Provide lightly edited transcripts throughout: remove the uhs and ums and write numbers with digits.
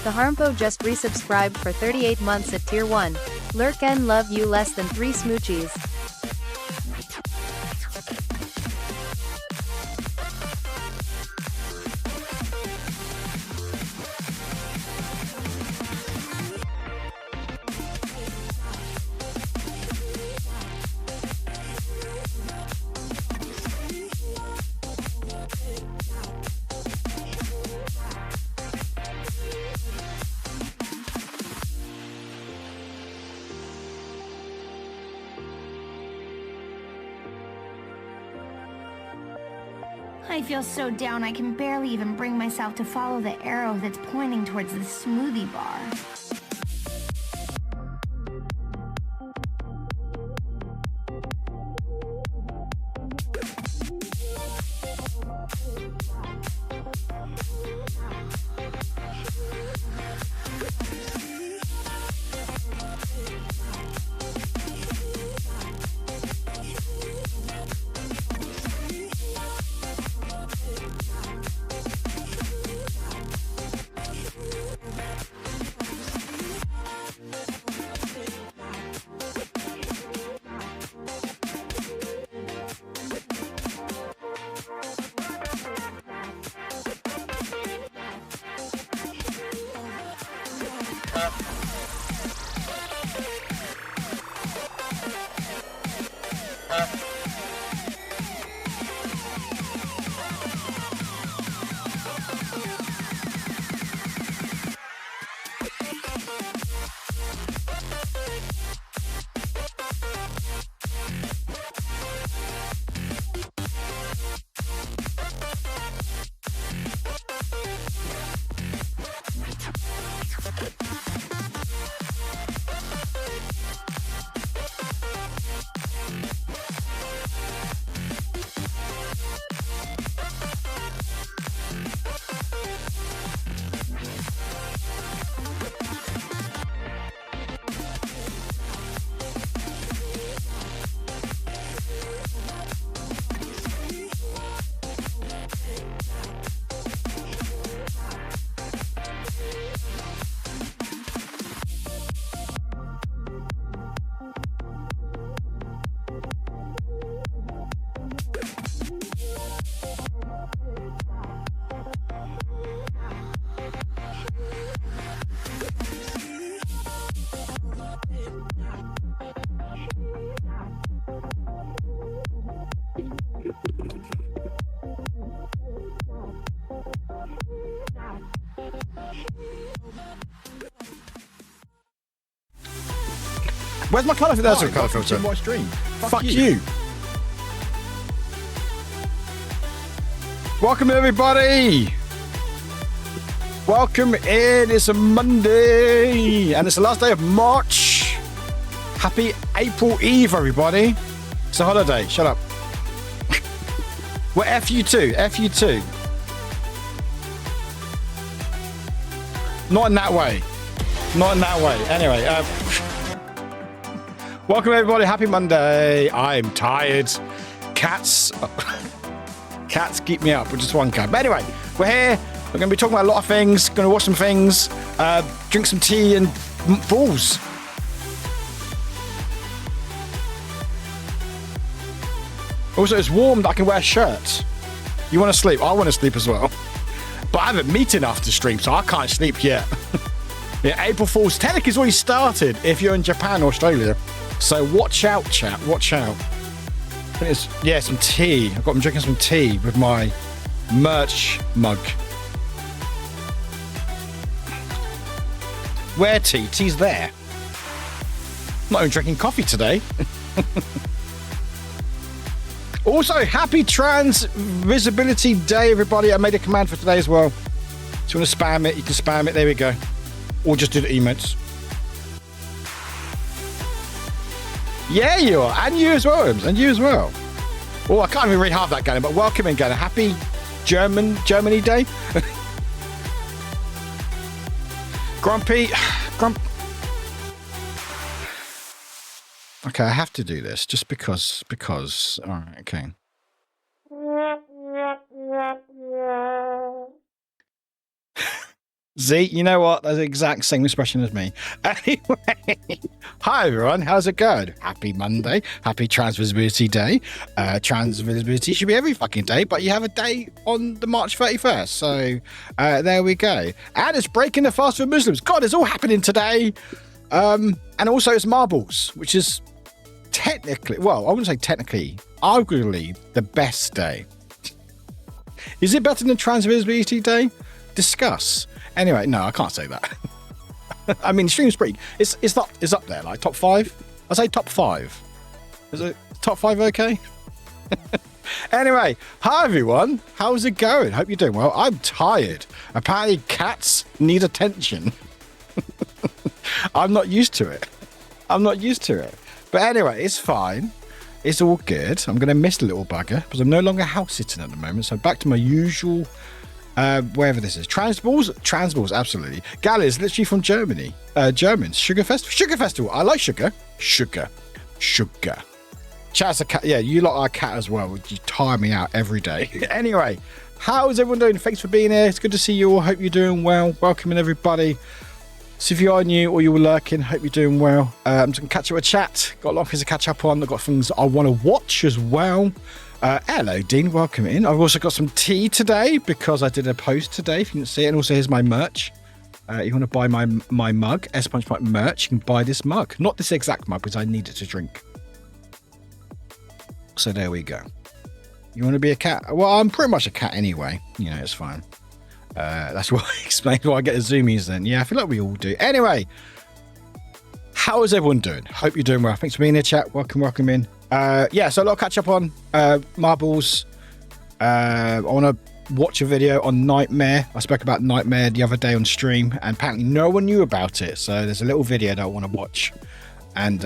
The Harmpo just resubscribed for 38 months at Tier 1. Lurk and love you less than 3 smoochies. I feel so down I can barely even bring myself to follow the arrow that's pointing towards the smoothie bar. Where's my colour filter? That's a colour filter. My stream. Fuck you. Welcome everybody. Welcome in. It's a Monday and it's the last day of March. Happy April Eve, everybody. It's a holiday. Shut up. Well, F you too. F you too. Not in that way. Not in that way. Anyway, welcome everybody. Happy Monday. I'm tired. Cats keep me up with just one cat. But anyway, we're here. We're going to be talking about a lot of things. Going to watch some things. Drink some tea and balls. Also, it's warm that I can wear shirts. You want to sleep? I want to sleep as well. But I have a meeting after stream, so I can't sleep yet. Yeah, April Fool's technically has already started if you're in Japan or Australia. So watch out, chat. Watch out. Yeah, some tea. I'm drinking some tea with my merch mug. Where tea? Tea's there. I'm not even drinking coffee today. Also, happy Trans Visibility Day, everybody. I made a command for today as well. So you want to spam it, you can spam it. There we go. Or just do the emotes. Yeah, you are. And you as well, Ems. And you as well. Oh, I can't even read half that, Galen, but welcome in, Galen. Happy Germany Day. Grumpy. Okay, I have to do this just because. All right, okay. Z, you know what? That's the exact same expression as me. Anyway, hi everyone, how's it going? Happy Monday, happy Trans Visibility Day. Trans Visibility should be every fucking day, but you have a day on the March 31st. So there we go. And it's breaking the fast for Muslims. God, it's all happening today. And also it's marbles, which is technically, well, I wouldn't say technically, arguably the best day. Is it better than Trans Visibility Day? Discuss. Anyway, no, I can't say that. I mean, Stream's pretty. It's up there, like top 5. I say top 5. Is it top 5 okay? Anyway, hi everyone. How's it going? Hope you're doing well. I'm tired. Apparently, cats need attention. I'm not used to it. But anyway, it's fine. It's all good. I'm going to miss the little bugger because I'm no longer house sitting at the moment. So back to my usual. Wherever this is. Transballs, absolutely. Gal is literally from Germany. Germans. Sugar Festival. I like sugar. Sugar. Chat's a cat. Yeah, you lot are a cat as well. You tire me out every day. Anyway, how's everyone doing? Thanks for being here. It's good to see you all. Hope you're doing well. Welcoming everybody. So if you are new or you were lurking, hope you're doing well. I'm just going to catch up with chat. Got a lot of things to catch up on. I've got things I want to watch as well. Hello, Dean. Welcome in. I've also got some tea today because I did a post today. If you didn't see it, and also here's my merch. You want to buy my mug, S Punch Punch merch? You can buy this mug, not this exact mug because I need it to drink. So there we go. You want to be a cat? Well, I'm pretty much a cat anyway. You know, it's fine. That's why I explained why I get the zoomies. Then, yeah, I feel like we all do. Anyway, how is everyone doing? Hope you're doing well. Thanks for being here, chat. Welcome in. Yeah, so a lot of catch up on marbles. I want to watch a video on Nightmare. I spoke about Nightmare the other day on stream, and apparently no one knew about it. So there's a little video that I want to watch and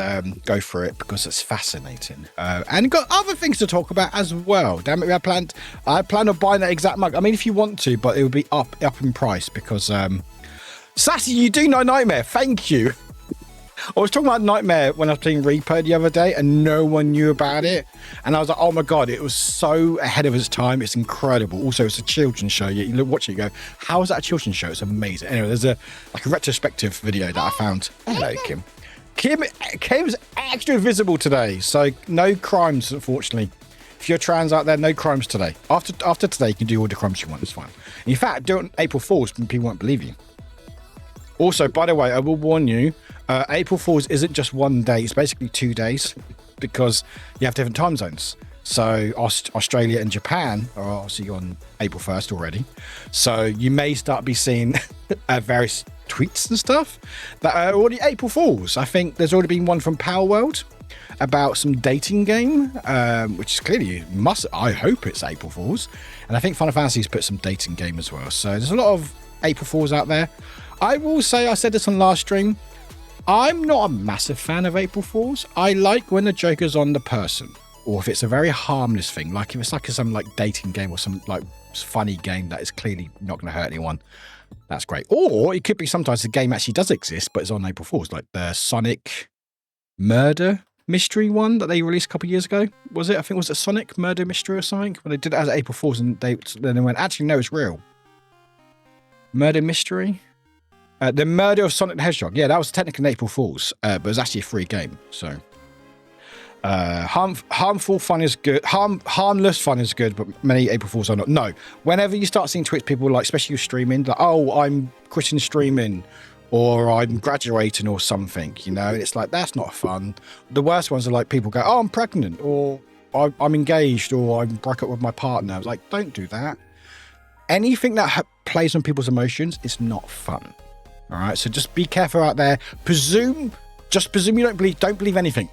go through it because it's fascinating. And got other things to talk about as well. Damn it, I plan on buying that exact mug. I mean, if you want to, but it will be up in price because Sassy, you do know Nightmare. Thank you. I was talking about Nightmare when I was playing Reaper the other day and no one knew about it. And I was like, oh my God, it was so ahead of its time. It's incredible. Also, it's a children's show. You watch it, you go, how is that a children's show? It's amazing. Anyway, there's a retrospective video that I found. Hello, Kim. Kim's extra visible today. So no crimes, unfortunately. If you're trans out there, no crimes today. After today, you can do all the crimes you want. It's fine. In fact, do it on April Fool's, people won't believe you. Also, by the way, I will warn you, April Fool's isn't just one day, it's basically 2 days because you have different time zones. So Australia and Japan are obviously on April 1st already. So you may start be seeing various tweets and stuff that are already April Fool's. I think there's already been one from Power World about some dating game, which is clearly I hope it's April Fool's. And I think Final Fantasy's put some dating game as well. So there's a lot of April Fool's out there. I will say, I said this on last stream, I'm not a massive fan of April Fools. I like when the joke is on the person, or if it's a very harmless thing, like if it's like some like dating game or some like funny game that is clearly not going to hurt anyone. That's great. Or it could be sometimes the game actually does exist, but it's on April Fools, like the Sonic Murder Mystery one that they released a couple of years ago. Was it? I think it was a Sonic Murder Mystery or something. When they did it as April Fools, and then they went, actually no, it's real. Murder Mystery. The Murder of Sonic the Hedgehog. Yeah, that was technically an April Fool's, but it was actually a free game. So Harmful fun is good. Harmless fun is good, but many April Fools are not. No. Whenever you start seeing Twitch people, like, especially with streaming, like, oh, I'm quitting streaming, or I'm graduating, or something, you know, it's like, that's not fun. The worst ones are like people go, oh, I'm pregnant, or I'm engaged, or I broke up with my partner. I was like, don't do that. Anything that plays on people's emotions is not fun. All right, so just be careful out there. Just presume you don't believe anything.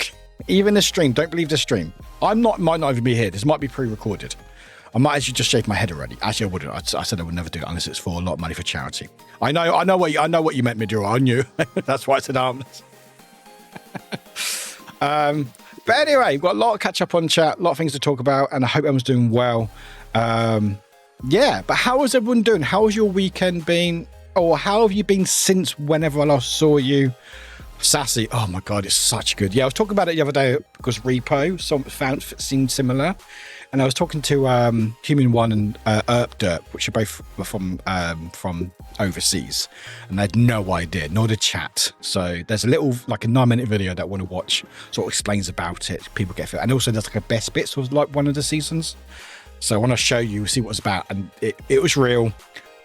Even the stream, don't believe the stream. Might not even be here. This might be pre-recorded. I might actually just shave my head already. Actually, I wouldn't. I said I would never do it unless it's for a lot of money for charity. I know what you meant, Midura. I knew. That's why I said harmless. But anyway, we've got a lot of catch up on chat, a lot of things to talk about, and I hope everyone's doing well. Yeah, but how is everyone doing? How has your weekend been? Or how have you been since whenever I last saw you? Sassy, oh my god, it's such good. Yeah, I was talking about it the other day because Repo seemed similar, and I was talking to Human One and Derp, which are both from overseas, and they had no idea, nor did chat. So there's a little, like a 9-minute video that I want to watch, sort of explains about it. People get it, and also there's like a best bits was like one of the seasons. So I want to show you, see what it's about, and it was real.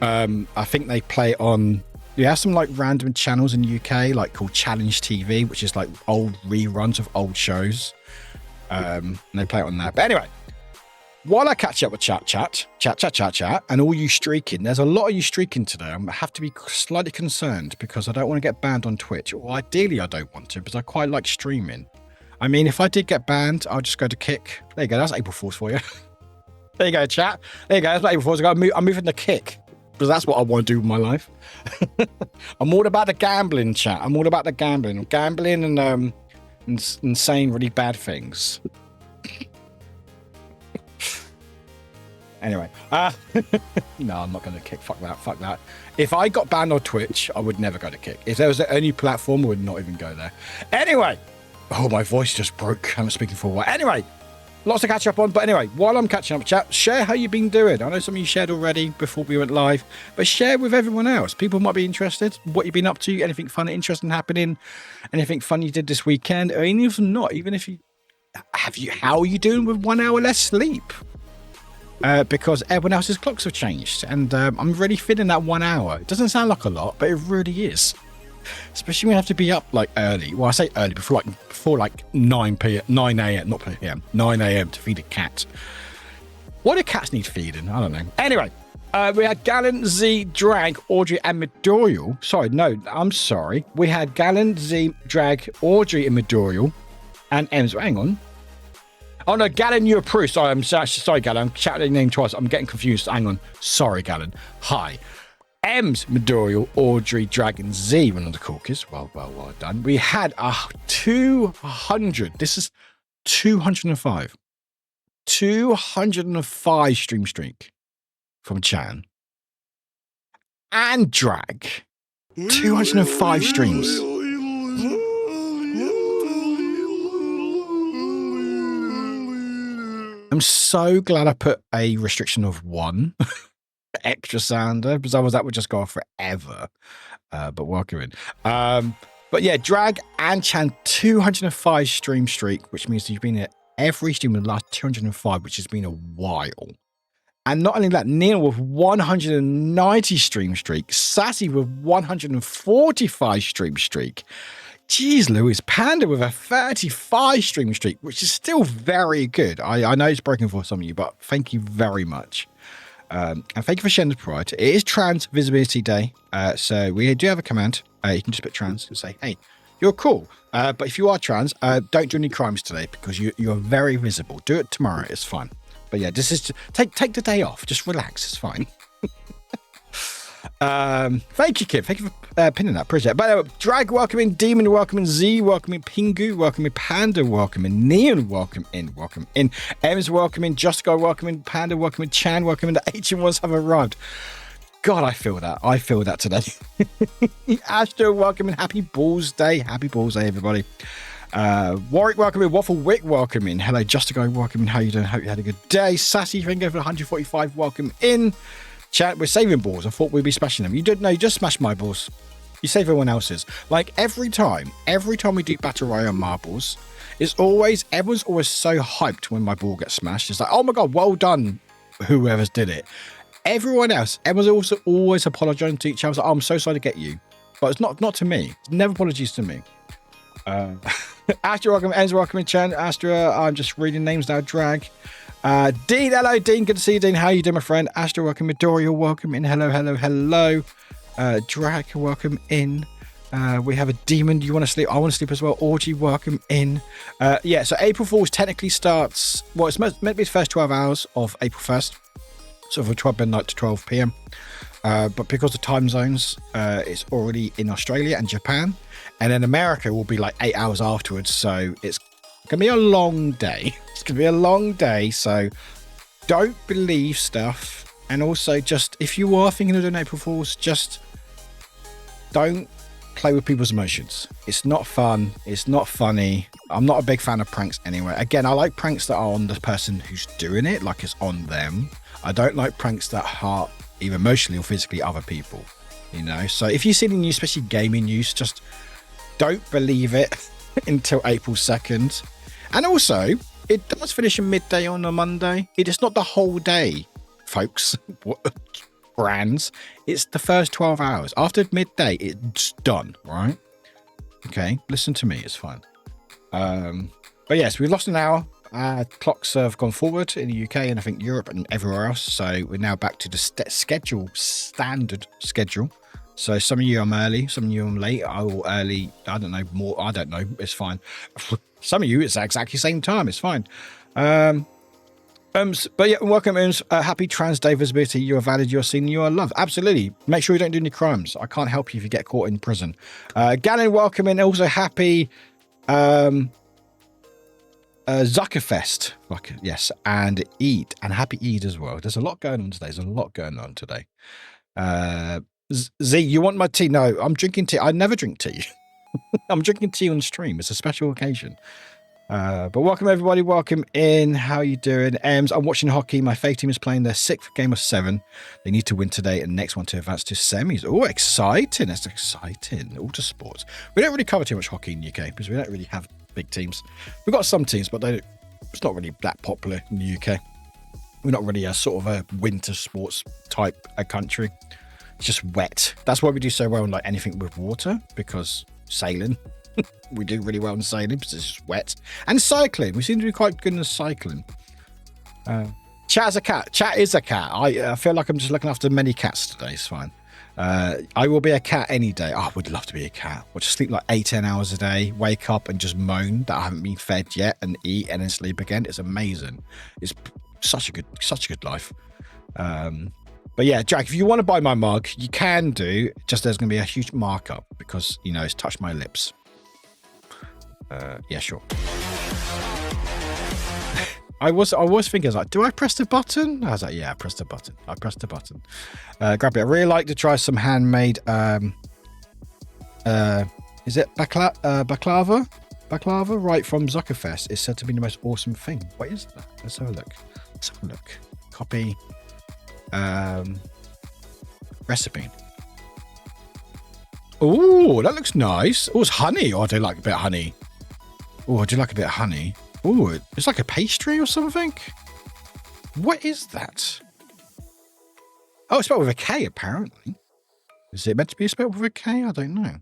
I think they play on. You have some like random channels in the UK, like called Challenge TV, which is like old reruns of old shows. And they play it on that. But anyway, while I catch up with chat, and all you streaking, there's a lot of you streaking today. I have to be slightly concerned because I don't want to get banned on Twitch. Or ideally, I don't want to because I quite like streaming. I mean, if I did get banned, I'll just go to Kick. There you go. That's April Fool's for you. There you go, chat. There you go. That's April Fool's. I'm moving to Kick. Because that's what I want to do with my life. I'm all about the gambling, chat. I'm all about the gambling. Gambling and saying really bad things. Anyway. No, I'm not going to Kick. Fuck that. If I got banned on Twitch, I would never go to Kick. If there was any platform, I would not even go there. Anyway. Oh, my voice just broke. I'm speaking for a while. Anyway. Lots to catch up on, but anyway, while I'm catching up, chat, share how you've been doing. I know some of you shared already before we went live, but share with everyone else. People might be interested. What you've been up to, anything fun, interesting happening, anything fun you did this weekend, or even if not, even if how are you doing with 1 hour less sleep? Because everyone else's clocks have changed, and I'm really feeling that 1 hour. It doesn't sound like a lot, but it really is. Especially when you have to be up like early. Well, I say early before like 9 a.m. not p.m. 9 a.m. to feed a cat. Why do cats need feeding? I don't know. Anyway, we had Gallant, Z, Drag, Audrey, and Midorial. Sorry, no, I'm sorry. We had Gallant, Z, Drag, Audrey, and Midorial, and Ems. Hang on. Oh no, Gallon, you approve. Sorry, I'm sorry, Gallon. I'm shouting your name twice. I'm getting confused. Hang on. Sorry, Gallon. Hi. M's, Midorial, Audrey, Dragon, Z, one of the caucus. Well done. We had 200. This is 205. 205 stream streak from Chan. And Drag. 205 streams. I'm so glad I put a restriction of 1. Extra sounder, because otherwise that would just go on forever. But welcome in. But yeah, Drag and Chan 205 stream streak, which means you've been at every stream in the last 205, which has been a while. And not only that, Neil with 190 stream streak, Sassy with 145 stream streak. Jeez, Louis, Panda with a 35 stream streak, which is still very good. I know it's broken for some of you, but thank you very much. And thank you for sharing the pride. It is Trans Visibility Day, so we do have a command. You can just put trans and say, hey, you're cool. But if you are trans, don't do any crimes today because you're very visible. Do it tomorrow. It's fine. But yeah, this is take the day off. Just relax. It's fine. Thank you, Kid. Thank you for pinning that. Appreciate it. But Drag, welcome in. Demon, welcome in. Z, welcome in. Pingu, welcome in. Panda, welcome in. Neon, welcome in. Welcome in. Ems, welcome in. Justico, welcome in. Panda, welcome in. Chan, welcome in. The HM1s have arrived. God, I feel that. I feel that today. Astro, welcome in. Happy Balls Day. Happy Balls Day, everybody. Warwick, welcome in. Waffle Wick, welcome in. Hello, Justico, welcome in. How you doing? Hope you had a good day. Sassy, thank you for 145. Welcome in. Chat, we're saving balls. I thought we'd be smashing them. You didn't know, you just smashed my balls. You save everyone else's. Like every time we do Battle Royale marbles, everyone's always so hyped when my ball gets smashed. It's like, oh my God, well done, whoever's did it. Everyone's also always apologizing to each other. Like, oh, I'm so sorry to get you. But it's not to me. It's never apologies to me. Astra, welcome. Enzo, welcome in chat. Astra, I'm just reading names now. Drag. Dean, hello, Dean. Good to see you, Dean. How you doing, my friend? Astra, welcome. Midoriya, welcome in. Hello, hello, hello. Drag, welcome in. We have a demon. You want to sleep? I want to sleep as well. Orgy, welcome in. Yeah, so April Fool's technically starts. Well, it's meant to be the first 12 hours of April 1st. So from 12 midnight to 12 p.m. But because of time zones, it's already in Australia and Japan. And then America will be like 8 hours afterwards. So it's going to be a long day. It's going to be a long day. So don't believe stuff. And also just, if you are thinking of doing April Fools, just don't play with people's emotions. It's not fun. It's not funny. I'm not a big fan of pranks anyway. Again, I like pranks that are on the person who's doing it, like it's on them. I don't like pranks that hurt either emotionally or physically other people, you know? So if you see the news, especially gaming news, just don't believe it until April 2nd. And also, it does finish at midday on a Monday. It is not the whole day, folks. Brands. It's the first 12 hours. After midday, it's done, right? Okay, listen to me. It's fine. But yes, we've lost an hour. Clocks have gone forward in the UK and I think Europe and everywhere else. So we're now back to the standard schedule. So some of you I'm early, some of you I'm late. I will early. I don't know more. I don't know. It's fine. Some of you it's exactly the same time. It's fine. But yeah, welcome, happy Trans Day visibility. You are valid, you are seen, you are loved. Absolutely. Make sure you don't do any crimes. I can't help you if you get caught in prison. Gannon, welcome in. Also happy Zuckerfest. Yes, and Eid. And happy Eid as well. There's a lot going on today. Z, you want my tea? No, I'm drinking tea. I never drink tea. I'm drinking tea on stream. It's a special occasion. But welcome everybody, welcome in. How you doing? I'm watching hockey. My fave team is playing their 6th game of 7. They need to win today and next one to advance to semis. Oh, exciting. That's exciting. All to sports. We don't really cover too much hockey in the UK because we don't really have big teams. We've got some teams, but it's not really that popular in the UK. We're not really a sort of a winter sports type of country. It's just wet. That's why we do so well in like anything with water, because sailing. We do really well in sailing because it's just wet. And cycling. We seem to be quite good in cycling. Chat is a cat. Chat is a cat. I feel like I'm just looking after many cats today. It's fine. I will be a cat any day. Oh, I would love to be a cat. Or just sleep like 8-10 hours a day, wake up and just moan that I haven't been fed yet and eat and then sleep again. It's amazing. It's such a good life. But yeah, Jack, if you want to buy my mug, you can do. Just there's going to be a huge markup because, you know, it's touched my lips. Yeah, sure. I was thinking, I was like, do I press the button? I was like, yeah, I pressed the button. Grab it. I really like to try some handmade, is it baklava? Baklava, right, from Zuckerfest. It's said to be the most awesome thing. What is that? Let's have a look. Copy. Recipe. Oh, that looks nice. Oh, it's honey. Oh, I do like a bit of honey. Oh, it's like a pastry or something. What is that? Oh, it's spelled with a K, apparently. Is it meant to be spelled with a K? I don't know.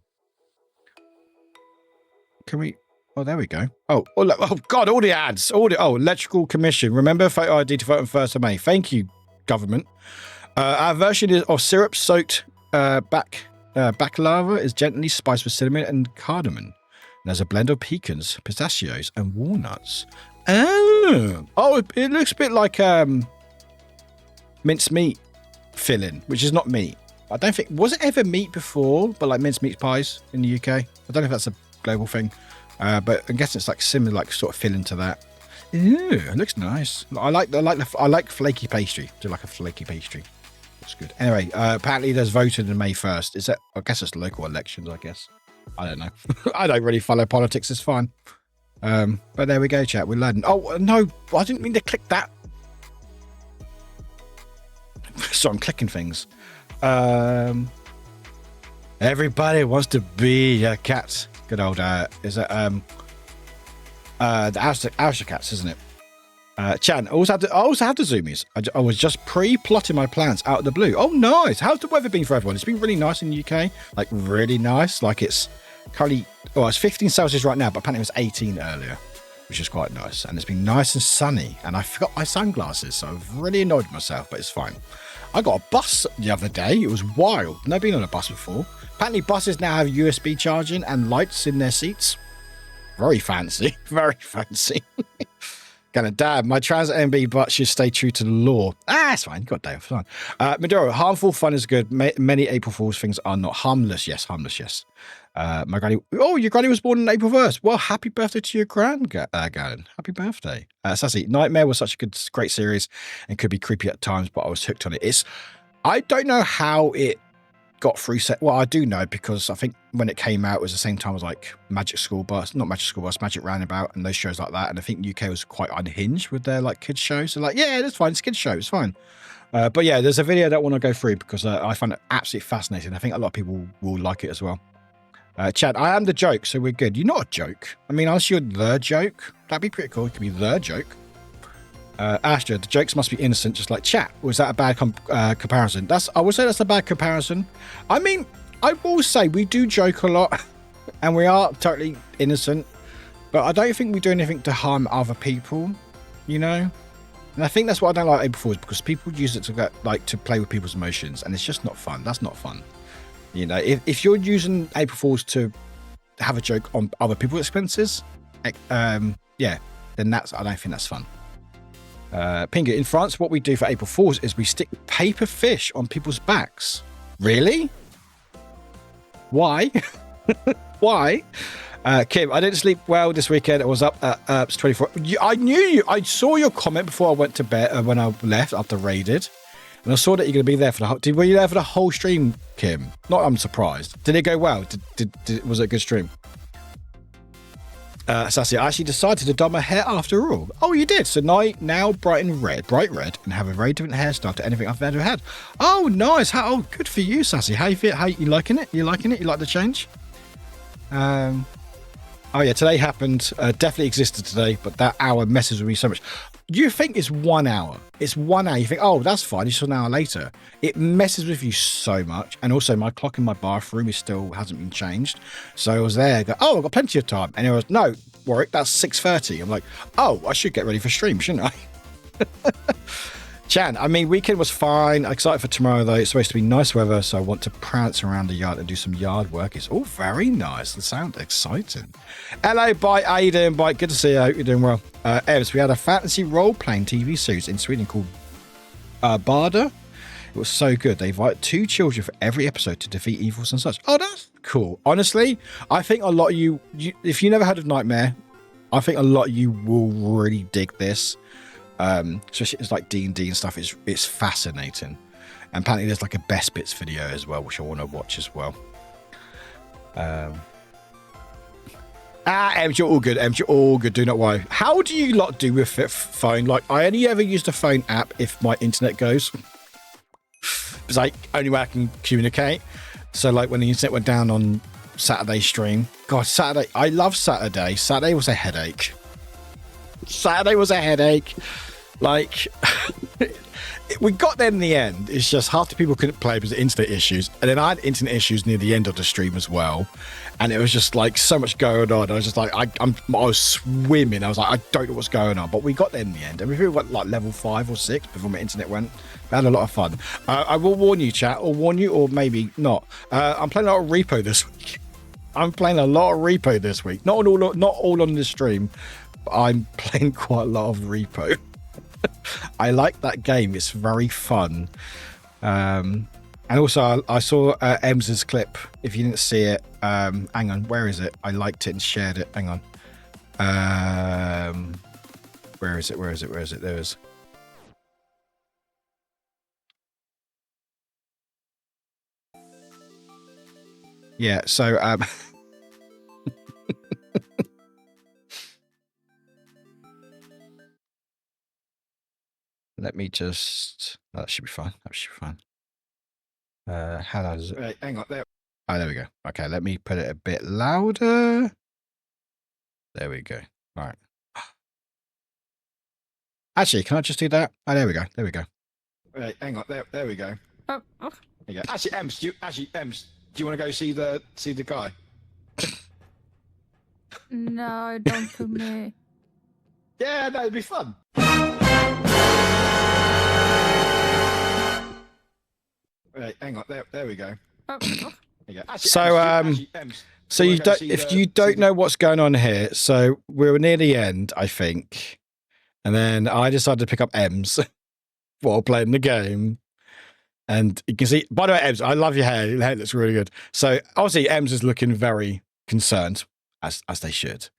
Can we... Oh, there we go. Oh, look. Oh God, all the ads. Electrical Commission. Remember, photo ID to vote on 1st of May. Thank you, government. Our version is of syrup-soaked baklava is gently spiced with cinnamon and cardamom. And there's a blend of pecans, pistachios, and walnuts. Oh, it looks a bit like mincemeat filling, which is not meat. I don't think... Was it ever meat before, but like mincemeat pies in the UK? I don't know if that's a global thing. But I guess it's like similar, like sort of filling to that. Ew, it looks nice. I like flaky pastry. Do like a flaky pastry. That's good. Anyway, apparently there's voting on May 1st. Is that? I guess it's local elections. I guess. I don't know. I don't really follow politics. It's fine. But there we go, chat. We're learning. Oh no, I didn't mean to click that. So I'm clicking things. Everybody wants to be a cat. Good old, is it, the Aristocats, isn't it? Chan, I also have the zoomies. I was just pre-plotting my plans out of the blue. Oh, nice. How's the weather been for everyone? It's been really nice in the UK. Like, really nice. Like, it's currently, it's 15 Celsius right now, but apparently it was 18 earlier, which is quite nice. And it's been nice and sunny. And I forgot my sunglasses, so I've really annoyed myself, but it's fine. I got a bus the other day. It was wild. Never been on a bus before. Apparently, buses now have USB charging and lights in their seats. Very fancy. Very fancy. Gonna dab. My trans MB but should stay true to the law. It's fine. You got a day off. Fine. Maduro, harmful fun is good. Many April Fool's things are not harmless. Yes, harmless. Yes. My granny. Oh, your granny was born on April 1st. Well, happy birthday to your Galen. Happy birthday. Sassy. Nightmare was such a great series and could be creepy at times, but I was hooked on it. I don't know how it got through set. Well, I do know because I think when it came out, it was the same time as like Magic School Bus, not Magic School Bus, Magic Roundabout, and those shows like that. And I think UK was quite unhinged with their like kids shows. So like, yeah, that's fine. It's a kids show. It's fine. But yeah, there's a video that I want to go through because I find it absolutely fascinating. I think a lot of people will like it as well. Chad, I am the joke, so we're good. You're not a joke. I mean, unless you're the joke, that'd be pretty cool. It could be the joke. Astra, the jokes must be innocent, just like chat. Was that a bad comparison? I would say that's a bad comparison. I mean, I will say we do joke a lot, and we are totally innocent, but I don't think we do anything to harm other people, you know. And I think that's what I don't like April Fools, because people use it to play with people's emotions, and it's just not fun. That's not fun, you know. If you're using April Fools to have a joke on other people's expenses, yeah, then I don't think that's fun. Pinga, in France, what we do for April Fools is we stick paper fish on people's backs. Really? Why? Why? Kim, I didn't sleep well this weekend. I was up at Herbs 24. I knew you. I saw your comment before I went to bed when I left after raided. And I saw that you're going to be there for the whole... Were you there for the whole stream, Kim? Not I'm surprised. Did it go well? Was it a good stream? Sassy, I actually decided to dye my hair after all. Oh, you did? So now bright red, and have a very different hairstyle to anything I've ever had. Oh, nice. Good for you, Sassy. How you feel? You liking it? You liking it? You like the change? Oh yeah, today happened. Definitely existed today, but that hour messes with me so much. You think it's 1 hour. It's 1 hour. You think, oh, that's fine. It's an hour later. It messes with you so much. And also, my clock in my bathroom still hasn't been changed. So I was there. I've got plenty of time. And it was, no, Warwick, that's 6:30. I'm like, oh, I should get ready for stream, shouldn't I? Chan, I mean, weekend was fine. Excited for tomorrow, though. It's supposed to be nice weather, so I want to prance around the yard and do some yard work. It's all very nice. It sounds exciting. Hello, Bite. How you doing, Bite? Good to see you. I hope you're doing well. Evs, we had a fantasy role-playing TV series in Sweden called Barda. It was so good. They invite 2 children for every episode to defeat evils and such. Oh, that's cool. Honestly, I think a lot of you, if you never heard of Nightmare, I think a lot of you will really dig this. Especially it's like D&D and stuff. It's fascinating. And apparently there's like a best bits video as well, which I want to watch as well. Ems, you're all good. Ems, you're all good. Do not worry. How do you lot do with phone? Like, I only ever use the phone app if my internet goes. It's like only way I can communicate. So like when the internet went down on Saturday stream, God, Saturday, I love Saturday. Saturday was a headache. Like, we got there in the end. It's just half the people couldn't play because of internet issues. And then I had internet issues near the end of the stream as well. And it was just like so much going on. I was just like, I was swimming. I was like, I don't know what's going on. But we got there in the end. And we got like level 5 or 6 before my internet went. We had a lot of fun. I will warn you, chat, or maybe not. I'm playing a lot of Repo this week. Not all on this stream. I'm playing quite a lot of Repo. I like that game. It's very fun. And also, I saw Ems's clip. If you didn't see it, hang on. Where is it? I liked it and shared it. Hang on. Where is it? There it is. Yeah, so... Let me just... that should be fine. How does it... hang on there. Oh, there we go. Okay, let me put it a bit louder. There we go. All right. Actually, can I just do that? Oh, there we go. There we go. Wait, hang on. There we go. There you go. Actually, Ems, do you want to go see the guy? No, don't to me. Yeah, no, it'd be fun. Wait, hang on. There we go. There you go. Actually, so you don't, if you don't know what's going on here, so we were near the end, I think, and then I decided to pick up Ems while playing the game. And you can see, by the way, Ems, I love your hair. Your hair looks really good. So obviously, Ems is looking very concerned, as they should.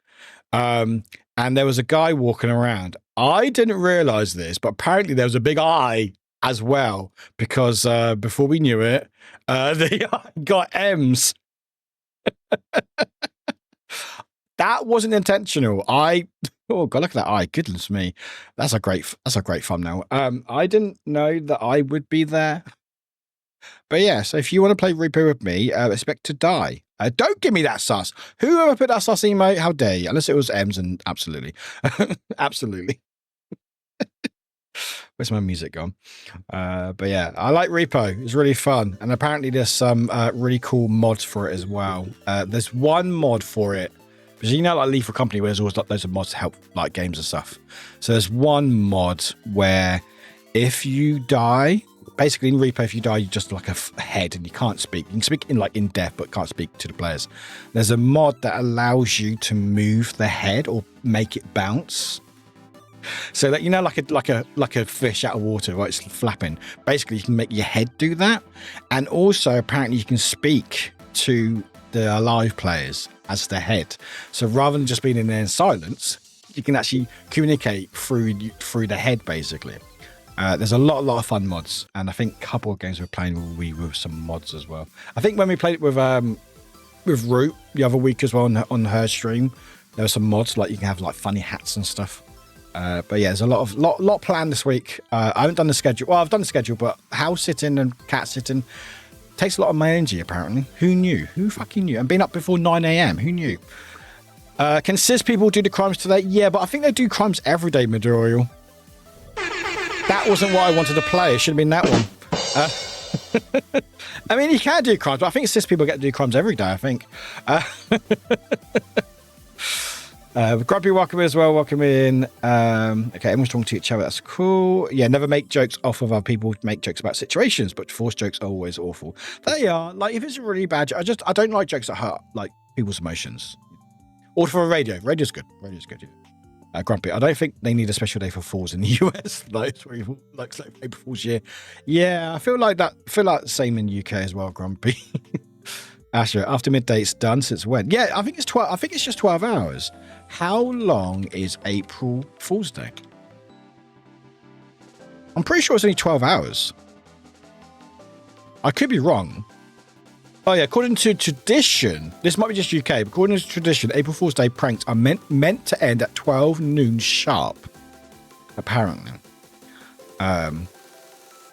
And there was a guy walking around. I didn't realize this, but apparently there was a big eye as well, because before we knew it, the eye got Ems. That wasn't intentional. Oh god, look at that eye. Goodness me, that's a great thumbnail. I didn't know that I would be there. But yeah, so if you want to play Reaper with me, expect to die. Don't give me that sus. Whoever put that sus emote, how dare you? Unless it was Ems, and absolutely. Absolutely. Where's my music gone? But yeah, I like Repo. It's really fun. And apparently there's some really cool mods for it as well. There's one mod for it. Because you know, like Lethal Company, where there's always loads of mods to help like games and stuff. So there's one mod where if you die, basically in Repo, if you die, you're just like a head and you can't speak. You can speak in death, but can't speak to the players. There's a mod that allows you to move the head or make it bounce. So that, you know, like a fish out of water, right? It's flapping. Basically, you can make your head do that. And also, apparently, you can speak to the live players as their head. So rather than just being in there in silence, you can actually communicate through the head, basically. There's a lot of fun mods, and I think a couple of games we're playing with some mods as well. I think when we played it with Root the other week as well on her stream, there were some mods, like you can have like funny hats and stuff. But yeah, there's a lot planned this week. I haven't done the schedule. Well, I've done the schedule, but house sitting and cat sitting takes a lot of my energy, apparently. Who knew? Who fucking knew? And being up before 9 a.m. Who knew? Can cis people do the crimes today? Yeah, but I think they do crimes every day, Midoriel. That wasn't what I wanted to play. It should have been that one. I mean, you can do crimes, but I think cis people get to do crimes every day, I think. Grumpy, welcome in as well. Welcome in. Okay, everyone's talking to each other. That's cool. Yeah, never make jokes off of other people. Make jokes about situations, but forced jokes are always awful. They are. Like, if it's a really bad joke, I don't like jokes that hurt like people's emotions. Or for a radio. Radio's good. Radio's good. Yeah. Grumpy, I don't think they need a special day for falls in the US. Like April Fool's year. Yeah, I feel like the same in the UK as well, Grumpy. Asher, after midday, it's done since when? Yeah, I think it's 12. I think it's just 12 hours. How long is April Fool's Day? I'm pretty sure it's only 12 hours. I could be wrong. Oh yeah, according to tradition, this might be just UK, but according to tradition, April Fool's Day pranks are meant to end at 12 noon sharp. Apparently.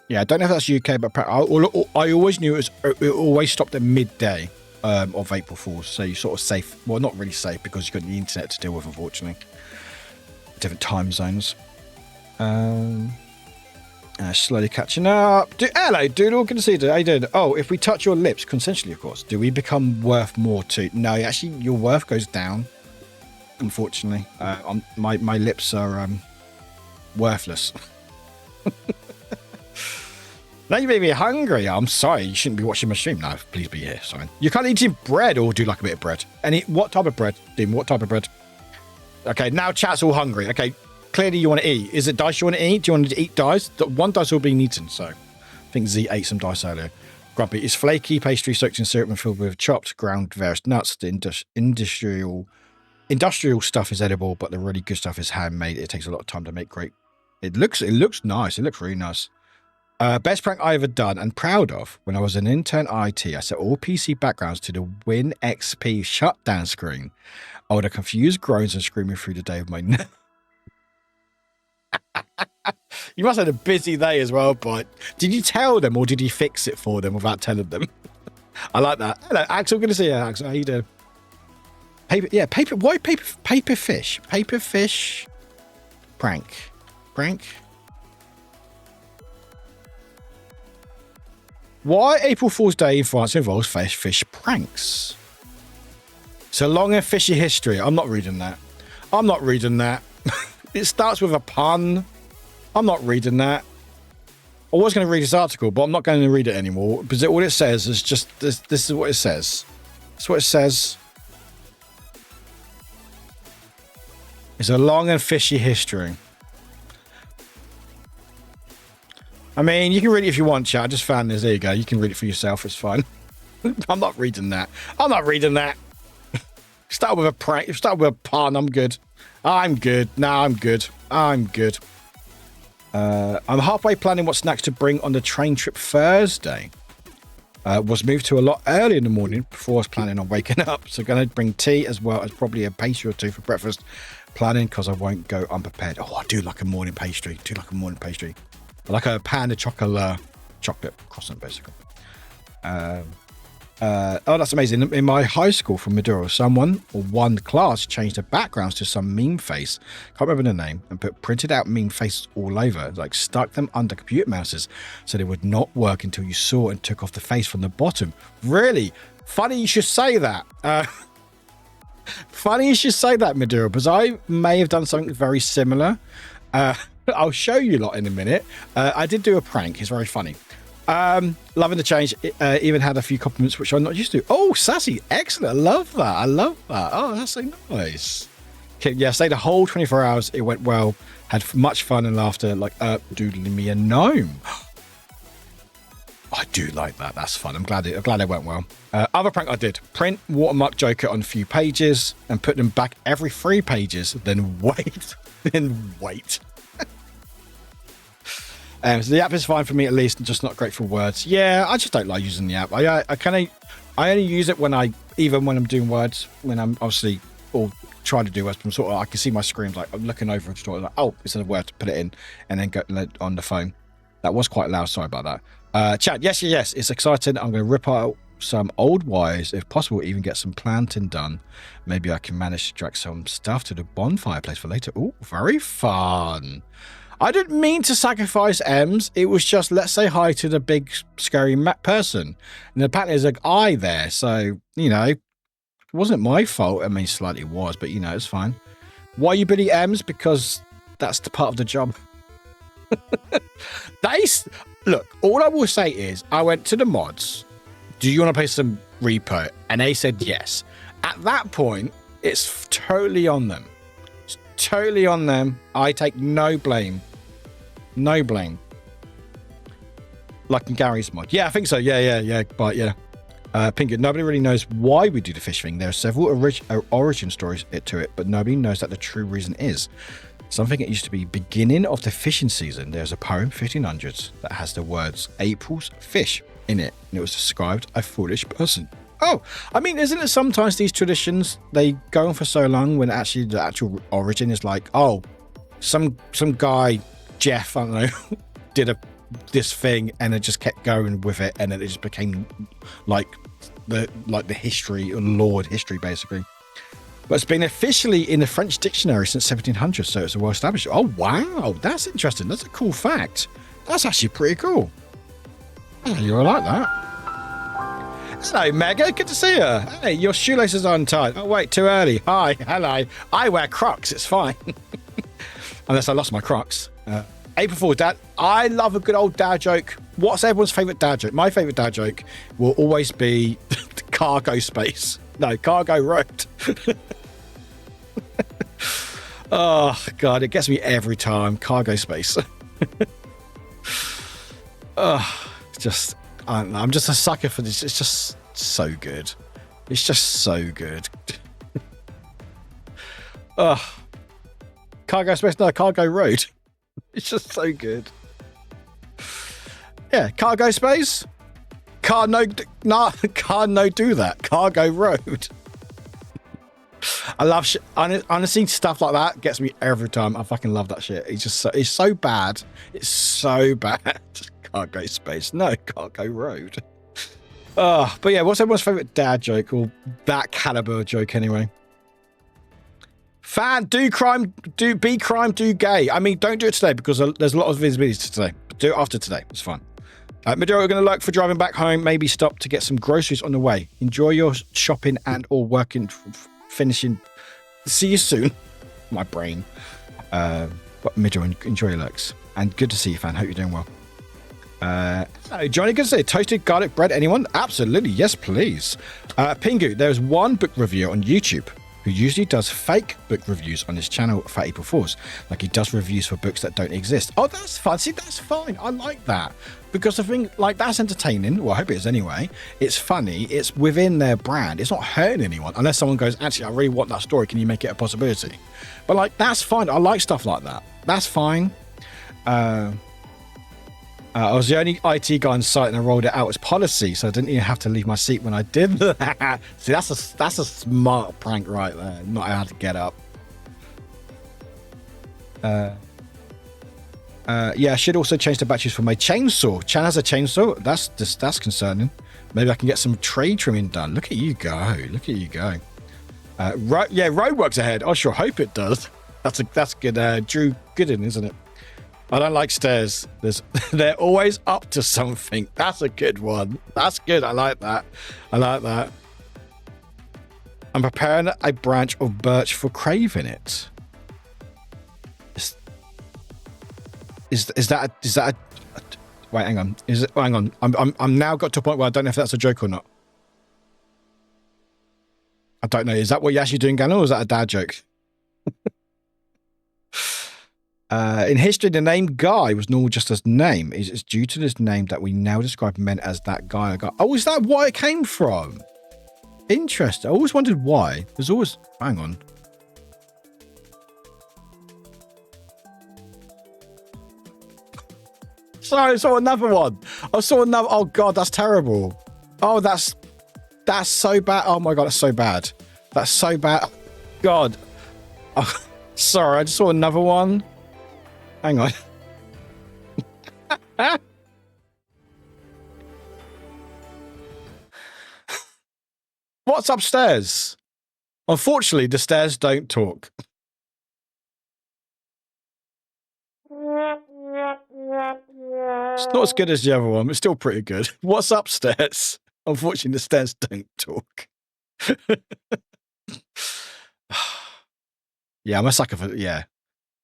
Yeah, I don't know if that's UK, but I always knew it always stopped at midday of April Fool's. So you're sort of safe. Well, not really safe because you've got the internet to deal with, unfortunately. Different time zones. Slowly catching up. Hello, Doodle. Good to see you. How you doing? Oh, if we touch your lips, consensually, of course, do we become worth more to? No, actually, your worth goes down. Unfortunately, my lips are worthless. Now you made me hungry. I'm sorry. You shouldn't be watching my stream. No, please be here. Sorry. You can't eat bread, or do like a bit of bread. What type of bread? Dim, what type of bread? Okay, now chat's all hungry. Okay, clearly you want to eat. Is it dice you want to eat? Do you want to eat dice? One dice will be eaten, so I think Z ate some dice earlier. Grumpy is flaky pastry soaked in syrup and filled with chopped ground various nuts. The industrial stuff is edible, but the really good stuff is handmade. It takes a lot of time to make great. It looks nice. It looks really nice. Best prank I ever done and proud of. When I was an intern IT, I set all PC backgrounds to the Win XP shutdown screen. I would have confused groans and screaming through the day of my. You must have had a busy day as well, but did you tell them or did you fix it for them without telling them? I like that. Hello, Axel. Good to see you, Axel. How you doing? Paper, yeah, paper. Why paper fish? Paper fish. Prank. Why April Fool's Day in France involves fish pranks? It's a long and fishy history. I'm not reading that. It starts with a pun. I'm not reading that. I was going to read this article, but I'm not going to read it anymore because all it says is just this. This is what it says. That's what it says. It's a long and fishy history. I mean, you can read it if you want, chat. I just found this. There you go. You can read it for yourself. It's fine. I'm not reading that. Start with a prank. Start with a pun. I'm good. I'm good. I'm halfway planning what snacks to bring on the train trip Thursday. Was moved to a lot early in the morning before I was planning on waking up. So going to bring tea as well as probably a pastry or two for breakfast. Planning because I won't go unprepared. Oh, I do like a morning pastry. I like a pan de chocolate croissant, basically. Oh, that's amazing. In my high school from Maduro, someone or one class changed their backgrounds to some meme face. Can't remember the name. And printed out meme faces all over. Like stuck them under computer mouses so they would not work until you saw and took off the face from the bottom. Really? Funny you should say that. Funny you should say that, Maduro, because I may have done something very similar. I'll show you a lot in a minute. I did do a prank. It's very funny. Loving the change. Even had a few compliments, which I'm not used to. Oh, sassy. Excellent. I love that. Oh, that's so nice. Okay, yeah, stayed a whole 24 hours. It went well. Had much fun and laughter. Like, doodling me a gnome. I do like that. That's fun. I'm glad it went well. Other prank I did. Print watermark Joker on a few pages and put them back every 3 pages. Then wait. So the app is fine for me at least, just not great for words. Yeah, I just don't like using the app. I only use it when I'm doing words, when I'm obviously or trying to do words. From sort of, I can see my screen like I'm looking over and like, oh, it's a word to put it in, and then go on the phone. That was quite loud. Sorry about that. Chat. Yes, it's exciting. I'm going to rip out some old wires, if possible, even get some planting done. Maybe I can manage to drag some stuff to the bonfire place for later. Oh, very fun. I didn't mean to sacrifice M's. It was just, let's say hi to the big, scary person. And apparently there's an eye there. So, it wasn't my fault. I mean, slightly was, but, it's fine. Why you bidding M's? Because that's the part of the job. Look, all I will say is I went to the mods. Do you want to play some repo? And they said yes. At that point, it's totally on them. Totally on them. I take no blame. Like in Gary's mod. Yeah, I think so. Yeah. But yeah. Pinkett, nobody really knows why we do the fish thing. There are several origin stories to it, but nobody knows that the true reason is. Something that used to be beginning of the fishing season. There's a poem, 1500s, that has the words April's fish in it. And it was described a foolish person. Oh, I mean, isn't it sometimes these traditions, they go on for so long when actually the actual origin is like, oh, some guy, Jeff, I don't know, did this thing and it just kept going with it and then it just became like the history, Lord history, basically. But it's been officially in the French dictionary since 1700, so it's well established. Oh, wow, that's interesting. That's a cool fact. That's actually pretty cool. Oh, you're like that. Hello, Mega. Good to see you. Hey, your shoelaces are untied. Oh, wait, too early. Hi, hello. I wear Crocs. It's fine. Unless I lost my Crocs. April Fool's Dad. I love a good old dad joke. What's everyone's favourite dad joke? My favourite dad joke will always be cargo space. No, cargo road. Oh, God. It gets me every time. Cargo space. Oh, just... I don't know, I'm just a sucker for this. It's just so good. It's just so good. Cargo space, no, cargo road. It's just so good. Yeah, cargo space. Car no do that. Cargo road. I love shit. Honestly, stuff like that gets me every time. I fucking love that shit. It's just it's so bad. It's so bad. Cargo space. No, cargo road. But yeah, what's everyone's favorite dad joke or that caliber joke anyway? Fan, do crime, be crime, do gay. I mean, don't do it today because there's a lot of visibility today. Do it after today. It's fine. Maduro, we're going to look for driving back home. Maybe stop to get some groceries on the way. Enjoy your shopping and or working, finishing. See you soon. My brain. But Maduro, enjoy your looks. And good to see you, fan. Hope you're doing well. Johnny, good to say, toasted garlic bread, anyone? Absolutely, yes, please. Pingu, there's one book reviewer on YouTube who usually does fake book reviews on his channel, Fat April Fools. Like he does reviews for books that don't exist. Oh, that's fun. See, that's fine. I like that. Because the thing, like, that's entertaining. Well, I hope it is anyway. It's funny. It's within their brand. It's not hurting anyone. Unless someone goes, actually, I really want that story. Can you make it a possibility? But, like, that's fine. I like stuff like that. That's fine. I was the only IT guy on site and I rolled it out as policy, so I didn't even have to leave my seat when I did that. See, that's a smart prank right there. Not how to get up. Yeah, I should also change the batteries for my chainsaw. Chan has a chainsaw. That's concerning. Maybe I can get some tree trimming done. Look at you go. Look at you go. Yeah, roadwork's ahead. I sure hope it does. That's good. Drew Gooden, isn't it? I don't like stairs. They're always up to something. That's a good one. That's good. I like that. I like that. I'm preparing a branch of birch for craving it. Is that a wait, hang on. Hang on. I'm now got to a point where I don't know if that's a joke or not. I don't know. Is that what you're actually doing, Gannon, or is that a dad joke? In history, the name Guy was normal just as name. It's due to this name that we now describe men as that guy. Oh, is that why it came from? Interesting. I always wondered why. There's always... Hang on. Sorry, I saw another one. I saw another... Oh, God, that's terrible. Oh, that's so bad. Oh, my God, that's so bad. That's so bad. God. Oh, sorry, I just saw another one. Hang on. What's upstairs? Unfortunately, the stairs don't talk. It's not as good as the other one, but it's still pretty good. What's upstairs? Unfortunately, the stairs don't talk. Yeah, I'm a sucker for... Yeah.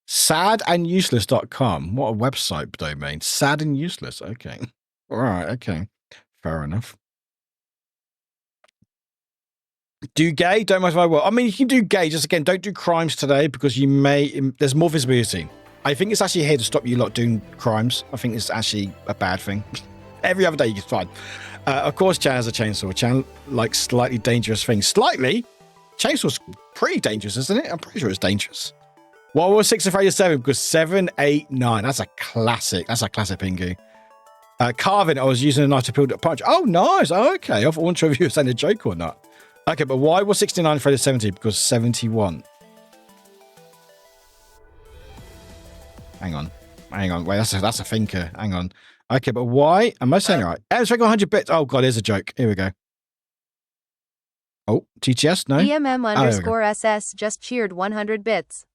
Sadanduseless.com. What a website domain. Sad and useless. Okay. All right. Okay. Fair enough. Do gay. Don't mind if I will. I mean, you can do gay. Just again, don't do crimes today because you may... There's more visibility. I think it's actually here to stop you lot doing crimes. I think it's actually a bad thing. Every other day you can find. Of course, Chan has a chainsaw. Chan likes slightly dangerous things. Slightly? Chainsaw's pretty dangerous, isn't it? I'm pretty sure it's dangerous. Well, we're 6 afraid of 7 because 7, 8, 9. That's a classic. That's a classic Pingu. Carving, I was using a knife to peel the punch. Oh, nice. Oh, okay. I wasn't sure if you were saying a joke or not. Okay, but why was 69 afraid of 70? Because 71. Hang on. Wait, that's a thinker. Hang on. Okay, but why? Am I saying it right? It's 100 bits. Oh, God, here's a joke. Here we go. Oh, TTS? No? EMM_SS just cheered 100 bits.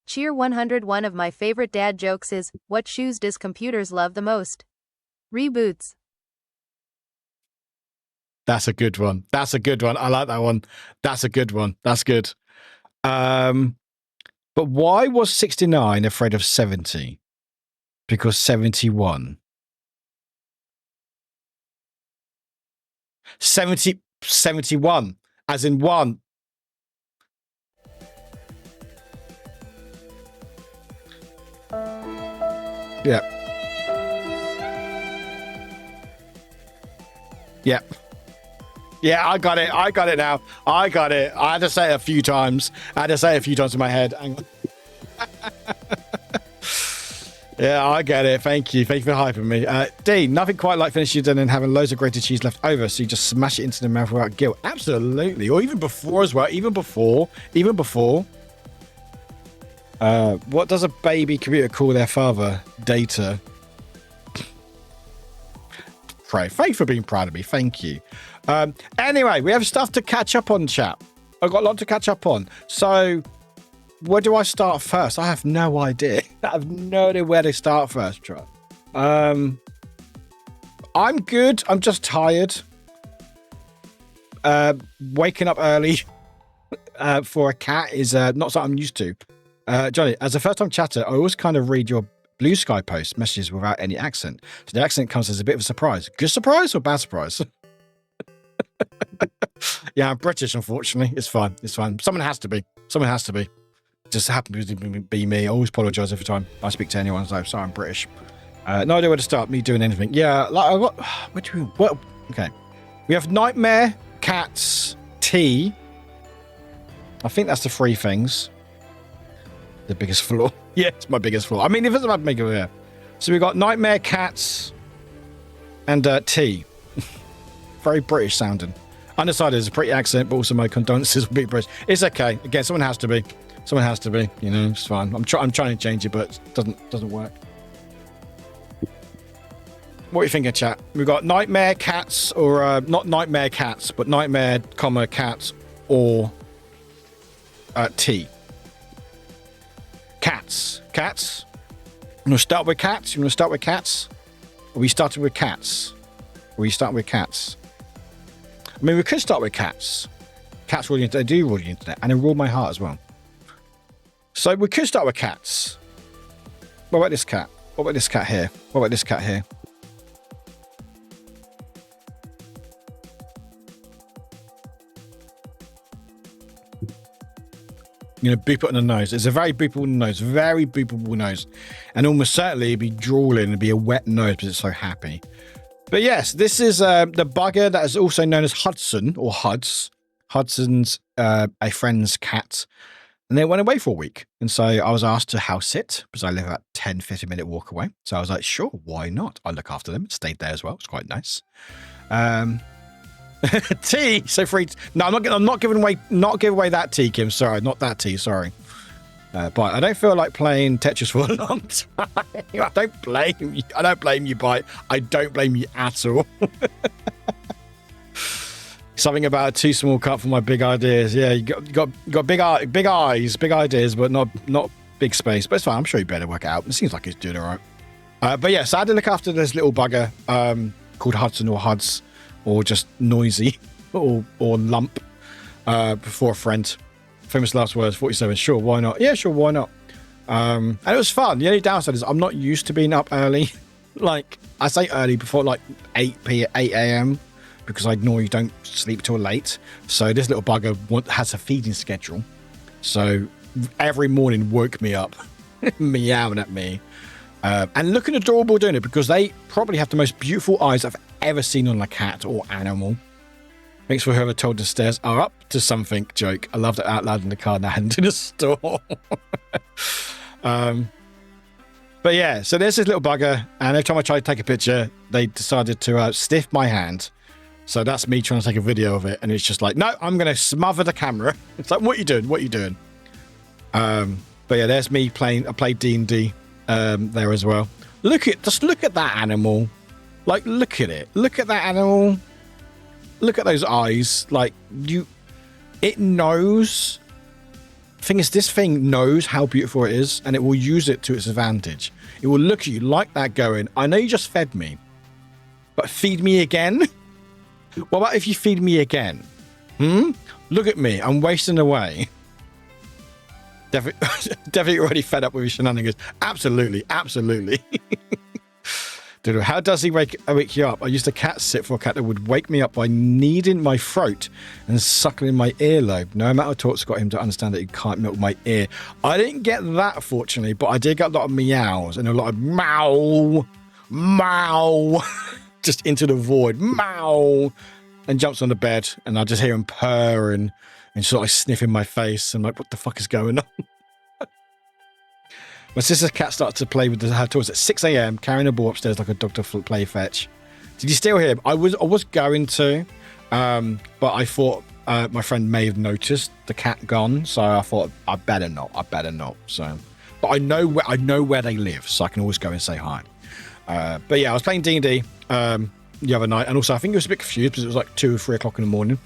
Cheer 101 of my favorite dad jokes is, what shoes does computers love the most? Reboots. That's a good one. That's a good one. I like that one. That's a good one. That's good. But why was 69 afraid of 70? Because 71. 71, as in one. Yeah. Yeah. Yeah, I got it. I got it now. I got it. I had to say it a few times. In my head. Hang on. Yeah, I get it. Thank you. Thank you for hyping me. Dean, nothing quite like finishing dinner and having loads of grated cheese left over, so you just smash it into the mouth without guilt. Absolutely. Or even before as well. Even before. What does a baby computer call their father? Data. pray. Thank you for being proud of me. Thank you. Anyway, we have stuff to catch up on, chat. I've got a lot to catch up on. So where do I start first? I have no idea. I have no idea where to start first, Troy. I'm good. I'm just tired. Waking up early for a cat is not something I'm used to. Johnny, as a first-time chatter, I always kind of read your Blue Sky post messages without any accent. So the accent comes as a bit of a surprise. Good surprise or bad surprise? Yeah, I'm British, unfortunately. It's fine. It's fine. Someone has to be. Someone has to be. Just happens to be me. I always apologise every time I speak to anyone. So sorry, I'm British. No idea where to start me doing anything. Yeah, like I got. What? Okay. We have nightmare, cats, tea. I think that's the three things. The biggest flaw. Yeah, it's my biggest flaw. I mean, if it's about to make it here. So we've got nightmare, cats, and tea. Very British sounding. Undecided is a pretty accent, but also my condolences will be British. It's okay. Again, someone has to be. Someone has to be. You know, it's fine. I'm trying to change it, but it doesn't work. What are you thinking, chat? We've got nightmare, cats, or not nightmare, cats, but nightmare, cats, or tea. Cats. Cats? You want to start with cats? You want to start with cats? Are we starting with cats? Are we starting with cats? I mean, we could start with cats. Cats rule the internet. They do rule the internet. And they rule my heart as well. So we could start with cats. What about this cat? What about this cat here? What about this cat here? You know, boop it on the nose. It's a very boopable nose. Very boopable nose. And almost certainly it'd be drooling. It'd be a wet nose because it's so happy. But yes, this is the bugger that is also known as Hudson or Huds. Hudson's a friend's cat. And they went away for a week. And so I was asked to house it because I live about 10-15 minute walk away. So I was like, sure, why not? I look after them. Stayed there as well. It's quite nice. Tea. So free. No, I'm not giving away that tea, Kim. Sorry, not that tea. Sorry. But I don't feel like playing Tetris for a long time. I don't blame you. I don't blame you, Bite. I don't blame you at all. Something about a too small cup for my big ideas. Yeah, you got big eyes, big ideas, but not big space. But it's fine. I'm sure you better work it out. It seems like it's doing all right. But yeah, so I had to look after this little bugger called Hudson or Huds, or just Noisy, or Lump, before a friend. Famous last words, 47. Sure, why not? Yeah, sure, why not? And it was fun. The only downside is I'm not used to being up early. Like, I say early before like 8 a.m. because I normally don't sleep till late. So this little bugger has a feeding schedule. So every morning woke me up, meowing at me. And looking adorable doing it because they probably have the most beautiful eyes I've ever seen on a cat or animal. Thanks for whoever told the stairs are up to something joke. I loved it out loud in the car now and in the store. But yeah, so there's this little bugger, and every time I tried to take a picture, they decided to stiff my hand. So that's me trying to take a video of it, and it's just like, no, I'm going to smother the camera. It's like, what are you doing? What are you doing? But yeah, there's me playing. I played D&D there as well. Just look at that animal. Like, look at it. Look at that animal. Look at those eyes. Like, it knows. The thing is, this thing knows how beautiful it is, and it will use it to its advantage. It will look at you like that going, I know you just fed me, but feed me again? What about if you feed me again? Look at me. I'm wasting away. Definitely already fed up with your shenanigans. Absolutely. Absolutely. Dude, how does he wake you up? I used to cat sit for a cat that would wake me up by kneading my throat and suckling my earlobe. No amount of talks got him to understand that he can't milk my ear. I didn't get that, fortunately, but I did get a lot of meows and a lot of meow, meow, just into the void, meow, and jumps on the bed, and I just hear him purr and sort of sniffing my face. I'm like, what the fuck is going on? My sister's cat started to play with her toys at 6 a.m, carrying a ball upstairs like a dog to play fetch. Did you still hear him? I was going to, but I thought my friend may have noticed the cat gone, so I thought I better not. So, but I know where they live, so I can always go and say hi. But yeah, I was playing D&D. the other night, and also I think it was a bit confused because it was like 2 or 3 o'clock in the morning.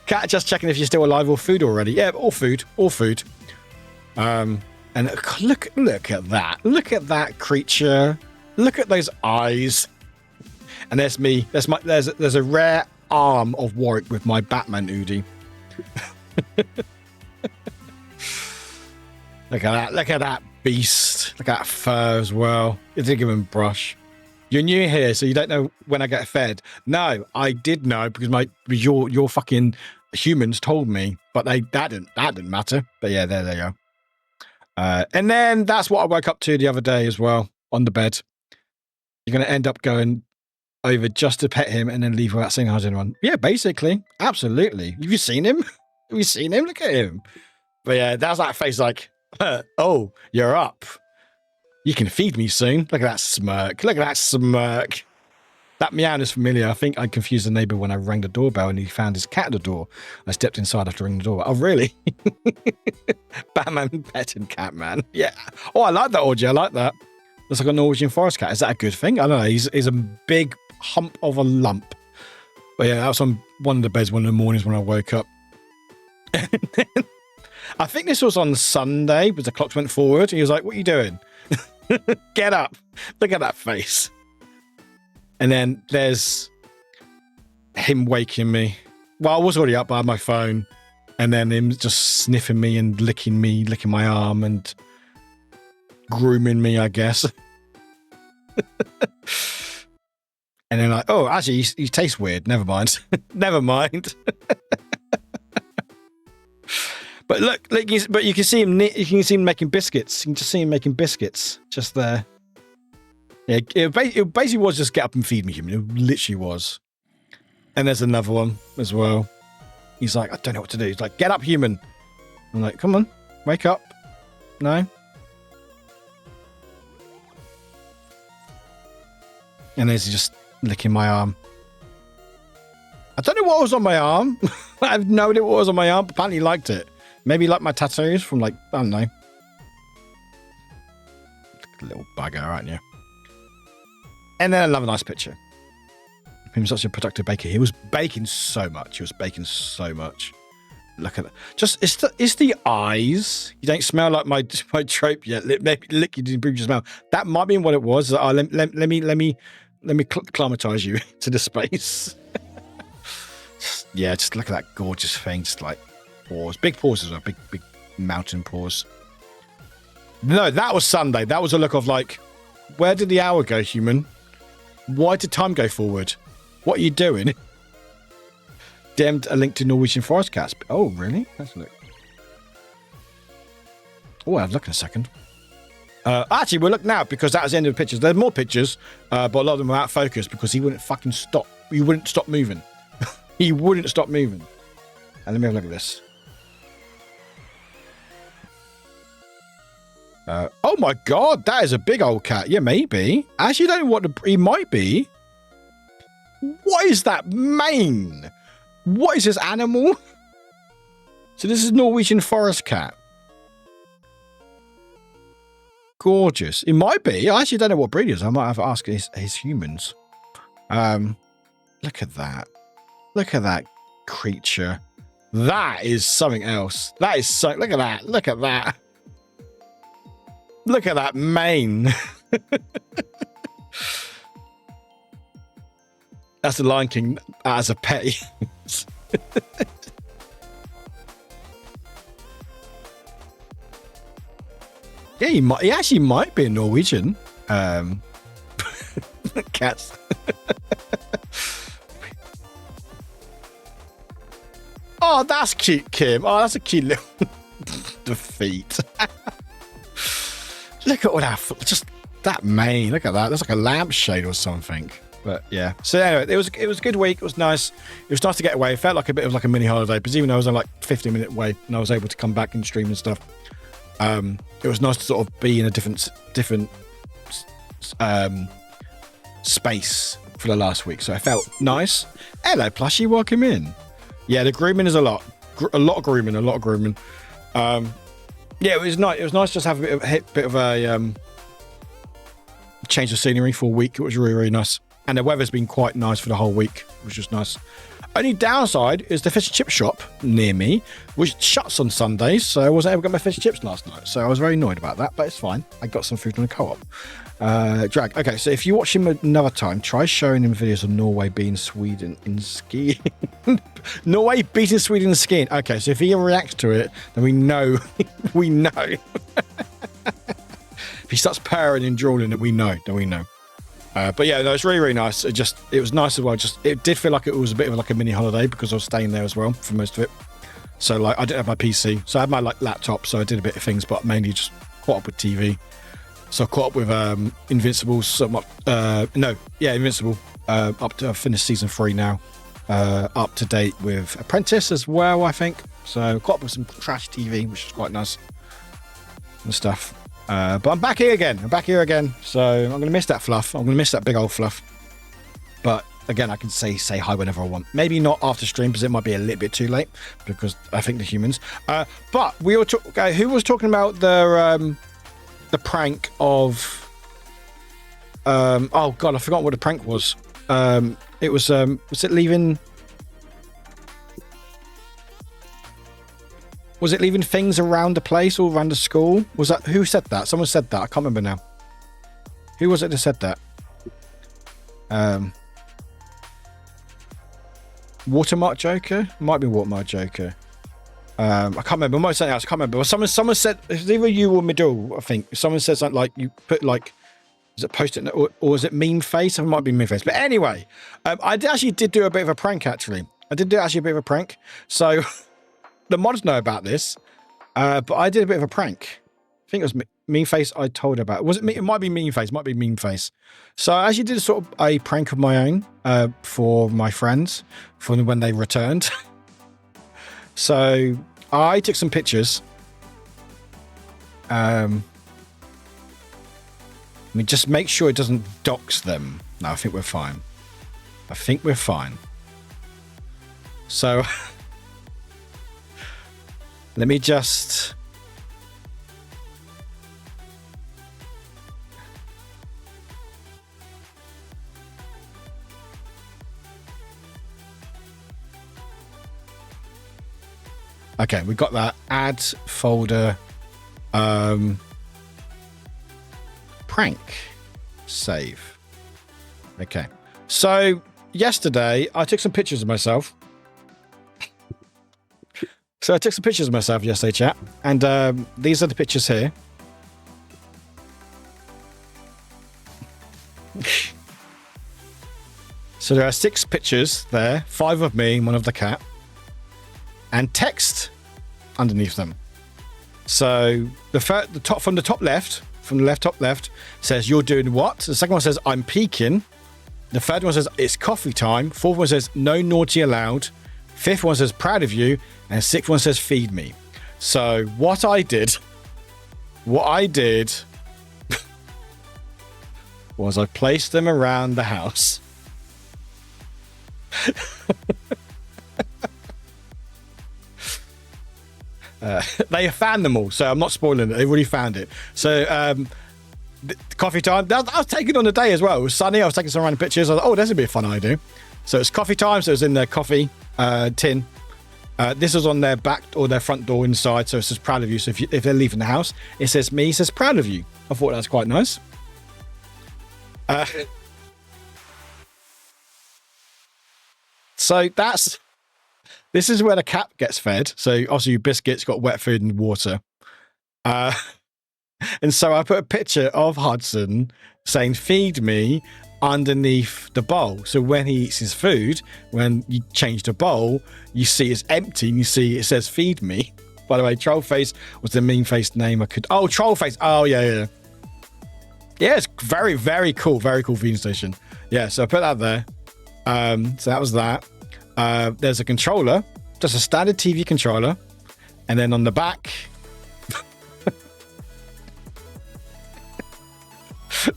Cat, just checking if you're still alive or food already. Yeah, all food. And look at that creature. Look at those eyes. And there's me. There's a rare arm of Warwick with my Batman hoodie. Look at that beast. Look at that fur as well. You didn't give him a brush. You're new here, so you don't know when I get fed. No, I did know because your fucking humans told me, but that didn't matter. But yeah, there they go. And then that's what I woke up to the other day as well on the bed. You're going to end up going over just to pet him and then leave without saying hi to anyone. Yeah, basically, absolutely. Have you seen him? Have you seen him? Look at him. But yeah, that's that face like, oh, you're up. You can feed me soon. Look at that smirk. That meow is familiar. I think I confused the neighbor when I rang the doorbell and he found his cat at the door. I stepped inside after ringing the door. Oh, really? Batman pet and Catman. Yeah. Oh, I like that orgy. I like that. Looks like a Norwegian forest cat. Is that a good thing? I don't know. He's a big hump of a lump. But yeah, that was on one of the beds one of the mornings when I woke up. I think this was on Sunday, but the clocks went forward. He was like, what are you doing? Get up. Look at that face. And then there's him waking me. Well, I was already up by my phone. And then him just sniffing me and licking my arm and grooming me, I guess. And then like, oh, actually, he tastes weird. Never mind. Never mind. But look, but you can see him. You can see him making biscuits. You can just see him making biscuits just there. Yeah, it basically was just get up and feed me, human. It literally was. And there's another one as well. He's like, I don't know what to do. He's like, get up, human. I'm like, come on, wake up. No. And there's just licking my arm. I don't know what was on my arm. I have no idea what was on my arm. But apparently he liked it. Maybe like my tattoos from like, I don't know. Little bugger, aren't you? And then another nice picture. He was such a productive baker. He was baking so much. Look at that. Just, it's the eyes. You don't smell like my trope yet. Maybe lick you to improve your smell. That might be what it was. Let me climatize you to the space. Yeah, just look at that gorgeous thing. Just like paws. Big paws as well. Big mountain paws. No, that was Sunday. That was a look of like, where did the hour go, human? Why did time go forward? What are you doing? DM'd a link to Norwegian forest cats. Oh, really? Let's look. Oh, I'll look in a second. Actually, we'll look now because that was the end of the pictures. There's more pictures, but a lot of them are out of focus because he wouldn't fucking stop. He wouldn't stop moving. He wouldn't stop moving. And let me have a look at this. Oh my god, that is a big old cat. Yeah, maybe. Actually, I don't know what he might be. What is that mane? What is this animal? So this is Norwegian forest cat. Gorgeous. It might be. I actually don't know what breed it is. I might have to ask his humans. Look at that. Look at that creature. That is something else. That is so... Look at that. Look at that. Look at that mane. That's the Lion King as a pet. Yeah, he actually might be a Norwegian. Cats. Oh, that's cute, Kim. Oh, that's a cute little defeat. Look at all that, just that mane. Look at that. That's like a lampshade or something. But yeah. So anyway, it was a good week. It was nice. It was nice to get away. It felt like a bit of like a mini holiday because even though I was on like 15-minute away and I was able to come back and stream and stuff, it was nice to sort of be in a different space for the last week. So I felt nice. Hello, plushie. Welcome in. Yeah, the grooming is a lot of grooming. Yeah, it was nice. It was nice just to have a bit of a change of scenery for a week. It was really, really nice. And the weather's been quite nice for the whole week, which is nice. Only downside is the fish and chip shop near me, which shuts on Sundays, so I wasn't able to get my fish and chips last night. So I was very annoyed about that, but it's fine. I got some food on the co-op. Drag. Okay, so if you watch him another time, try showing him videos of Norway beating Sweden in skiing. Norway beating Sweden in skiing. Okay, so if he reacts to it, then we know. We know. If he starts purring and drooling, then we know. But yeah, no, it's really, really nice. It was nice as well. It did feel like it was a bit of like a mini holiday because I was staying there as well for most of it. So like, I didn't have my PC, so I had my like laptop, so I did a bit of things, but mainly just caught up with TV. So I caught up with Invincible. Invincible. Up to finished season 3 now. Up to date with Apprentice as well, I think. So caught up with some trash TV, which is quite nice and stuff. But I'm back here again. So I'm going to miss that fluff. I'm going to miss that big old fluff. But again, I can say hi whenever I want. Maybe not after stream because it might be a little bit too late because I think the humans. But we were who was talking about the prank of oh god, I forgot what the prank was. It was it leaving things around the place or around the school? Was that who said that? Someone said that. I can't remember now. Who was it that said that? Watermark Joker? Might be Watermark Joker. I can't remember. It might be something else. I can't remember. But someone said, it's either you or Middle, I think. Someone said something like, you put like, is it post-it or is it meme face? It might be meme face. But anyway, I did do a bit of a prank, actually. So the mods know about this, but I did a bit of a prank. I think it was meme face I told about. Was it me? It might be meme face. So I actually did sort of a prank of my own for my friends for when they returned. So I took some pictures. Let me just make sure it doesn't dox them. No, I think we're fine. So let me just... Okay, we got that. Add folder. Prank. Save. Okay. So yesterday I took some pictures of myself. Yesterday, chat. And these are the pictures here. So there are 6 pictures there. 5 of me, 1 of the cat. And text underneath them. So the top from the top left, top left, says you're doing what? The second one says I'm peeking. The third one says it's coffee time. Fourth one says no naughty allowed. Fifth one says proud of you, and sixth one says feed me. So what I did was I placed them around the house. They found them all, so I'm not spoiling it. They've already found it. So coffee time. I was taking on the day as well. It was sunny. I was taking some random pictures. I was like, oh, that's a bit of fun idea. So it's coffee time. So it's in their coffee tin. This was on their back or their front door inside. So it says proud of you. So if they're leaving the house, it says me. It says proud of you. I thought that was quite nice. So this is where the cat gets fed. So obviously your biscuits got wet food and water. And so I put a picture of Hudson saying feed me underneath the bowl. So when he eats his food, when you change the bowl, you see it's empty and you see it says feed me. By the way, Trollface was the mean face name I could... Oh, Trollface. Oh, yeah. Yeah, it's very, very cool. Very cool feeding station. Yeah, so I put that there. So that was that. There's a controller, just a standard TV controller, and then on the back,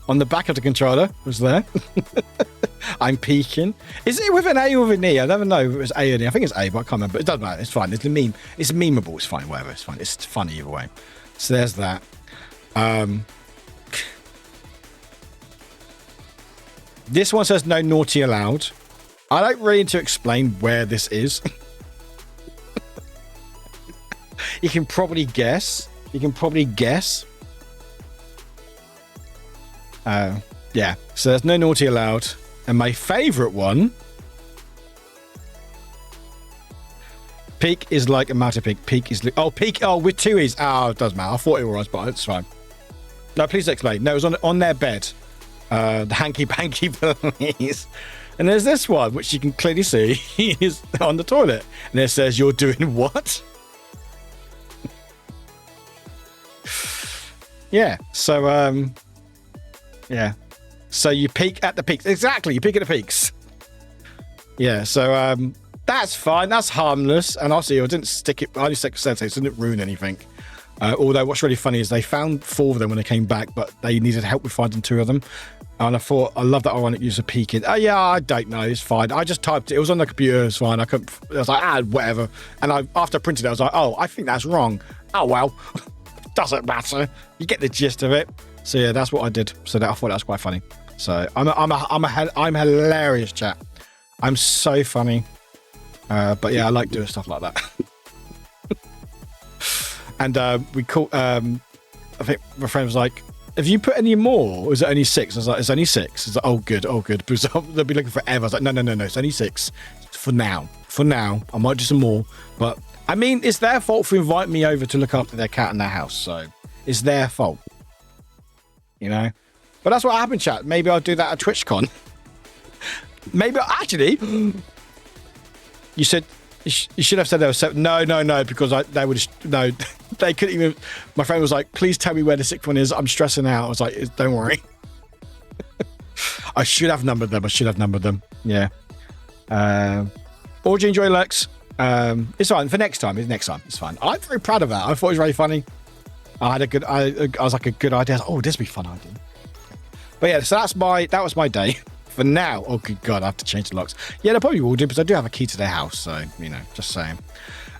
on the back of the controller was there. I'm peeking. Is it with an A or with an E? I never know if it was A or an E. I think it's A, but I can't remember. It doesn't matter. It's fine. It's a meme. It's memeable. It's fine. Whatever. It's fine. It's funny either way. So there's that. This one says no naughty allowed. I don't really need to explain where this is. You can probably guess. Yeah, so there's no naughty allowed. And my favorite one, peak is like a matter peak. Peak is peak. Oh, with two e's. Oh, it doesn't matter. I thought it was, but it's fine. No, please explain. No, it was on their bed. The hanky panky please. And there's this one, which you can clearly see is on the toilet, and it says, "You're doing what?" Yeah. So yeah. So you peek at the peaks. Exactly, you peek at the peaks. Yeah, so that's fine. That's harmless. And also, I didn't stick it. I only stuck it, so it didn't ruin anything. Although what's really funny is they found 4 of them when they came back, but they needed help with finding 2 of them. And I thought, I love that ironic use of peeking. Oh yeah, I don't know. It's fine. I just typed it. It was on the computer. It's fine. I was like, whatever. And after I printed it, I was like, oh, I think that's wrong. Oh well, doesn't matter. You get the gist of it. So yeah, that's what I did. So I thought that was quite funny. So I'm hilarious, chat. I'm so funny. But yeah, I like doing stuff like that. And we call. I think my friend was like, "Have you put any more? Or is it only 6?" I was like, "It's only 6." It's like, "Oh, good, oh, good." Because they'll be looking forever. I was like, "No, it's only 6 for now. For now, I might do some more." But I mean, it's their fault for inviting me over to look after their cat in their house. So it's their fault, you know. But that's what happened, chat. Maybe I'll do that at TwitchCon. Maybe actually, you said. You should have said there was 7. No, because they would no, they couldn't even. My friend was like, "Please tell me where the 6th one is. I'm stressing out." I was like, "Don't worry." I should have numbered them. Yeah. Or do you enjoy Lex? It's fine for next time. It's fine. I'm very proud of that. I thought it was really funny. I was like a good idea. Oh, this would be a fun idea. But yeah, so that was my day. For now, oh good God, I have to change the locks. Yeah, they probably will do because I do have a key to their house, so you know, just saying.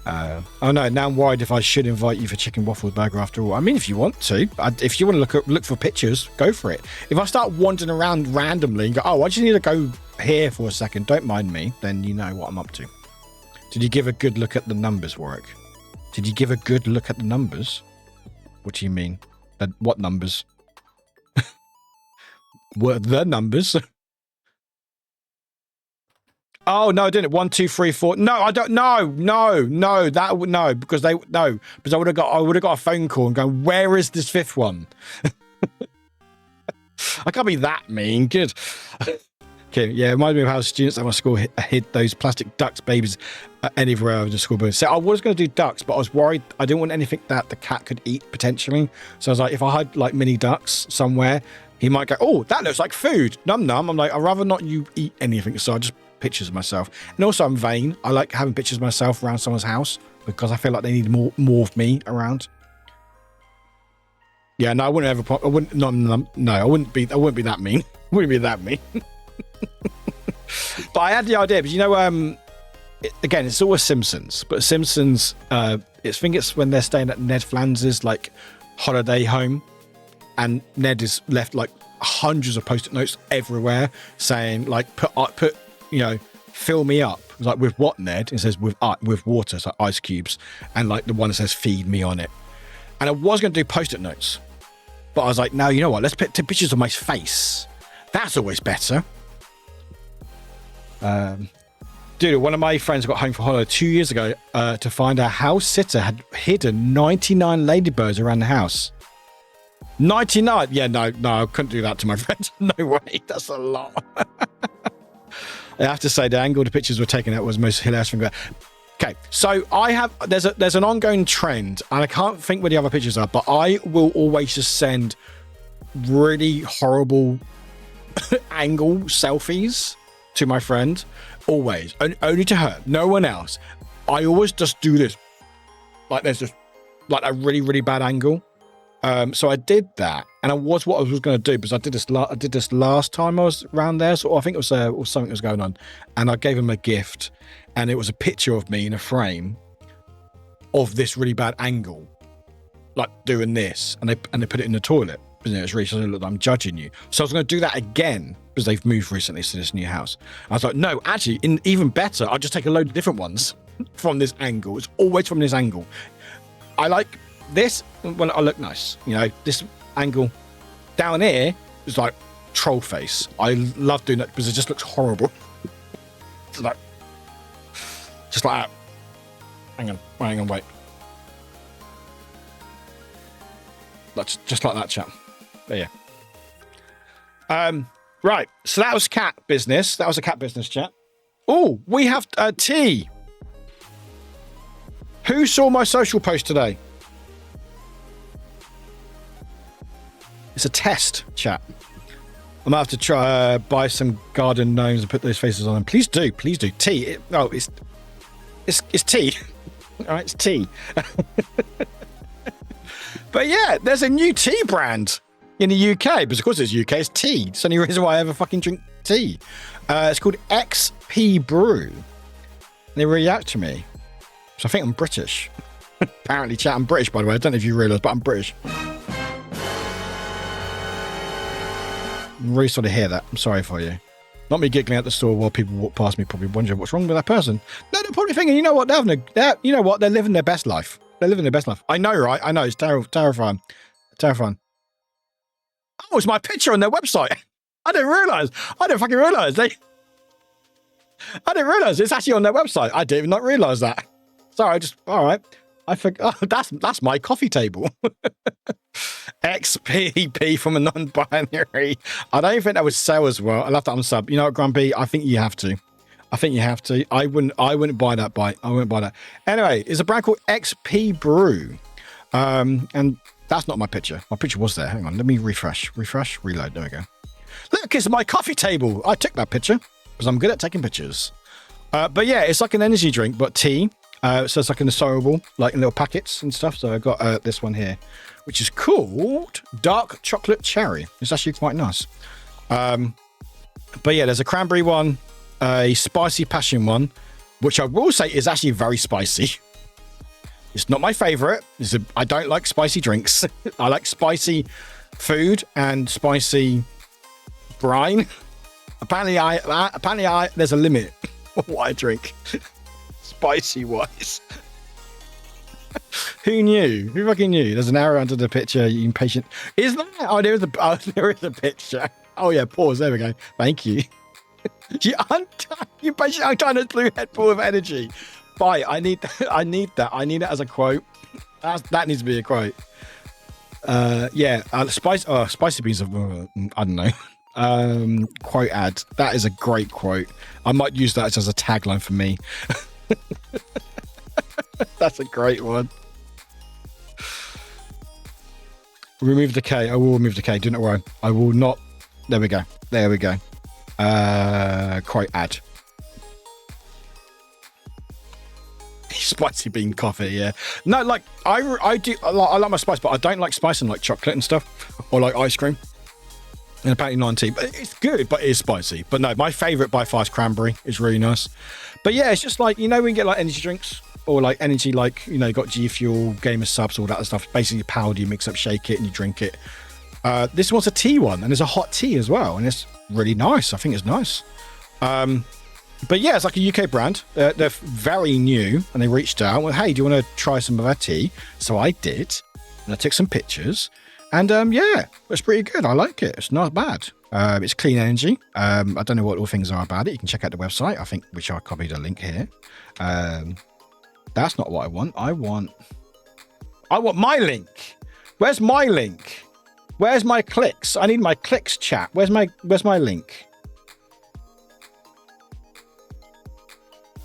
Oh no, now I'm worried if I should invite you for chicken waffles burger after all. I mean, if you want to, if you want to look for pictures, go for it. If I start wandering around randomly and go, oh, I just need to go here for a second, don't mind me, then you know what I'm up to. Did you give a good look at the numbers, Warwick? Did you give a good look at the numbers? What do you mean? What numbers? What the numbers? Oh no, I didn't. 1, 2, 3, 4. No, I don't. No. Because I would have got a phone call and go, where is this 5th one? I can't be that mean. Good. Okay, yeah, it reminds me of how students at my school hid those plastic ducks babies anywhere over the school building. So I was going to do ducks, but I was worried. I didn't want anything that the cat could eat potentially. So I was like, if I had like mini ducks somewhere, he might go, oh, that looks like food. Num num. I'm like, I'd rather not you eat anything. So I just pictures of myself. And also I'm vain. I like having pictures of myself around someone's house because I feel like they need more of me around. Yeah, no, I wouldn't ever. I wouldn't. No, I wouldn't be that mean. Wouldn't be that mean. But I had the idea. But you know, again, it's always Simpsons. But Simpsons, I think it's when they're staying at Ned Flands's like holiday home, and Ned is left like hundreds of post-it notes everywhere saying like put you know, fill me up. It was like, with what, Ned? It says with water, so ice cubes, and like the one that says feed me on it. And I was going to do post-it notes, but I was like, no, you know what? Let's put pictures of my face. That's always better. Dude, one of my friends got home for holiday 2 years ago to find a house sitter had hidden 99 ladybirds around the house. 99? Yeah, no, I couldn't do that to my friend. No way, that's a lot. I have to say the angle the pictures were taken at was the most hilarious thing. Okay, so there's an ongoing trend, and I can't think where the other pictures are, but I will always just send really horrible angle selfies to my friend, always, only to her, no one else. I always just do this, like there's just like a really, really bad angle. So I did that, and what I was going to do, because I did this last time I was around there, so I think it was or something was going on, and I gave him a gift, and it was a picture of me in a frame of this really bad angle, like doing this, and they put it in the toilet. You know, it's really doesn't look like I'm judging you. So I was going to do that again because they've moved recently to this new house. I was like, no, actually, even better, I'll just take a load of different ones from this angle. It's always from this angle. I like this. Well, I look nice. You know, this angle down here is like troll face. I love doing that because it just looks horrible. It's like, just like that. Hang on, wait. That's just like that, chap. There you go. Right. So that was cat business. That was a cat business, chat. Oh, we have tea. Who saw my social post today? It's a test, chat. I'm gonna have to try buy some garden gnomes and put those faces on them. Please do, tea. It's tea. All right, it's tea. But yeah, there's a new tea brand in the UK because of course it's UK. It's tea. It's the only reason why I ever fucking drink tea. It's called XP Brew. They react to me, so I think I'm British. Apparently, chat. I'm British, by the way. I don't know if you realise, but I'm British. I'm really sorry to hear that. I'm sorry for you. Not me giggling at the store while people walk past me, probably wondering what's wrong with that person. No, they're probably thinking, you know what? You know what? They're living their best life. They're living their best life. I know, right? I know. It's terrifying. Terrifying. Oh, it's my picture on their website. I didn't realise. I didn't fucking realise. I didn't realise it's actually on their website. I did not realise that. Sorry, all right. I forgot. Oh, that's my coffee table. XPP from a non-binary. I don't think that would sell as well. I'll have to unsub. You know what, Grumpy? I think you have to. I wouldn't buy that bite. I wouldn't buy that. Anyway, it's a brand called XP Brew. And that's not my picture. My picture was there. Hang on. Let me refresh, reload. There we go. Look, it's my coffee table. I took that picture because I'm good at taking pictures. But yeah, it's like an energy drink, but tea. So it's like in a soluble, like in little packets and stuff. So I've got this one here, which is called Dark Chocolate Cherry. It's actually quite nice. But yeah, there's a cranberry one, a spicy passion one, which I will say is actually very spicy. It's not my favorite. I don't like spicy drinks. I like spicy food and spicy brine. Apparently, there's a limit of what I drink. Spicy wise. Who knew? Who fucking knew? There's an arrow under the picture. You impatient. Is that? Oh, there is a picture. Oh yeah, pause. There we go. Thank you. You basically untying a blue head full of energy. Bye. I need that as a quote. That needs to be a quote. Yeah. Spicy beans. I don't know. Quote ad. That is a great quote. I might use that as a tagline for me. That's a great one. Remove the K. I will remove the K. Do not worry. I will not. There we go. Quote ad. Spicy bean coffee. Yeah. No, like I do. I like my spice, but I don't like spice and like chocolate and stuff, or like ice cream. And apparently 19, but it's good, but it is spicy. But no, my favorite by far is cranberry. It's really nice. But yeah, it's just like, you know, we can get like energy drinks or like energy, like, you know, you got G Fuel, Gamer Subs, all that stuff. Basically powder, you mix up, shake it and you drink it. This one's a tea one and there's a hot tea as well. And it's really nice. I think it's nice. But yeah, it's like a UK brand. They're very new and they reached out. Well, hey, do you want to try some of our tea? So I did. And I took some pictures. And yeah, it's pretty good. I like it. It's not bad. It's clean energy. I don't know what all things are about it. You can check out the website, I think, which I copied a link here. That's not what I want. I want my link. Where's my link? Where's my clicks? I need my clicks, chat. Where's my link?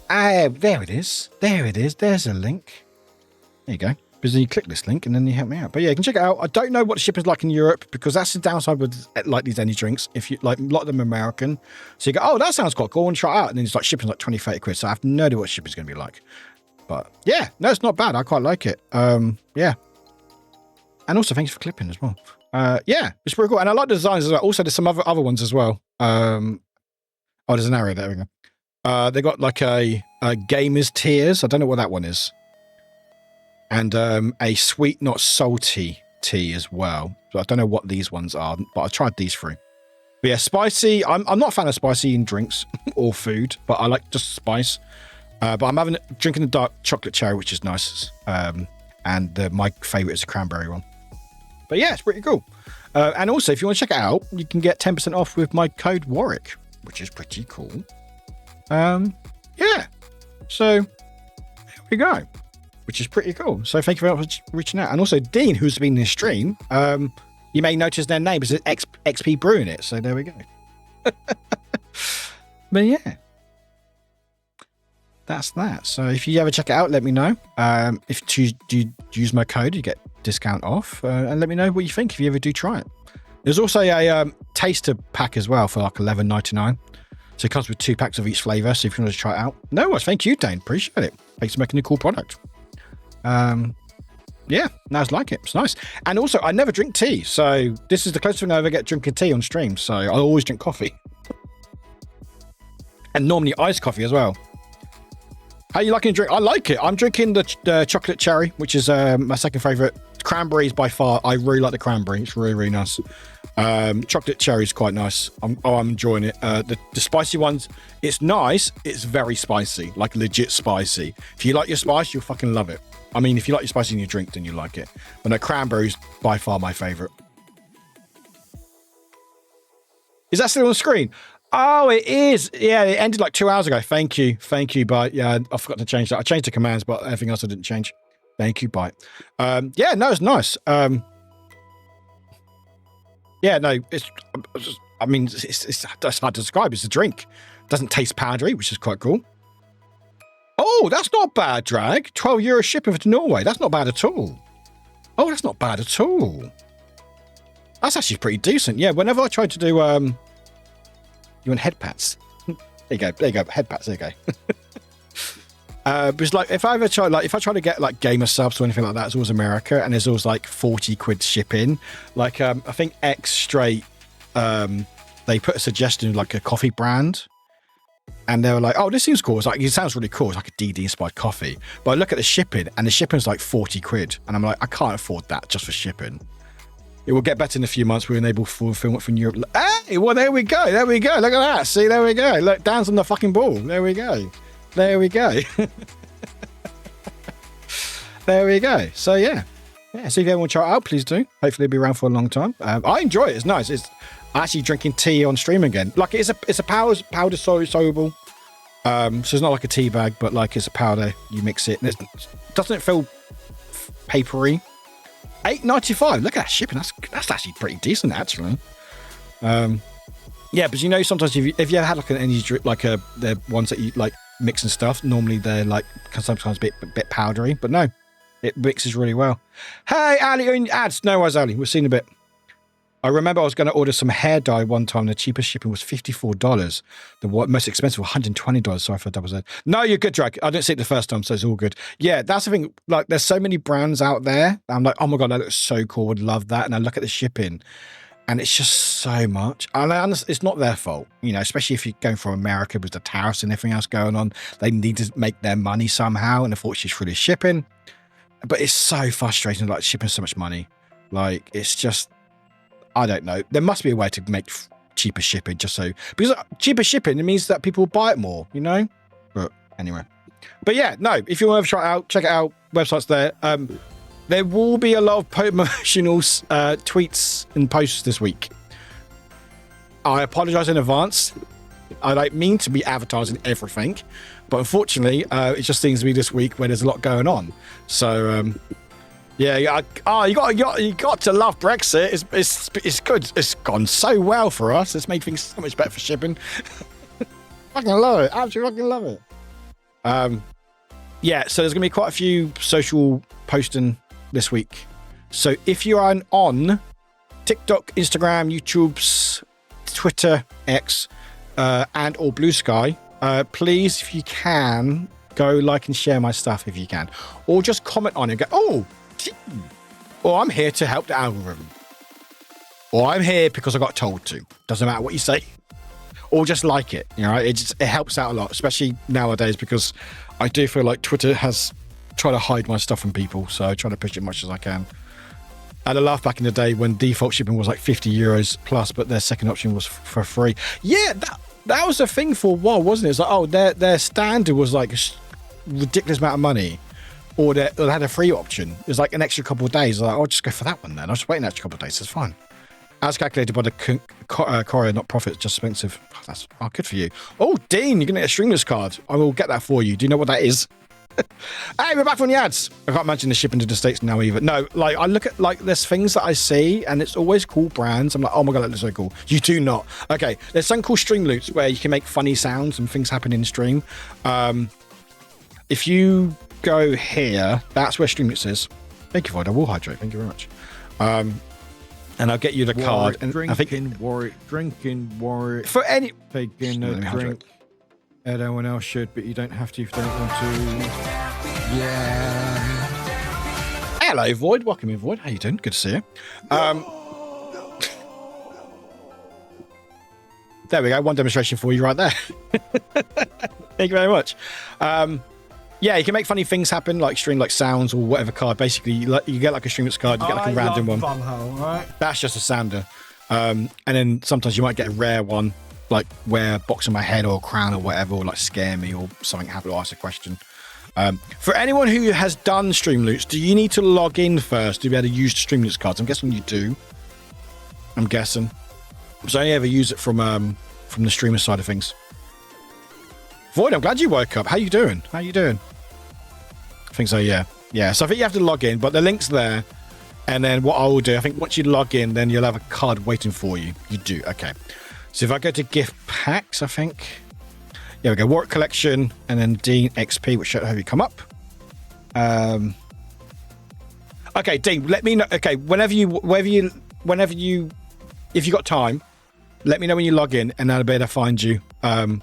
There it is. There's a link. There you go. Because then you click this link and then you help me out. But yeah, you can check it out. I don't know what the shipping's like in Europe because that's the downside with like these energy drinks. If you like, a lot of them are American. So you go, oh, that sounds quite cool, and try it out. And then it's like shipping's like 20, 30 quid. So I have no idea what shipping's going to be like. But yeah, no, it's not bad. I quite like it. Yeah. And also thanks for clipping as well. Yeah, it's pretty cool. And I like the designs as well. Also, there's some other ones as well. Oh, there's an arrow. There we go. They got like a gamer's tears. I don't know what that one is. And a sweet, not salty tea as well. So I don't know what these ones are, but I tried these three. But yeah, spicy. I'm not a fan of spicy in drinks or food, but I like just spice. But I'm drinking the dark chocolate cherry, which is nice. And my favorite is the cranberry one. But yeah, it's pretty cool. And also, if you want to check it out, you can get 10% off with my code Warwick, which is pretty cool. Yeah. So there we go, which is pretty cool. So thank you very much for reaching out. And also Dean, who's been in the stream, you may notice their name is XP Brew in it. So there we go. But yeah, that's that. So if you ever check it out, let me know. If you use my code, you get discount off. And let me know what you think if you ever do try it. There's also a taster pack as well for like $11.99. So it comes with 2 packs of each flavor. So if you want to try it out, no worries. Thank you, Dane. Appreciate it. Thanks for making a cool product. Yeah, I like it. It's nice. And also, I never drink tea. So this is the closest thing I ever get drinking tea on stream. So I always drink coffee. And normally iced coffee as well. How you liking to drink? I like it. I'm drinking the chocolate cherry, which is my second favorite. Cranberries by far. I really like the cranberry. It's really, really nice. Chocolate cherry is quite nice. I'm enjoying it. The spicy ones, it's nice. It's very spicy, like legit spicy. If you like your spice, you'll fucking love it. I mean, if you like your spice in your drink, then you like it. But the cranberries by far my favorite. Is that still on the screen? Oh, it is. Yeah, it ended like 2 hours ago. Thank you. But yeah, I forgot to change that. I changed the commands, but everything else I didn't change. Thank you. Bye. Yeah, no, it's nice. Yeah, no, it's hard to describe. It's a drink. It doesn't taste powdery, which is quite cool. Oh, that's not bad, Drag. €12 shipping to Norway. That's not bad at all. Oh, that's not bad at all. That's actually pretty decent. Yeah, whenever I try to do, you want head pats? There you go. Head pats, there you go. Because like if I try to get like gamer subs or anything like that, it's always America, and there's always like 40 quid shipping. Like I think X Straight, they put a suggestion of like a coffee brand, and they were like, oh, this seems cool. It sounds really cool. It's like a DD inspired coffee. But I look at the shipping, and the shipping's like 40 quid, and I'm like, I can't afford that just for shipping. It will get better in a few months. We'll enable fulfillment from Europe. Hey, well, there we go. Look at that. See, there we go. Look, Dan's on the fucking ball. There we go. There we go. So yeah. So if you ever want to try it out, please do. Hopefully it'll be around for a long time. I enjoy it. It's nice. It's actually drinking tea on stream again. Like it's a powder soluble. So it's not like a tea bag, but like it's a powder. You mix it, and doesn't it feel papery? $8.95. Look at that shipping. That's actually pretty decent, actually. Yeah, but you know, sometimes if you ever had like an energy drink, like the ones that you like mix and stuff, normally they're like sometimes a bit powdery, but no, it mixes really well. Hey, Ali, in ads. No worries, Ali. We've seen a bit. I remember I was going to order some hair dye one time. The cheapest shipping was $54. The most expensive was $120. Sorry for double Z. No, you're good, Drag. I didn't see it the first time, so it's all good. Yeah, that's the thing. Like, there's so many brands out there. I'm like, oh my God, that looks so cool. Would love that. And I look at the shipping, and it's just so much. And I understand it's not their fault, you know, especially if you're going from America with the tariffs and everything else going on. They need to make their money somehow, and unfortunately, it's through the shipping. But it's so frustrating, like shipping so much money. Like, it's just, I don't know. There must be a way to make cheaper shipping, because cheaper shipping, it means that people buy it more, you know? But anyway. But yeah, no, if you want to try it out, check it out. Website's there. There will be a lot of promotional tweets and posts this week. I apologize in advance. I don't mean to be advertising everything, but unfortunately, it just seems to be this week where there's a lot going on. So, yeah, you got to love Brexit. It's good. It's gone so well for us. It's made things so much better for shipping. Fucking love it. Absolutely fucking love it. Yeah, so there's gonna be quite a few social posting this week. So if you are on TikTok, Instagram, YouTube's, Twitter, X, and or Blue Sky, please, if you can, go like and share my stuff if you can, or just comment on it and go, oh. Or I'm here to help the algorithm, or I'm here because I got told to. Doesn't matter what you say, or just like it. You know, it helps out a lot, especially nowadays, because I do feel like Twitter has tried to hide my stuff from people, so I try to push it as much as I can. I had a laugh back in the day when default shipping was like €50 plus, but their second option was for free. Yeah, that was a thing for a while, wasn't it? It's like, oh, their standard was like a ridiculous amount of money, or they had a free option. It was like an extra couple of days. Like, I'll just go for that one then. I'll just wait an extra couple of days. It's fine. As calculated by the courier, not profits, just expensive. Oh, that's good for you. Oh, Dean, you're going to get a Streamless card. I will get that for you. Do you know what that is? Hey, we're back from the ads. I can't imagine the shipping to the States now either. No, like I look at like there's things that I see and it's always cool brands. I'm like, oh my God, that looks so cool. You do not. Okay, there's something called Stream Loops where you can make funny sounds and things happen in stream. If you go here, that's where Stream Loops is. Thank you, Void. I will hydrate. Thank you very much. And I'll get you the card. And drinking Warwick for any taking a drink. Everyone else should, but you don't have to if you don't want to. Yeah. Hello, Void. Welcome in, Void. How you doing? Good to see you. There we go. One demonstration for you right there. Thank you very much. Yeah, you can make funny things happen, like stream, like sounds or whatever card. Basically, you get like a Streamless card, you get like a random one. Right? That's just a sounder. And then sometimes you might get a rare one, like wear a box on my head or a crown or whatever, or like scare me or something happen or ask a question. For anyone who has done Streamloots, do you need to log in first to be able to use the Streamloots cards? I'm guessing you do. I'm guessing. So I only ever use it from the streamer side of things. Void, I'm glad you woke up. How you doing? How you doing? I think so, yeah. Yeah, so I think you have to log in, but the link's there. And then what I will do, I think once you log in, then you'll have a card waiting for you. You do, okay. So if I go to gift packs, I think. Yeah, we go Warwick Collection and then Dean XP, which should have you come up. Okay, Dean, let me know. Okay, if you got time, let me know when you log in and I'll be able to find you and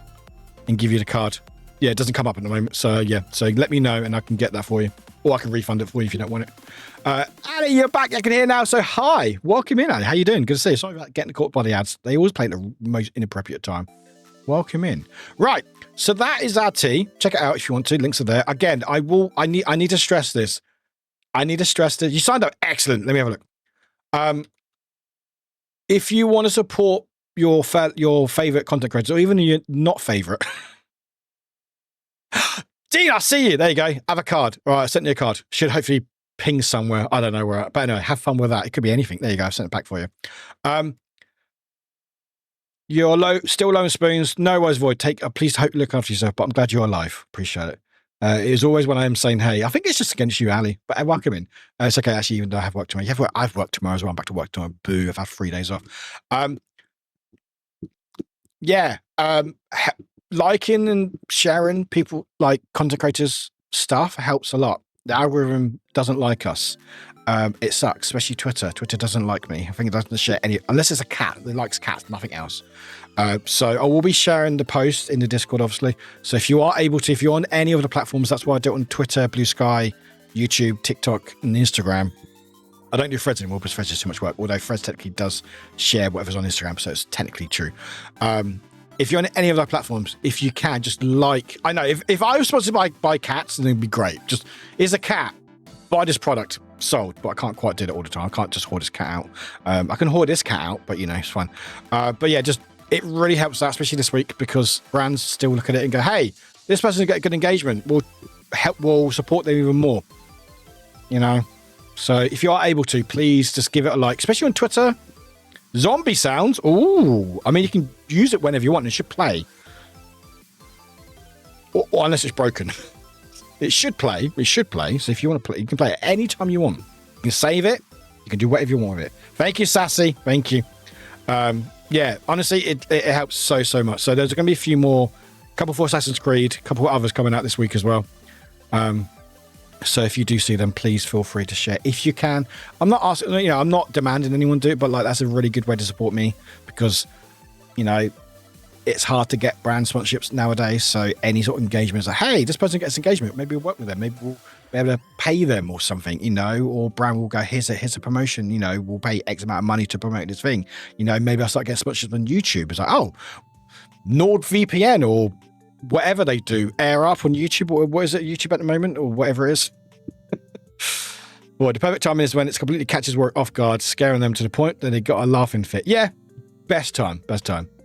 give you the card. Yeah, it doesn't come up at the moment. So yeah, so let me know and I can get that for you. Or I can refund it for you if you don't want it. Ali, you're back. I can hear now. So hi, welcome in, Ali. How you doing? Good to see you. Sorry about getting caught by the ads. They always play at the most inappropriate time. Welcome in. Right, so that is our tea. Check it out if you want to. Links are there. Again, I need to stress this. I need to stress that you signed up. Excellent. Let me have a look. If you want to support your favorite content creators, or even your not favorite. Dean, I see you. There you go. Have a card. All right, I sent you a card. Should hopefully ping somewhere. I don't know where. But anyway, have fun with that. It could be anything. There you go. I've sent it back for you. You're still low on spoons. No worries, Void. Please look after yourself. But I'm glad you're alive. Appreciate it. It is always when I am saying, hey, I think it's just against you, Ali. But welcome in. It's okay, actually, even though I have work tomorrow. I've worked tomorrow as well. I'm back to work tomorrow. Boo, I've had 3 days off. Yeah. Liking and sharing people, like content creators stuff, helps a lot. The algorithm doesn't like us. It sucks, especially Twitter. Twitter doesn't like me. I think it doesn't share any, unless it's a cat. It likes cats, nothing else. So I will be sharing the post in the Discord, obviously. So if you are able to, if you're on any of the platforms, that's why I do it on Twitter, Blue Sky, YouTube, TikTok, and Instagram. I don't do Threads anymore because Threads is too much work, although Threads technically does share whatever's on Instagram, so it's technically true. If you're on any of our platforms, if you can, just like, I know, if I was sponsored by cats, then it'd be great. Just, here's a cat, buy this product, sold. But I can't quite do that all the time. I can't just hoard this cat out. I can hoard this cat out, but you know, it's fine. But yeah, just, it really helps out, especially this week, because brands still look at it and go, hey, this person's get good engagement. We'll support them even more. You know? So if you are able to, please just give it a like, especially on Twitter. Zombie sounds. Ooh. I mean, you can use it whenever you want. It should play. Or unless it's broken. It should play. It should play. So if you want to play, you can play it any time you want. You can save it. You can do whatever you want with it. Thank you, Sassy. Thank you. Yeah, honestly, it helps so much. So there's going to be a few more, couple for Assassin's Creed, a couple of others coming out this week as well. So if you do see them, please feel free to share if you can. I'm not asking, you know, I'm not demanding anyone do it, but like that's a really good way to support me because, you know, it's hard to get brand sponsorships nowadays. So any sort of engagement is like, hey, this person gets engagement. Maybe we'll work with them. Maybe we'll be able to pay them or something, you know, or brand will go, here's a promotion, you know, we'll pay X amount of money to promote this thing. You know, maybe I'll start getting sponsorships on YouTube. It's like, oh, NordVPN or whatever they do, Air Up on YouTube, or what is it, YouTube at the moment, or whatever it is. Well, the perfect time is when it completely catches Warwick off guard, scaring them to the point that they got a laughing fit. Yeah, best time.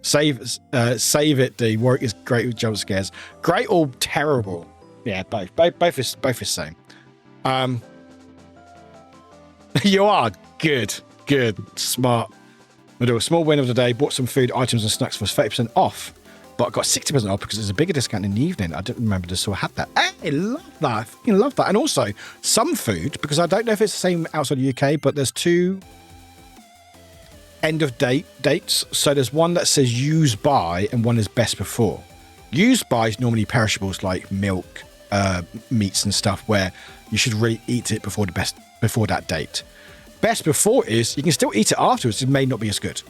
Save it, D. Warwick is great with jump scares. Great or terrible? Yeah, both is same. You are good, smart. We'll do a small win of the day. Bought some food, items, and snacks for 30% off, but got 60% off because there's a bigger discount in the evening. I didn't remember this, so I had that. Hey, love that. I fucking love that. And also some food, because I don't know if it's the same outside the UK, but there's 2 end of dates. So there's one that says use by and one is best before. Use by is normally perishables like milk, meats and stuff, where you should really eat it before that date. Best before is you can still eat it afterwards. It may not be as good.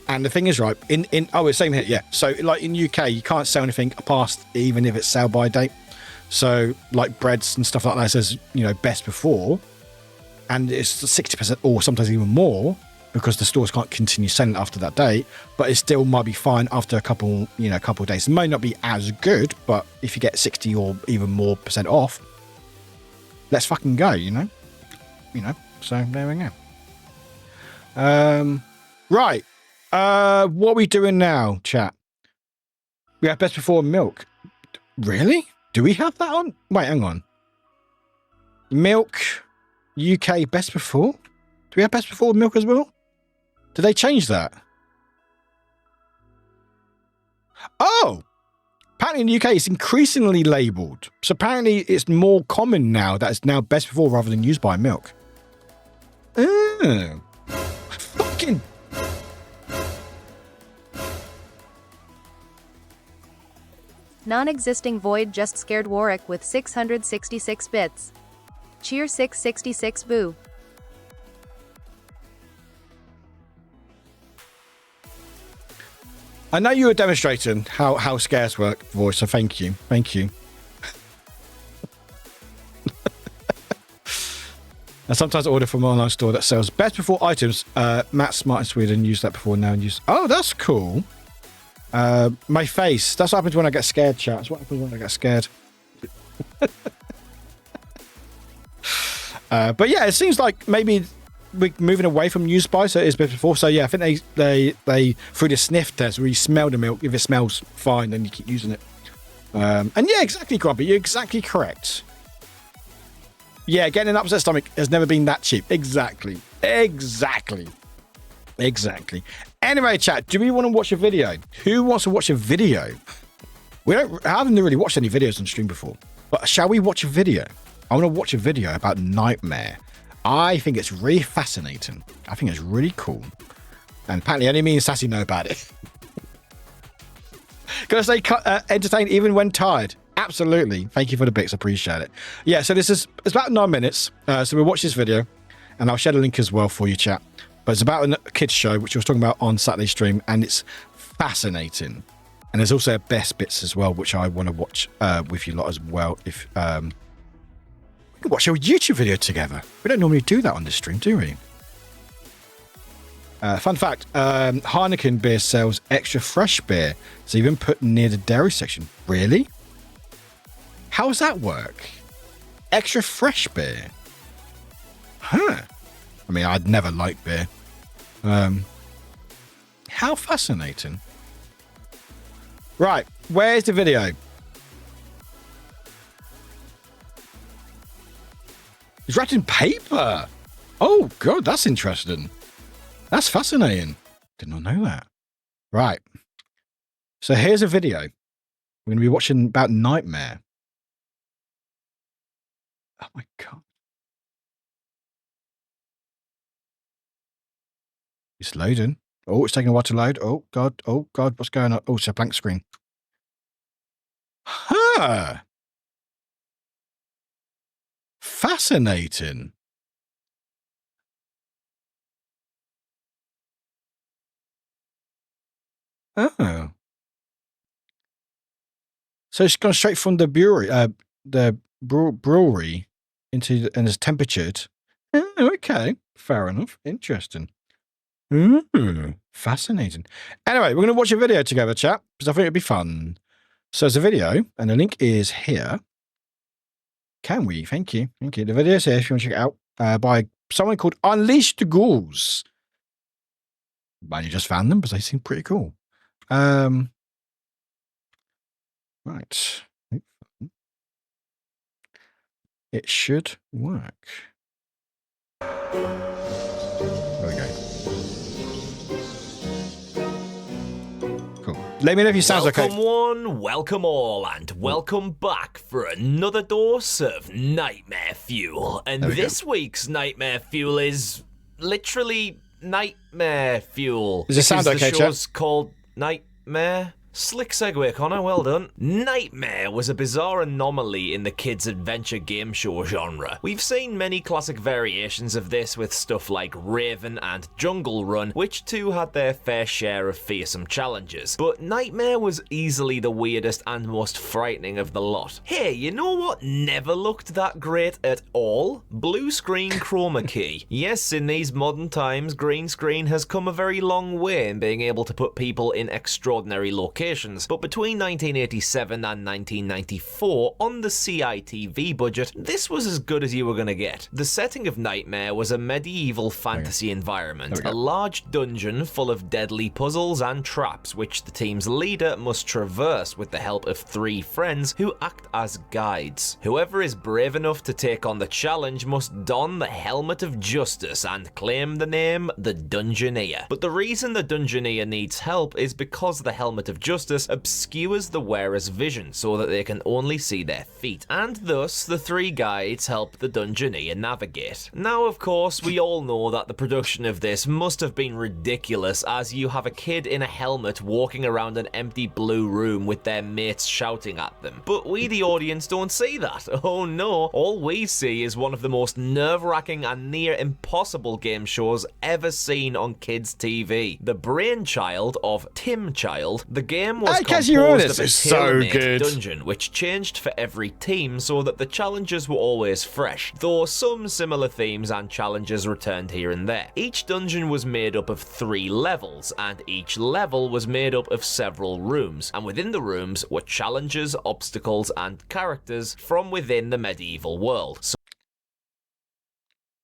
And the thing is, right, it's same here, yeah. So like in UK, you can't sell anything past even if it's sell by date. So like breads and stuff like that says, best before, and it's 60% or sometimes even more because the stores can't continue selling it after that date. But it still might be fine after a couple of days. It might not be as good, but if you get 60 or even more % off, let's fucking go, So there we go. Right. What are we doing now, chat? We have best before milk. Really? Do we have that on? Wait, hang on. Milk, UK best before? Do we have best before milk as well? Did they change that? Oh! Apparently in the UK it's increasingly labelled. So apparently it's more common now that it's now best before rather than used by milk. Oh. Fucking... Non-existing void just scared Warwick with 666 bits. Cheer 666 boo. I know you were demonstrating how scares work, voice, so thank you. I sometimes order from an online store that sells best before items. Matt Smart in Sweden used that before now and used... Oh, that's cool. My face. That's what happens when I get scared, chat. That's what happens when I get scared. But yeah, it seems like maybe we're moving away from use by, so it is best before. So yeah, I think they through the sniff test where you smell the milk. If it smells fine, then you keep using it. And yeah, exactly, Grumpy. You're exactly correct. Yeah, getting an upset stomach has never been that cheap. Exactly. Anyway, chat, do we want to watch a video? Who wants to watch a video? I haven't really watched any videos on stream before, but shall we watch a video? I want to watch a video about Nightmare. I think it's really fascinating. I think it's really cool. And apparently only me and Sassy know about it. Gotta say, entertained even when tired. Absolutely. Thank you for the bits. Appreciate it. Yeah, so it's about 9 minutes. So we'll watch this video and I'll share the link as well for you, chat. But it's about a kids show, which I was talking about on Saturday stream, and it's fascinating. And there's also best bits as well, which I want to watch with you lot as well. If we can watch a YouTube video together. We don't normally do that on this stream, do we? Fun fact, Heineken beer sells extra fresh beer. It's even put near the dairy section. Really? How does that work? Extra fresh beer? Huh. I mean, I'd never liked beer. How fascinating. Right, where's the video? It's wrapped in paper. Oh, God, that's interesting. That's fascinating. Did not know that. Right. So here's a video. We're going to be watching about Nightmare. Oh, my God. It's loading. Oh, it's taking a while to load. Oh, God. Oh, God. What's going on? Oh, it's a blank screen. Huh. Fascinating. Oh. So it's gone straight from the brewery, brewery into, and it's temperatured. Oh, okay. Fair enough. Interesting. Fascinating. Anyway, we're going to watch a video together, chat, because I think it'd be fun. So there's a video, and the link is here. Can we? Thank you. The video is here if you want to check it out. by someone called Unleash the Ghouls. I just found them because they seem pretty cool. Right. It should work. There we go. Cool. Let me know if you sound okay. Welcome one, welcome all, and welcome back for another dose of Nightmare Fuel. And this week's Nightmare Fuel is literally Nightmare Fuel. Does it sound okay, the show's called Nightmare. Slick segue, Connor, well done. Nightmare was a bizarre anomaly in the kids' adventure game show genre. We've seen many classic variations of this with stuff like Raven and Jungle Run, which too had their fair share of fearsome challenges. But Nightmare was easily the weirdest and most frightening of the lot. Hey, you know what never looked that great at all? Blue screen chroma key. Yes, in these modern times, green screen has come a very long way in being able to put people in extraordinary locations. But between 1987 and 1994, on the CITV budget, this was as good as you were going to get. The setting of Nightmare was a medieval fantasy environment, a large dungeon full of deadly puzzles and traps which the team's leader must traverse with the help of 3 friends who act as guides. Whoever is brave enough to take on the challenge must don the helmet of justice and claim the name the Dungeoneer. But the reason the Dungeoneer needs help is because the helmet of justice obscures the wearer's vision so that they can only see their feet, and thus the 3 guides help the Dungeoneer navigate. Now, of course, we all know that the production of this must have been ridiculous, as you have a kid in a helmet walking around an empty blue room with their mates shouting at them. But we, the audience, don't see that. Oh no, all we see is one of the most nerve-wracking and near impossible game shows ever seen on kids' TV. The brainchild of Tim Child, the game was composed of a tailor-made dungeon, which changed for every team so that the challenges were always fresh, though some similar themes and challenges returned here and there. Each dungeon was made up of 3 levels, and each level was made up of several rooms, and within the rooms were challenges, obstacles, and characters from within the medieval world.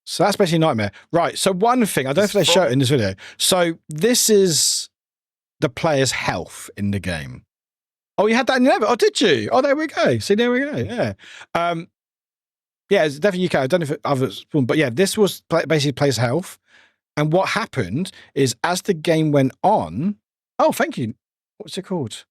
So that's basically Nightmare. Right, so one thing, I don't know if they show it in this video. So this is the player's health in the game. Oh, you had that in the level? Oh, did you? Oh, there we go. See, there we go. Yeah. Yeah, it's definitely UK. I don't know if others, but yeah, this was basically player's health. And what happened is as the game went on, oh, thank you. What's it called?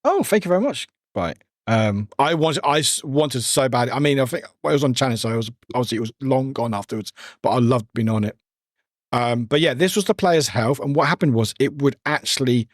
Oh, thank you very much. Right. I wanted so bad. I mean, I think it was on channel, so obviously it was long gone afterwards, but I loved being on it. But yeah, this was the player's health, and what happened was it would actually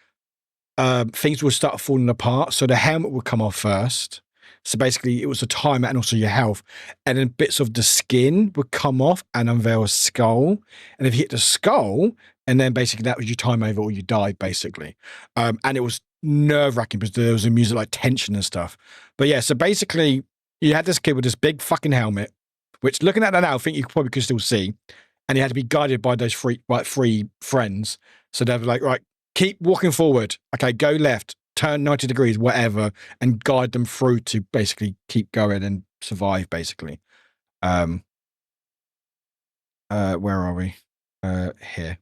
things would start falling apart. So the helmet would come off first. So basically, it was a timer and also your health, and then bits of the skin would come off and unveil a skull. And if you hit the skull, and then basically that was your time over or you died, basically. And it was nerve-wracking because there was a music like tension and stuff. But yeah, so basically you had this kid with this big fucking helmet, which looking at that now, I think you probably could still see, and he had to be guided by those 3 friends. So they were like, right, keep walking forward. Okay, go left, turn 90 degrees, whatever, and guide them through to basically keep going and survive, basically. Where are we? Here.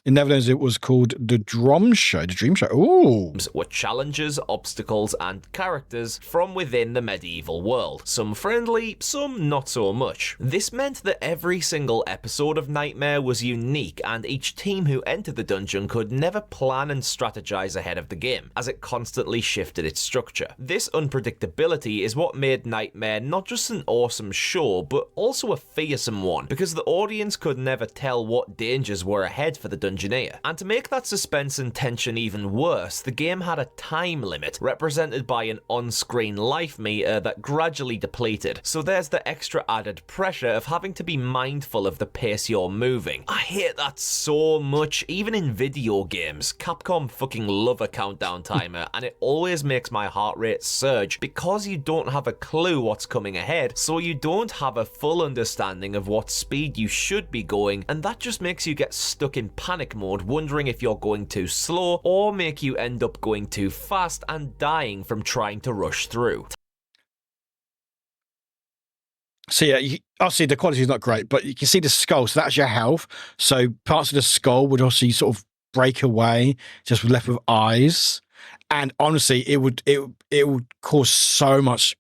In Netherlands, it was called the Dream Show. Ooh. Were challenges, obstacles, and characters from within the medieval world. Some friendly, some not so much. This meant that every single episode of Nightmare was unique, and each team who entered the dungeon could never plan and strategize ahead of the game, as it constantly shifted its structure. This unpredictability is what made Nightmare not just an awesome show, but also a fearsome one, because the audience could never tell what dangers were ahead for the Dungeoneer. And to make that suspense and tension even worse, the game had a time limit, represented by an on-screen life meter that gradually depleted. So there's the extra added pressure of having to be mindful of the pace you're moving. I hate that so much, even in video games. Capcom fucking love a countdown timer, and it always makes my heart rate surge because you don't have a clue what's coming ahead, so you don't have a full understanding of what speed you should be going, and that just makes you get stuck in panic mode, wondering if you're going too slow, or make you end up going too fast and dying from trying to rush through. So yeah, obviously the quality is not great, but you can see the skull. So that's your health. So parts of the skull would obviously sort of break away, just left with eyes. And honestly, it would cause so much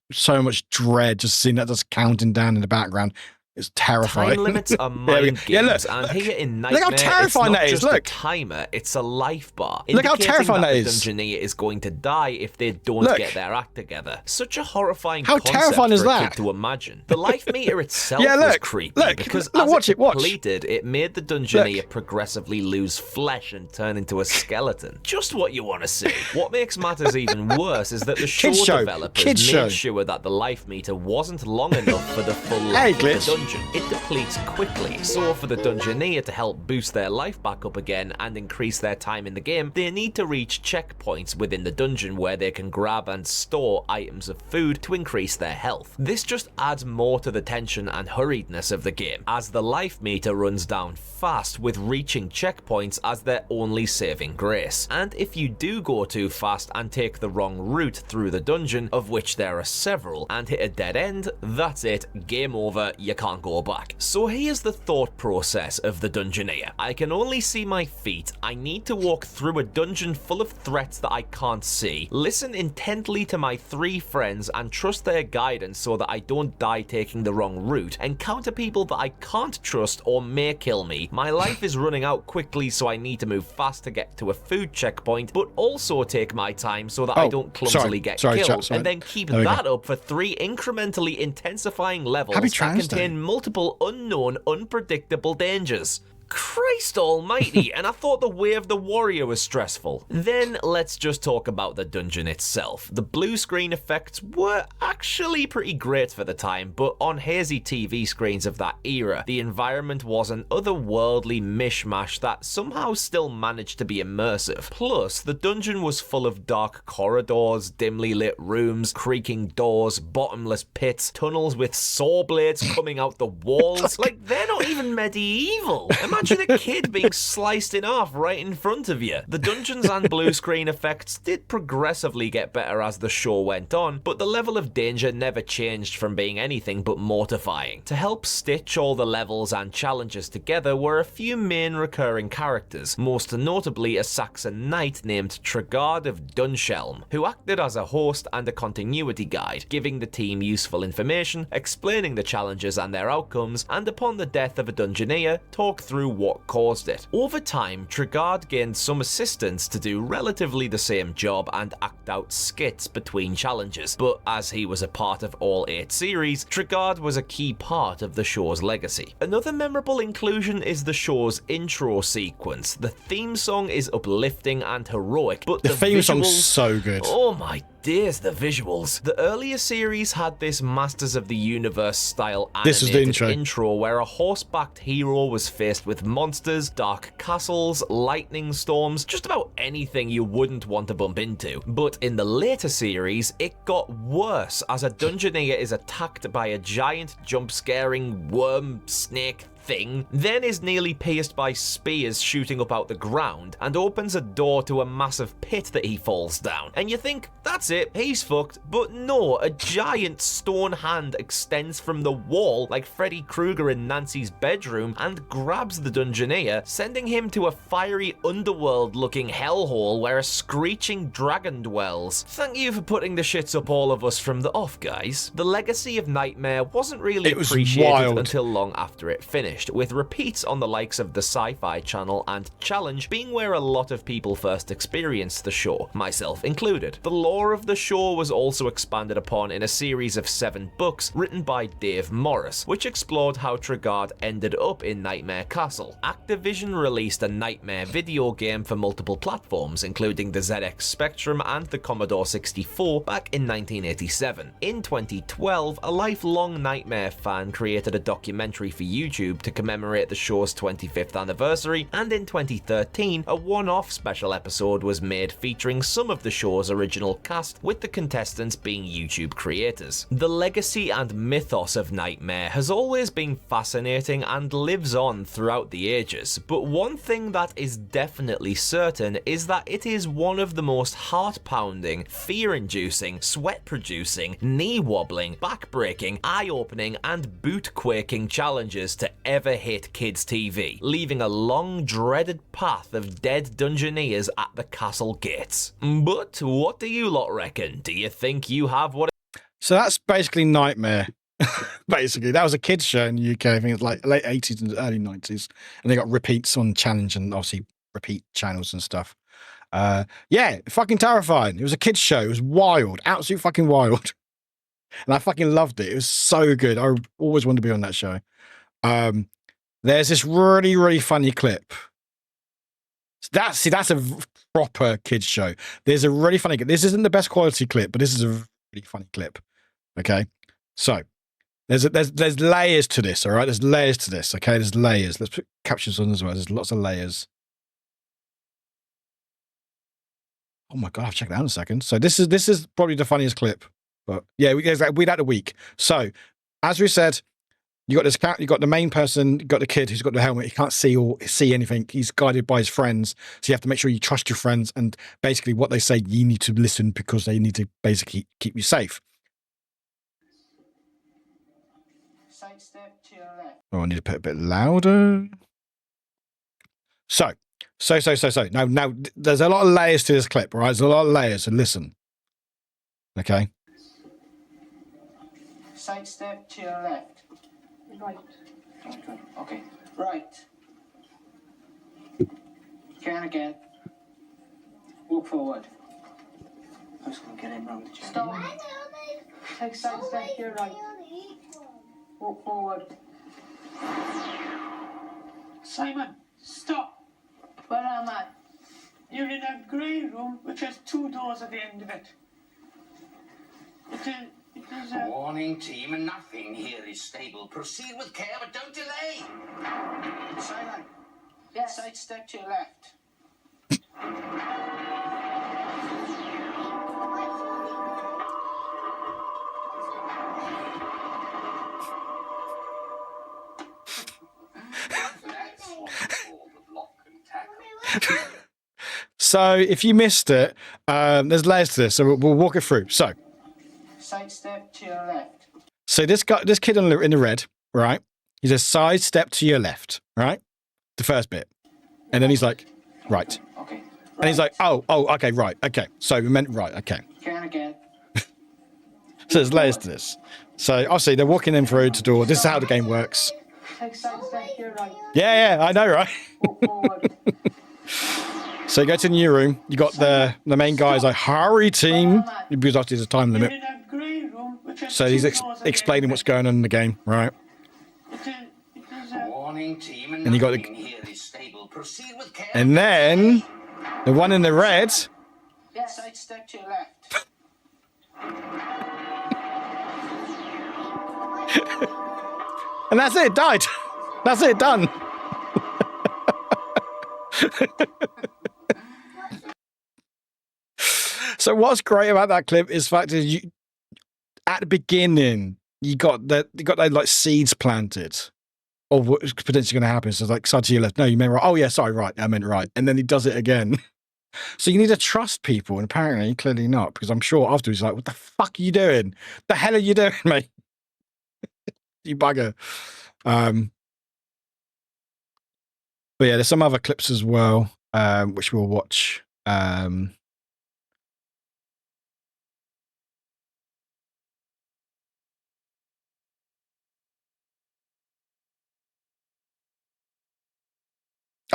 dread just seeing that just counting down in the background. It's terrifying. Time limits are mind games, and here in Nightmare, look how terrifying it's not that is. just Look, a timer, it's a life bar. Look how terrifying that is. The Dungeoneer is going to die if they don't get their act together. Such a horrifying how concept terrifying for is a that? kid to imagine. The life meter itself was creepy because as it completed, it made the Dungeoneer progressively lose flesh and turn into a skeleton. Just what you want to see. What makes matters even worse is that the show developers made sure that the life meter wasn't long enough for the full length of the dungeon. It depletes quickly, so for the Dungeoneer to help boost their life back up again and increase their time in the game, they need to reach checkpoints within the dungeon where they can grab and store items of food to increase their health. This just adds more to the tension and hurriedness of the game, as the life meter runs down fast with reaching checkpoints as their only saving grace. And if you do go too fast and take the wrong route through the dungeon, of which there are several, and hit a dead end, that's it, game over, you can't go back. So here's the thought process of the Dungeoneer. I can only see my feet, I need to walk through a dungeon full of threats that I can't see, listen intently to my 3 friends and trust their guidance so that I don't die taking the wrong route, encounter people that I can't trust or may kill me. My life is running out quickly, so I need to move fast to get to a food checkpoint, but also take my time so that I don't clumsily get killed, and then keep that up for 3 incrementally intensifying levels that contain multiple unknown, unpredictable dangers. Christ almighty, and I thought the way of the warrior was stressful. Then let's just talk about the dungeon itself. The blue screen effects were actually pretty great for the time, but on hazy TV screens of that era, the environment was an otherworldly mishmash that somehow still managed to be immersive. Plus, the dungeon was full of dark corridors, dimly lit rooms, creaking doors, bottomless pits, tunnels with saw blades coming out the walls. Like, they're not even medieval. Imagine a kid being sliced in half right in front of you. The dungeons and blue screen effects did progressively get better as the show went on, but the level of danger never changed from being anything but mortifying. To help stitch all the levels and challenges together were a few main recurring characters, most notably a Saxon knight named Tregard of Dunshelm, who acted as a host and a continuity guide, giving the team useful information, explaining the challenges and their outcomes, and upon the death of a Dungeoneer, talk through what caused it. Over time, Tregard gained some assistants to do relatively the same job and act out skits between challenges, but as he was a part of all 8 series, Tregard was a key part of the show's legacy. Another memorable inclusion is the show's intro sequence. The theme song is uplifting and heroic, but the theme song's so good. Oh my days, the visuals. The earlier series had this Masters of the Universe style animated intro where a horse-backed hero was faced with monsters, dark castles, lightning storms, just about anything you wouldn't want to bump into. But in the later series, it got worse as a Dungeoneer is attacked by a giant jump-scaring worm snake thing, then is nearly pierced by spears shooting up out the ground, and opens a door to a massive pit that he falls down. And you think, that's it, he's fucked. But no, a giant stone hand extends from the wall like Freddy Krueger in Nancy's bedroom and grabs the Dungeoneer, sending him to a fiery underworld-looking hellhole where a screeching dragon dwells. Thank you for putting the shits up all of us from the off, guys. The legacy of Nightmare wasn't really appreciated until long after it finished, with repeats on the likes of the Sci-Fi Channel and Challenge being where a lot of people first experienced the show, myself included. The lore of the show was also expanded upon in a series of 7 books written by Dave Morris, which explored how Tregard ended up in Nightmare Castle. Activision released a Nightmare video game for multiple platforms, including the ZX Spectrum and the Commodore 64 back in 1987. In 2012, a lifelong Nightmare fan created a documentary for YouTube to commemorate the show's 25th anniversary, and in 2013, a one-off special episode was made featuring some of the show's original cast, with the contestants being YouTube creators. The legacy and mythos of Nightmare has always been fascinating and lives on throughout the ages, but one thing that is definitely certain is that it is one of the most heart-pounding, fear-inducing, sweat-producing, knee-wobbling, back-breaking, eye-opening, and boot-quaking challenges to ever hit kids' TV, leaving a long, dreaded path of dead Dungeoneers at the castle gates. But what do you lot reckon? Do you think you have what? So that's basically Nightmare. Basically, that was a kids show in the UK. I think it's like late 80s and early 90s, and they got repeats on Challenge and obviously repeat channels and stuff. Yeah, fucking terrifying. It was a kids show. It was wild, absolute fucking wild, and I fucking loved it. It was so good. I always wanted to be on that show. There's this really, really funny clip. That's a proper kids show. There's a really funny clip. This isn't the best quality clip, but this is a really funny clip. Okay, so there's layers to this. All right, there's layers to this. Okay, there's layers. Let's put captions on as well. There's lots of layers. Oh my god, I've checked that out in a second. So this is probably the funniest clip. But yeah, we'd had a week. So as we said, you got this cat, you got the main person, you got the kid who's got the helmet. He can't see anything. He's guided by his friends. So you have to make sure you trust your friends, and basically what they say, you need to listen because they need to basically keep you safe. Side step to your left. Oh, I need to put it a bit louder. So. Now, there's a lot of layers to this clip, right? There's a lot of layers, so listen. Okay. Side step to your left. Right. Okay. Right. Can again. Walk forward. I'm just going to get him round the chair. Stop. Take side step to your right. Walk forward. Simon, stop. Where am I? You're in a grey room which has 2 doors at the end of it. It is a... Warning team, nothing here is stable. Proceed with care, but don't delay. Simon, yes. Side step to your left. So if you missed it, there's layers to this, so we'll walk it through. So side step to your left. So this kid in the red, right? He says side step to your left, right? The first bit, and then he's like, right. Okay. Right. And he's like, oh, okay, right, okay. So we meant right, okay. Can again. So there's layers to this. So obviously they're walking in through the door. This is how the game works. Take side step to your right. Yeah, I know, right? Walk forward. So you go to the new room. You got the main guy's like, hurry team, because obviously there's a time limit. So he's explaining what's going on in the game, right? Warning team, and you got nothing here is stable. Proceed with care. And then the one in the red. Yes, side step to your left. And that's it, died. That's it, done. So what's great about that clip is the fact is you at the beginning you got those like seeds planted of what's potentially going to happen. So it's like side to your left. No, you meant right. Oh yeah, sorry, right. I meant right. And then he does it again. So you need to trust people, and apparently clearly not, because I'm sure afterwards he's like, what the fuck are you doing? The hell are you doing, mate? You bugger. But yeah, there's some other clips as well, which we'll watch.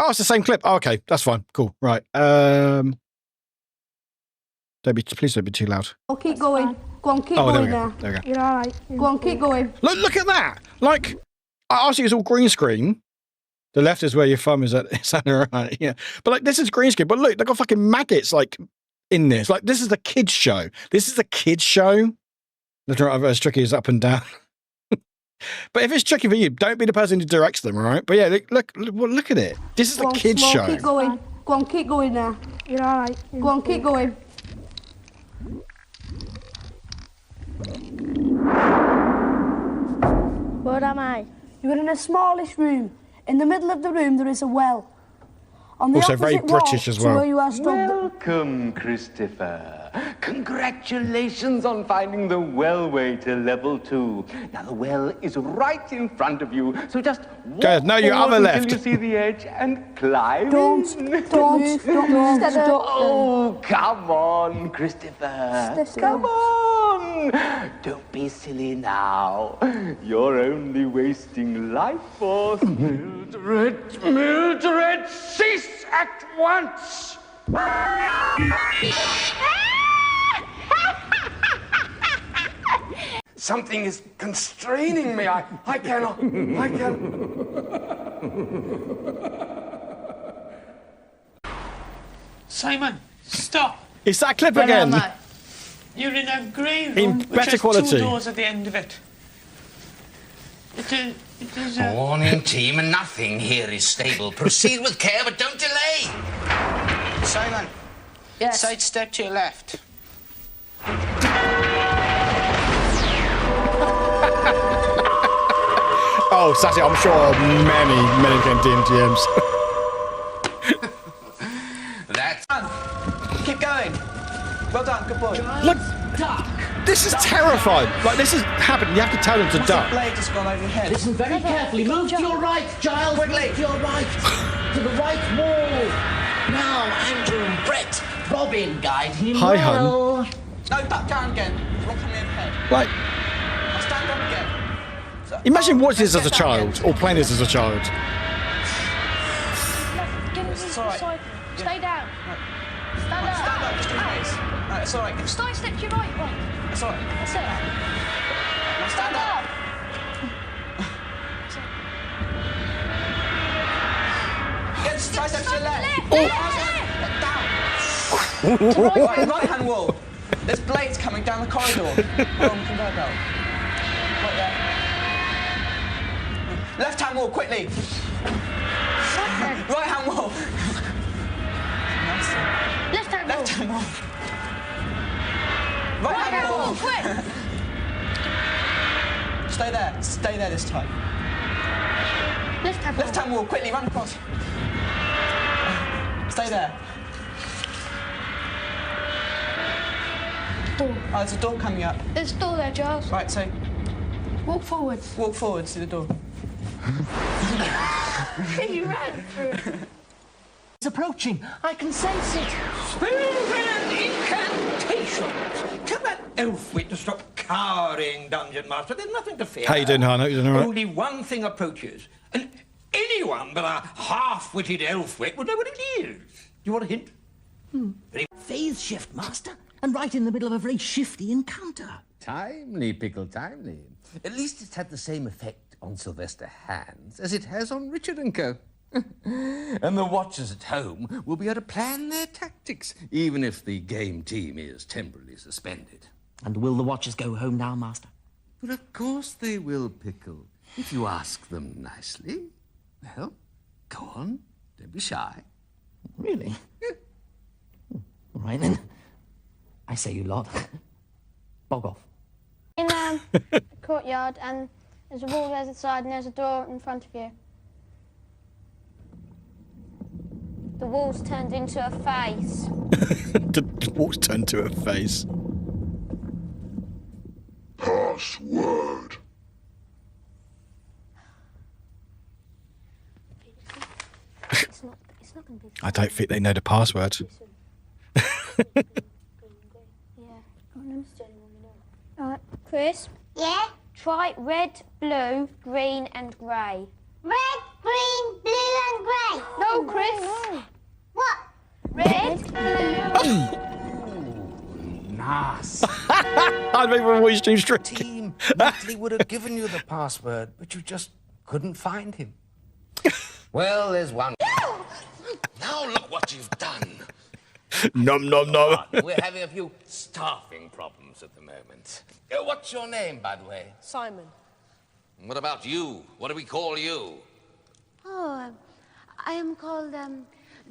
Oh, it's the same clip. Oh, okay, that's fine. Cool. Right. Please don't be too loud. Go on, keep going. Go on, keep going now. There we go. You're all right. Go on, keep going. Look at that. Like, obviously it's all green screen. The left is where your thumb is at. It's on the right. Yeah. But like, this is green screen. But look, they've got fucking maggots like in this. Like, this is the kids show. This is the kids show. Left and right, as tricky as up and down. But if it's tricky for you, don't be the person who directs them, all right? But yeah, look at it. This is a kids show. Keep going. Go on, keep going now. You're alright. Go on, keep going. Where am I? You're in a smallish room. In the middle of the room, there is a well. On the Also very opposite wall British as to well. where you are stood. Welcome, Christopher. Congratulations on finding the wellway to level 2. Now, the well is right in front of you, so just walk Guys, no, your forward other left. until you see the edge and climb Don't in. Oh, Come on, Christopher. Come on. Don't be silly now. You're only wasting life force. Mildred, cease at once. Something is constraining me. I cannot. Simon, stop. It's that clip again. You're in a grey room In with better just quality. 2 doors at the end of it. It is a... Warning, team, nothing here is stable. Proceed with care, but don't delay. Simon, Yes. sidestep to your left. Oh, Sassy, I'm sure many game DMs. That's... Keep going. Well done, good boy. Look, this is terrifying. Like, this has happened. You have to tell them to The duck. blade has gone over your head. Listen very carefully. Move to your right, Giles. Quickly. Move to your right. To the right wall. Now, Andrew, Brett, Robin, guide him Hi, well. No, duck down again. Wrong coming overhead. Like, Now stand up again. imagine watching this as a child or playing this as a child. It's all right. Stay down. Stand Right, up. stand up, just in case. Right, it's all right. Side step to your right. Right. It's all right. That's it. Now stand up. Get side step to your left. Down. Right hand wall. There's blades coming down the corridor. Wrong conveyor belt. Right there. Left hand wall, quickly. Right hand wall. Left hand Left hand wall. Right hand wall. quick. Stay there. Stay there this time. Left hand Left hand wall, quickly, run across. Stay there. Door. Oh, there's a door coming up. There's a door there, Giles. Right, so Walk forwards. walk forwards to the door. You ran through. It's approaching. I can sense it. Spellbound incantations! Tell that elf wit to stop cowering, Dungeon Master. There's nothing to fear. How you doing, Hannah? You doing all right? Only one thing approaches, and anyone but a half-witted elf wit would know what it is. Do you want a hint? Phase shift, Master. And right in the middle of a very shifty encounter. Timely, Pickle, timely. At least it's had the same effect on Sylvester Hands as it has on Richard and Co. And the watchers at home will be able to plan their tactics, even if the game team is temporarily suspended. And will the watchers go home now, Master? But of course they will, Pickle, if you ask them nicely. Well, go on, don't be shy. Really? All right, then. I say you lot. Bog off. In the courtyard, and there's a wall there at the side, and there's a door in front of you. The wall's turned into a face. The walls turned to a face. Password. It's not going to be... I don't think they know the password. Alright, Chris? Yeah? Try red, blue, green and grey. Red, green, blue, and grey. No, Chris. No. What? Red, blue... Nice. I don't even watch Team Street. Team neatly would have given you the password, but you just couldn't find him. Well, there's one. Now look what you've done. Nom nom nom. We're having a few staffing problems at the moment. What's your name, by the way? Simon. What about you? What do we call you? Oh, I am called,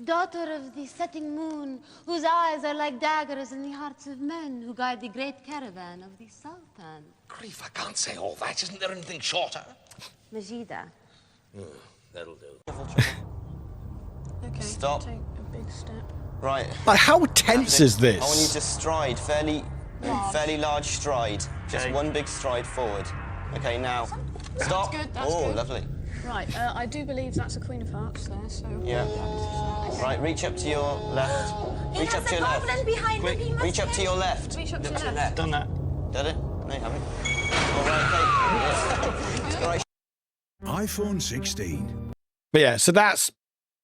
daughter of the setting moon, whose eyes are like daggers in the hearts of men, who guide the great caravan of the Sultan. Grief, I can't say all that. Isn't there anything shorter? Majida. That'll do. Okay. Stop. Take a big step. Right. Like, how tense is this? I want you to stride fairly large stride. Just one big stride forward. Okay, now. Stop. That's good, that's good. Lovely. Right, I do believe that's a Queen of Hearts there, so... Yeah. Right, reach up to your left. Reach up to your left. Quick, reach up to your left. Reach up to your left. Done that. Did it? No, you haven't. All right, okay. Right. iPhone 16. But yeah, so that's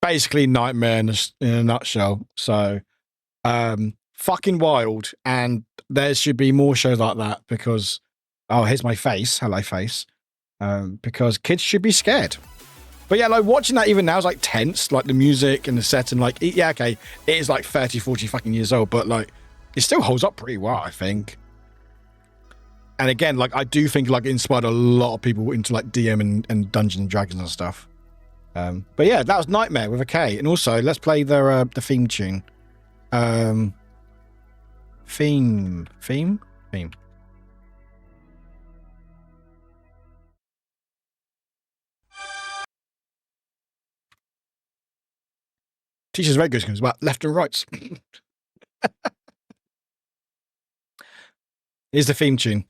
basically Nightmare in a nutshell. So, fucking wild. And there should be more shows like that because, oh, here's my face. Hello, face. Because kids should be scared. But yeah, like watching that even now is like tense, like the music and the set and like, yeah, okay, it is like 30, 40 fucking years old, but like it still holds up pretty well, I think. And again, like I do think like it inspired a lot of people into like DM and Dungeons and Dragons and stuff. But yeah, that was Nightmare with a K. And also, let's play the theme tune. Theme. Teacher's very good because it's about left and rights. Here's the theme tune.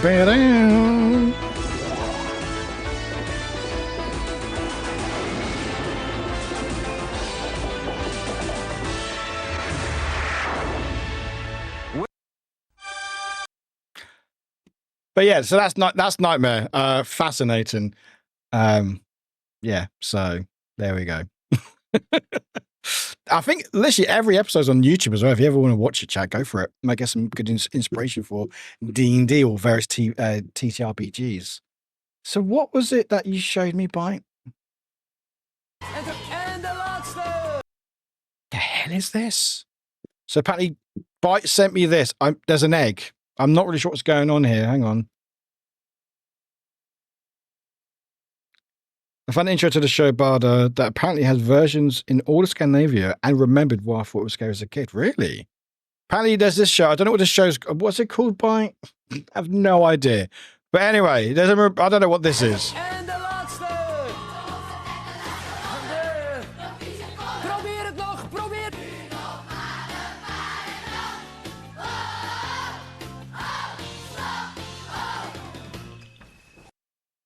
Ba-dam. But yeah, so that's Nightmare. Fascinating. Yeah, so there we go. I think literally every episode's on YouTube as well. If you ever want to watch it, chat, go for it. Might get some good inspiration for D&D or various TTRPGs. So what was it that you showed me, Bite? And the last. The hell is this? So apparently Bite sent me this. There's an egg. I'm not really sure what's going on here. Hang on. I found an intro to the show Barda that apparently has versions in all of Scandinavia and remembered why I thought it was scary as a kid. Really? Apparently there's this show. I don't know what this show's... What's it called by? I have no idea. But anyway, there's I don't know what this is. En de laatste. Probeer het nog. Probeer.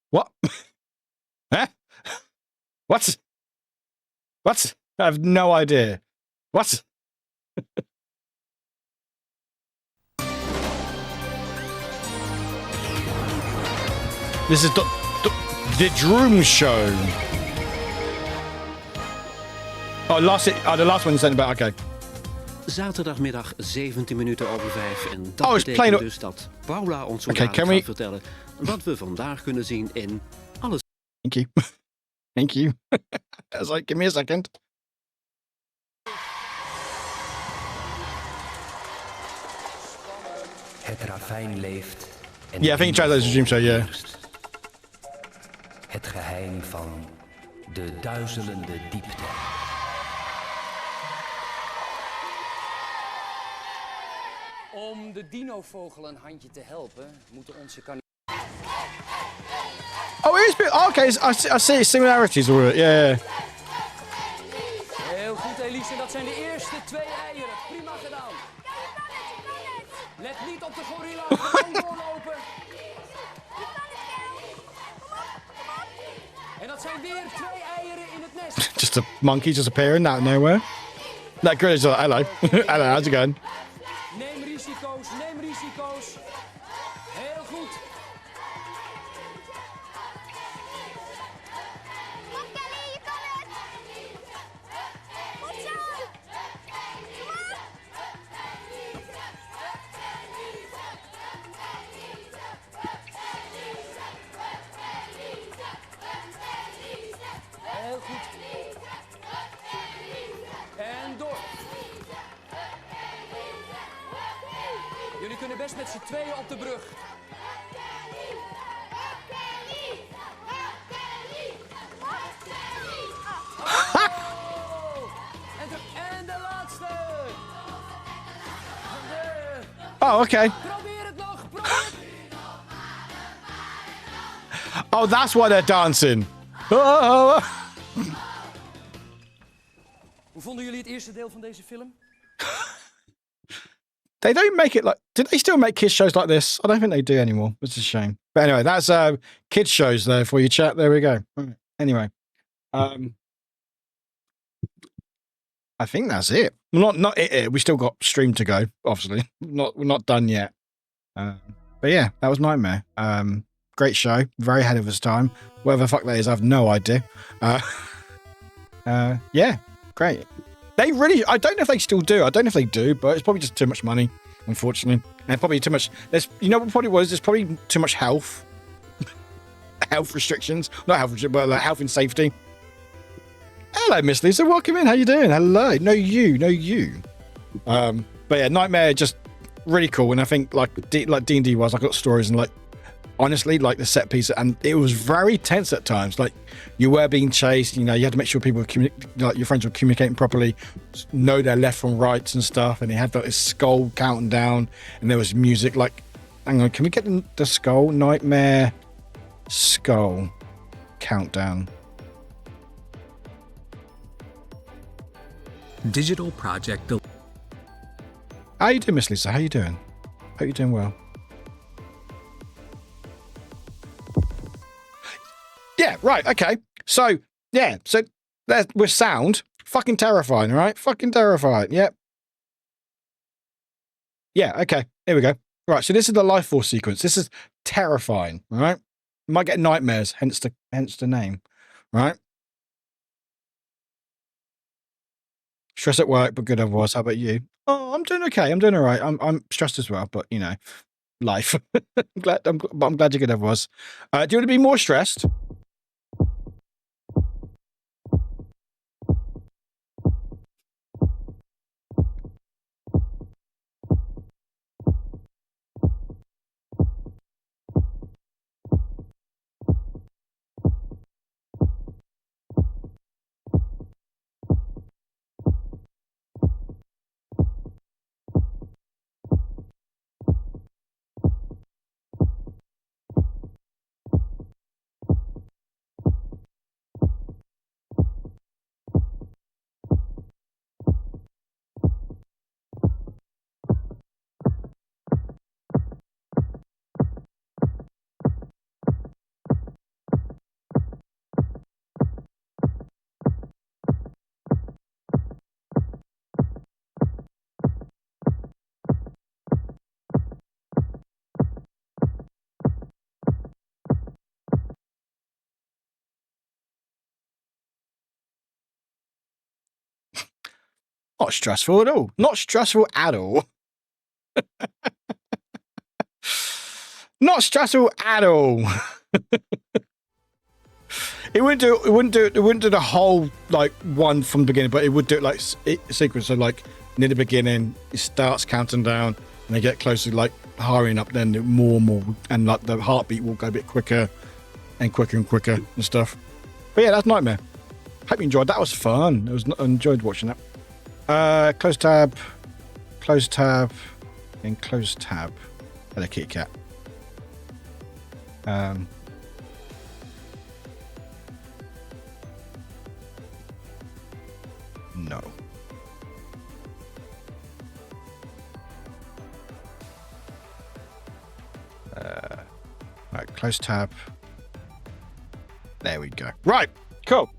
What? Huh? What? What? I have no idea. What? This is the Droom Show. Oh, the last one you sent about. Okay. Zaterdagmiddag 17 minuten over 5. En dat betekent plain dus dat Paula ons zo gaat vertellen wat we vandaag kunnen zien in alles. Thank you. Thank you. I was like, give me a second. Het ravijn leeft. Yeah, I think you tried that as a dream show, yeah. Het geheim van de duizelende diepte. Om de dinovogel een handje te helpen, moeten onze Oh, it is. Okay, I see similarities. Yeah. Heel goed, Elise. Dat zijn de eerste 2 eieren. Prima gedaan. Let niet op de gorilla. Gewoon doorlopen. En dat zijn weer 2 eieren in het nest. Just a monkey just appearing out of nowhere. That girl is like, hello. Hello, how's it going? Neem risico's, neem risico's. Heel goed. met z'n tweeën op de brug. En de laatste. Oh, okay. Probeer het nog. Probeer. Oh, that's why they're dancing. Oh. Hoe vonden jullie het eerste deel van deze film? They don't make it like... Do they still make kids shows like this? I don't think they do anymore. It's a shame. But anyway, that's kids shows there for you, chat. There we go. Right. Anyway. I think that's it. Not it. We still got stream to go, obviously. We're not done yet. But yeah, that was Nightmare. Great show. Very ahead of its time. Whatever the fuck that is, I have no idea. Yeah, great. They really, I don't know if they still do. I don't know if they do, but it's probably just too much money, unfortunately. And probably too much, you know what probably was? There's probably too much health. Health restrictions. Not health restrictions, but like health and safety. Hello, Miss Lisa. Welcome in. How you doing? Hello. No, you. But yeah, Nightmare, just really cool. And I think like D&D was, I got stories and like, honestly, like the set piece, and it was very tense at times. Like you were being chased, you know, you had to make sure people were like your friends were communicating properly, know their left from rights and stuff. And they had like this skull counting down, and there was music. Like, hang on, can we get the skull? Nightmare skull countdown. Digital project. How you doing, Miss Lisa? How you doing? Hope you're doing well. Yeah, right, okay. So, yeah, so with sound, fucking terrifying, right? Fucking terrifying, yep. Yeah, okay, here we go. Right, so this is the Life Force sequence. This is terrifying, right? You might get nightmares, hence the name, right? Stress at work, but good otherwise. How about you? Oh, I'm doing okay. I'm doing all right. I'm stressed as well, but you know, life. I'm glad you're good otherwise. Do you want to be more stressed? Not stressful at all. Not stressful at all. Not stressful at all. It wouldn't do the whole like one from the beginning, but it would do it like sequence. So like near the beginning, it starts counting down, and they get closer, like hurrying up. Then more and more, and like the heartbeat will go a bit quicker and quicker and quicker and stuff. But yeah, that's Nightmare. Hope you enjoyed. That was fun. I enjoyed watching that. Close tab, and close tab. Hello, kitty cat. No. Right, close tab. There we go. Right, cool.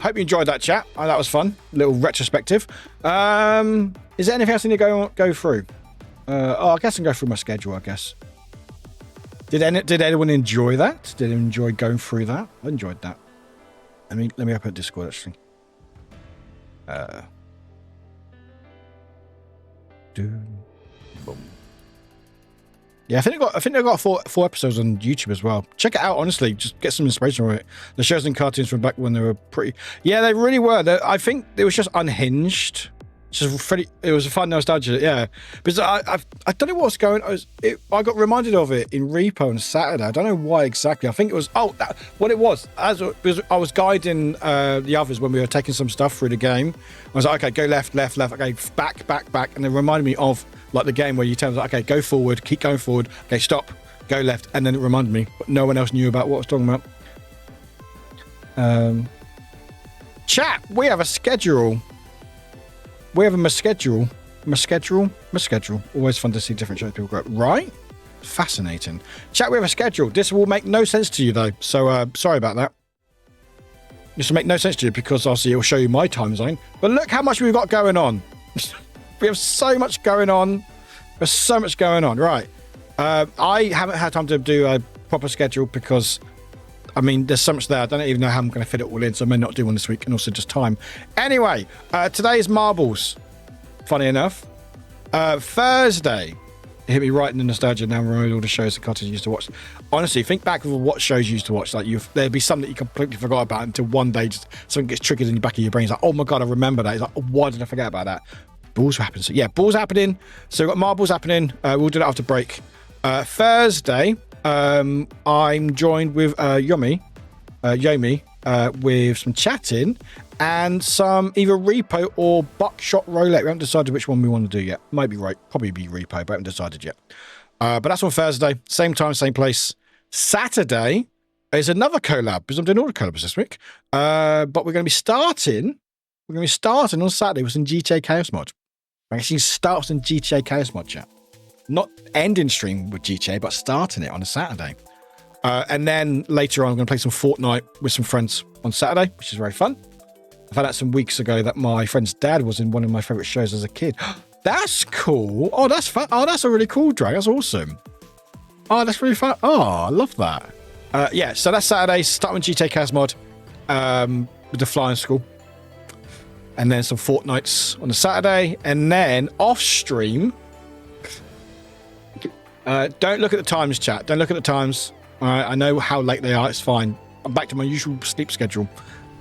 Hope you enjoyed that chat. Oh, that was fun. Little retrospective. Is there anything else I need to go through? I guess I can go through my schedule, I guess. Did anyone enjoy that? Did anyone enjoy going through that? I enjoyed that. Let me open Discord actually. Boom. Yeah, I think I got four episodes on YouTube as well. Check it out, honestly. Just get some inspiration from it. The shows and cartoons from back when they were pretty. Yeah, they really were. I think it was just unhinged. It was a fun nostalgia, yeah. Because I don't know what's going on. I got reminded of it in Repo on Saturday. I don't know why exactly. I think it was what it was. Because I was guiding the others when we were taking some stuff through the game. I was like, okay, go left. Okay, back, and it reminded me of like the game where you tell them, like, okay, go forward, keep going forward. Okay, stop, go left, and then it reminded me. But no one else knew about what I was talking about. Chat, we have a schedule. We have a schedule. Always fun to see different shows people grow up. Right? Fascinating. Chat, we have a schedule. This will make no sense to you, though. So, sorry about that. This will make no sense to you because, obviously, it'll show you my time zone. But look how much we've got going on. We have so much going on. There's so much going on. Right. I haven't had time to do a proper schedule because... I mean, there's so much there. I don't even know how I'm going to fit it all in, so I may not do one this week, and also just time. Anyway, today is marbles. Funny enough. Thursday. It hit me right in the nostalgia. Now remember all the shows that Cottage used to watch. Honestly, think back of what shows you used to watch. Like there'd be some that you completely forgot about until one day just something gets triggered in the back of your brain. It's like, oh my God, I remember that. It's like, why did I forget about that? Balls were happening. So yeah, balls happening. So we've got marbles happening. We'll do that after break. Thursday... I'm joined with Yomi, with some chatting and some either repo or buckshot roulette. We haven't decided which one we want to do yet. Might be right, probably be repo, but I haven't decided yet. But that's on Thursday, same time, same place. Saturday is another collab because I'm doing all the collabs this week. But we're going to be starting. On Saturday with some GTA Chaos mod. We're actually start some GTA Chaos mod chat. Not ending stream with GTA, but starting it on a Saturday. And then later on, I'm going to play some Fortnite with some friends on Saturday, which is very fun. I found out some weeks ago that my friend's dad was in one of my favorite shows as a kid. That's cool. Oh, that's fun. Oh, that's a really cool drag. That's awesome. Oh, that's really fun. Oh, I love that. Yeah, so that's Saturday. Starting with GTA Chaos mod with the flying school. And then some Fortnites on the Saturday. And then off stream... don't look at the times, chat. Don't look at the times. All right, I know how late they are. It's fine. I'm back to my usual sleep schedule.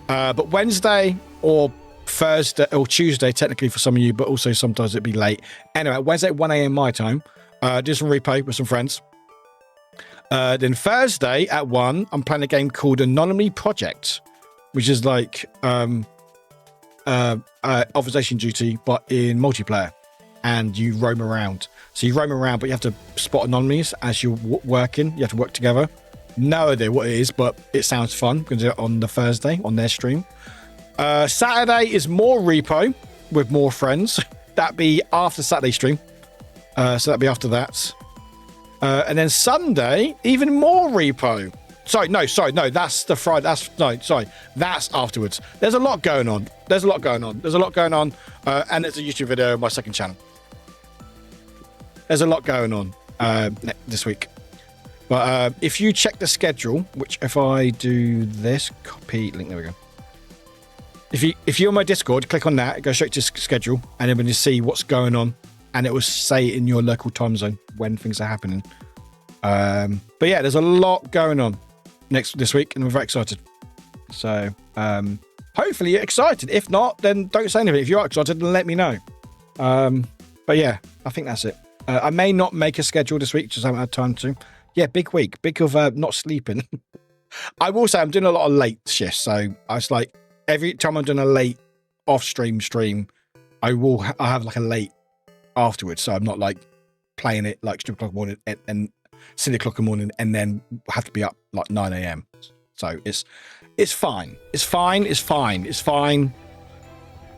But Wednesday or Thursday or Tuesday, technically for some of you, but also sometimes it'd be late. Anyway, Wednesday at 1 a.m. my time. Do some replay with some friends. Then Thursday at 1, I'm playing a game called Anonymity Project, which is like observation duty, but in multiplayer. And you roam around. So you roam around, but you have to spot anomalies as you're working. You have to work together. No idea what it is, but it sounds fun. We're going to do it on the Thursday on their stream. Saturday is more repo with more friends. That'd be after Saturday stream. So that'd be after that. And then Sunday, even more repo. Sorry, no, that's the Friday. That's afterwards. There's a lot going on. And there's a YouTube video on my second channel. There's a lot going on this week. But if you check the schedule, which if I do this, copy link, there we go. If you're on my Discord, click on that, go straight to schedule, and then when you see what's going on, and it will say in your local time zone when things are happening. But yeah, there's a lot going on this week, and we're very excited. So hopefully you're excited. If not, then don't say anything. If you are excited, then let me know. But yeah, I think that's it. I may not make a schedule this week, just haven't had time to. Yeah, big week. Big of not sleeping. I will say I'm doing a lot of late shifts. So I was like, every time I'm doing a late off-stream, I have like a late afterwards. So I'm not like playing it like 2 o'clock in the morning and 6 o'clock in the morning and then have to be up like 9 a.m. So it's fine. It's fine.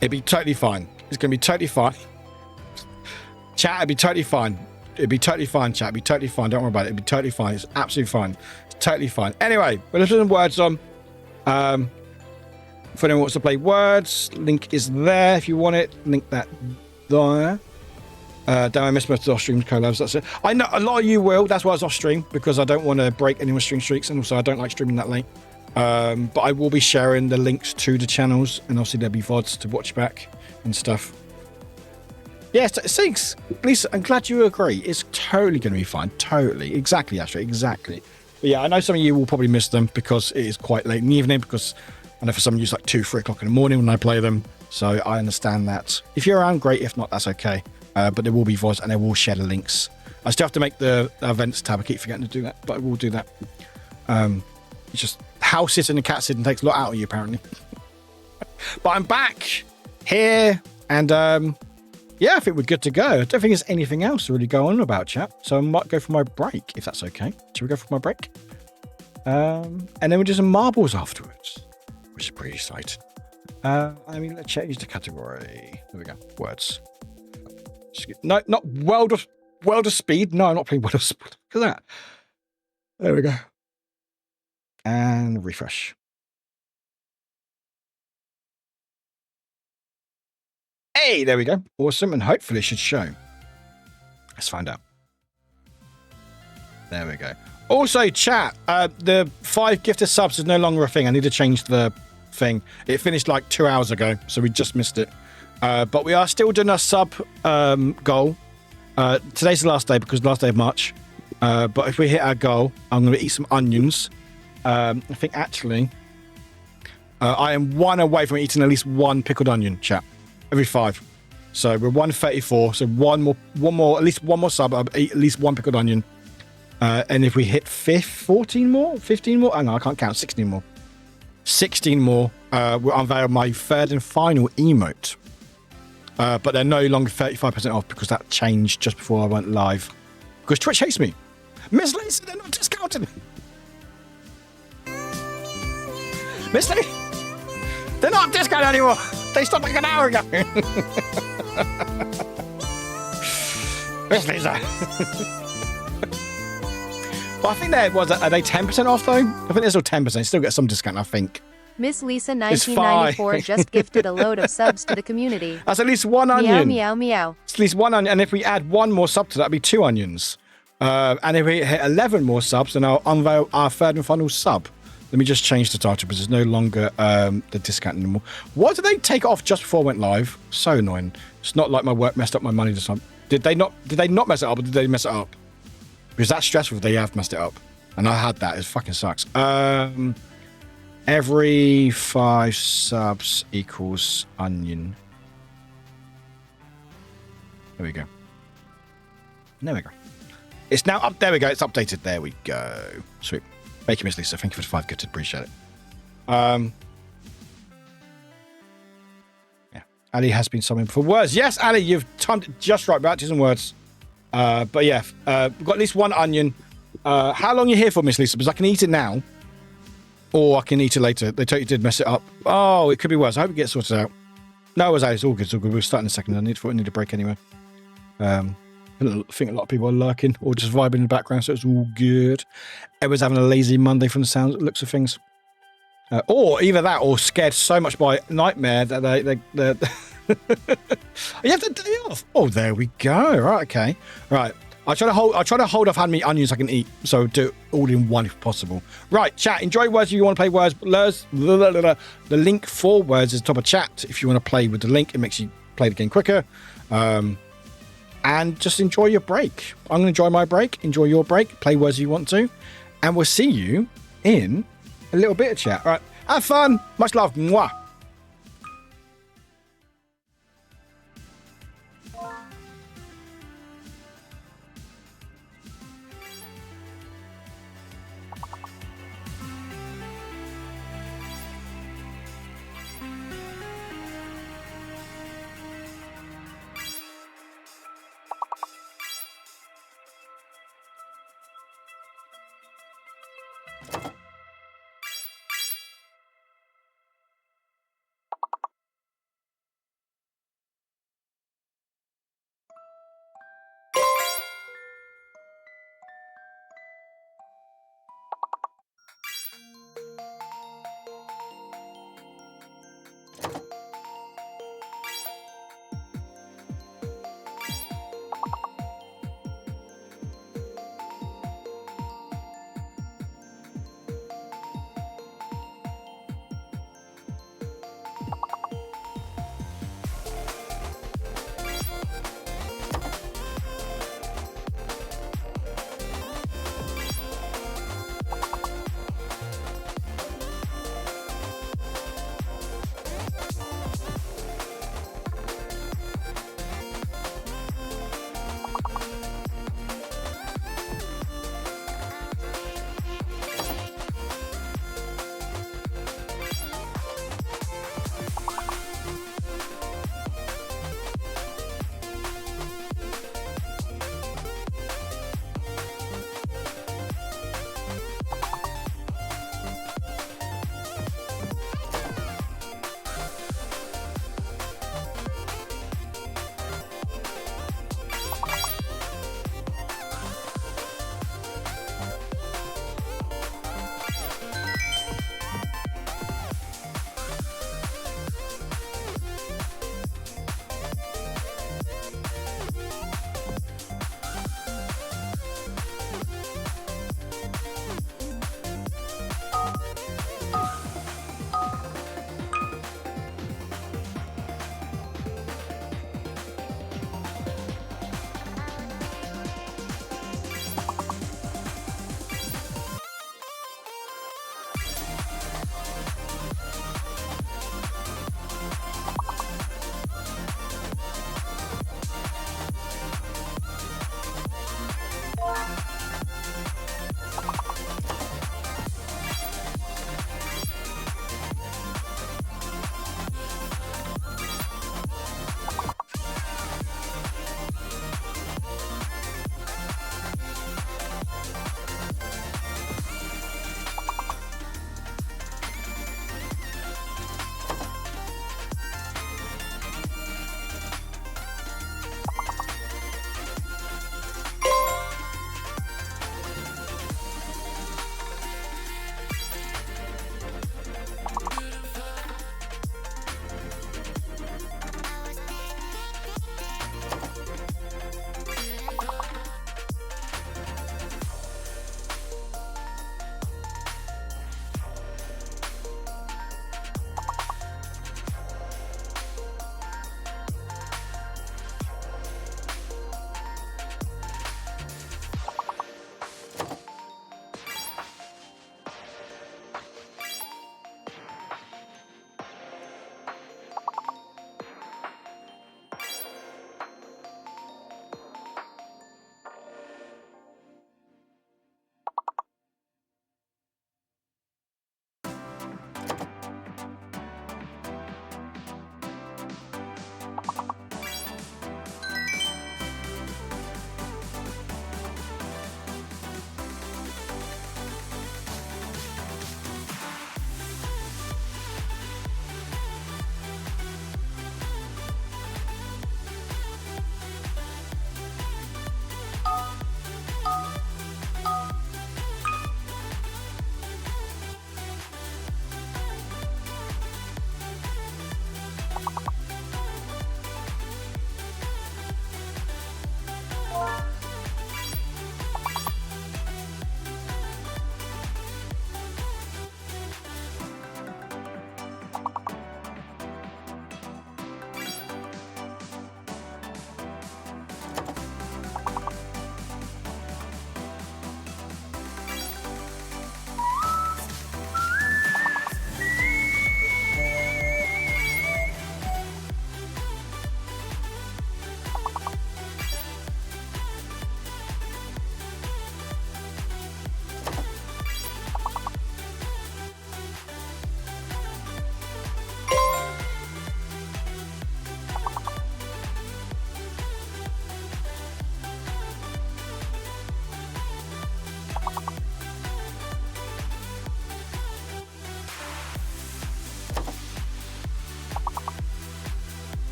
It'd be totally fine. It's going to be totally fine. Chat, it'd be totally fine. It'd be totally fine, chat. It'd be totally fine. Don't worry about it. It'd be totally fine. It's absolutely fine. It's totally fine. Anyway, we're listening to words on. For anyone who wants to play words, link is there if you want it. Link that there. Don't I miss most of the off-stream collabs. That's it. I know a lot of you will. That's why I was off-stream, because I don't want to break anyone's stream streaks, and also I don't like streaming that late. But I will be sharing the links to the channels, and obviously there'll be VODs to watch back and stuff. Yes, thanks, Lisa. I'm glad you agree. It's totally going to be fine. Totally. Exactly, Ashley. Exactly. But yeah, I know some of you will probably miss them because it is quite late in the evening, because I know for some use like 2, 3 o'clock in the morning when I play them. So I understand that. If you're around, great. If not, that's okay. But there will be VODs and they will share the links. I still have to make the events tab. I keep forgetting to do that, but I will do that. It's just house sitting and cat sitting takes a lot out of you, apparently. But I'm back here, and yeah, I think we're good to go. I don't think there's anything else to really go on about, chat. So I might go for my break, if that's okay. Should we go for my break? And then we'll do some marbles afterwards, which is pretty exciting. I mean, let's change the category. There we go. Words. No, not World of Speed. No, I'm not playing World of Speed. Look at that. There we go. And refresh. Hey, there we go. Awesome. And hopefully it should show. Let's find out. There we go. Also, chat, the 5 gifted subs is no longer a thing. I need to change the thing. It finished like 2 hours ago, so we just missed it. But we are still doing our sub goal. Today's the last day because the last day of March. But if we hit our goal, I'm going to eat some onions. I think actually, I am 1 away from eating at least 1 pickled onion, chat. Every 5. So we're 134. So one more, at least 1 more sub. I'll eat at least 1 pickled onion. And if we hit 15 more, hang on, I can't count. 16 more. 16 more. We'll unveil my 3rd and final emote. But they're no longer 35% off because that changed just before I went live. Because Twitch hates me. Miss Lisa, they're not discounted. Miss Lisa, they're not discounted anymore. They stopped like an hour ago. Miss Lisa. Well, I think are they 10% off though? I think they're still 10%. Still get some discount, I think. Miss Lisa 1994 just gifted a load of subs to the community. That's at least 1 onion. Meow, meow, meow. It's at least 1 onion. And if we add 1 more sub to that, it'd be 2 onions. And if we hit 11 more subs, then I'll unveil our 3rd and final sub. Let me just change the title because there's no longer the discount anymore. Why did they take it off just before I went live? So annoying. It's not like my work messed up my money this time. Did they not mess it up, or did they mess it up? Because that's stressful if they have messed it up. And I had that. It fucking sucks. Every 5 subs equals onion. There we go. There we go. It's now up. There we go. It's updated. There we go. Sweet. Thank you, Miss Lisa. Thank you for the 5 gifted. Appreciate it. Yeah. Ali has been summoned for words. Yes, Ali, you've timed it just right. Back to some words. But yeah, we've got at least 1 onion. How long are you here for, Miss Lisa? Because I can eat it now. Or I can eat it later. They totally did mess it up. Oh, it could be worse. I hope it gets sorted out. No, it's all good. It's all good. We'll start in a second. I need a break anyway. I think a lot of people are lurking or just vibing in the background, so it's all good. Everyone's having a lazy Monday from the looks of things. Or either that or scared so much by Nightmare that they you have the day off. Oh, there we go. Right, okay. Right. I try to hold off how many onions I can eat, so do it all in one if possible. Right, chat. Enjoy words if you want to play words. The link for words is top of chat. If you want to play with the link, it makes you play the game quicker. And just enjoy your break. I'm going to enjoy my break. Enjoy your break. Play words if you want to, and we'll see you in a little bit of chat. All right. Have fun. Much love. Mwah.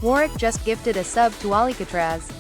Warwick just gifted a sub to Alicatraz.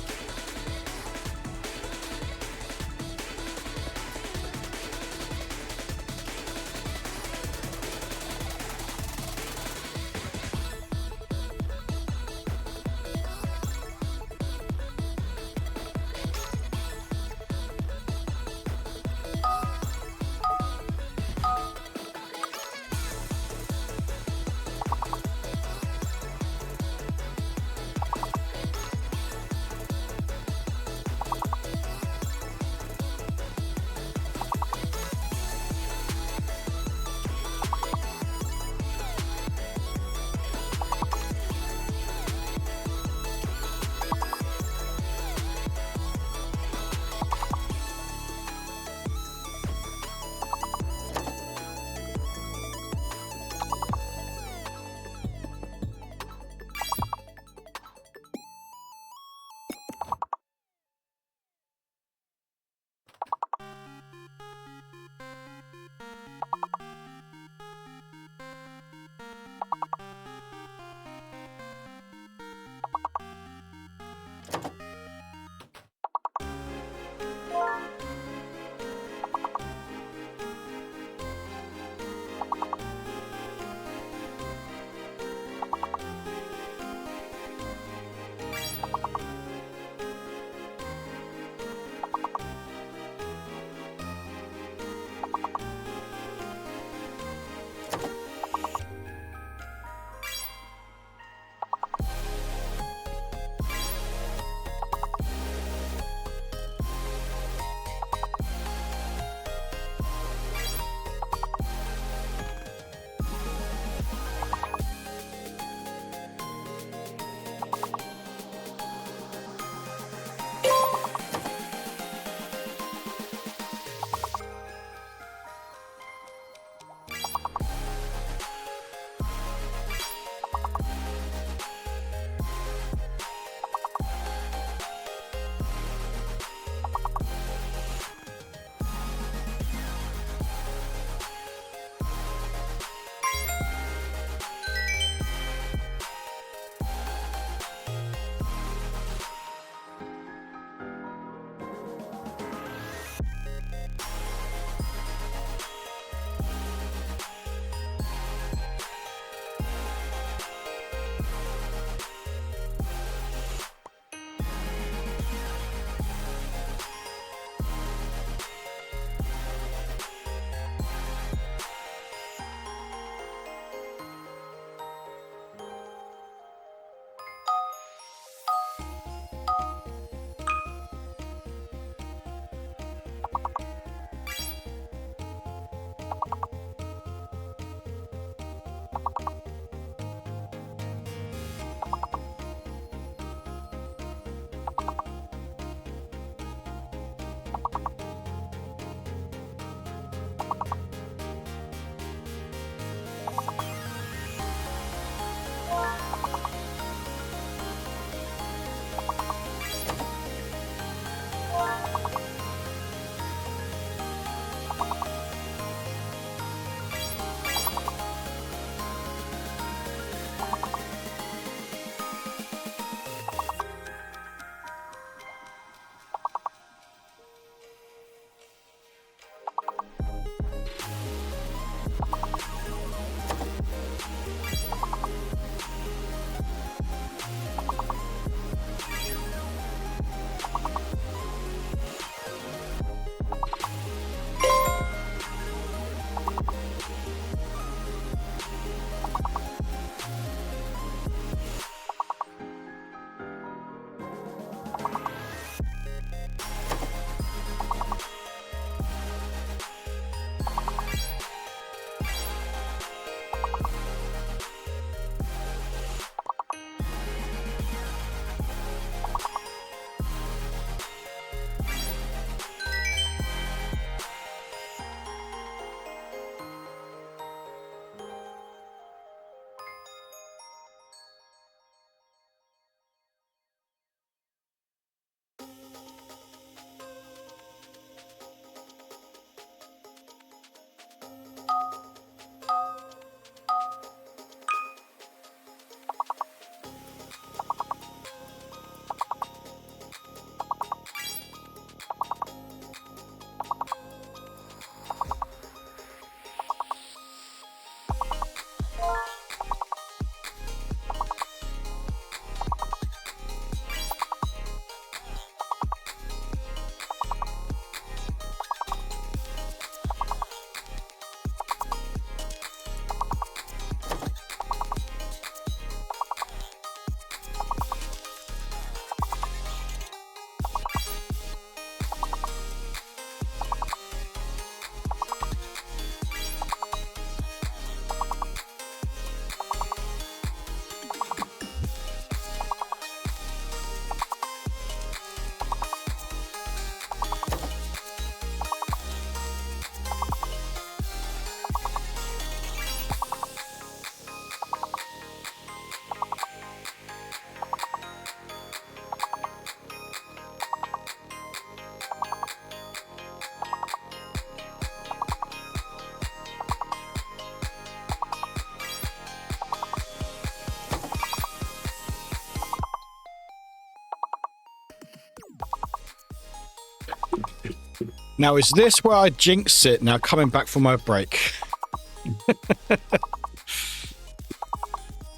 Now, is this where I jinx it now coming back from my break?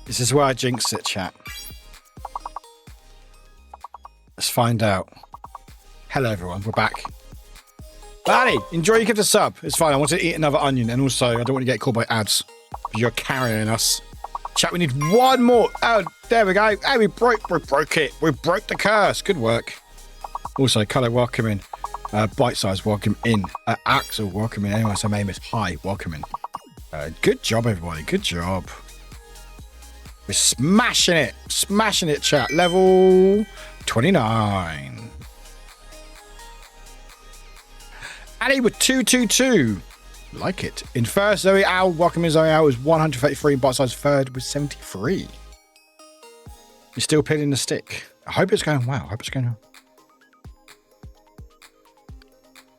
This is where I jinx it, chat. Let's find out. Hello, everyone. We're back. Annie, enjoy your gift of sub. It's fine. I want to eat another onion. And also, I don't want to get called by ads. You're carrying us. Chat, we need one more. Oh, there we go. Hey, we broke it. We broke the curse. Good work. Also, Colour, welcome in. Bite Size, welcome in. Axel, welcome in. Anyway, so name is hi, welcome in. Good job, everybody. Good job. We're smashing it. Smashing it, chat. Level 29. Annie with 222. Like it. In first, Zoe Owl. Welcome in, Zoe Owl. Was 133. Bite Size third was 73. You're still peeling the stick. I hope it's going well. I hope it's going well.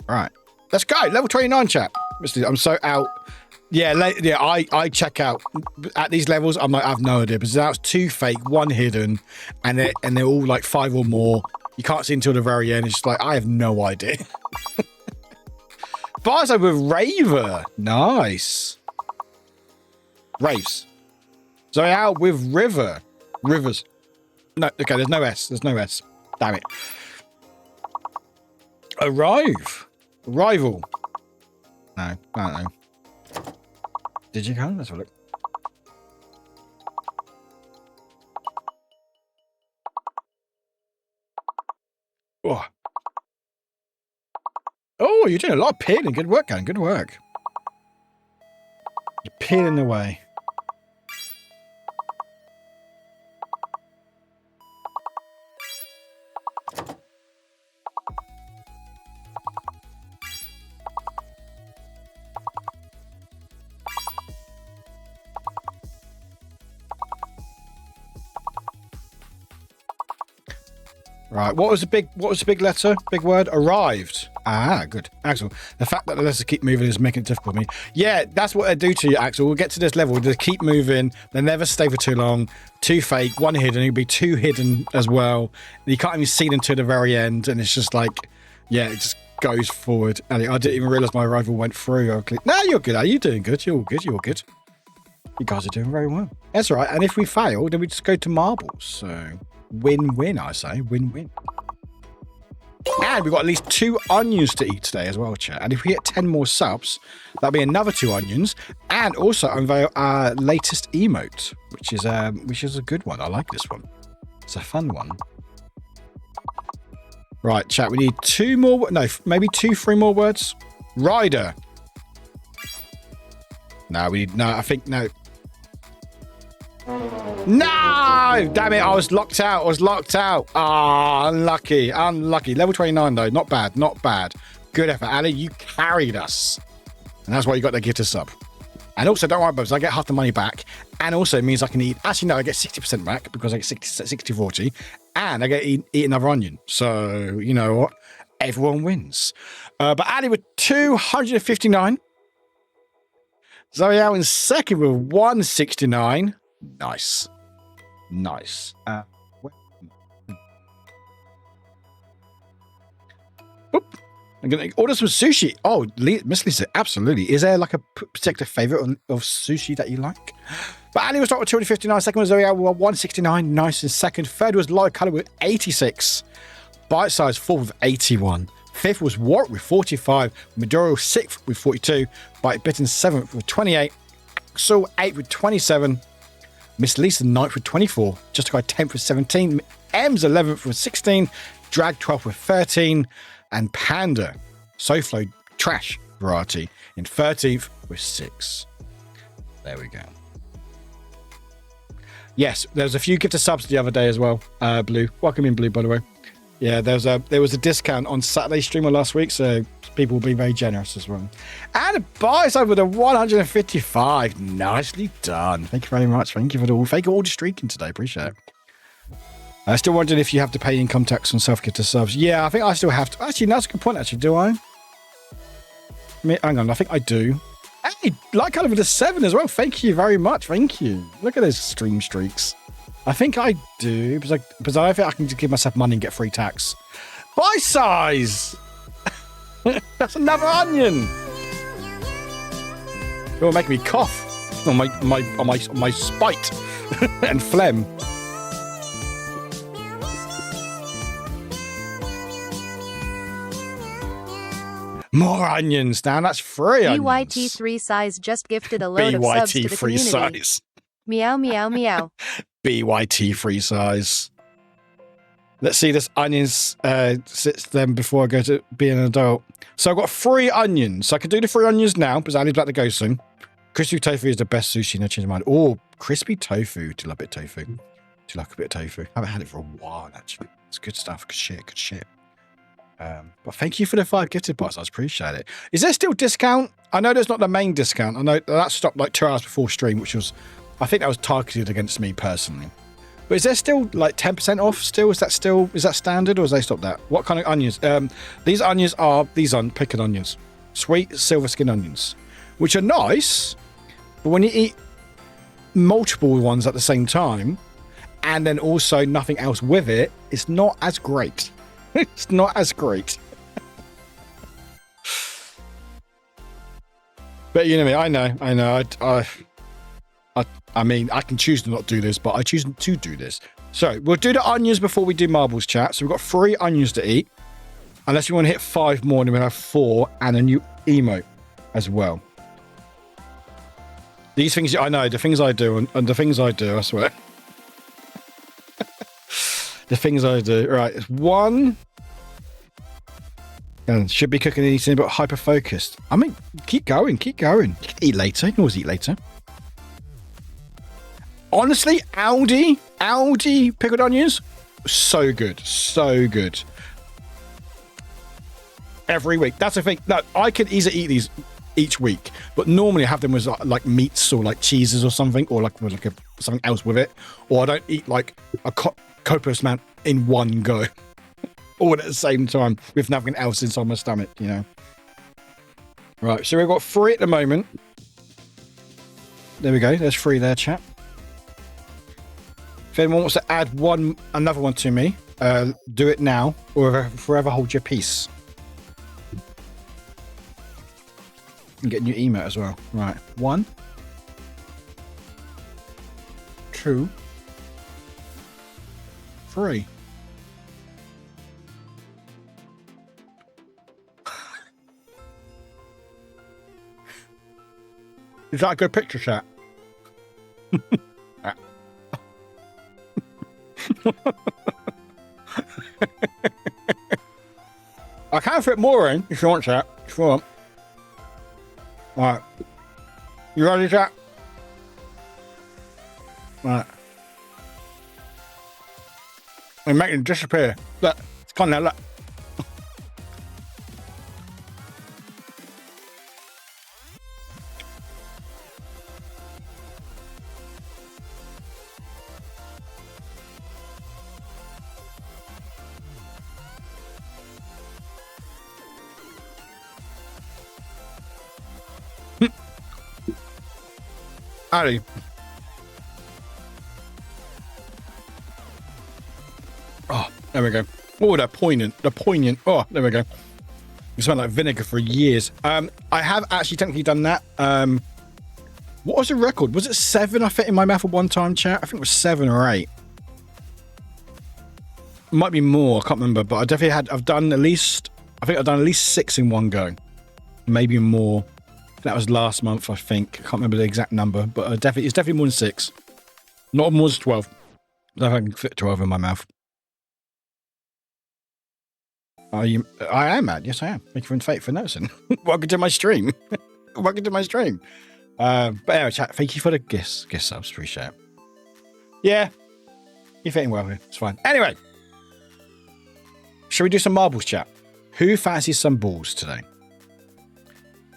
All right. Let's go. Level 29, chat. I'm so out. Yeah, I check out at these levels. I'm like, I have no idea because now it's 2 fake, 1 hidden, and they're all like 5 or more. You can't see until the very end. It's just like I have no idea. Bars over with Raver, nice. Raves. So out with Rivers. No, okay. There's no S. There's no S. Damn it. Arrival. No, I don't know. Did you come? Let's have a look. Oh, you're doing a lot of peeling. Good work, Alan. Good work. You're peeling away. Right, what was the big letter? Big word? Arrived. Ah, good. Axel, the fact that the letters keep moving is making it difficult for me. Yeah, that's what they do to you, Axel. We'll get to this level. They keep moving. They never stay for too long. 2 fake, 1 hidden. It'll be 2 hidden as well. You can't even see them to the very end. And it's just like, yeah, it just goes forward. And I didn't even realize my arrival went through. No, you're good. Are you doing good? You're good. You're good. You guys are doing very well. That's all right. And if we fail, then we just go to marbles. So win-win, I say. Win-win. And we've got at least 2 onions to eat today as well, chat. And if we get 10 more subs, that'll be another 2 onions. And also unveil our latest emote, which is a good one. I like this one. It's a fun one. Right, chat. We need 2 more. No, maybe 3 more words. Rider. No, we need. No, I think no. No! Damn it, I was locked out. Ah, unlucky. Level 29, though. Not bad. Good effort, Ali. You carried us. And that's why you got the gift of sub. And also, don't worry, Bubs, I get half the money back. And also, it means I can eat... Actually, no, I get 60% back because I get 60-40. And I get eat another onion. So, you know what? Everyone wins. But Ali with 259. Zoe out in second with 169. Nice. I'm going to order some sushi. Oh, Miss Lisa, absolutely. Is there like a particular favorite of sushi that you like? But Ali was starting with 259. Second was Zoe with 169. Nice in second. Third was Light Colour with 86. Bite Size fourth with 81. Fifth was Warwick with 45. Maduro sixth with 42. Bite Bitten seventh with 28. Axel 8th with 27. Miss Lisa 9th with 24. Justified 10th with 17. M's 11th with 16. Drag 12th with 13. And Panda, SoFlo Trash Variety in 13th with 6. There we go. Yes, there was a few gift of subs the other day as well. Blue, welcome in, Blue, by the way. Yeah, there was a discount on Saturday streamer last week, so people will be very generous as well. And a buy over the 155. Nicely done. Thank you very much. Thank you for all the streaking today. Appreciate it. I still wondering if you have to pay income tax on self-gifted subs. Yeah, I think I still have to. Actually, that's a good point, actually. Do I? Hang on, I think I do. Hey, like kind of with a 7 as well. Thank you very much. Thank you. Look at those stream streaks. I think I do, because I think I can just give myself money and get free tax. Bite Size! That's another onion. It'll make me cough on my spite and phlegm. More onions, Dan. That's free onions. BYT3 size just gifted a load of subs to the BYT free community. size. Meow, meow, meow. BYT free size. Let's see this onions sits them before I go to be an adult. So I've got 3 onions. So I can do the 3 onions now because Ali's about to go soon. Crispy tofu is the best sushi. No change of mind. Oh, crispy tofu. Do you like a bit of tofu? Do you like a bit of tofu? I haven't had it for a while, actually. It's good stuff. Good shit. Good shit. But thank you for the 5 gifted bots. I appreciate it. Is there still discount? I know there's not the main discount. I know that stopped like 2 hours before stream, which was, I think that was targeted against me personally. But is there still like 10% off still? Is that standard or has they stopped that? What kind of onions? These onions are pickled onions. Sweet silver skin onions, which are nice. But when you eat multiple ones at the same time and then also nothing else with it, it's not as great. It's not as great. But you know me, I know. I mean, I can choose to not do this, but I choose to do this. So we'll do the onions before we do marbles, chat. So we've got 3 onions to eat. Unless you want to hit 5 more, then we'll have 4 and a new emote as well. These things, I know, the things I do, and the things I do, I swear. The things I do. Right, it's 1. And should be cooking and eating, but hyper-focused. I mean, keep going. You can eat later. You can always eat later. Honestly, Aldi pickled onions, so good. Every week. That's the thing. No, I could easily eat these each week, but normally I have them with like meats or like cheeses or something, or like something else with it. Or I don't eat like a copious amount in one go, all at the same time with nothing else inside my stomach, you know. Right, so we've got 3 at the moment. There we go. There's 3 there, chat. If anyone wants to add another one to me, do it now or forever hold your peace. And get a new email as well. Right. 1, 2, 3. Is that a good picture, chat? I can fit more in if you want, chat. If you want. Right. You ready, chat? Right. I'm making it disappear. Look, it's gone now, look. Ali. Oh, there we go. Oh, the poignant. Oh, there we go. It smelled like vinegar for years. I have actually technically done that. What was the record? Was it 7 I fit in my mouth at one time, chat? I think it was 7 or 8. Might be more, I can't remember, but I definitely I've done at least 6 in one go. Maybe more. That was last month, I think. I can't remember the exact number, but it's definitely more than 6. Not more than 12. I don't know if I can fit 12 in my mouth. I am mad. Yes, I am. Thank you for noticing. Welcome to my stream. Welcome to my stream. But anyway, chat, thank you for the gift subs. Appreciate it. Yeah, you're fitting well here. It's fine. Anyway, shall we do some marbles, chat? Who fancies some balls today?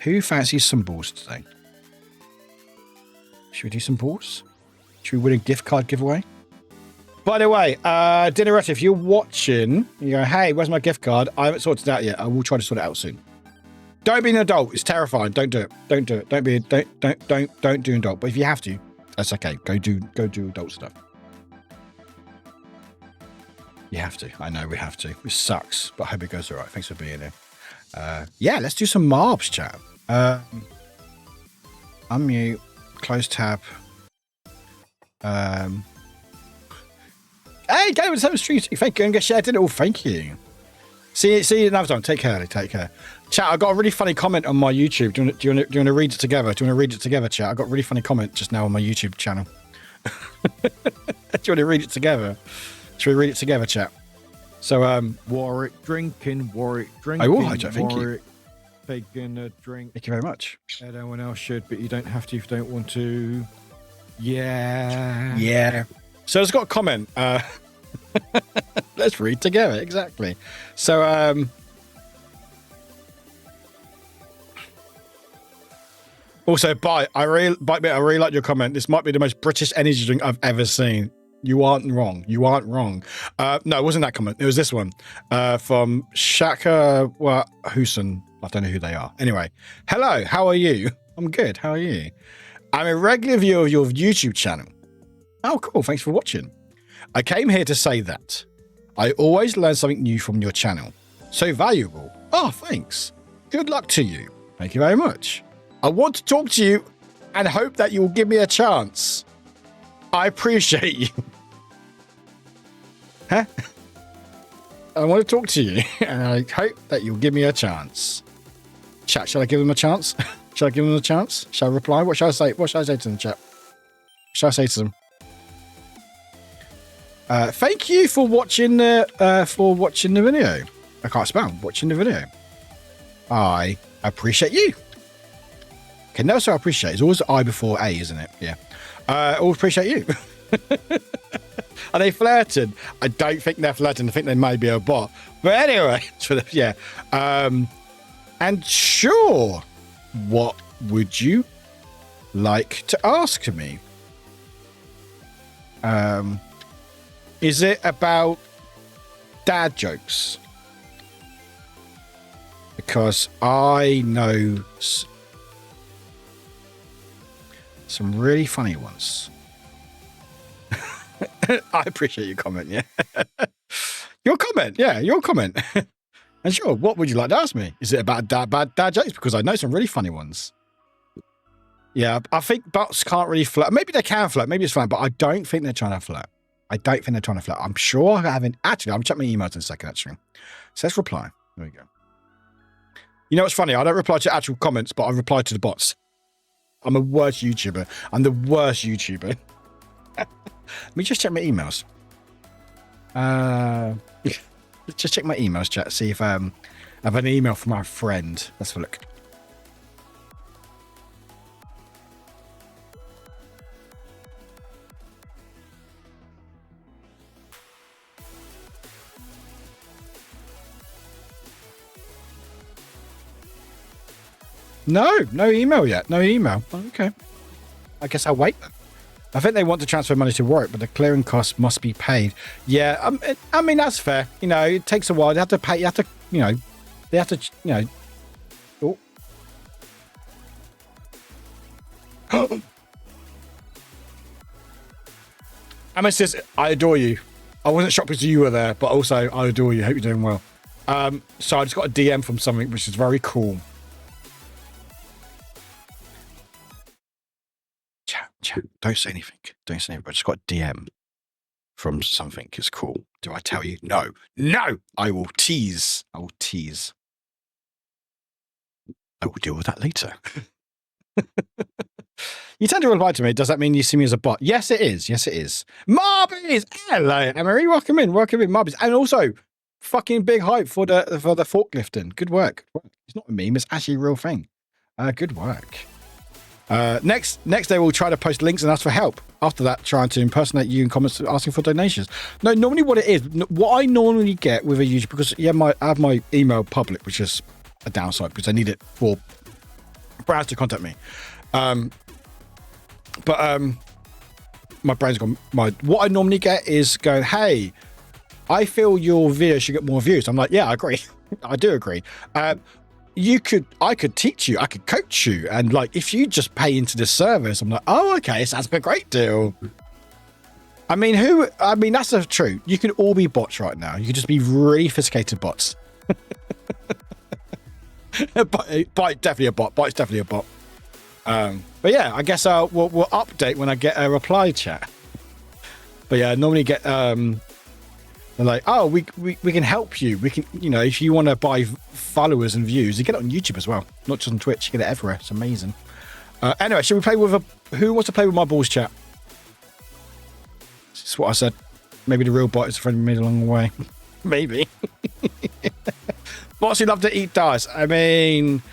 Who fancies some balls today? Should we do some balls? Should we win a gift card giveaway? By the way, Dinnerette, if you're watching, you go, hey, where's my gift card? I haven't sorted it out yet. I will try to sort it out soon. Don't be an adult. It's terrifying. Don't do it. Don't do it. Don't do an adult. But if you have to, that's okay. Go do adult stuff. You have to. I know we have to. It sucks, but I hope it goes all right. Thanks for being here. Yeah, let's do some marbs, chat. Unmute, close tab. Hey, Game of the Street. Thank you, and get shared it all. Thank you. See you another time. Take care. Take care. Chat, I got a really funny comment on my YouTube. Do you want to read it together? Do you want to read it together, chat? I got a really funny comment just now on my YouTube channel. Do you want to read it together? Should we read it together, chat? So, Warwick drinking, Warwick drinking. I will, Hijack. Thank you. Taking a drink. Thank you very much. Everyone else should, but you don't have to if you don't want to. Yeah. Yeah. So it's got a comment. Let's read together. Exactly. So, also, Bite, I really like your comment. This might be the most British energy drink I've ever seen. You aren't wrong. You aren't wrong. No, it wasn't that comment. It was this one from Shaka Hussein. I don't know who they are. Anyway, hello. How are you? I'm good. How are you? I'm a regular viewer of your YouTube channel. Oh, cool. Thanks for watching. I came here to say that I always learn something new from your channel. So valuable. Oh, thanks. Good luck to you. Thank you very much. I want to talk to you and hope that you will give me a chance. I appreciate you. Huh? I want to talk to you and I hope that you'll give me a chance. Chat, shall I give them a chance? Shall I give them a chance? Shall I reply? What shall I say? What shall I say to them, chat? What shall I say to them? Thank you for watching the video. I can't spell. Watching the video. I appreciate you. Okay, no, so I appreciate. It's always I before A, isn't it? Yeah. I always appreciate you. Are they flirting? I don't think they're flirting. I think they may be a bot. But anyway, yeah. And sure, what would you like to ask me? Is it about dad jokes? Because I know some really funny ones. I appreciate your comment, yeah. Your comment. And sure, what would you like to ask me? Is it about bad dad jokes? Because I know some really funny ones. Yeah, I think bots can't really flirt. Maybe they can flirt. Maybe it's fine, but I don't think they're trying to flirt. I'm sure I haven't. Actually, I'm checking my emails in a second, actually. So let's reply. There we go. You know what's funny? I don't reply to actual comments, but I reply to the bots. I'm a worst YouTuber. I'm the worst YouTuber. Let me just check my emails. Just check my emails, chat. See if I have an email from my friend. Let's have a look. No email yet. No email. Okay. I guess I'll wait then. I think they want to transfer money to Warwick, but the clearing costs must be paid. Yeah, I mean, that's fair. You know, it takes a while. They have to pay. You have to, you know, they have to, you know. Oh. Emma says, I adore you. I wasn't shocked because you were there, but also I adore you. Hope you're doing well. So I just got a DM from something, which is very cool. Chat, don't say anything. Don't say anything. I just got a DM from something. It's cool. Do I tell you? No. I will tease. I will deal with that later. You tend to reply to me. Does that mean you see me as a bot? Yes, it is. Marbies! Hello, Emery. Welcome in, Marbies. And also, fucking big hype for the forklifting. Good work. It's not a meme. It's actually a real thing. Good work. Next they will try to post links and ask for help. After that, trying to impersonate you in comments asking for donations. No, normally what it is, what I normally get with a user, because I have my email public, which is a downside because I need it for brands to contact me. But my brain's gone. What I normally get is going, hey, I feel your video should get more views. I'm like, yeah, I agree. I do agree. I could teach you, I could coach you, and like if you just pay into this service, I'm like, oh, okay, sounds like a great deal. I mean, that's the truth. You can all be bots right now. You can just be really sophisticated bots. Bite definitely a bot. Bite's definitely a bot. But yeah, I guess we'll update when I get a reply chat. But yeah, I normally get they're like, oh, we can help you. We can, you know, if you want to buy followers and views, you get it on YouTube as well, not just on Twitch. You get it everywhere. It's amazing. Anyway, should we play with who wants to play with my balls chat? That's what I said. Maybe the real bot is a friend we made along the way. Maybe. Bots who love to eat dice. I mean,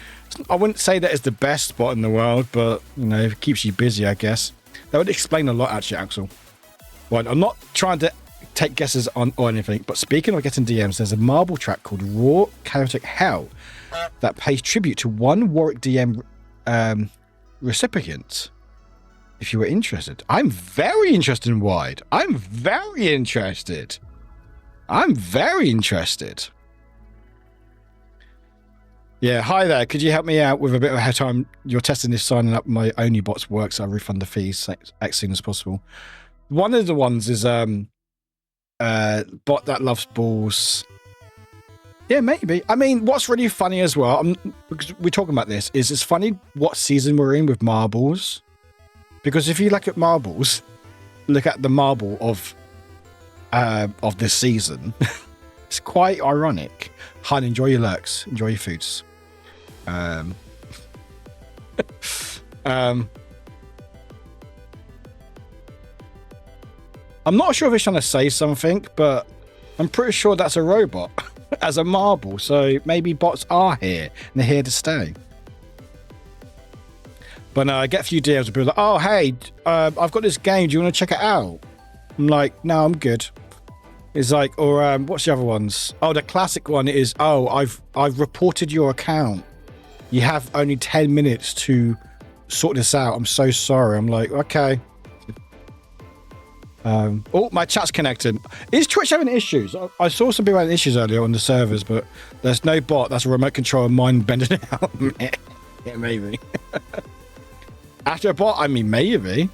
I wouldn't say that is the best bot in the world, but, you know, it keeps you busy, I guess. That would explain a lot, actually, Axel. Well, I'm not trying to take guesses on or anything, but speaking of getting DMs, there's a marble track called Raw Chaotic Hell that pays tribute to one Warwick DM recipient. If you were interested. I'm very interested in Wide. I'm very interested. Yeah, hi there. Could you help me out with a bit of how time you're testing this signing up my only bots works? I'll refund the fees as soon as possible. One of the ones is bot that loves balls. Yeah, maybe. I mean, what's really funny as well, because we're talking about this, is it's funny what season we're in with marbles. Because if you look at marbles, look at the marble of this season, it's quite ironic. Han, enjoy your lurks, enjoy your foods. I'm not sure if he's trying to say something, but I'm pretty sure that's a robot as a marble. So maybe bots are here and they're here to stay. But I get a few DMs of people like, oh, hey, I've got this game. Do you want to check it out? I'm like, no, I'm good. It's like, or what's the other ones? Oh, the classic one is, oh, I've reported your account. You have only 10 minutes to sort this out. I'm so sorry. I'm like, okay. Oh, my chat's connected. Is Twitch having issues? I saw some people having issues earlier on the servers, but there's no bot. That's a remote control mind bending it out. Yeah, maybe. After a bot, I mean, maybe.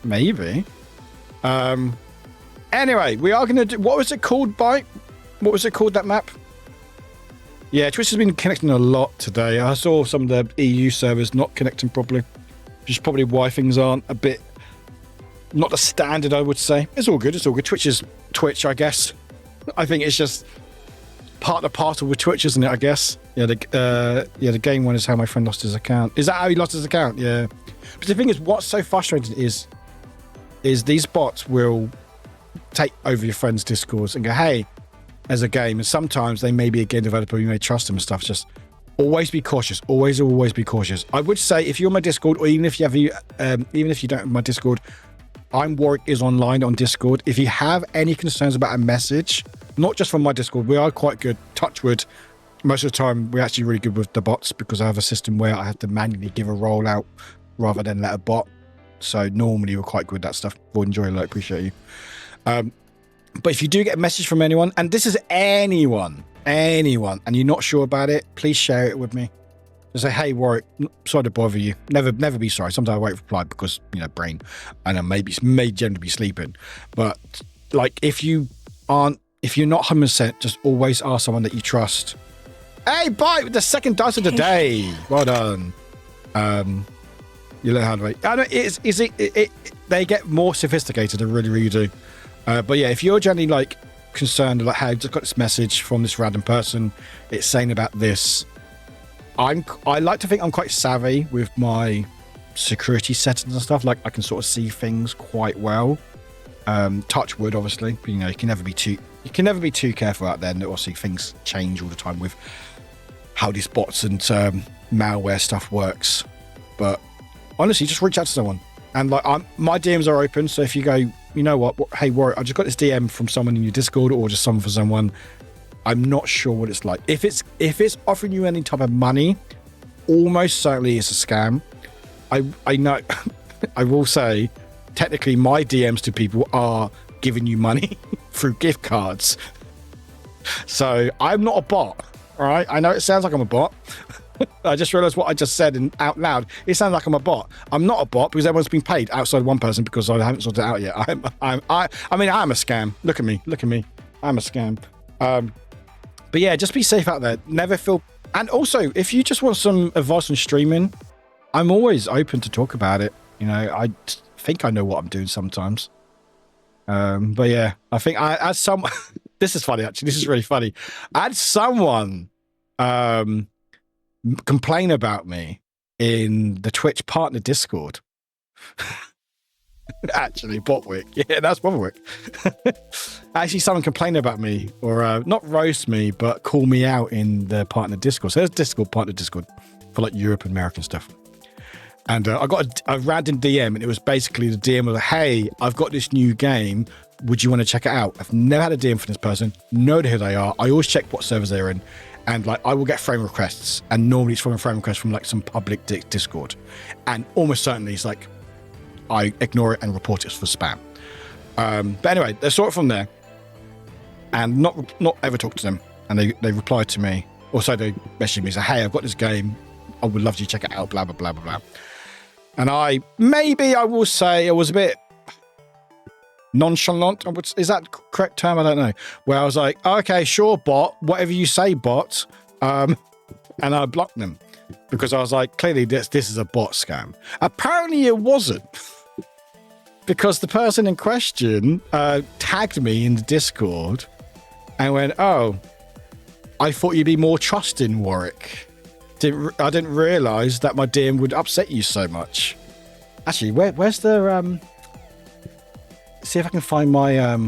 Anyway, we are going to do... What was it called, Bite? What was it called, that map? Yeah, Twitch has been connecting a lot today. I saw some of the EU servers not connecting properly. Just probably why things aren't a bit... Not the standard, I would say. It's all good. Twitch is Twitch, I guess. I think it's just part of the parcel with Twitch, isn't it, I guess? Yeah, the game one is how my friend lost his account. Is that how he lost his account? Yeah. But the thing is, what's so frustrating is these bots will take over your friend's Discords and go, hey, there's a game. And sometimes they may be a game developer, you may trust them and stuff. Just always be cautious. Always be cautious. I would say if you're on my Discord, or even if you have even if you don't have my Discord, I'm Warwick is online on Discord. If you have any concerns about a message, not just from my Discord, we are quite good. Touchwood. Most of the time, we're actually really good with the bots because I have a system where I have to manually give a roll out rather than let a bot. So normally we're quite good at that stuff. We'll enjoy it. Appreciate you. But if you do get a message from anyone, and this is anyone, and you're not sure about it, please share it with me. Just say, hey, Warwick, sorry to bother you. Never be sorry. Sometimes I wait for reply because, you know, brain, and I may generally be sleeping. But like, if you're not 100%, just always ask someone that you trust. Hey, Bite with the second dice of the day. Well done. You learn how to wait. I know they get more sophisticated. They really do. But yeah, if you're generally like concerned, like, hey, I just got this message from this random person, it's saying about this. I like to think I'm quite savvy with my security settings and stuff. Like, I can sort of see things quite well. Touch wood, obviously. But, you know, you can never be too careful out there. And obviously, things change all the time with how these bots and malware stuff works. But honestly, just reach out to someone. And like, my DMs are open. So if you go, you know what, hey, Warwick, I just got this DM from someone in your Discord, or just someone for someone. I'm not sure what it's like. If it's offering you any type of money, almost certainly it's a scam. I know. I will say, technically, my DMs to people are giving you money through gift cards. So I'm not a bot. All right. I know it sounds like I'm a bot. I just realized what I just said out loud. It sounds like I'm a bot. I'm not a bot because everyone's been paid outside one person because I haven't sorted it out yet. I mean, I'm a scam. Look at me. I'm a scam. But yeah, just be safe out there. Never feel And also, if you just want some advice on streaming, I'm always open to talk about it. You know, I think I know what I'm doing sometimes. But yeah, I think I had some. This is funny, actually. This is really funny. I had someone complain about me in the Twitch partner Discord. Actually, Warwick. Yeah, that's Warwick. Actually, someone complained about me, or not roast me, but call me out in the partner Discord. So there's partner Discord for like Europe and American stuff. And I got a random DM, and it was basically the DM was like, hey, I've got this new game. Would you want to check it out? I've never had a DM from this person. Know who they are. I always check what servers they're in. And like, I will get friend requests. And normally it's from a friend request from like some public Discord. And almost certainly it's like, I ignore it and report it for spam. But anyway, they saw it from there. And not ever talked to them. And they replied to me. Also, they messaged me and said, hey, I've got this game. I would love you to check it out, blah, blah, blah, blah, blah. And I will say I was a bit nonchalant. Is that the correct term? I don't know. Where I was like, oh, okay, sure, bot, whatever you say, bot. And I blocked them because I was like, clearly this is a bot scam. Apparently it wasn't, because the person in question tagged me in the Discord and went, oh, I thought you'd be more trusting, Warwick. I didn't realise that my DM would upset you so much. Actually, where's the see if I can find my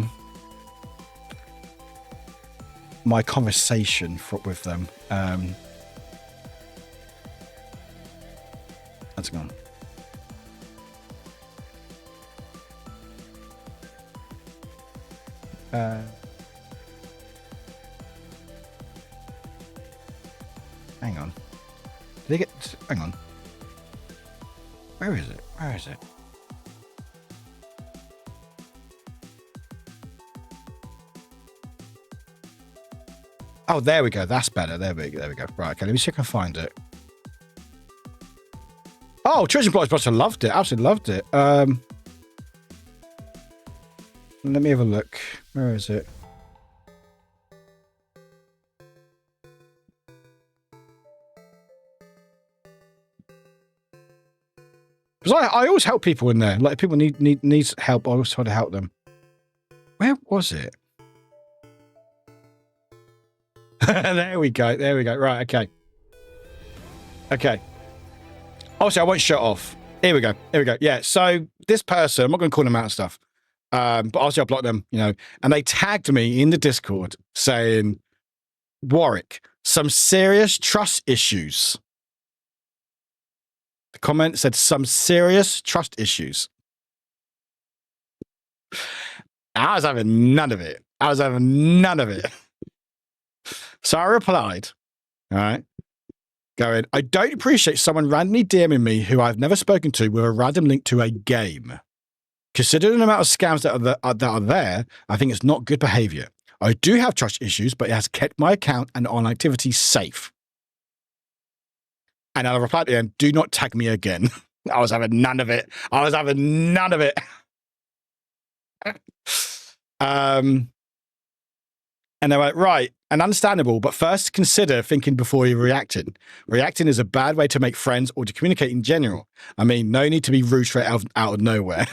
my conversation with them. That's gone. Hang on. Hang on. Where is it? Where is it? Oh, there we go. That's better. There we go. Right, okay, let me see if I can find it. Oh, Church Employees must have loved it. Absolutely loved it. Let me have a look. Where is it? Because I always help people in there. Like, if people needs help, I always try to help them. Where was it? There we go. There we go. Right, okay. Okay. Obviously, I won't shut off. Here we go. Here we go. Yeah, so this person, I'm not going to call them out and stuff, but obviously I blocked them, you know, and they tagged me in the Discord saying, Warwick, some serious trust issues. The comment said some serious trust issues. I was having none of it. I was having none of it. So I replied, all right, going, I don't appreciate someone randomly DMing me who I've never spoken to with a random link to a game. Considering the amount of scams that are there, I think it's not good behavior. I do have trust issues, but it has kept my account and online activity safe. And I replied to them, do not tag me again. I was having none of it. I was having none of it. And they went, right, and understandable, but first consider thinking before you're reacting. Reacting is a bad way to make friends or to communicate in general. I mean, no need to be rude straight out of nowhere.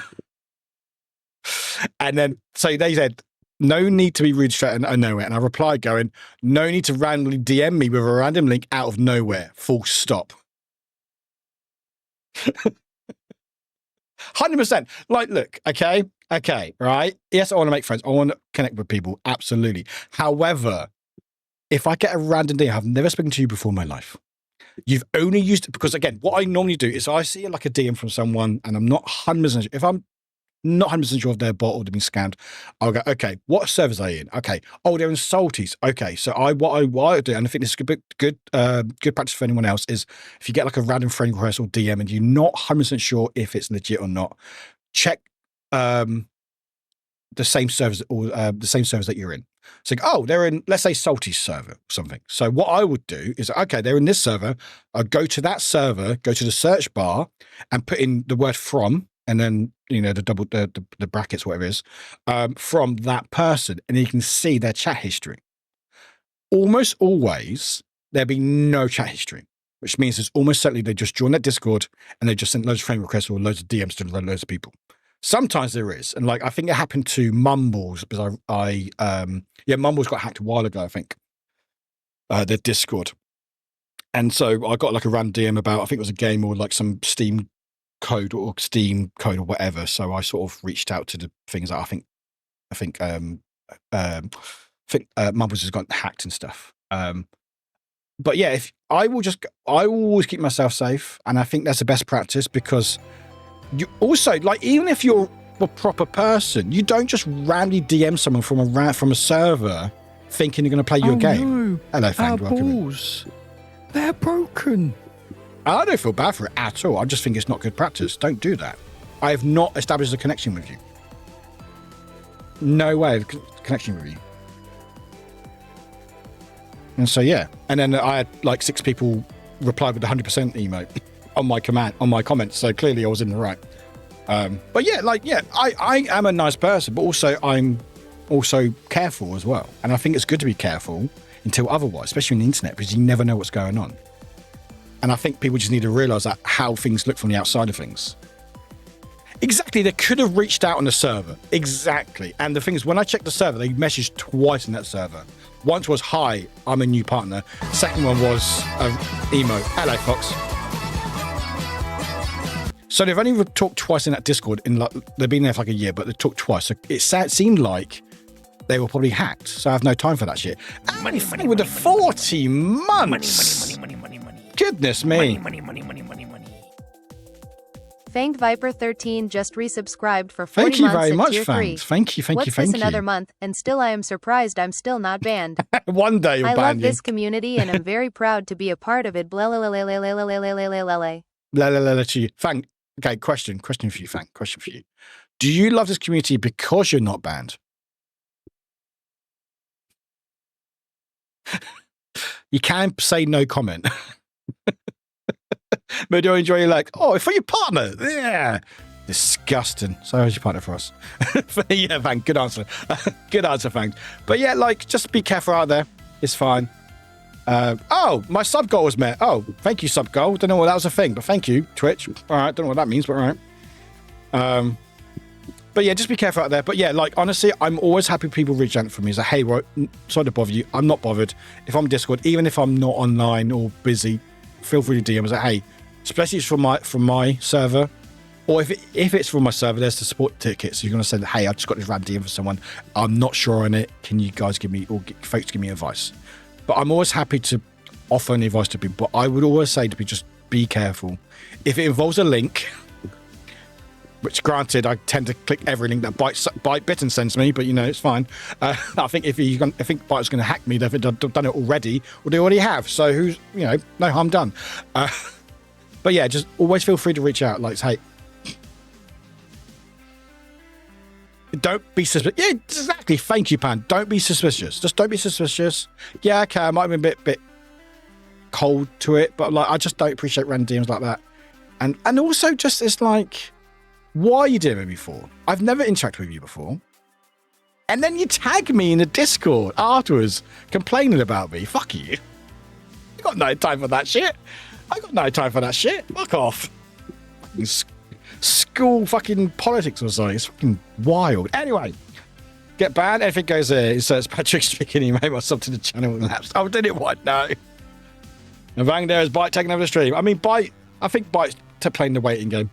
And then, so they said, no need to be rude straight out of nowhere. And I replied going, no need to randomly DM me with a random link out of nowhere. Full stop. 100%. Like, look, okay, right? Yes, I want to make friends. I want to connect with people. Absolutely. However, if I get a random DM, I've never spoken to you before in my life. You've only used it because, again, what I normally do is I see like a DM from someone and I'm not 100% sure. If I'm not 100% sure if they're bot or they're being scammed, I'll go, okay, what servers are they in? Okay. Oh, they're in Salties. Okay. So what I do, and I think this is good practice for anyone else, is if you get like a random friend request or DM and you're not 100% sure if it's legit or not, check the same servers or the same servers that you're in. So, oh, they're in, let's say, Salty's server or something. So what I would do is, okay, they're in this server. I'll go to that server, go to the search bar and put in the word from, and then, you know, the brackets, whatever it is, from that person. And you can see their chat history. Almost always, there'd be no chat history, which means it's almost certainly they just join that Discord and they just send loads of friend requests or loads of DMs to loads of people. Sometimes there is. And like, I think it happened to Mumbles because Mumbles got hacked a while ago, I think, their Discord. And so I got like a random DM about, I think it was a game or like some Steam code or whatever. So I sort of reached out to the things that I think Mumbles has got hacked and stuff. But yeah, I will always keep myself safe, and I think that's the best practice because you also like even if you're a proper person, you don't just randomly DM someone from a server thinking you're going to play your game. No. Hello, Fang. Our balls, they're broken. I don't feel bad for it at all. I just think it's not good practice. Don't do that. I have not established a connection with you. No way of connection with you. And so, yeah. And then I had like 6 people reply with the 100% emote on my comments. So clearly I was in the right. But yeah, I am a nice person, but also I'm also careful as well. And I think it's good to be careful until otherwise, especially on the internet, because you never know what's going on. And I think people just need to realize that how things look from the outside of things. Exactly. They could have reached out on the server. Exactly. And the thing is, when I checked the server, they messaged twice in that server. Once was, hi, I'm a new partner. Second one was emo. Hello, Fox. So they've only talked twice in that Discord. They've been there for like a year, but they talked twice. So it seemed like they were probably hacked. So I have no time for that shit. Money with the 40 months. Money. Goodness me. Money. Fanged Viper 13 just resubscribed for 40 Thank you months very at much, tier 3. Fangs. Thank you. What's this another month? And still I am surprised I'm still not banned. One day you'll ban I love you. this community and I'm very proud to be a part of it. Blah, blah, blah, blah, blah, blah, blah, blah, blah, blah. La to you. Fang. Okay, question for you, Fang. Question for you. Do you love this community because you're not banned? You can say no comment. But do you enjoy your like, oh, for your partner? Yeah. Disgusting. So how's your partner for us? Yeah, Fang. Good answer. Good answer, Fang. But yeah, like, just be careful out there. It's fine. Oh, my sub goal was met. Oh, thank you, sub goal. Don't know what that was a thing, but thank you, Twitch. All right, don't know what that means, but all right. But yeah, just be careful out there. But yeah, like, honestly, I'm always happy people reach out for me. It's like, hey, sorry to bother you. I'm not bothered. If I'm Discord, even if I'm not online or busy, feel free to DM. It's like, hey, especially if it's from my server, or if it's from my server, there's the support ticket. So you're going to say, hey, I just got this random DM for someone. I'm not sure on it. Can you guys give me, or folks give me advice? But I'm always happy to offer any advice to people. But I would always say to just be careful. If it involves a link, which granted, I tend to click every link that Bitten sends me, but you know, it's fine. I think if Byte's going to hack me, they've done it already, or they already have. So who's, you know, no harm done. But yeah, just always feel free to reach out. Like, hey, don't be suspicious. Yeah, exactly. Thank you, Pan. Don't be suspicious. Just don't be suspicious. Yeah, okay, I might have been a bit cold to it, but like, I just don't appreciate random DMs like that. And also, just it's like, why are you doing it before? I've never interacted with you before. And then you tag me in the Discord afterwards, complaining about me. Fuck you. I got no time for that shit. Fuck off. Fucking school fucking politics or something. It's fucking wild. Anyway, get banned. Everything goes there. It says Patrick speaking. He made myself to the channel and lapsed. Oh, did it? What? No. And Vang there is Byte taking over the stream. I mean, I think Byte's playing the waiting game.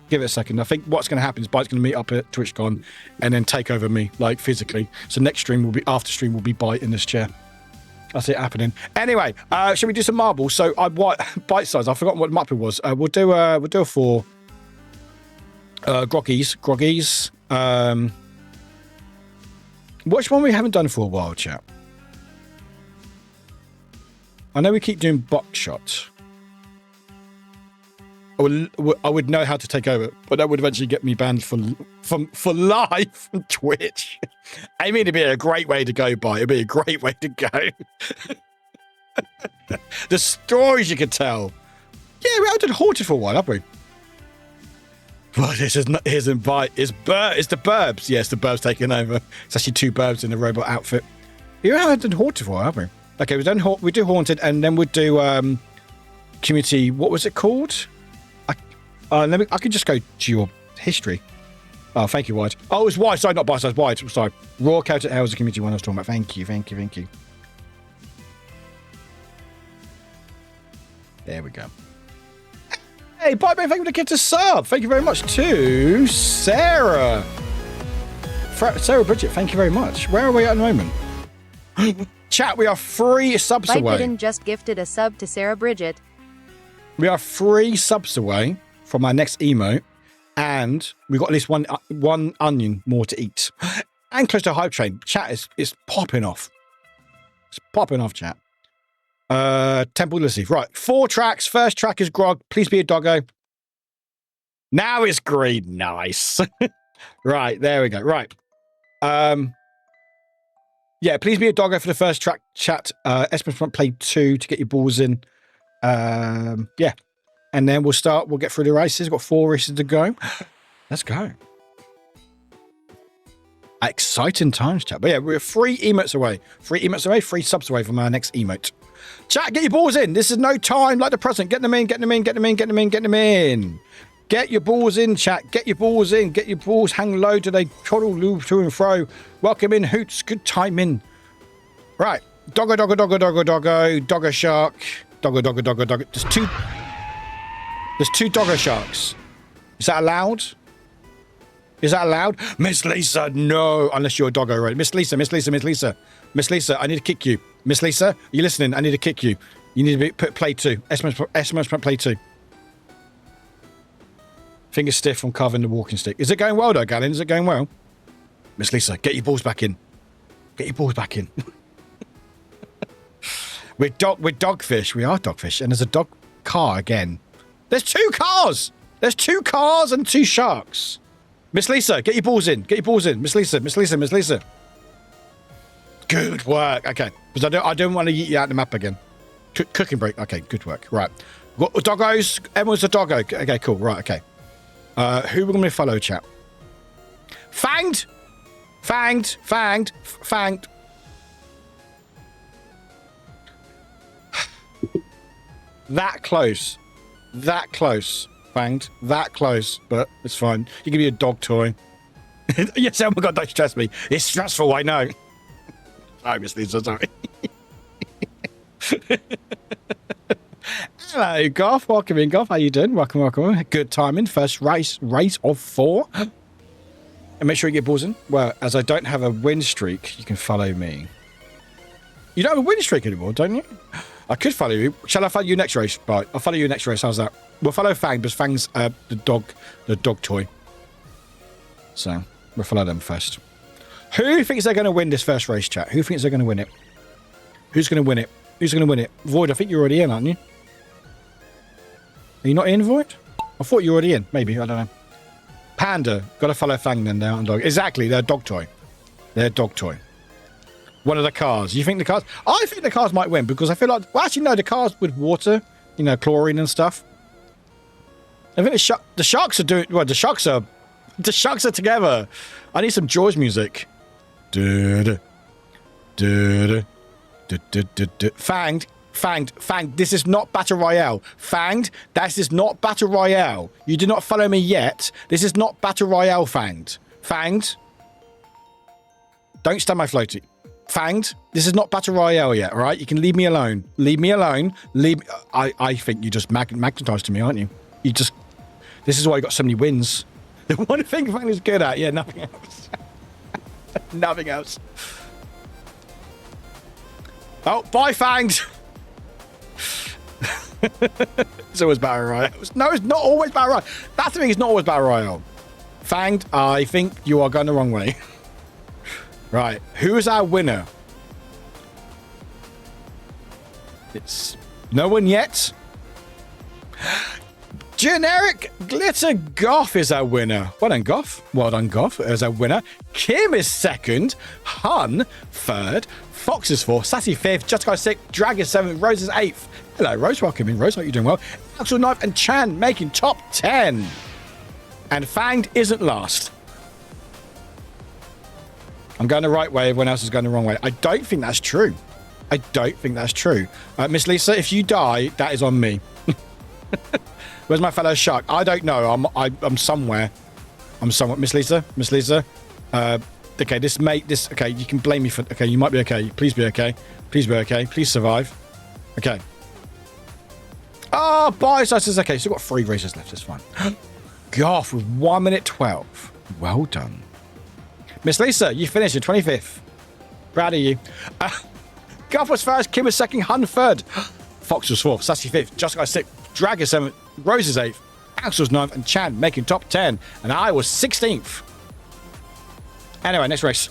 Give it a second. I think what's going to happen is Byte's going to meet up at TwitchCon and then take over me, like physically. So next stream will be, after stream will be Byte in this chair. I see it happening. Anyway, shall we do some marbles? So Byte size. I've forgotten what the map it was. We'll do a 4 groggies. Which one we haven't done for a while, chat? I know we keep doing buckshot. I would know how to take over, but that would eventually get me banned for life from Twitch. I mean, it'd be a great way to go by. It'd be a great way to go. The stories you could tell. Yeah, we haven't done Haunted for a while, have we? Well, this isn't Byte. It's the Burbs. Yes, the Burbs taking over. It's actually 2 Burbs in a robot outfit. You haven't done Haunted for a while, have we? Okay, we do Haunted, and then we'll do Community. What was it called? I could just go to your history. Oh, thank you, Wide. Oh, it was Wide. Sorry, not Bite Size. Wide. Sorry. Raw Celtic Hell is the Community one I was talking about. Thank you. There we go. Hey, bye, man. Thank you for the gift to sub. Thank you very much to Sarah. Sarah Bridget, thank you very much. Where are we at the moment? Chat, we are 3 subs away. Biden just gifted a sub to Sarah Bridget. We are 3 subs away from our next emote, and we've got at least one onion more to eat. And close to a hype train. Chat is popping off. It's popping off, chat. Temple Lucy. Right, 4 tracks. First track is Grog. Please be a doggo. Now it's Greed. Nice. Right, there we go. Right. Yeah, please be a doggo for the first track, chat. Espin Front play 2 to get your balls in. Yeah. And then we'll get through the races. We've got 4 races to go. Let's go. Exciting times, chat. But yeah, we're 3 emotes away. 3 emotes away, 3 subs away from our next emote. Chat, get your balls in. This is no time like the present. Get them in. Get your balls in, chat. Get your balls in. Get your balls hang low. Do they toddle lube to and fro? Welcome in, Hoots. Good timing. Right. Doggo, doggo shark. Doggo. There's 2 doggo sharks. Is that allowed? Miss Lisa, no. Unless you're a doggo, right? Miss Lisa, I need to kick you. Miss Lisa, are you listening? I need to kick you. You need to put play 2. SMS play 2. Finger stiff from carving the walking stick. Is it going well, though, Gallon? Is it going well? Miss Lisa, get your balls back in. We're dogfish. We are dogfish. And there's a dog car again. There's 2 cars. There's 2 cars and 2 sharks. Miss Lisa, get your balls in. Miss Lisa. Good work. Okay. Because I don't want to eat you out the map again. Cooking break. Okay, good work. Right. Got doggos. Emma's a doggo. Okay, cool. Right, okay. Who we're going to follow, chat? Fanged. That close. Fanged. That close, but it's fine. You can be a dog toy. Yes, oh my God, don't stress me. It's stressful, I know. Sorry, Miss Lisa, sorry. Hello, Goff. Welcome in, Goff. How you doing? Welcome. Good timing. First race of 4. And make sure you get balls in. Well, as I don't have a win streak, you can follow me. You don't have a win streak anymore, don't you? I could follow you. Shall I follow you next race? Right, I'll follow you next race. How's that? We'll follow Fang, because Fang's the dog toy. So, we'll follow them first. Who thinks they're going to win this first race, chat? Who thinks they're going to win it? Who's going to win it? Void, I think you're already in, aren't you? Are you not in, Void? I thought you were already in. Maybe, I don't know. Panda. Got to follow Fang then, down dog. Exactly, they're a dog toy. One of the cars. You think the cars? I think the cars might win, because I feel like... Well, actually, no, the cars with water, chlorine and stuff. I think the sharks are doing... Well, the sharks are together. I need some Jaws music. Fanged. This is not Battle Royale. Fanged. This is not Battle Royale. You do not follow me yet. This is not Battle Royale, Fanged. Don't stand my floaty. Fanged. This is not Battle Royale yet, all right? You can leave me alone. I think you just magnetized to me, aren't you? This is why you got so many wins. The one thing Fanged is good at, yeah, nothing else. Nothing else. Oh, bye, Fanged. It's always Battle Royale. No, it's not always Battle Royale. That's the thing, it's not always Battle Royale. Fanged, I think you are going the wrong way. Right, who is our winner? It's no one yet. Generic Glitter Goth is our winner. Well done, Goth. As our winner. Kim is second. Hun third. Fox is fourth. Sassy fifth. Just Guy sixth. Drag is seventh. Rose is eighth. Hello, Rose. Welcome in, Rose. Hope you're doing well. Axel Knife and Chan making top 10. And Fanged isn't last. I'm going the right way. Everyone else is going the wrong way. I don't think that's true. I don't think that's true. Miss Lisa, if you die, that is on me. Where's my fellow shark? I don't know. I'm somewhere. I'm somewhere. Miss Lisa? Miss Lisa? Okay, okay, you can blame me for... Okay, you might be okay. Please be okay. Please be okay. Please survive. Okay. Oh, bye. So it's okay. Still got 3 races left. It's fine. Goff with 1 minute 12. Well done. Miss Lisa, you finished in 25th. Proud of you. Goff was first. Kim was second. Hun third. Fox was 4th. Sassy 5th. Just got 6th. Drag is 7th. Rose is 8th. Axel's 9th. And Chan making top 10. And I was 16th. Anyway, next race.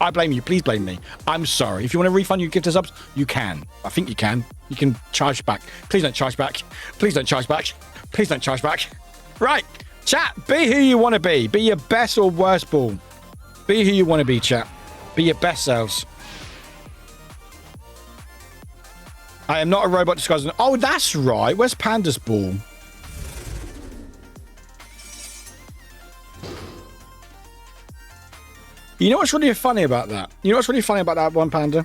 I blame you. Please blame me. I'm sorry. If you want to refund your gift subs, you can. I think you can. You can charge back. Please don't charge back. Please don't charge back. Please don't charge back. Right. Chat, be who you want to be. Be your best or worst ball. Be who you want to be, chat. Be your best selves. I am not a robot disguised as... Oh, that's right. Where's Panda's ball? You know what's really funny about that? You know what's really funny about that one, Panda?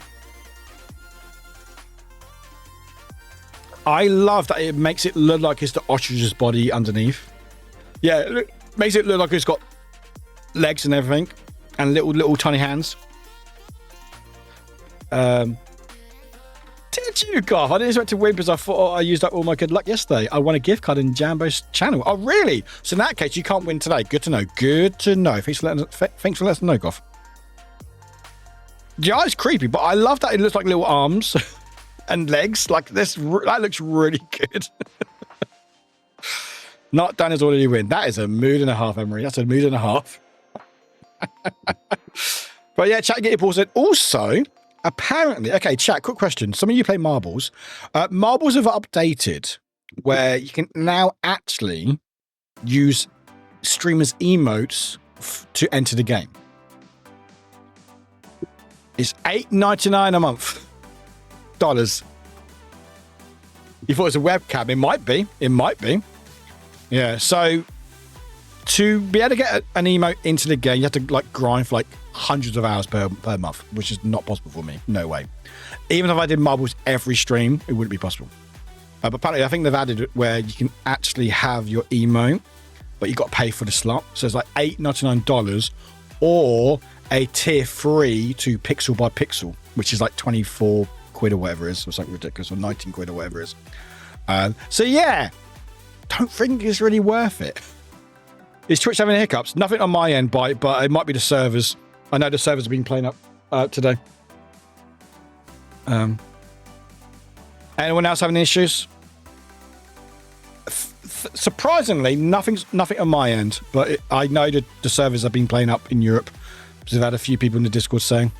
I love that it makes it look like it's the ostrich's body underneath. Yeah, it makes it look like it's got legs and everything. And little tiny hands. Did you, Garth? I didn't expect to win because I thought I used up all my good luck yesterday. I won a gift card in Jambo's channel. Oh, really? So in that case, you can't win today. Good to know. Good to know. Thanks for letting us know, Goff. Yeah, it's creepy, but I love that it looks like little arms and legs. Like this, that looks really good. Not done is all you win. That is a mood and a half, Emery. That's a mood and a half. But yeah, chat, get your balls in. Also, apparently, okay, chat, quick question. Some of you play marbles. Marbles have updated where you can now actually use streamers' emotes to enter the game. It's $8.99 a month. Dollars. You thought it was a webcam? It might be. It might be. Yeah. So to be able to get an emote into the game, you have to like grind for like hundreds of hours per month, which is not possible for me. No way. Even if I did marbles every stream, it wouldn't be possible. But apparently, I think they've added it where you can actually have your emote, but you got to pay for the slot. So it's like $8.99 or a tier 3 to pixel by pixel, which is like 24 quid or whatever it is. It's like ridiculous, or 19 quid or whatever it is. So yeah, don't think it's really worth it. Is Twitch having hiccups? Nothing on my end, but it might be the servers. I know the servers have been playing up today. Anyone else having issues? Surprisingly, nothing on my end, but I know that the servers have been playing up in Europe because I've had a few people in the Discord saying.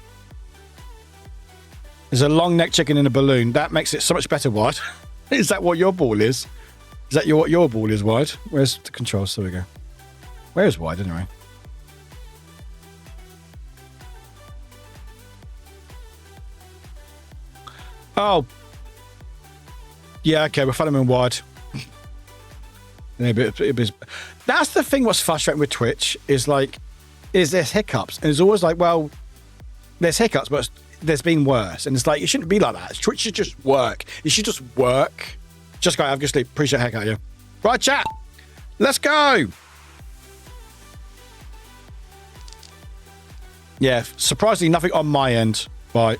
There's a long neck chicken in a balloon. That makes it so much better, Wide. Is that what your ball is? Is that what your ball is, Wide? Where's the controls? There we go. Where's Wide, anyway? Oh. Yeah, okay, we're following Wide. That's the thing what's frustrating with Twitch is like, is there's hiccups. And it's always like, well, there's hiccups, but there's been worse. And it's like, it shouldn't be like that. Twitch should just work. It should just work. Just go, I've just sleep. Appreciate heck out of you. Right, chat. Let's go. Yeah, surprisingly, nothing on my end. Right.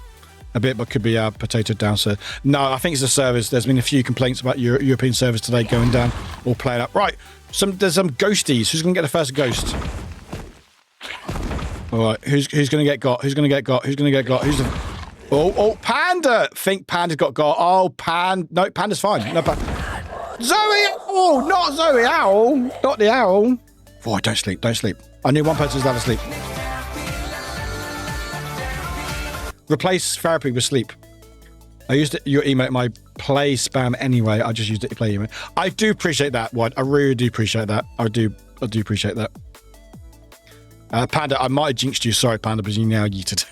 A bit, but could be potato downstairs. No, I think it's the servers. There's been a few complaints about European servers today going down or playing up. Right, there's some ghosties. Who's going to get the first ghost? All right, who's going to get got? Who's going to get got? Who's going to get got? Who's the... Oh, Panda! Think Panda's got. Oh, no, Panda's fine. No, Zoe! Oh, not Zoe Owl. Not the owl. Oh, don't sleep. I knew one person's allowed to sleep. Replace therapy with sleep. I used your emote my play spam anyway. I just used it to play emote. I do appreciate that, Wad. I really do appreciate that. I do appreciate that. Panda, I might have jinxed you. Sorry, Panda, but you now yeeted.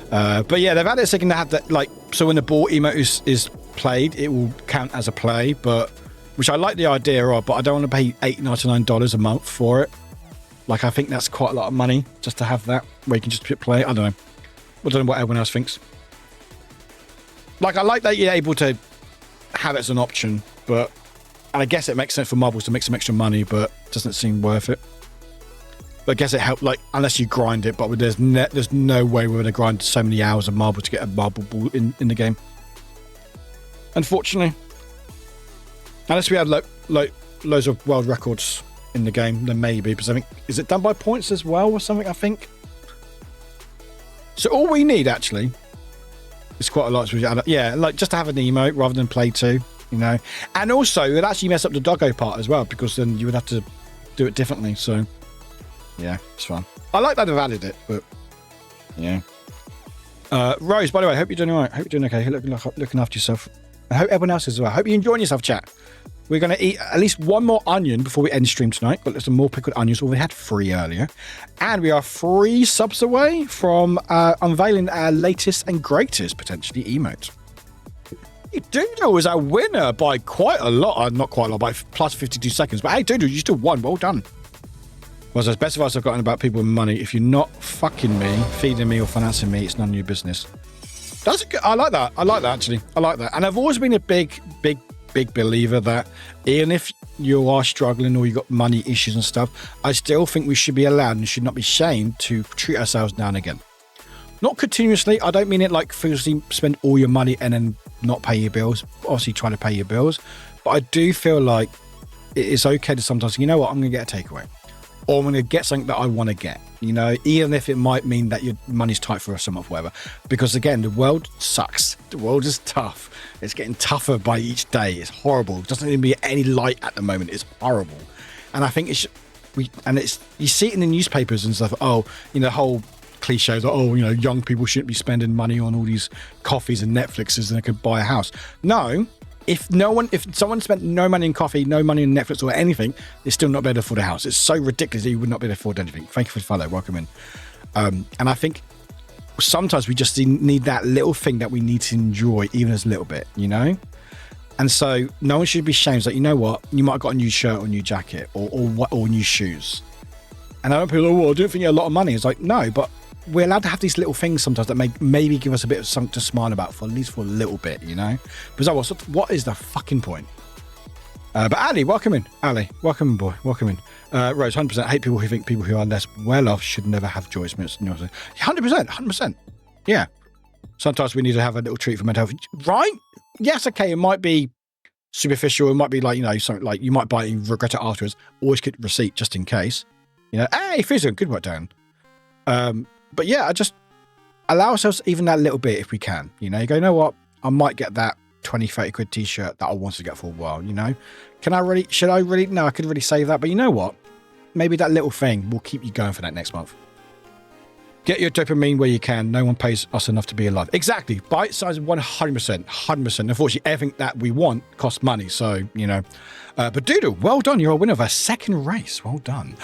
But yeah, they've added a second to have that, like, so when the ball emote is played, it will count as a play, but which I like the idea of, but I don't want to pay $8.99 a month for it. Like, I think that's quite a lot of money just to have that, where you can just play it. I don't know. I don't know what everyone else thinks. Like, I like that you're able to have it as an option, but... And I guess it makes sense for marbles to make some extra money, but doesn't seem worth it. But I guess it helped, like, unless you grind it, but there's no way we're going to grind so many hours of marble to get a marble ball in the game. Unfortunately. Unless we had, loads of world records in the game, then maybe. Because I think, is it done by points as well or something, I think? So all we need, actually, is quite a lot. Yeah, like, just to have an emote rather than play 2. You know, and also it would actually mess up the doggo part as well, because then you would have to do it differently. So yeah, it's fun. I like that they've added it, but yeah. Rose, by the way, I hope you're doing all right. I hope you're doing okay. Looking after yourself. I hope everyone else is as well. I hope you're enjoying yourself, chat. We're going to eat at least one more onion before we end stream tonight. Got some more pickled onions. Well, we had 3 earlier. And we are 3 subs away from unveiling our latest and greatest, potentially, emote. Doodle was our winner by quite a lot. Not quite a lot, by plus 52 seconds. But hey, Doodle, you still won. Well done. Was the best advice I've gotten about people with money. If you're not fucking me, feeding me, or financing me, it's none of your business. That's good. I like that. I like that, actually. I like that. And I've always been a big believer that even if you are struggling or you've got money issues and stuff, I still think we should be allowed and should not be shamed to treat ourselves now and again. Not continuously. I don't mean it like firstly spend all your money and then not pay your bills. Obviously trying to pay your bills. But I do feel like it is okay to sometimes, you know what, I'm going to get a takeaway. Or I'm going to get something that I want to get. You know, even if it might mean that your money's tight for a month or whatever. Because again, the world sucks. The world is tough. It's getting tougher by each day. It's horrible. It doesn't even be any light at the moment. It's horrible. And I think you see it in the newspapers and stuff. Oh, you know, the whole cliches, oh, you know, young people shouldn't be spending money on all these coffees and Netflixes and they could buy a house. No, if someone spent no money in coffee, no money in Netflix or anything, they're still not able to afford a house. It's so ridiculous that you would not be able to afford anything. Thank you for the follow. Welcome in. And I think sometimes we just need that little thing that we need to enjoy, even as a little bit, you know? And so no one should be shamed. It's like, you know what? You might have got a new shirt or a new jacket or new shoes. And I don't people, oh, I don't think you have a lot of money. It's like, no, but we're allowed to have these little things sometimes that maybe give us a bit of something to smile about for at least for a little bit, you know? Because what is the fucking point? But Ali, welcome in. Ali, welcome, boy. Welcome in. Rose, 100%. I hate people who think people who are less well off should never have joys. 100%. 100%. Yeah. Sometimes we need to have a little treat for mental health. Right? Yes, okay. It might be superficial. It might be like, you know, something like you might buy it and regret it afterwards. Always get receipt just in case. You know, hey, Fizzle, good work, Dan. But yeah, I just allow ourselves even that little bit if we can. You know, you go, you know what? I might get that 20, 30 quid t-shirt that I wanted to get for a while, you know? Should I really? No, I could really save that. But you know what? Maybe that little thing will keep you going for that next month. Get your dopamine where you can. No one pays us enough to be alive. Exactly. Bite size 100%. 100%. Unfortunately, everything that we want costs money. So, you know. But Doodle, well done. You're a winner of our second race. Well done.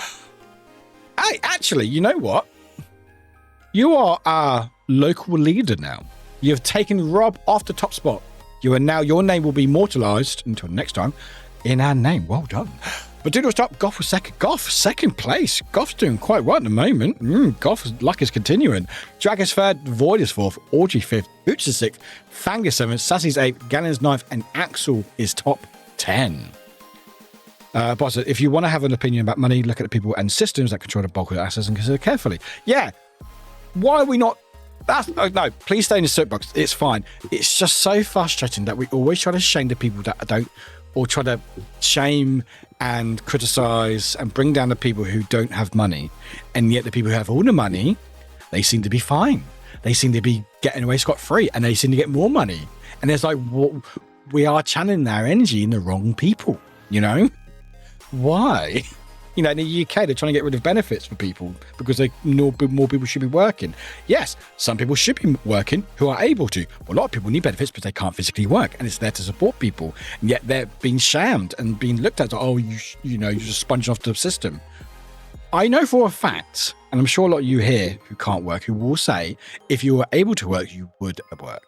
Hey, actually, you know what? You are our local leader now. You've taken Rob off the top spot. You are now, your name will be immortalized until next time in our name. Well done. But Doodle stop. Goff was second. Goff, second place. Goff's doing quite well at the moment. Goff's luck is continuing. Drag is third. Void is fourth. Orgy fifth. Boots is sixth. Fang is seventh. Sassy's eighth. Gallon's ninth. And Axel is top 10. But if you want to have an opinion about money, look at the people and systems that control the bulk of the assets and consider carefully. Yeah. Why are we not? No, please stay in the soapbox. It's fine. It's just so frustrating that we always try to shame the people that don't, or try to shame and criticize and bring down the people who don't have money. And yet the people who have all the money, they seem to be fine. They seem to be getting away scot-free and they seem to get more money. And it's like, we are channeling our energy in the wrong people, you know? Why? You know, in the UK, they're trying to get rid of benefits for people because they know more people should be working. Yes, some people should be working who are able to. But a lot of people need benefits because they can't physically work, and it's there to support people. And yet they're being shamed and being looked at. Oh, you know, you're just sponging off the system. I know for a fact, and I'm sure a lot of you here who can't work, who will say, if you were able to work, you would work.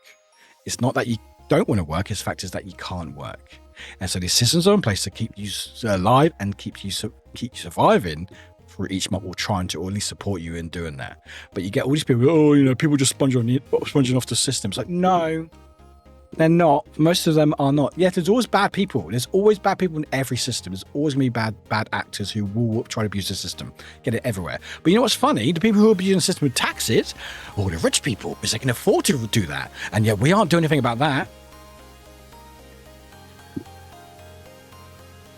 It's not that you don't want to work. It's the fact is that you can't work. And so these systems are in place to keep you alive and keep you surviving through each month or trying to, or at least support you in doing that. But you get all these people, oh, you know, people just sponging off the system. It's like, no, they're not. Most of them are not. Yeah, there's always bad people. There's always bad people in every system. There's always going to be bad actors who will try to abuse the system. Get it everywhere. But you know what's funny? The people who are abusing the system with taxes, all the rich people, because they can afford to do that. And yet we aren't doing anything about that.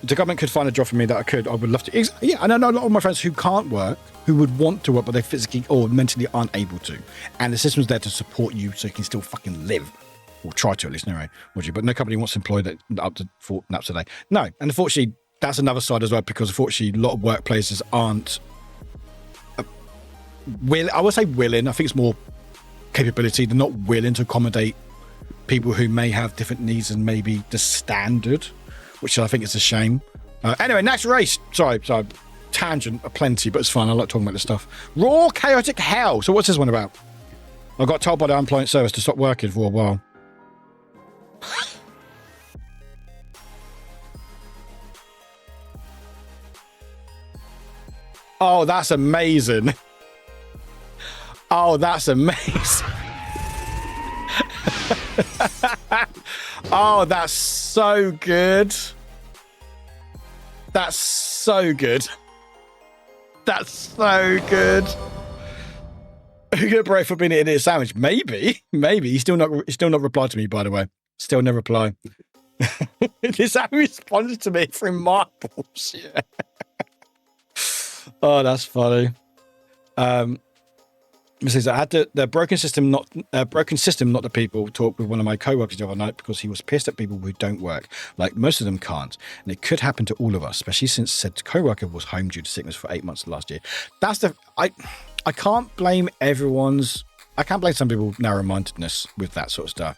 If the government could find a job for me that I would love to. Yeah, and I know a lot of my friends who can't work, who would want to work, but they physically or mentally aren't able to. And the system's there to support you so you can still fucking live. Or try to, at least, anyway, would you? But no company wants to employ that up to 4 naps a day. No, and unfortunately, that's another side as well, because unfortunately, a lot of workplaces aren't I would say willing. I think it's more capability. They're not willing to accommodate people who may have different needs than maybe the standard, which I think is a shame. Anyway, next race. Sorry, tangent aplenty, but it's fun. I like talking about this stuff. Raw chaotic hell. So what's this one about? I got told by the unemployment service to stop working for a while. Oh, that's amazing. Oh, that's amazing. Oh, that's so good. That's so good. That's so good. Who gonna pray for being an idiot sandwich? Maybe. He's still not replied to me, by the way. Still never reply. This how he responds to me through marbles. Yeah. Oh, that's funny. It says I had the broken system, not the people. Talked with one of my co-workers the other night because he was pissed at people who don't work. Like most of them can't, and it could happen to all of us, especially since said co-worker was home due to sickness for 8 months last year. That's I can't blame I can't blame some people narrow-mindedness with that sort of stuff.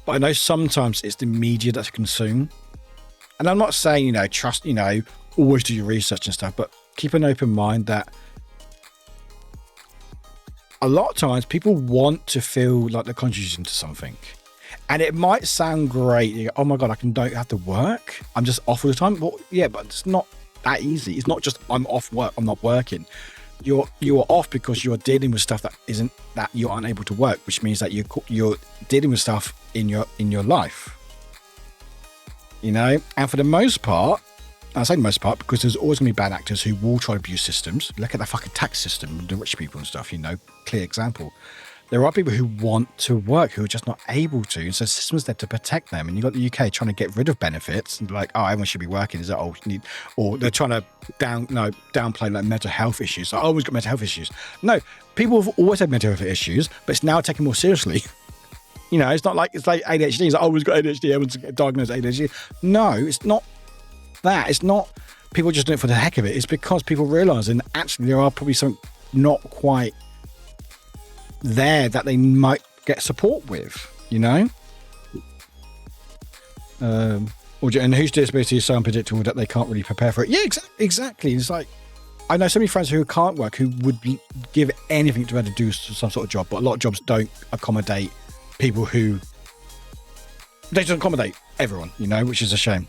But I know sometimes it's the media that's consumed. And I'm not saying, trust, always do your research and stuff, but keep an open mind that a lot of times people want to feel like they're contributing to something. And it might sound great. You go, oh my God, don't have to work. I'm just off all the time. Well, yeah, but it's not that easy. It's not just I'm off work, I'm not working. You are off because you're dealing with stuff that you aren't able to work, which means that you're dealing with stuff in your life, and for the most part, I say the most part because there's always going to be bad actors who will try to abuse systems. Look at that fucking tax system, the rich people and stuff, clear example. There are people who want to work who are just not able to, and so the system's there to protect them. And you've got the UK trying to get rid of benefits, and like, oh, everyone should be working. Is that or they're trying to downplay like mental health issues. Like, oh, we've got mental health issues. No, people have always had mental health issues, but it's now taken more seriously. It's not like it's like ADHD. It's like, oh, we've got ADHD. Everyone's diagnosed ADHD. No, it's not that. It's not people just doing it for the heck of it. It's because people realise, and actually there are probably something not quite there that they might get support with, and whose disability is so unpredictable that they can't really prepare for it. Yeah, exactly. It's like I know so many friends who can't work who would give anything to be able to do some sort of job, but a lot of jobs don't accommodate people who they don't accommodate everyone, which is a shame.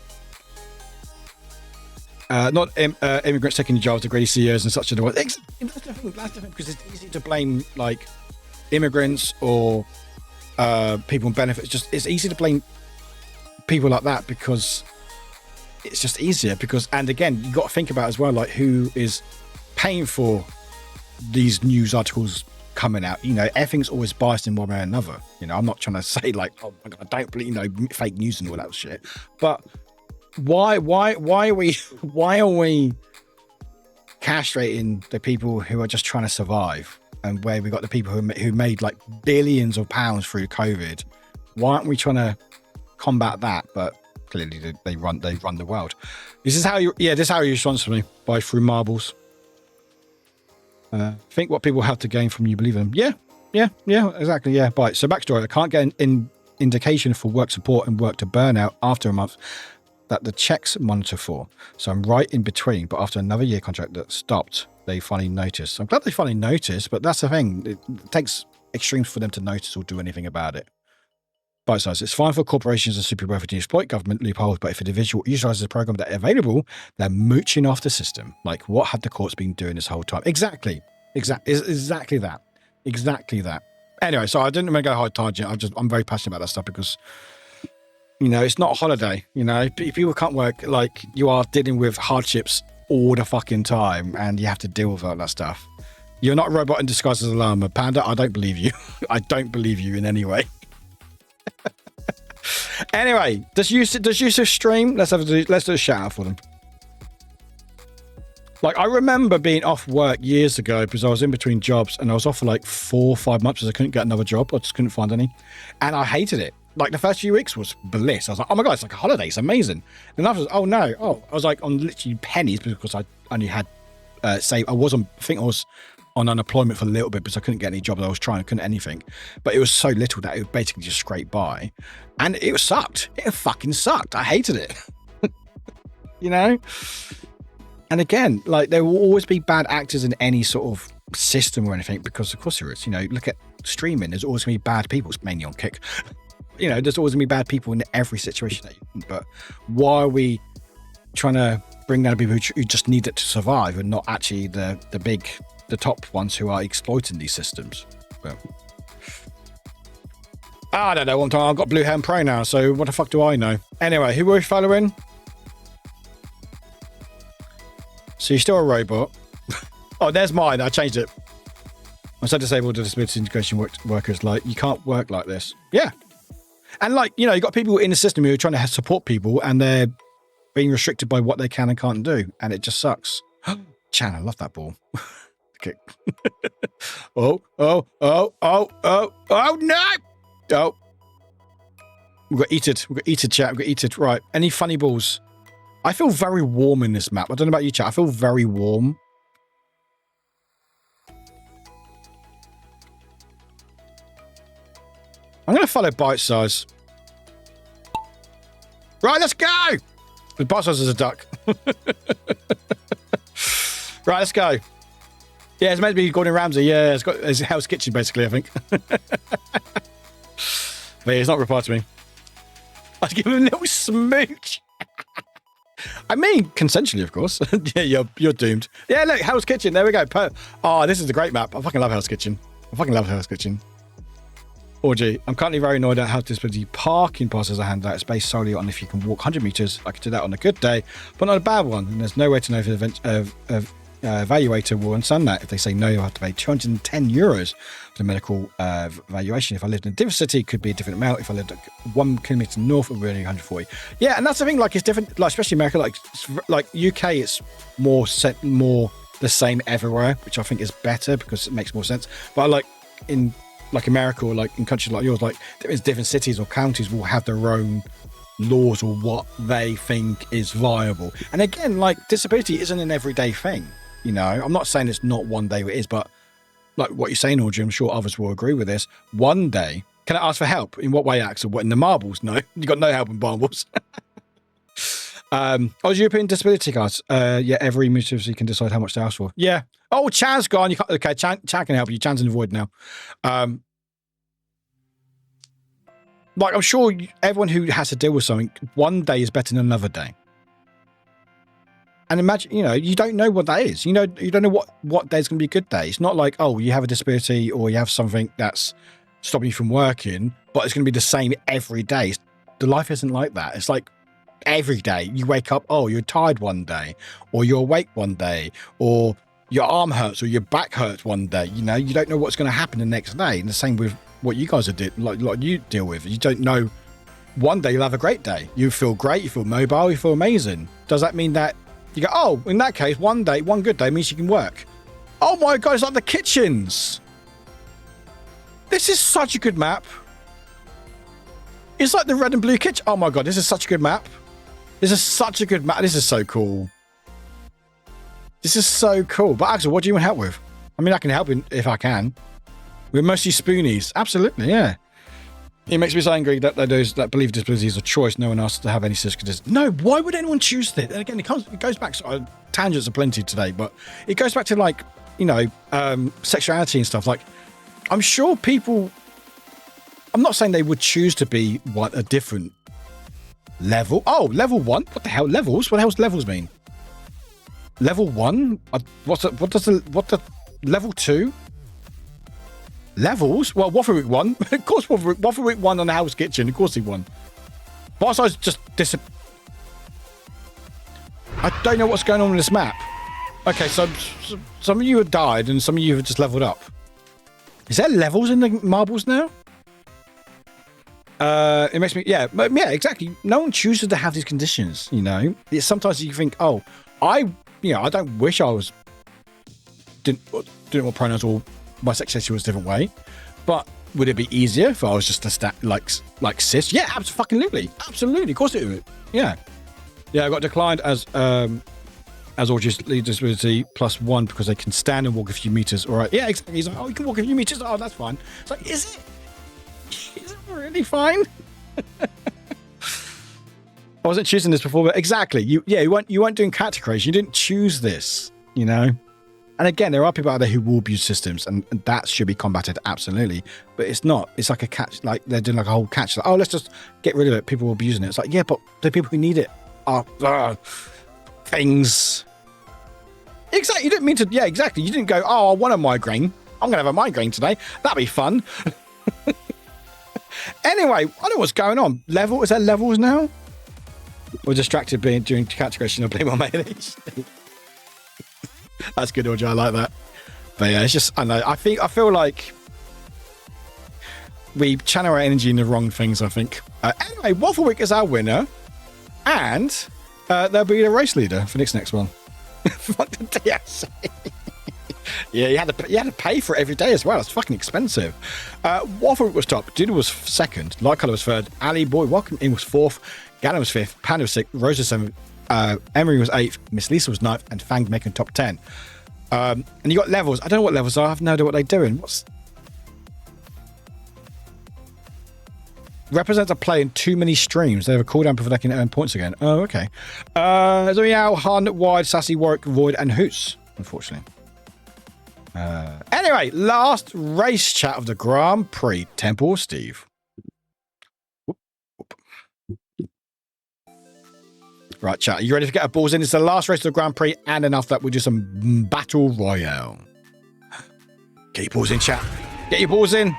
Not immigrants taking jobs, degraded CEOs and such. That's different because it's easy to blame like immigrants or people on benefits. It's easy to blame people like that because it's just easier. And again, you got to think about as well, like who is paying for these news articles coming out. Everything's always biased in one way or another. I'm not trying to say like, oh my God, I don't believe fake news and all that shit. But why are we castrating the people who are just trying to survive? And where we got the people who made like billions of pounds through COVID, why aren't we trying to combat that? But clearly they run the world. This is how you respond to me through marbles. Think what people have to gain from you believe in them. Yeah, exactly. Yeah, right. So backstory: I can't get an indication for work support and work to burnout after a month that the checks monitor for. So I'm right in between. But after another year contract that stopped, they finally noticed. I'm glad they finally noticed, but that's the thing. It takes extremes for them to notice or do anything about it. Bite size. It's fine for corporations and super wealthy to exploit government loopholes, but if an individual utilizes a program that is available, they're mooching off the system. Like, what have the courts been doing this whole time? Exactly that. Exactly that. Anyway, so I didn't want to go hard tangent. I'm very passionate about that stuff because, you know, it's not a holiday. You know, people can't work. Like, you are dealing with hardships all the fucking time, and you have to deal with all that stuff. You're not a robot in disguise as a llama, Panda. I don't believe you. I don't believe you in any way. Anyway, does Yusuf stream? Let's do a shout out for them. Like, I remember being off work years ago because I was in between jobs and I was off for like 4 or 5 months because I couldn't get another job. I just couldn't find any. And I hated it. Like, the first few weeks was bliss. I was like, oh my God, it's like a holiday. It's amazing. And after, oh no. Oh, I was like on literally pennies because I only had, say, I think I was on unemployment for a little bit because I couldn't get any jobs. I was trying, I couldn't anything. But it was so little that it would basically just scrape by. And it sucked. It fucking sucked. I hated it. You know? And again, like, there will always be bad actors in any sort of system or anything because, of course, there is. You know, look at streaming. There's always going to be bad people. It's mainly on Kick. You know, there's always going to be bad people in every situation. But why are we trying to bring down people who just need it to survive and not actually the top ones who are exploiting these systems? Well, I don't know. One time I've got Blue Hand Pro now, so what the fuck do I know? Anyway, who are we following? So you're still a robot. Oh, there's mine. I changed it. I said disabled disability integration workers. Like, you can't work like this. Yeah. And like, you know, you've got people in the system who are trying to support people and they're being restricted by what they can and can't do. And it just sucks. Chan, I love that ball. Okay. Oh, no. Oh. We've got eated, chat. We've got eated. Right. Any funny balls? I feel very warm in this map. I don't know about you, chat. I feel very warm. I'm going to follow Bite Size. Right, let's go! The Bite Size is a duck. Right, let's go. Yeah, it's meant to be Gordon Ramsay. Yeah, it's Hell's Kitchen, basically, I think. But yeah, he's not replied to me. I'd give him a little smooch. I mean, consensually, of course. Yeah, you're doomed. Yeah, look, Hell's Kitchen. There we go. Oh, this is a great map. I fucking love Hell's Kitchen. Orgy, I'm currently very annoyed at how disability parking passes are handled out. It's based solely on if you can walk 100 meters. I could do that on a good day, but not a bad one. And there's no way to know if the evaluator will understand that. If they say no, you'll have to pay €210 for the medical valuation. If I lived in a different city, it could be a different amount. If I lived 1 kilometer north, it would be only 140. Yeah, and that's the thing. Like, it's different. Like, especially America. Like UK, it's more the same everywhere, which I think is better because it makes more sense. But like in America or like in countries like yours, like different cities or counties will have their own laws or what they think is viable. And again, like, disability isn't an everyday thing. You know, I'm not saying it's not one day it is, but like what you're saying, Audrey, I'm sure others will agree with this. One day, can I ask for help? In what way, Axel? What, in the marbles? No, you got no help in marbles. European disability cards. Yeah, every municipality can decide how much to ask for. Yeah. Oh, Chan's gone. Okay, Chan can help you. Chan's in the void now. Like, I'm sure everyone who has to deal with something, one day is better than another day. And imagine, you know, you don't know what that is. You know, you don't know what day's going to be a good day. It's not like, oh, you have a disability or you have something that's stopping you from working, but it's going to be the same every day. The life isn't like that. It's like every day you wake up, oh, you're tired one day, or you're awake one day, or your arm hurts or your back hurts one day. You know, you don't know what's going to happen the next day. And the same with what you guys are like you deal with. You don't know. One day you'll have a great day. You feel great. You feel mobile. You feel amazing. Does that mean that you go, oh, in that case, one good day means you can work? Oh my God, it's like the kitchens. This is such a good map. It's like the red and blue kitchen. Oh my God, this is such a good map. This is such a good map. This is so cool. This is so cool. But Axel, what do you want help with? I mean, I can help if I can. We're mostly spoonies. Absolutely, yeah. It makes me so angry that those that believe disability is a choice. No one asks to have any such condition. No, why would anyone choose this? And again, it goes back. Tangents are plenty today, but it goes back to, like, you know, sexuality and stuff. Like, I'm sure people I'm not saying they would choose to be what a different level. Oh, level 1. What the hell? Levels? What the hell's levels mean? Level 1? What the level 2? Levels? Well, Warwick won. Of course, Warwick won on the Hell's Kitchen. Of course he won. Whilst I was just I don't know what's going on with this map. Okay, so some of you have died and some of you have just leveled up. Is there levels in the marbles now? It makes me, yeah, exactly. No one chooses to have these conditions, you know. It's sometimes you think, oh, I don't wish I was didn't want pronouns or my sexuality was a different way, but would it be easier if I was just a like cis? Yeah, absolutely, of course it would. Yeah, I got declined as autistic disability +1 because they can stand and walk a few meters. All right, yeah, exactly. He's like, oh, you can walk a few meters. Oh, that's fine. It's like, is it really fine? I wasn't choosing this before, but exactly. You weren't doing character creation. You didn't choose this, you know. And again, there are people out there who will abuse systems, and that should be combated, absolutely. But it's not. It's like a catch, like they're doing like a whole catch. Like, oh, let's just get rid of it. People are abusing it. It's like, yeah, but the people who need it are things. Exactly. You didn't mean to. Yeah, exactly. You didn't go, oh, I want a migraine. I'm going to have a migraine today. That'd be fun. Anyway, I don't know what's going on. Is there levels now? We're distracted during catch creation. I blame on my ADHD. That's good, Audrey. I like that. But yeah, it's just, I know. I feel like we channel our energy in the wrong things, I think. Anyway, Warwick is our winner. And they'll be the race leader for next one. Fuck the DLC. Yeah, you had to pay for it every day as well. It's fucking expensive. Warwick was top. Duda was second. Lightcolor was third. Ali Boy Welcome In was fourth. Gallon was fifth. Panda was sixth. Rose was seventh. Emery was 8th, Miss Lisa was 9th, and Fang making top 10. And you got levels. I don't know what levels are. I have no idea what they're doing. Represents a play in too many streams. They have a cooldown before they can earn points again. Oh, okay. Zoyao, Han, Wide, Sassy, Warwick, Void, and Hoots, unfortunately. Anyway, last race chat of the Grand Prix. Temple Steve. Right, chat. Are you ready to get our balls in? It's the last race of the Grand Prix, and enough that we'll do some Battle Royale. Get your balls in, chat. Get your balls in.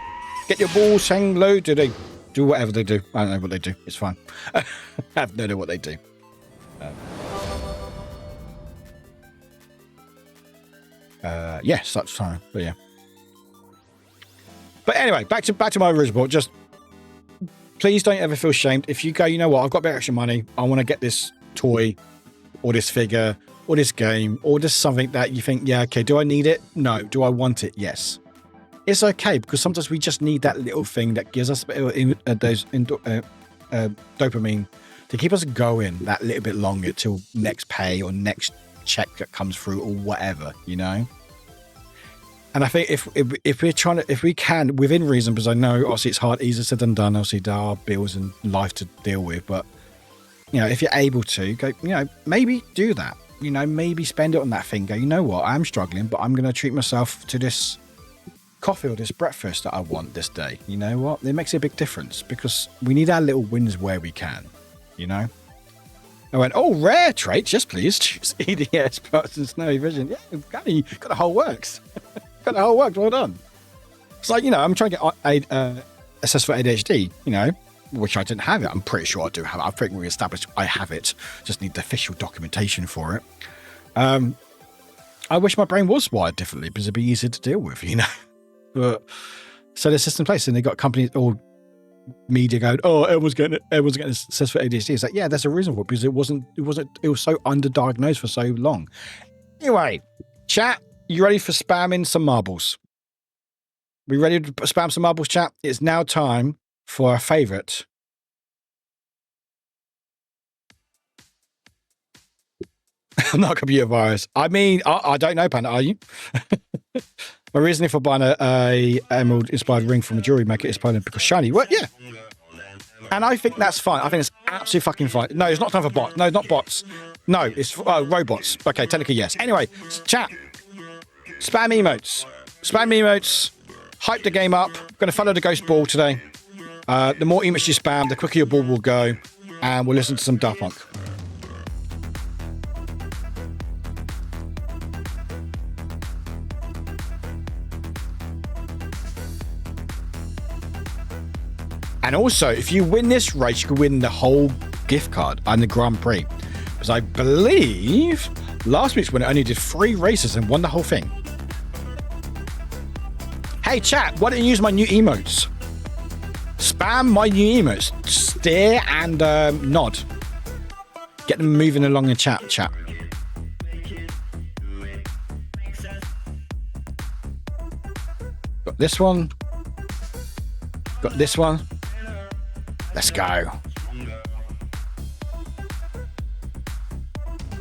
Get your balls hang low. Do they do whatever they do? I don't know what they do. It's fine. I have no idea what they do. Yes, that's fine. But yeah. But anyway, back to my original. Just please don't ever feel shamed. If you go, you know what? I've got a bit of extra money. I want to get this toy or this figure or this game or just something that you think, yeah, okay, do I need it? No. Do I want it? Yes. It's okay, because sometimes we just need that little thing that gives us a bit of dopamine to keep us going that little bit longer till next pay or next check that comes through or whatever, you know. And I think if we can, within reason, because I know obviously it's hard, easier said than done. Obviously there are bills and life to deal with, but you know, if you're able to go, you know, maybe do that. You know, maybe spend it on that thing. Go, you know what? I'm struggling, but I'm going to treat myself to this coffee or this breakfast that I want this day. You know what? It makes a big difference because we need our little wins where we can. You know. I went, oh, rare traits, yes, please. Choose EDS, parts and snowy vision. Yeah, got the whole works. Got the whole works. Well done. It's like, you know, I'm trying to get assessed for ADHD, you know, which I didn't have it. I'm pretty sure I do have it. I think we established I have it. Just need the official documentation for it. I wish my brain was wired differently because it'd be easier to deal with, you know. But so the system in place, and they got companies or media going, oh, everyone's getting assessed for ADHD. It's like, yeah, that's a reason for it, because it was so underdiagnosed for so long. Anyway, chat, you ready for spamming some marbles? We ready to spam some marbles, chat? It's now time for our favorite. I'm not a computer virus. I mean, I don't know, Panda, are you? My reasoning for buying a emerald inspired ring from a jewelry maker is probably because shiny. Well, yeah. And I think that's fine. I think it's absolutely fucking fine. No, it's not time for bots. No, not bots. No, it's robots. Okay, technically, yes. Anyway, chat. Spam emotes. Spam emotes. Hype the game up. Going to follow the ghost ball today. The more emotes you spam, the quicker your ball will go, and we'll listen to some Daft Punk. And also, if you win this race, you can win the whole gift card and the Grand Prix. Because I believe last week's winner only did 3 races and won the whole thing. Hey chat, why don't you use my new emotes? Spam my new emotes. Stare and nod. Get them moving along in chat. Got this one. Got this one. Let's go.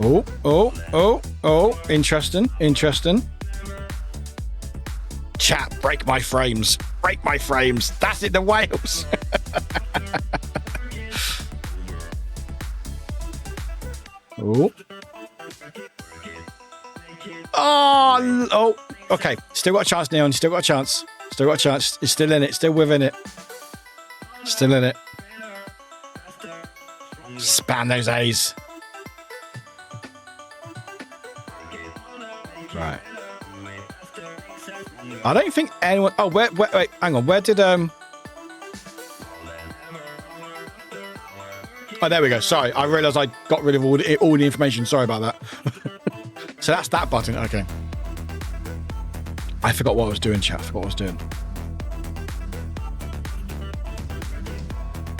Oh. Interesting. Chat, break my frames. That's it, the whales. Oh, okay. Still got a chance, Neon. Still got a chance. It's still in it. Still within it. Still in it. Spam those A's. Right. I don't think anyone... Oh, wait, hang on. Where did... Oh, there we go. Sorry. I realised I got rid of all the information. Sorry about that. So that's that button. Okay. I forgot what I was doing, chat.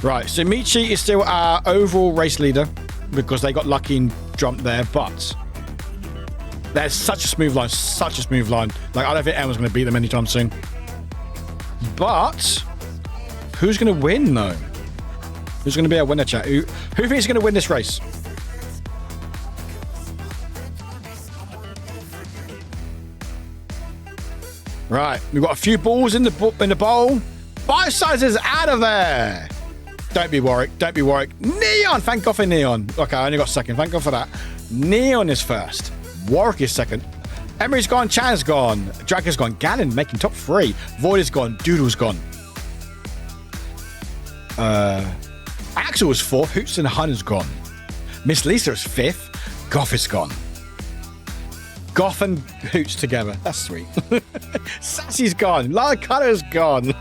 Right. So Michi is still our overall race leader because they got lucky and jumped there, but... There's such a smooth line. Like, I don't think anyone's going to beat them anytime soon. But who's going to win, though? Who's going to be our winner, chat? Who thinks is going to win this race? Right, we've got a few balls in the bowl. 5 sizes out of there. Don't be Warwick. Neon, thank God for Neon. Okay, I only got second. Thank God for that. Neon is first. Warwick is second. Emery's gone. Chan's gone. Dragon's gone. Gannon making top 3. Void is gone. Doodle's gone. Axel is 4th. Hoots and Hun is gone. Miss Lisa is 5th. Goff is gone. Goff and Hoots together. That's sweet. Sassy's gone. Lara Cutter's gone.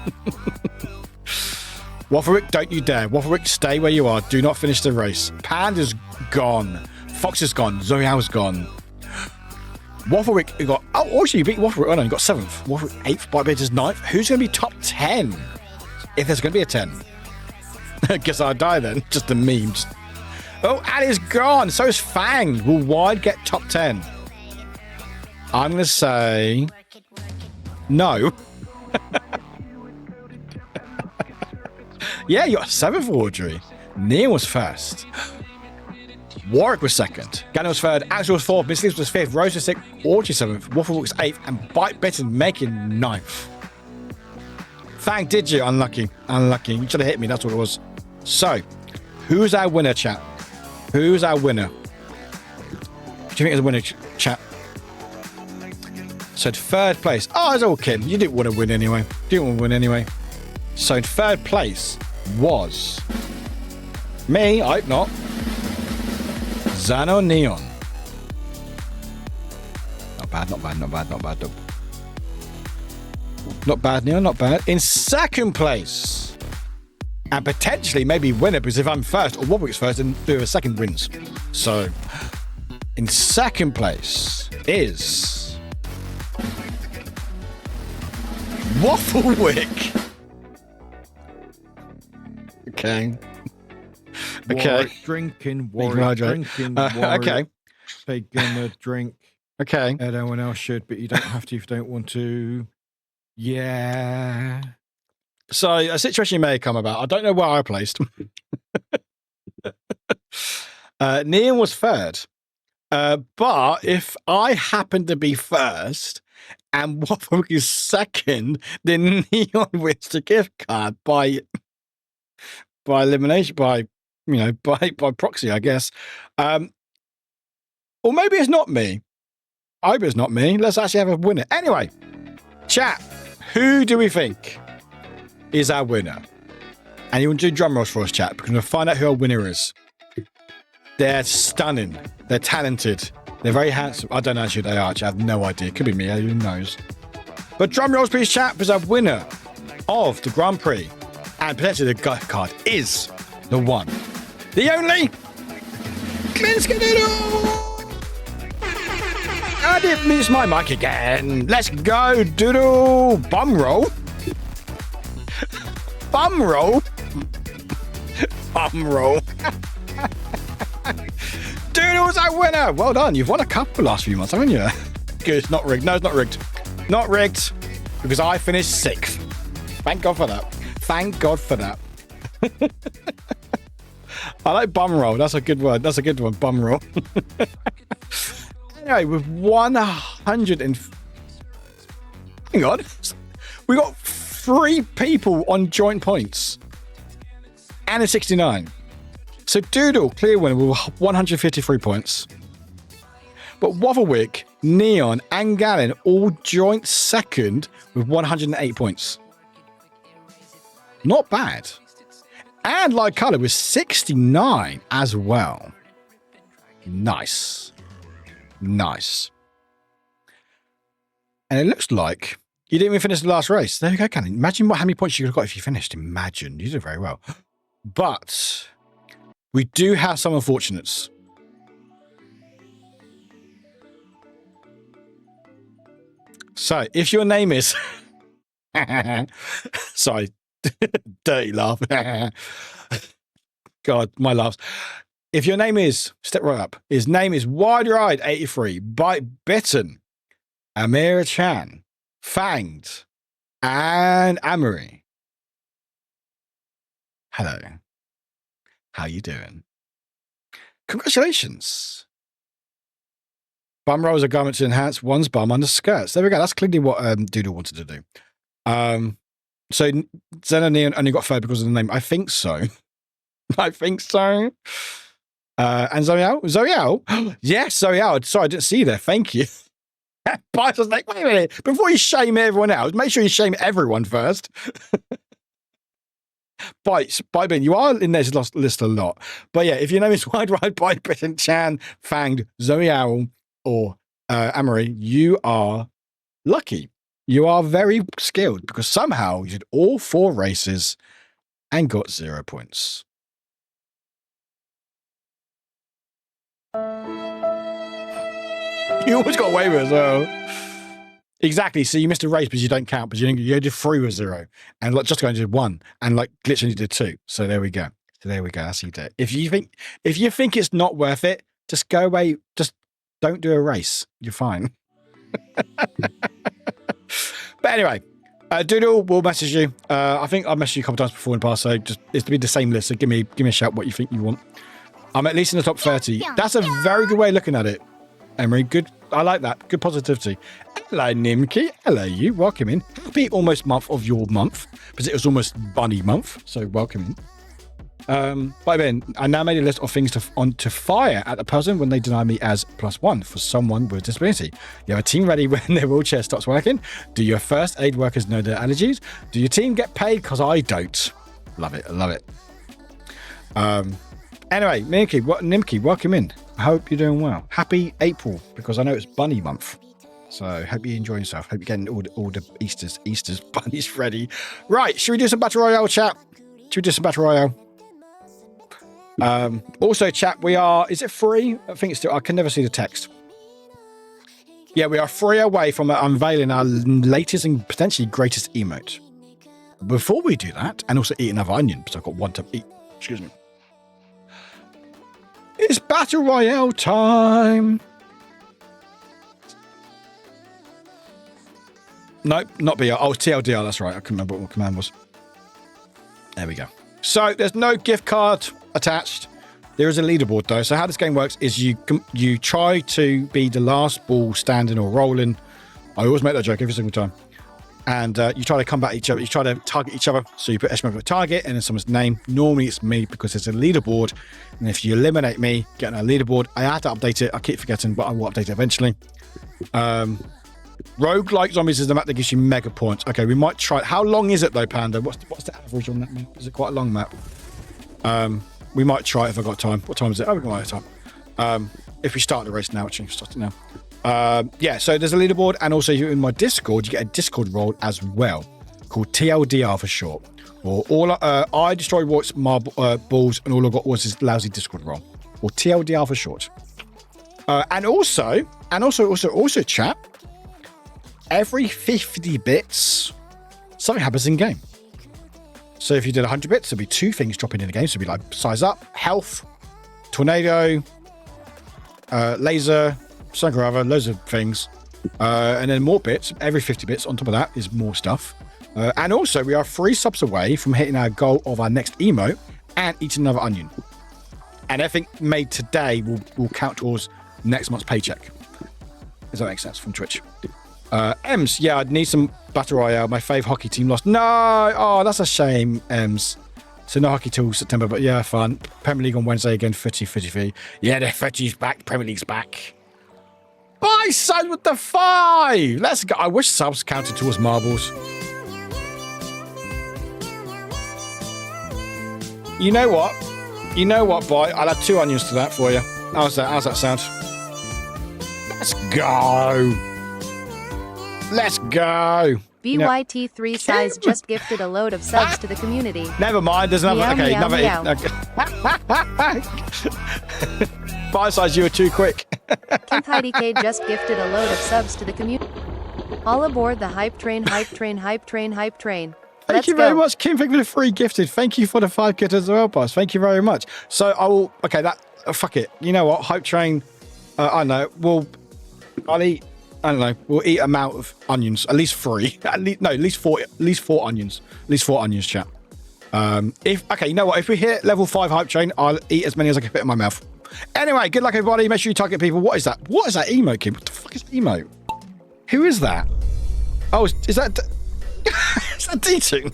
Wafflewick, don't you dare. Wafflewick, stay where you are. Do not finish the race. Panda's gone. Fox is gone. Zoeal's gone. Wafflewick got... Oh, actually, you beat Wafflewick. Oh, no, you got 7th. Wafflewick 8th. Bite is 9th. Who's going to be top 10? If there's going to be a 10. I guess I'll die then. Just the memes. Oh, Ali's gone. So is Fang. Will Wide get top 10? I'm going to say... No. Yeah, you got 7th, Audrey. Neil was first. Warwick was second. Gannon was third. Axel was 4th. Miss Leeds was 5th. Rose was 6th. Audrey 7th. Waffle was 8th. And Bite Bitten making 9th. Thank, did you? Unlucky. You should have hit me. That's what it was. So, who's our winner, chat? Who's our winner? What do you think is a winner, chat? So, in 3rd place. Oh, it's all kidding. You didn't want to win anyway. So, in 3rd place was me. I hope not. Zano Neon. Not bad. Not bad, Neon, not bad. In 2nd place, and potentially maybe winner, because if I'm first or Warwick's first, then whoever second wins. So, in 2nd place is Wafflewick. Okay. Warwick drinking. Okay. Taking a drink. Okay. Everyone else should, but you don't have to if you don't want to. Yeah. So a situation may come about. I don't know where I placed. Neon was 3rd. But if I happen to be first and Wafflewick is 2nd, then Neon wins the gift card by elimination, by proxy, I guess. Or maybe it's not me. I hope it's not me. Let's actually have a winner. Anyway, chat, who do we think is our winner? And you want to do drum rolls for us, chat, because we're going to find out who our winner is. They're stunning. They're talented. They're very handsome. I don't know who they are. I have no idea. Could be me. Who knows? But drum rolls, please, chat, because our winner of the Grand Prix and potentially the gift card is the one, the only, Doodle. I didn't miss my mic again. Let's go, Doodle. Bum roll. Bum roll. Bum roll. Doodle's our winner. Well done. You've won a couple the last few months, haven't you? Good. Not rigged. No, it's not rigged. Not rigged because I finished 6th. Thank God for that. Thank God for that. I like bum roll. That's a good word. That's a good one. Bum roll. Anyway, with 100 and... Hang on. We got 3 people on joint points. And a 69. So Doodle, clear winner with 153 points. But Warwick, Neon, and Gallon all joint second with 108 points. Not bad. And Light Colour with 69 as well. Nice. Nice. And it looks like you didn't even finish the last race. There you go, Cannon. Imagine how many points you could have got if you finished. Imagine. You did very well. But we do have some unfortunates. So, if your name is... Sorry. Dirty laugh. God, my laughs. If your name is... Step right up. His name is Wide Ride 83, Bite Bitten, Amira Chan, Fanged, and Amory. Hello. How you doing? Congratulations. Bum rolls are garment to enhance one's bum under skirts. There we go. That's clearly what Doodle wanted to do. So Zena Neon only got third because of the name. I think so. I think so. And Zoe Zoe yes, Zoe sorry, I didn't see you there. Thank you. But I was like, wait a minute. Before you shame everyone else, make sure you shame everyone first. Bite Bin, you are in this list a lot. But yeah, if your name is Wide Ride, Bite Bin, Chan, Fanged, Zoe Owl, or Amory, you are lucky. You are very skilled because somehow you did all 4 races and got 0 points. You always got away with it as well. Exactly. So you missed a race because you don't count, but you did 3 with 0, and like just going to 1, and like Glitch only did 2. So there we go. That's how you do it. If you think it's not worth it, just go away. Just don't do a race. You're fine. But anyway, Doodle will message you. I think I've messaged you a couple times before in the past, so just it's to be the same list. So give me a shout what you think you want. I'm at least in the top 30. That's a very good way of looking at it, Emery. Good. I like that. Good positivity. Hello, Nimki. Hello, you. Welcome in. Happy almost month of your month, because it was almost bunny month. So welcome in. But then I now made a list of things to fire at the person when they deny me as +1 for someone with disability. You have a team ready when their wheelchair stops working. Do your first aid workers know their allergies? Do your team get paid? Because I don't. Love it. I love it. Anyway, Nimki, welcome in. I hope you're doing well. Happy April, because I know it's bunny month. So hope you enjoy yourself. Hope you're getting all the Easter's bunnies ready. Right, should we do some Battle Royale, chat? Also, chat, is it free? I think it's still, I can never see the text. Yeah, we are 3 away from unveiling our latest and potentially greatest emote. Before we do that, and also eat another onion, because I've got one to eat. Excuse me. It's Battle Royale time. Nope, not BR. Oh, TLDR, that's right. I couldn't remember what the command was. There we go. So there's no gift card attached. There is a leaderboard though. So how this game works is you try to be the last ball standing or rolling. I always make that joke every single time. And you try to combat each other. You try to target each other. So you put a target and then someone's name. Normally it's me because it's a leaderboard. And if you eliminate me, get on a leaderboard. I have to update it. I keep forgetting, but I will update it eventually. Roguelike zombies is the map that gives you mega points. Okay, we might try. How long is it though, Panda? What's the average on that map? Is it quite a long map? We might try it if I've got time. What time is it? Oh, we've got time. If we start the race now, actually, start it now. Yeah, so there's a leaderboard, and also in my Discord, you get a Discord role as well, called TLDR for short. Or I destroyed Warwick's balls, and all I got was this lousy Discord role, or TLDR for short. And also, chat. Every 50 bits, something happens in game. So if you did 100 bits, there'll be 2 things dropping in the game. So it'll be like size up, health, tornado, laser, something or other, loads of things. And then more bits. Every 50 bits on top of that is more stuff. And also, we are 3 subs away from hitting our goal of our next emote and eating another onion. And everything made today will count towards next month's paycheck. Does that make sense from Twitch? Ems, yeah, I'd need some Battle Royale. My fave hockey team lost. No! Oh, that's a shame, Ems. So no hockey till September, but yeah, fun. Premier League on Wednesday again, footy. Yeah, the footy's back. Premier League's back. Buy subs with the 5! Let's go. I wish subs counted towards marbles. You know what, boy? I'll add 2 onions to that for you. How's that sound? Let's go. BYT3 size just gifted a load of subs to the community. Never mind, there's another. Meow, Okay, meow, another. Bite size, you were too quick. Kim Heidi K just gifted a load of subs to the community. All aboard the hype train. Thank you very much, Kim. Thank you for the 3 gifted. Thank you for the 5 gifted as well, boss. Thank you very much. So I will. Okay, fuck it. You know what? Hype train. I know. I'll eat. I don't know. We'll eat amount of onions. At least 3. At least 4. At least 4 onions. At least 4 onions, chat. Okay, you know what? If we hit level 5 hype train, I'll eat as many as I can fit in my mouth. Anyway, good luck, everybody. Make sure you target people. What is that? What is that emote, Kim? What the fuck is emote? Who is that? Oh, is that? Is that D2?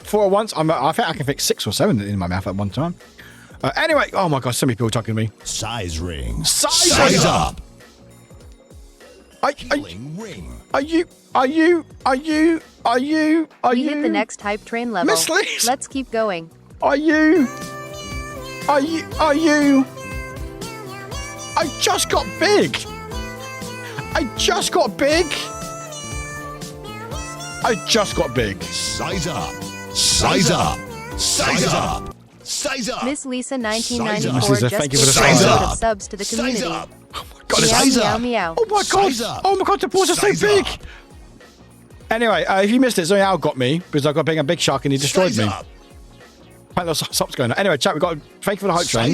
For once, I think I can fit 6 or 7 in my mouth at one time. Anyway, oh my god, so many people talking to me. Size ring. Size up. Are you? We hit the next hype train level. Miss Liz. Let's keep going. Are you? I just got big. Size up. Miss Lisa 1994 just thank you for the gifted a size load up. of subs to the community. Meow. Oh my god, the balls are so big. Anyway, if you missed it, Zoe Al got me because I got being a big shark and he destroyed me. What's going on? Anyway, chat, we got thank you for the hype train.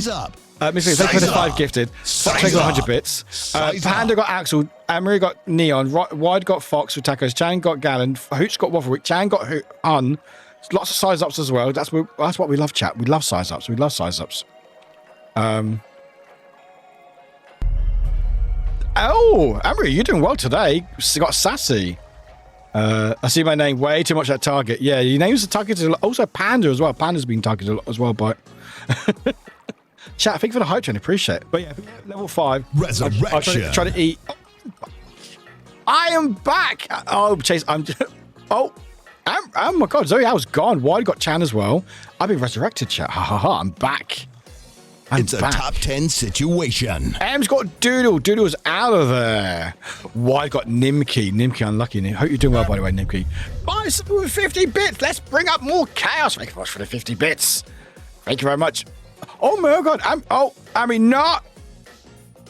Miss Lee, thank you for the 5 gifted. Fox got 100 bits. Panda got Axel. Marie got Neon. Wide got Fox with tacos. Chan got Gallon. Hoots got Warwick. Chan got Hun. Lots of size ups as well. That's what we love, chat. We love size ups. Oh, Amory, you're doing well today. You got sassy. I see my name way too much at Target. Yeah, your name's targeted a lot. Also, Panda as well. Panda's been targeted a lot as well, but chat, thank you for the hype train. Appreciate it. But yeah, level 5. Resurrection. Try to eat. I am back. Oh, Chase, oh my god, Zoe Al's gone. Wide got Chan as well. I've been resurrected, chat. Ha ha ha. I'm back. It's a top 10 situation. M's got Doodle. Doodle's out of there. Wide got Nimki. Nimki unlucky. Hope you're doing well, by the way, Nimki. Buy some with 50 bits. Let's bring up more chaos. Thank you very much for the 50 bits. Thank you very much. Oh my god. I mean, not.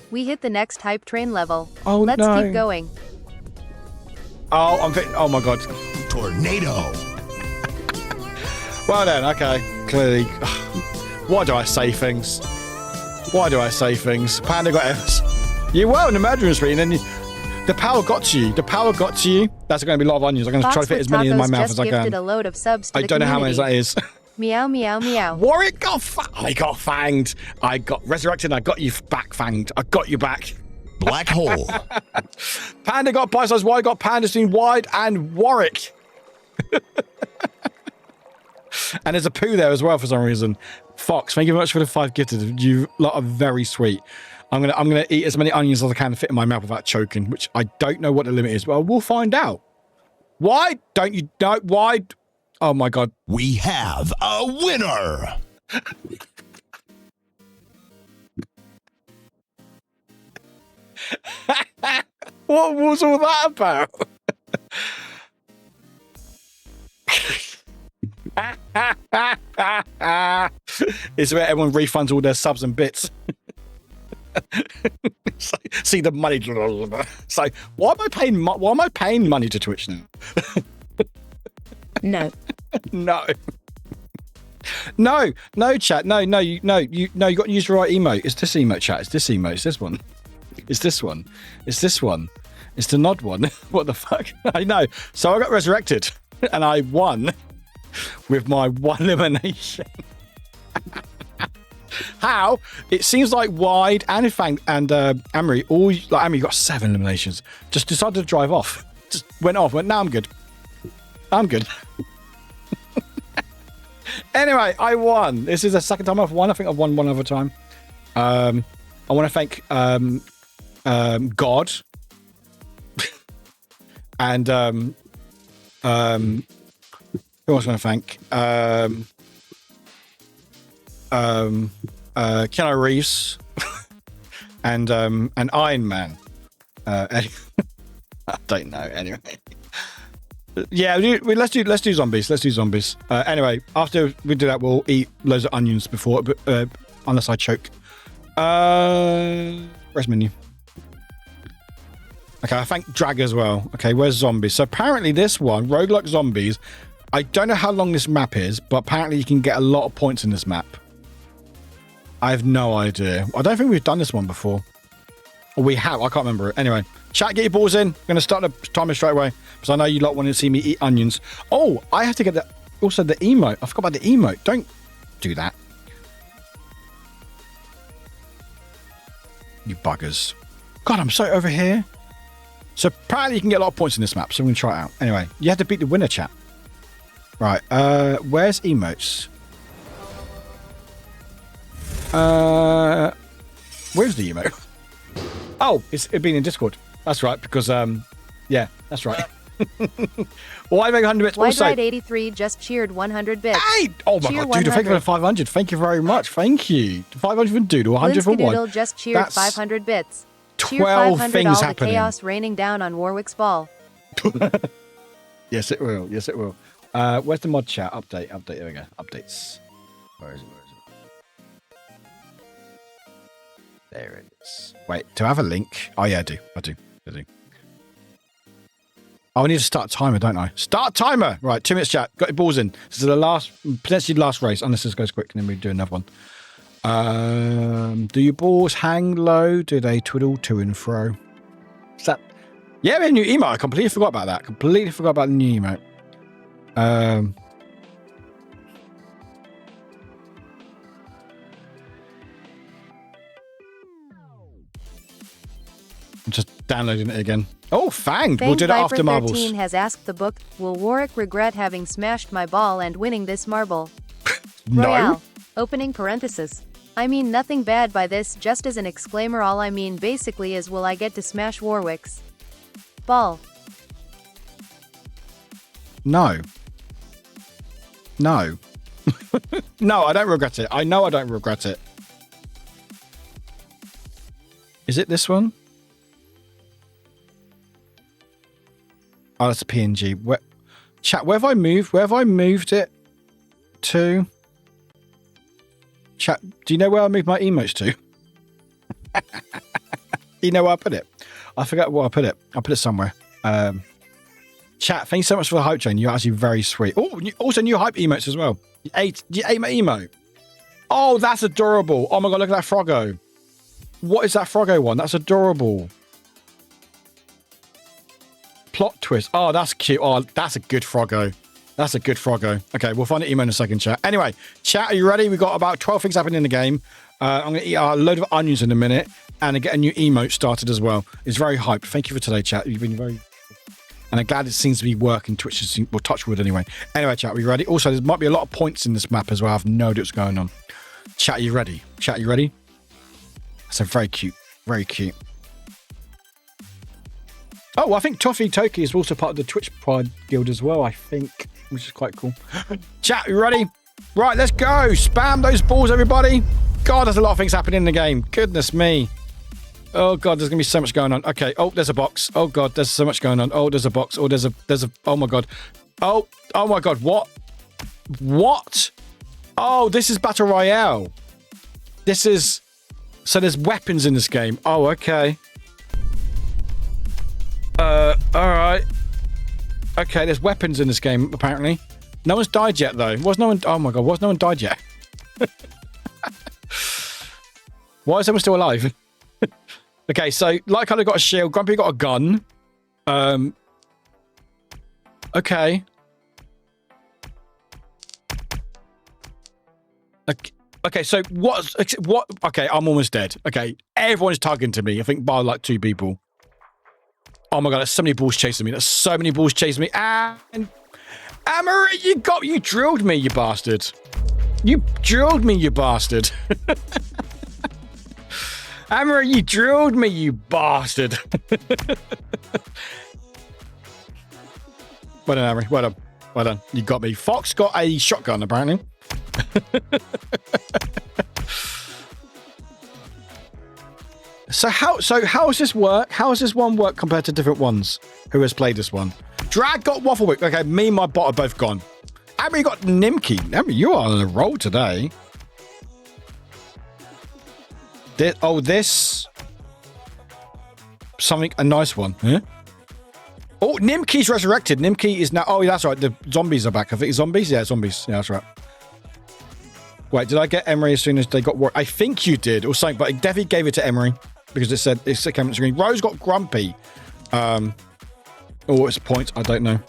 We hit the next hype train level. Oh, Let's no. keep going. Oh, oh my god. Tornado. Well then, okay. Clearly. Why do I say things? Panda got Evans. You were in the murdering spree, and then the power got to you. That's going to be a lot of onions. I'm going to try to fit as many in my mouth as I can. A load of subs to I don't know how many that is. Meow, meow, meow. Warwick I got fanged. I got resurrected. I got you back fanged. I got you back. Black hole. Panda got bite size. Wide got Panda between Wide and Warwick. And there's a poo there as well for some reason. Fox, thank you very much for the 5 gifted. You lot are very sweet. I'm gonna eat as many onions as I can fit in my mouth without choking, which I don't know what the limit is, but we'll find out. Why don't you know? Why? Oh my God. We have a winner. What was all that about? It's where everyone refunds all their subs and bits. See the money. So why am I paying money to Twitch now? No. No, chat. No, you got to use the right emote. It's this emote, chat. It's this emote. It's this one. It's this one. It's this one. It's the nod one. What the fuck? I know. So I got resurrected and I won with my one elimination. How? It seems like Wide and Fang and Amory, all like Amory got 7 eliminations. Just decided to drive off. Just went off. Went, no, I'm good. I'm good. Anyway, I won. This is the second time I've won. I think I've won one other time. I want to thank God and who else I want to thank? Keanu Reeves and Iron Man. I don't know. Anyway, yeah, let's do zombies. Let's do zombies. Anyway, after we do that, we'll eat loads of onions before, unless I choke. Where's menu? Okay, I thank Drag as well. Okay, where's zombies? So apparently this one, roguelike zombies. I don't know how long this map is, but apparently you can get a lot of points in this map. I have no idea. I don't think we've done this one before. Or we have. I can't remember it. Anyway, chat, get your balls in. I'm going to start the timer straight away because I know you lot want to see me eat onions. Oh, I have to get the emote. I forgot about the emote. Don't do that. You buggers. God, I'm so over here. So apparently you can get a lot of points in this map, so I'm going to try it out. Anyway, you have to beat the winner, chat. Right, where's emotes? Where's the emote? Oh, it's been in Discord. That's right, because, yeah, that's right. Why make 100 bits? Also, Wide 83 just cheered 100 bits. Hey! Oh my God, Doodle, thank you for the 500. Thank you very much. Thank you. 500 for Doodle, 100 for one. Doodle just cheered That's 500 bits. 12 things all happening. The chaos raining down on Warwick's ball. Yes, it will. Yes, it will. Where's the mod chat? Update. There we go. Updates. Where is it? There it is. Wait, do I have a link? Oh, yeah, I do. Oh, I need to start a timer, don't I? Start timer! Right, 2 minutes chat. Got your balls in. This is the potentially last race, unless this goes quick, and then we do another one. Do your balls hang low? Do they twiddle to and fro? Is that... Yeah, we have a new emote. I completely forgot about that. Completely forgot about the new emote. I'm just downloading it again. Oh, Fanged. We'll do that after marbles. 13 has asked the book, will Warwick regret having smashed my ball and winning this marble? No. Royale. Opening parenthesis. I mean nothing bad by this, just as an exclaimer. All I mean basically is, will I get to smash Warwick's ball? No. No, I don't regret it. I know I don't regret it. Is it this one? Oh, that's a PNG. Chat, where have I moved? Where have I moved it to? Chat, do you know where I moved my emotes to? You know where I put it? I forgot where I put it. I put it somewhere. Chat, thank you so much for the hype train. You're actually very sweet. Oh, also new hype emotes as well. You ate my emote. Oh, that's adorable. Oh my God, look at that Froggo. What is that Froggo one? That's adorable. Plot twist. Oh, that's cute. Oh, that's a good Froggo. That's a good Froggo. Okay, we'll find the email in a second, chat. Anyway, chat, are you ready? We've got about 12 things happening in the game. I'm going to eat a load of onions in a minute and get a new emote started as well. It's very hyped. Thank you for today, chat. You've been very... And I'm glad it seems to be working. Twitch will touch wood anyway. Anyway, chat, are you ready? Also, there might be a lot of points in this map as well. I have no idea what's going on. Chat, are you ready? Chat, are you ready? That's a very cute Very cute. Oh, I think Toffee Toki is also part of the Twitch Pride Guild as well, I think, which is quite cool. Chat, you ready? Right, let's go. Spam those balls, everybody. God, there's a lot of things happening in the game. Goodness me. Oh, God, there's going to be so much going on. Okay. Oh, there's a box. Oh, God, there's so much going on. Oh, there's a box. Oh, there's a, oh, my God. Oh my God. What? What? Oh, this is Battle Royale. This is, so there's weapons in this game. Oh, okay. All right. Okay, there's weapons in this game, apparently. No one's died yet, though. Oh my God, no one died yet? Why is everyone still alive? Okay, so Light Colour got a shield, Grumpy got a gun. Okay. Okay, so what? Okay, I'm almost dead. Okay, everyone's tugging to me. I think by like 2 people. Oh my God, there's so many balls chasing me. There's so many balls chasing me. And Amber, you drilled me, you bastard. You drilled me, you bastard. Amber, you drilled me, you bastard. Well done, Amber. Well done. Well done. You got me. Fox got a shotgun, apparently. So how does this work? How does this one work compared to different ones? Who has played this one? Drag got Wafflewick. Okay, me and my bot are both gone. Amber, you got Nimki. Amber, you are on a roll today. This. Something, a nice one. Huh? Oh, Nimki's resurrected. Nimki is now... Oh, that's right. The zombies are back. I think zombies? Yeah, zombies. Yeah, that's right. Wait, did I get Emery as soon as they got... I think you did, or something, but I definitely gave it to Emery because it said... It came on the screen. Rose got Grumpy. Or it's points. I don't know.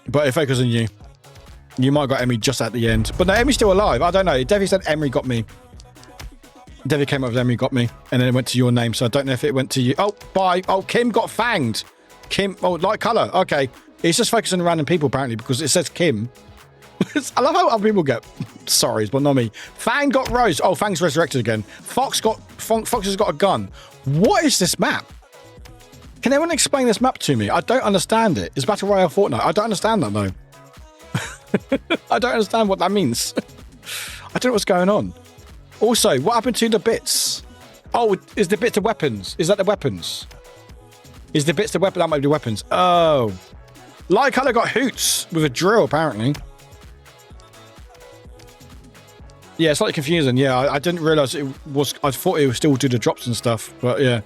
But it focused on you. You might have got Emery just at the end. But no, Emery's still alive. I don't know. It definitely said Emery got me. Debbie came up with Emery got me, and then it went to your name, so I don't know if it went to you. Oh, bye. Oh, Kim got fanged. Kim, oh, light colour. Okay. It's just focusing on random people, apparently, because it says Kim. I love how other people get sorries, but not me. Fang got Rose. Oh, Fang's resurrected again. Fox has got a gun. What is this map? Can anyone explain this map to me? I don't understand it. It's Battle Royale Fortnite. I don't understand that, though. I don't understand what that means. I don't know what's going on. Also, what happened to the bits? Oh, is the bits the weapons? Is that the weapons? Is the bits the weapon? That might be the weapons. Oh. Light Colour got Hoots with a drill, apparently. Yeah, it's slightly confusing. Yeah, I didn't realise it was... I thought it was still do the drops and stuff, but yeah.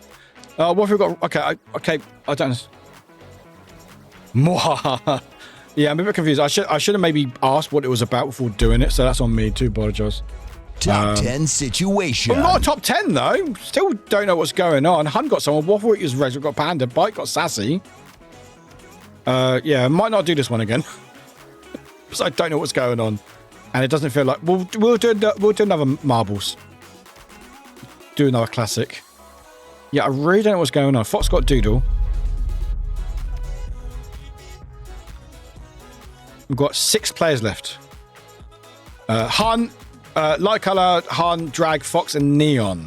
What have we got? Okay, I don't know. Yeah, I'm a bit confused. I should have maybe asked what it was about before doing it, so that's on me too, apologise. Top 10 situation. Well, not a top 10, though. Still don't know what's going on. Hun got someone. Waffle is Red. We've got Panda. Bike got Sassy. Yeah, might not do this one again. Because I don't know what's going on. And it doesn't feel like... We'll do another Marbles. Do another classic. Yeah, I really don't know what's going on. Fox got Doodle. We've got 6 players left. Hun... Light Colour, Han, Drag, Fox, and Neon.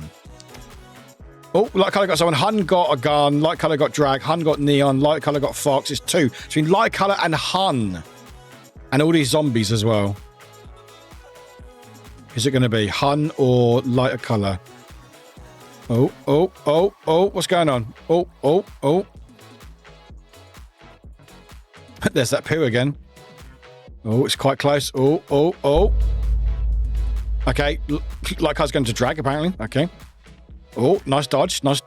Oh, Light Colour got someone. Hun got a gun. Light Colour got Drag. Hun got Neon. Light Colour got Fox. It's 2. Between Light Colour and Hun. And all these zombies as well. Is it going to be Hun or Lighter Colour? Oh. What's going on? Oh. There's that poo again. Oh, it's quite close. Oh. Okay, like I was going to Drag, apparently. Okay. Oh, nice dodge. I love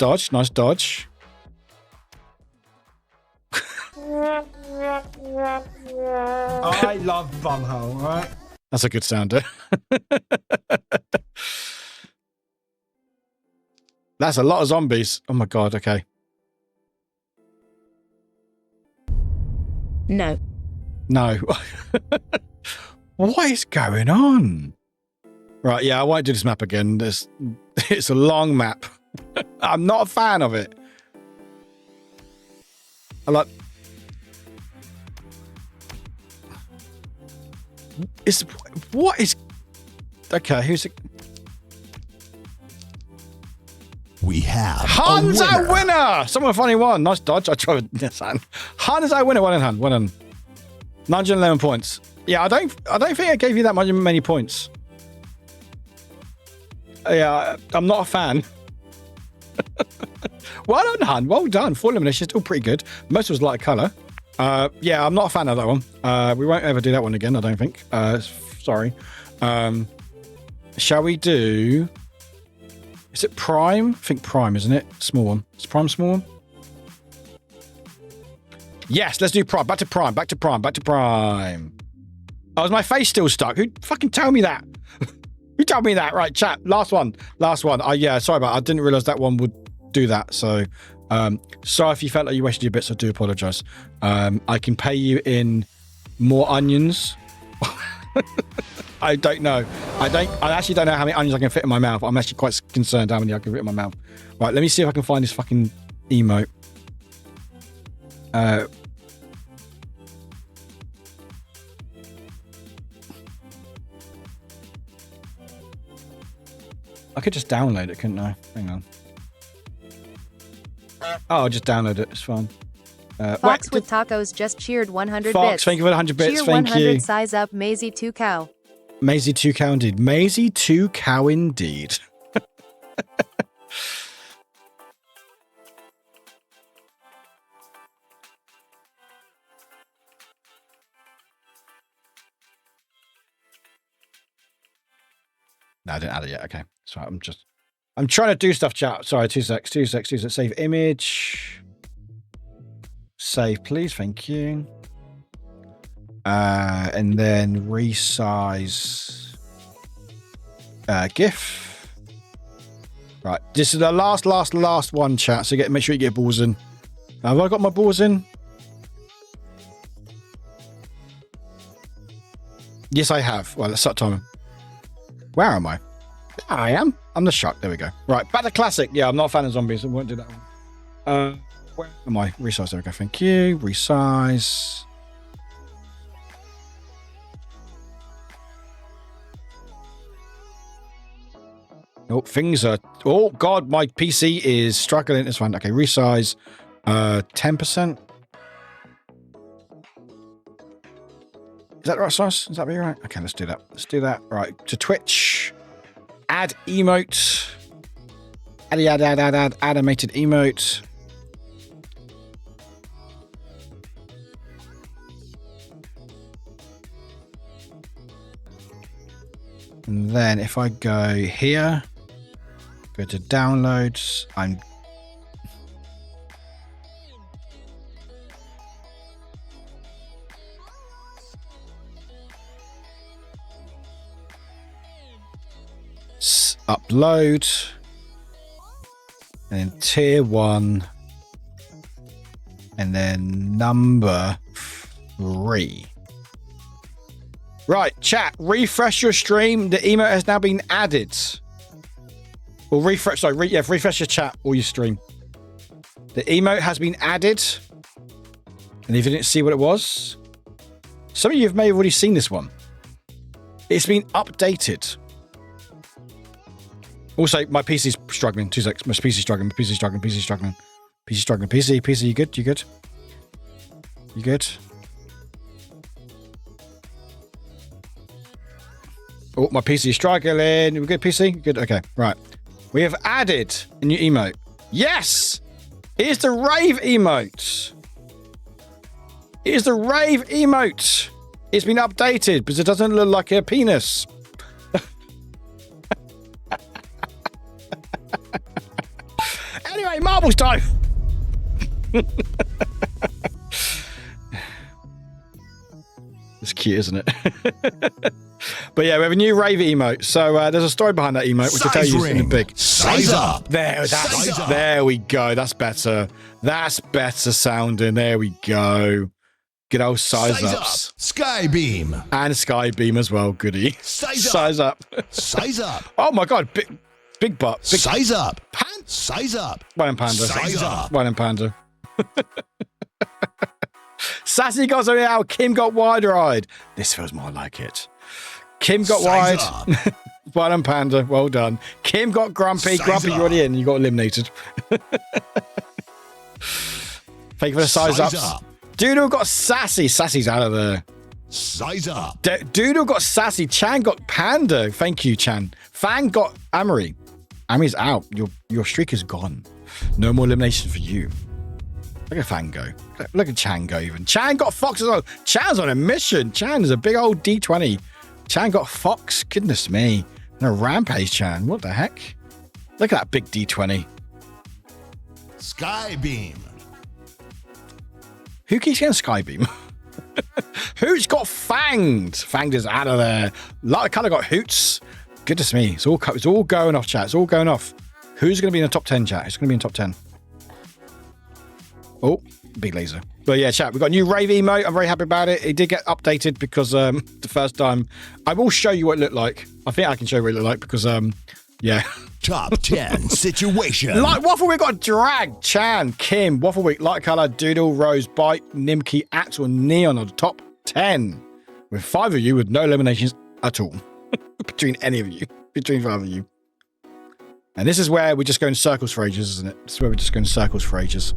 Bumhole, all right? That's a good sounder. That's a lot of zombies. Oh my God, okay. No. What is going on? Right, yeah, I won't do this map again. It's a long map. I'm not a fan of it. I like... What is... Okay, who's it? We have Han's a our winner. winner. Someone funny one. Nice dodge. I tried this Han. Han is our winner. Well done, Han. Well done. 911 points. Yeah, I don't think I gave you that many points. Yeah, I'm not a fan. Well done, Han. Well done. Full elimination, still pretty good. Most of it was light colour. Yeah, I'm not a fan of that one. We won't ever do that one again, I don't think. Sorry. Shall we do... Is it Prime? I think Prime, isn't it? Small one. Is Prime small one? Yes, let's do Prime. Back to Prime. Back to Prime. Back to Prime. Oh, is my face still stuck? Who fucking told me that? Who told me that? Right, chat. Last one. Last one. Yeah, sorry about it. I didn't realise that one would do that. So, sorry if you felt like you wasted your bits. I do apologise. I can pay you in more onions. I don't know. I actually don't know how many onions I can fit in my mouth. I'm actually quite concerned how many I can fit in my mouth. Right, let me see if I can find this fucking emote. I could just download it, couldn't I? Hang on. Oh, I'll just download it. It's fine. Fox with tacos just cheered 100 Fox, bits. thank you for the 100 bits. Cheer Thank 100, you. size up, Maisie 2 cow. Maisie 2 cow indeed. Maisie 2 cow indeed. No, I didn't add it yet. Okay. Sorry, I'm trying to do stuff, chat. Sorry, 2 secs. Save image. Save, please. Thank you. And then resize GIF. Right. This is the last one, chat. So make sure you get balls in. Have I got my balls in? Yes, I have. Well, let's start timing. Where am I? There I am. I'm the shark. There we go. Right. Back to classic. Yeah, I'm not a fan of zombies. I won't do that one. Where am I? Resize. There we go. Thank you. Resize. Oh, things are... Oh, God. My PC is struggling. This one. Okay. Resize. 10%. Is that the right size? Is that be right? Okay, let's do that. Let's do that. Right, to Twitch. Add emote. Add animated emote. And then if I go here, go to downloads, I'm... upload, and then tier 1, and then number 3. Right, chat, refresh your stream. The emote has now been added. Or refresh, sorry, refresh your chat or your stream. The emote has been added. And if you didn't see what it was, some of you may have already seen this one. It's been updated. Also, my PC's struggling. 2 seconds. My PC's struggling. PC, you good? You good? You good? Oh, my PC is struggling. We good, PC? Good. Okay, right. We have added a new emote. Yes! Here's the rave emote. Here's the rave emote. It's been updated because it doesn't look like a penis. Anyway, marbles time. It's cute, isn't it? But yeah, we have a new rave emote. So there's a story behind that emote, which I'll tell you in a big. Size up. There we go. That's better. That's better sounding. There we go. Good old size ups. Skybeam. And Skybeam as well. Goody. Size up. Size up. Oh my God. Big butt. Big Size up. Size up. Well done, Panda. Size up. Well done, Panda. Sassy got something out. Kim got wider-eyed. This feels more like it. Kim got Size wide. Well done, Panda. Well done. Kim got grumpy. Size Grumpy, you're already in. You got eliminated. Thank you for the size ups. up. Doodle got sassy. Sassy's out of there. Size up. Doodle got sassy. Chan got Panda. Thank you, Chan. Fang got Amory. Amory's out. Your streak is gone. No more elimination for you. Look at Fang go. Look at Chan go even. Chan got Fox as well. Chan's on a mission. Chan is a big old D20. Chan got Fox. Goodness me. No rampage, Chan. What the heck? Look at that big D20. Skybeam. Who keeps getting Skybeam? Hoots got Fanged. Fanged is out of there. Light of Colour got Hoots. Goodness me. It's all going off, chat. It's all going off. Who's going to be in the top 10, chat? Who's going to be in the top 10? Oh, big laser. But yeah, chat, we've got a new rave emote. I'm very happy about it. It did get updated because the first time. I will show you what it looked like. I think I can show you what it looked like because, yeah. Top 10 situation. Like Waffle, we've got Drag, Chan, Kim, Waffle Week, Light Colour, Doodle, Rose, Bite, Nimki, Axel, and Neon on the top 10. With 5 of you with no eliminations at all. Between any of you. Between 5 of you. And this is where we just go in circles for ages, isn't it? This is where we just go in circles for ages.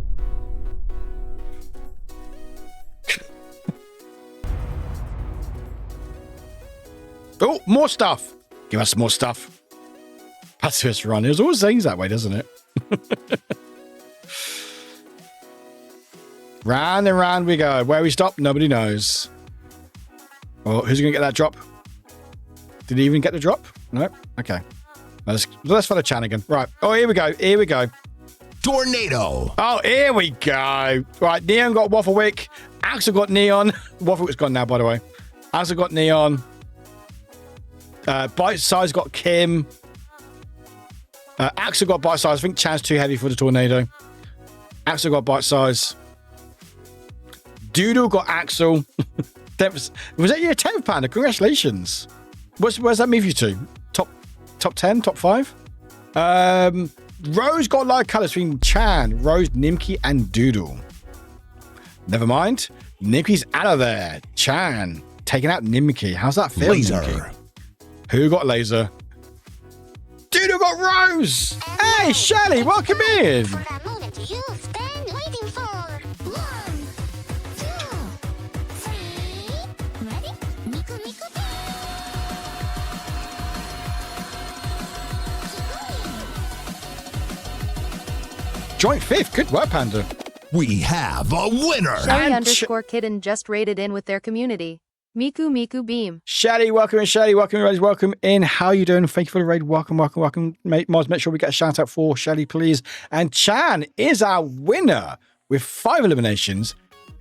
Oh, more stuff. Give us more stuff. Pacifist run. There's always things that way, doesn't it? Round and round we go. Where we stop, nobody knows. Oh, who's going to get that drop? Did he even get the drop? No? Okay. Let's follow Chan again. Right. Oh, here we go. Here we go. Tornado. Oh, here we go. Right. Neon got Waffle Wick. Axel got Neon. Waffle Wick's gone now, by the way. Axel got Neon. Bite Size got Kim. Axel got Bite Size. I think Chan's too heavy for the tornado. Axel got Bite Size. Doodle got Axel. Was that your 10th, Panda? Congratulations. Where's that move you to? Top 10? Top 5? Rose got light colours between Chan, Rose, Nimki, and Doodle. Never mind. Nimki's out of there. Chan taking out Nimki. How's that feel? Laser. Nimki? Who got Laser? Doodle got Rose. Hey, Shelly, welcome in. Joint 5th. Good work, Panda. We have a winner. Shelly underscore Kitten just raided in with their community. Miku Beam. Shelly, welcome in. Shelly, welcome in. Welcome in. How are you doing? Thank you for the raid. Welcome. Mars, make sure we get a shout out for Shelly, please. And Chan is our winner with 5 eliminations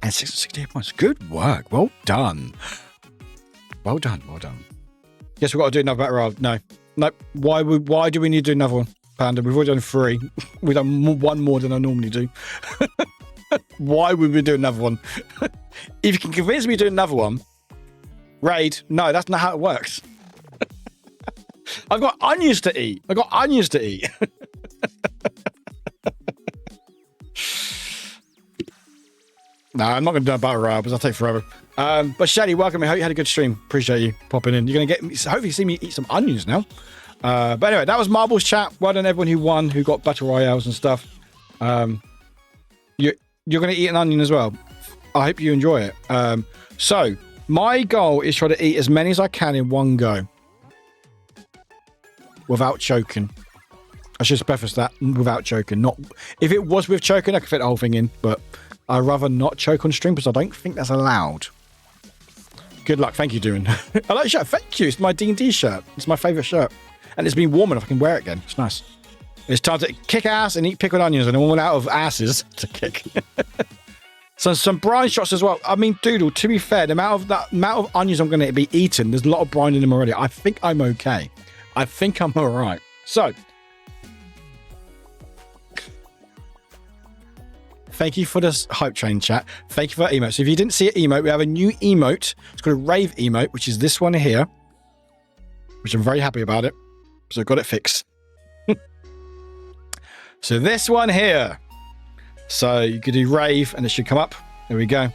and 668 points. Good work. Well done. Well done. Well done. Guess we've got to do another battle royale. No. Why do we need to do another one, Panda? We've already done 3. We've done 1 more than I normally do. Why would we do another one? If you can convince me to do another one, raid. No, that's not how it works. I've got onions to eat. No, I'm not going to do a battle royale because I'll take forever. But Shelly, welcome. I hope you had a good stream. Appreciate you popping in. You're going to get, hopefully see me eat some onions now. But anyway, that was Marbles chat. Well done everyone who won, who got battle royales and stuff. You're going to eat an onion as well. I hope you enjoy it. So my goal is try to eat as many as I can in one go without choking. I should preface that without choking. Not if it was with choking, I could fit the whole thing in, but I'd rather not choke on stream because I don't think that's allowed. Good luck. Thank you, Doing. I like the shirt. Thank you. It's my D&D shirt. It's my favourite shirt. And it's been warm enough I can wear it again. It's nice. It's time to kick ass and eat pickled onions, and I'm all out of asses to kick. So some brine shots as well. I mean, Doodle, to be fair, the amount of onions I'm going to be eating, there's a lot of brine in them already. I think I'm okay. I think I'm all right. So, thank you for this hype train chat. Thank you for that emote. So if you didn't see an emote, we have a new emote. It's called a rave emote, which is this one here, which I'm very happy about it. So I got it fixed. So this one here. So you could do rave and it should come up. There we go. I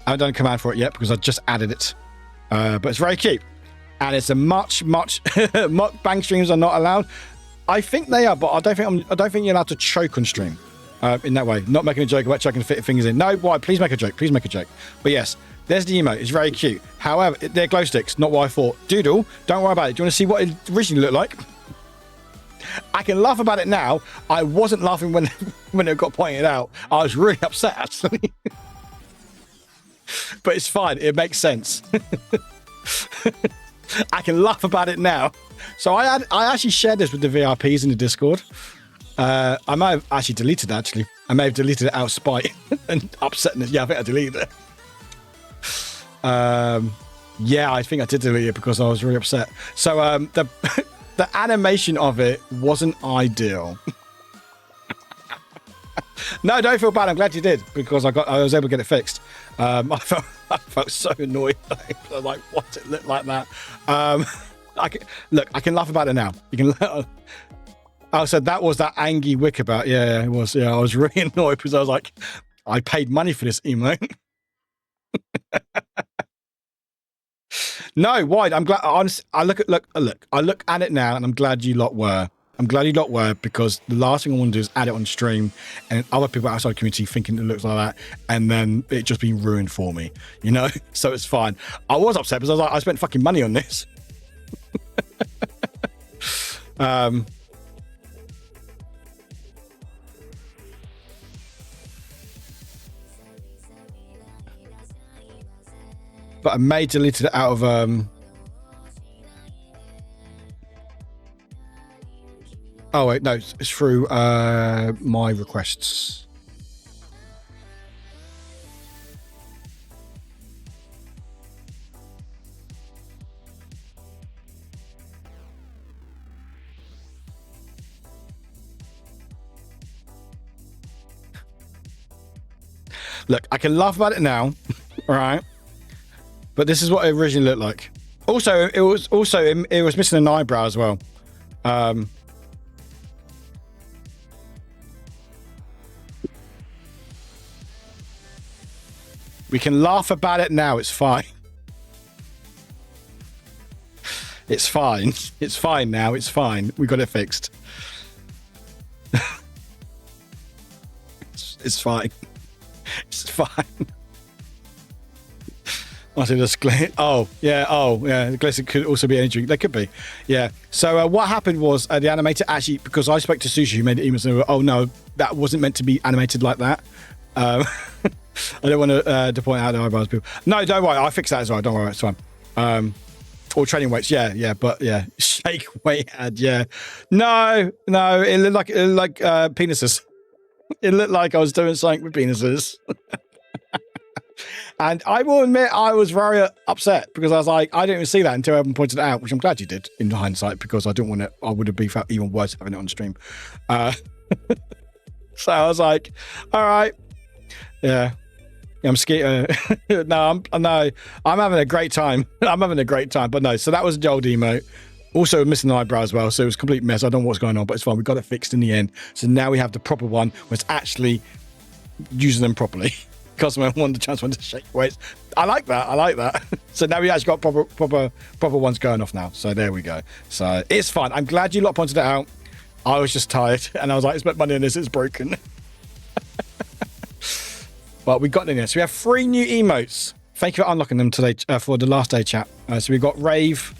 haven't done a command for it yet because I just added it. But it's very cute. and it's a much mukbang streams are not allowed. I think they are, but I don't think you're allowed to choke on stream in that way. Not making a joke about chucking fingers in. No, why? Please make a joke. Please make a joke. But yes, there's the emote. It's very cute. However, they're glow sticks, not what I thought. Doodle, don't worry about it. Do you want to see what it originally looked like? I can laugh about it now. I wasn't laughing when it got pointed out. I was really upset, actually. But it's fine. It makes sense. I can laugh about it now. So I actually shared this with the VIPs in the Discord. I might have actually deleted it, actually. I may have deleted it out of spite and upsetness. Yeah, I think I deleted it. Yeah, I think I did delete it because I was really upset. So the animation of it wasn't ideal. No, don't feel bad. I'm glad you did because I was able to get it fixed. I felt so annoyed. I was like, what? It looked like that. I can laugh about it now. You can. I said that was that Angie Wick about. Yeah, it was. Yeah, I was really annoyed because I was like, I paid money for this emote. No, why? I'm glad. Honestly, I look at it now, and I'm glad you lot were. I'm glad you lot were, because the last thing I want to do is add it on stream and other people outside the community thinking it looks like that, and then it just being ruined for me, you know? So it's fine. I was upset because I was like, I spent fucking money on this. But I may delete it out of oh wait, no, it's through my requests. Look, I can laugh about it now, all right? But this is what it originally looked like. Also, it was missing an eyebrow as well. We can laugh about it now. It's fine. It's fine. It's fine now. It's fine. We got it fixed. It's fine. It's fine. I see this. Oh yeah. The glisten could also be energy. There could be. Yeah. So what happened was the animator actually, because I spoke to Sushi, who made the emails, and they were, oh no, that wasn't meant to be animated like that. I don't want to point out the eyebrows, people. No, don't worry. I'll fix that as well. Don't worry. It's fine. Or training weights. Yeah. But yeah, shake weight ad. Yeah. No. It looked like penises. It looked like I was doing something with penises. And I will admit, I was very upset because I was like, I didn't even see that until everyone pointed it out, which I'm glad you did in hindsight, because I didn't want it. I would have been felt even worse having it on stream. So I was like, all right. Yeah. I'm scared. No, I'm having a great time. I'm having a great time. But no, so that was the old emote. Also missing an eyebrow as well, so it was a complete mess. I don't know what's going on, but it's fine. We got it fixed in the end. So now we have the proper one, where it's actually using them properly. Customer wanted the chance to shake weights. I like that. So now we actually got proper ones going off now. So there we go. So it's fine. I'm glad you lot pointed it out. I was just tired, and I was like, I spent money on this. It's broken. But we got in there. So we have 3 new emotes. Thank you for unlocking them today for the last day chat. So we've got Rave,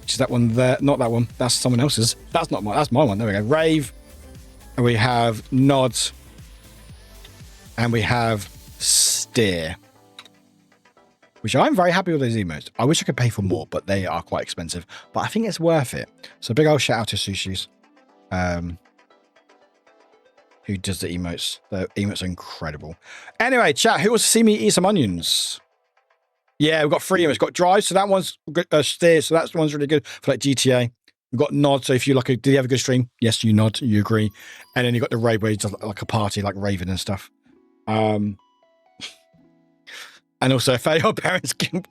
which is that one there. Not that one. That's someone else's. That's not mine. That's my one. There we go. Rave. And we have Nod. And we have Steer. Which I'm very happy with those emotes. I wish I could pay for more, but they are quite expensive. But I think it's worth it. So big old shout out to Sushis. Who does the emotes. The emotes are incredible. Anyway, chat, who wants to see me eat some onions? Yeah, we've got 3 emotes. We've got Drive, so that one's Steer, so that one's really good for like GTA. We've got Nod, so if you like did you have a good stream? Yes, you nod, you agree. And then you've got the Rave, where you just like a party, like Raven and stuff. And also, if your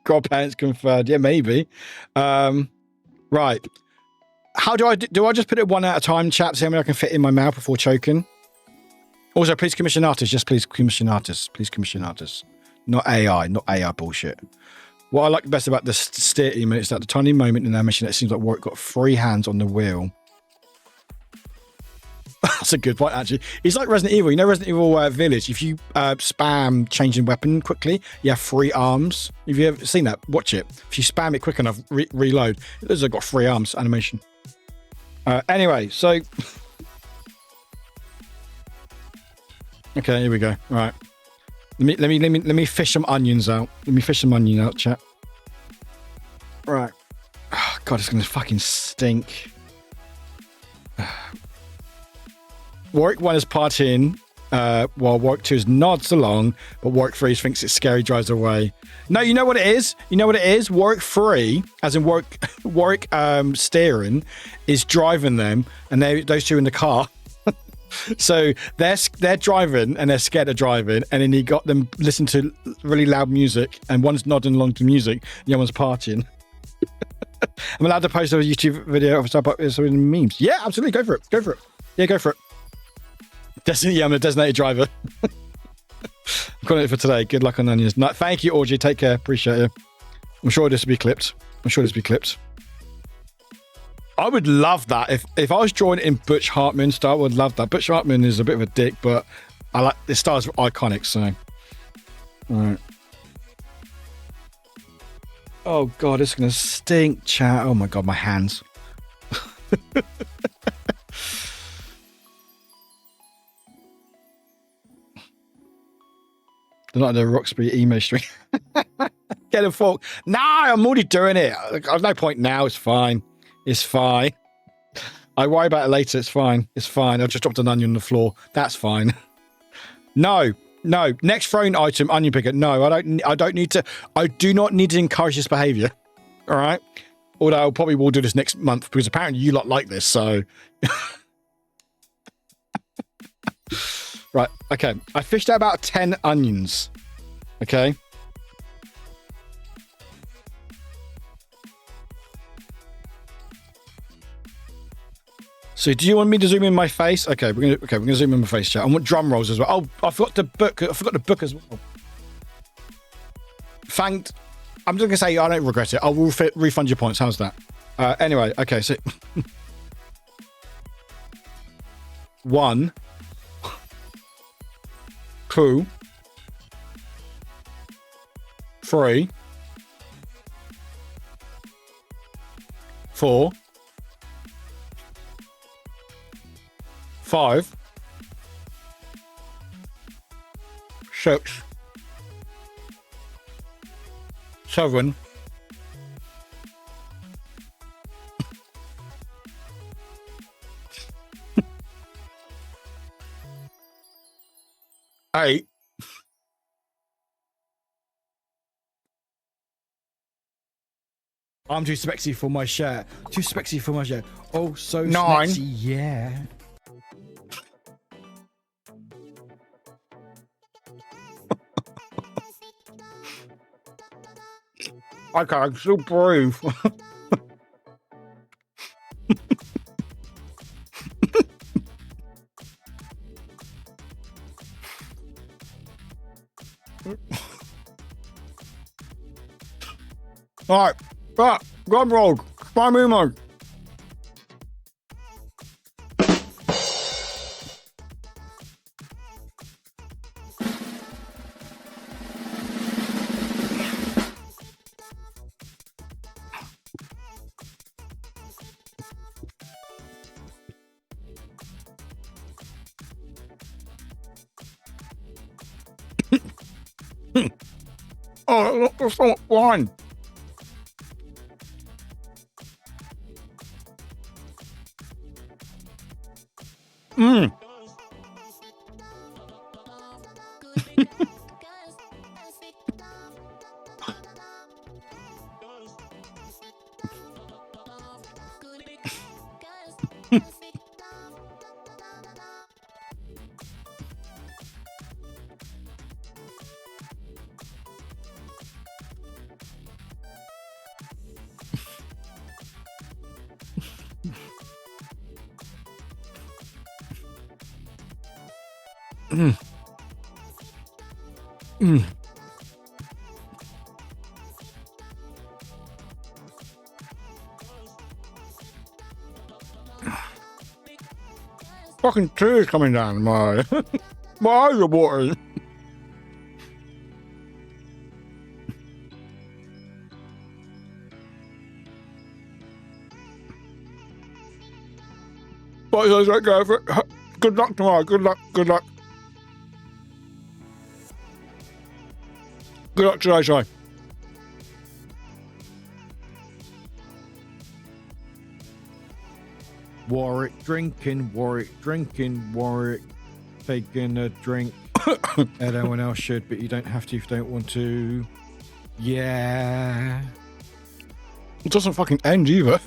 godparents conferred, yeah, maybe. Right. How do I just put it one at a time, chat, see how many I can fit in my mouth before choking? Also, please commission artists. Yes, please commission artists. Please commission artists. Not AI bullshit. What I like best about the steer emote is that the tiny moment in our mission, it seems like Warwick got 3 hands on the wheel. That's a good point, actually. It's like Resident Evil. You know Resident Evil Village? If you spam changing weapon quickly, you have 3 arms. Have you ever seen that? Watch it. If you spam it quick enough, reload, it looks like got 3 arms animation. Anyway, so... Okay, here we go. All right. Let me fish some onions out. Let me fish some onion out, chat. Right. Oh, God, it's gonna fucking stink. Warwick 1 is partying, while Warwick 2 nods along, but Warwick 3 thinks it's scary, drives away. No, you know what it is? You know what it is? Warwick 3, as in Warwick steering, is driving them, and those 2 in the car. So they're driving and they're scared of driving, and then he got them listen to really loud music, and one's nodding along to music, the other one's partying. I'm allowed to post a YouTube video of stuff in memes. Yeah, absolutely. Go for it. Go for it. Yeah, go for it. I'm a designated driver. I'm calling it for today. Good luck on onions. No, thank you, Audrey. Take care. Appreciate you. I'm sure this will be clipped. I would love that. If I was drawing in Butch Hartman style, I would love that. Butch Hartman is a bit of a dick, but I like this style's iconic, so. All right. Oh, God, it's going to stink, chat. Oh, my God, my hands. They're not in the Roxbury emo stream. Get a fork. No, I'm already doing it. There's no point now. It's fine. It's fine. I worry about it later. It's fine. It's fine. I just dropped an onion on the floor. That's fine. No. Next thrown item, onion picker. No, I don't need to. I do not need to encourage this behavior. All right. Although I probably will do this next month because apparently you lot like this. So. Right. Okay. I fished out about 10 onions. Okay. So do you want me to zoom in my face? Okay, we're gonna zoom in my face, chat. I want drum rolls as well. Oh, I forgot the book. I forgot the book as well. Thanked. I'm just gonna say I don't regret it. I will refund your points. How's that? Anyway, okay. So 1, 2, 3, 4, 5, 6, 7, 8, 'I'm too sexy for my shirt. Too sexy for my shirt. Oh, so 9. sexy, yeah. Okay, I can still breathe. Alright, drum roll. Spy me mode. Oh, that's so much fun. Fucking tears coming down my my eyes are watering. But go for it. Good luck tomorrow. Good luck. Good luck. Good luck today, Si. Warwick drinking, Warwick taking a drink. Everyone else should, but you don't have to if you don't want to. Yeah. It doesn't fucking end either.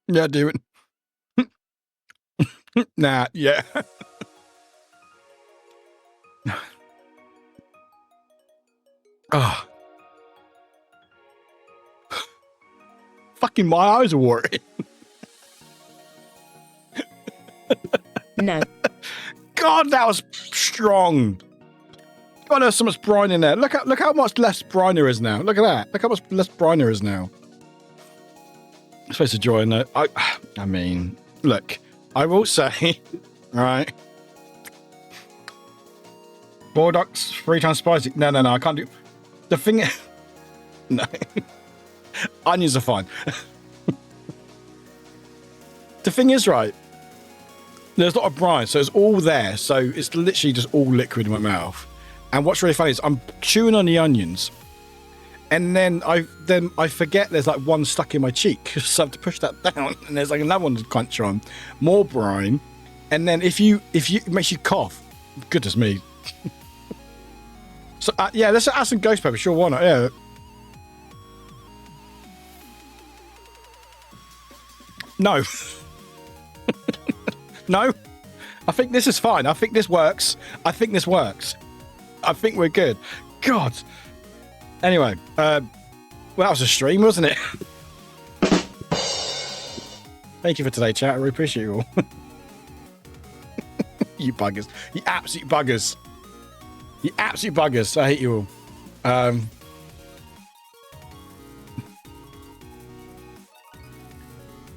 Yeah, do it. Nah, yeah. Oh. Fucking my eyes are watering. No. God, that was strong. God, there's so much brine in there. Look how much less brine there is now. Look at that. Look how much less brine there is now. I'm supposed to join that. I mean, look, I will say, right. Bordeaux, 3 times spicy. No, I can't do. The thing is, no. Onions are fine. The thing is, right, there's a lot of brine, so it's all there. So it's literally just all liquid in my mouth. And what's really funny is I'm chewing on the onions, and then I forget there's like one stuck in my cheek, so I have to push that down, and there's like another one to crunch on, more brine, and then if you it makes you cough. Goodness me. So yeah, let's add some ghost pepper. Sure, why not? Yeah. No. No. I think this is fine. I think this works. I think this works. I think we're good. God. Anyway, well, that was a stream, wasn't it? Thank you for today, chat. I really appreciate you all. You buggers. You absolute buggers. You absolute buggers. I hate you all.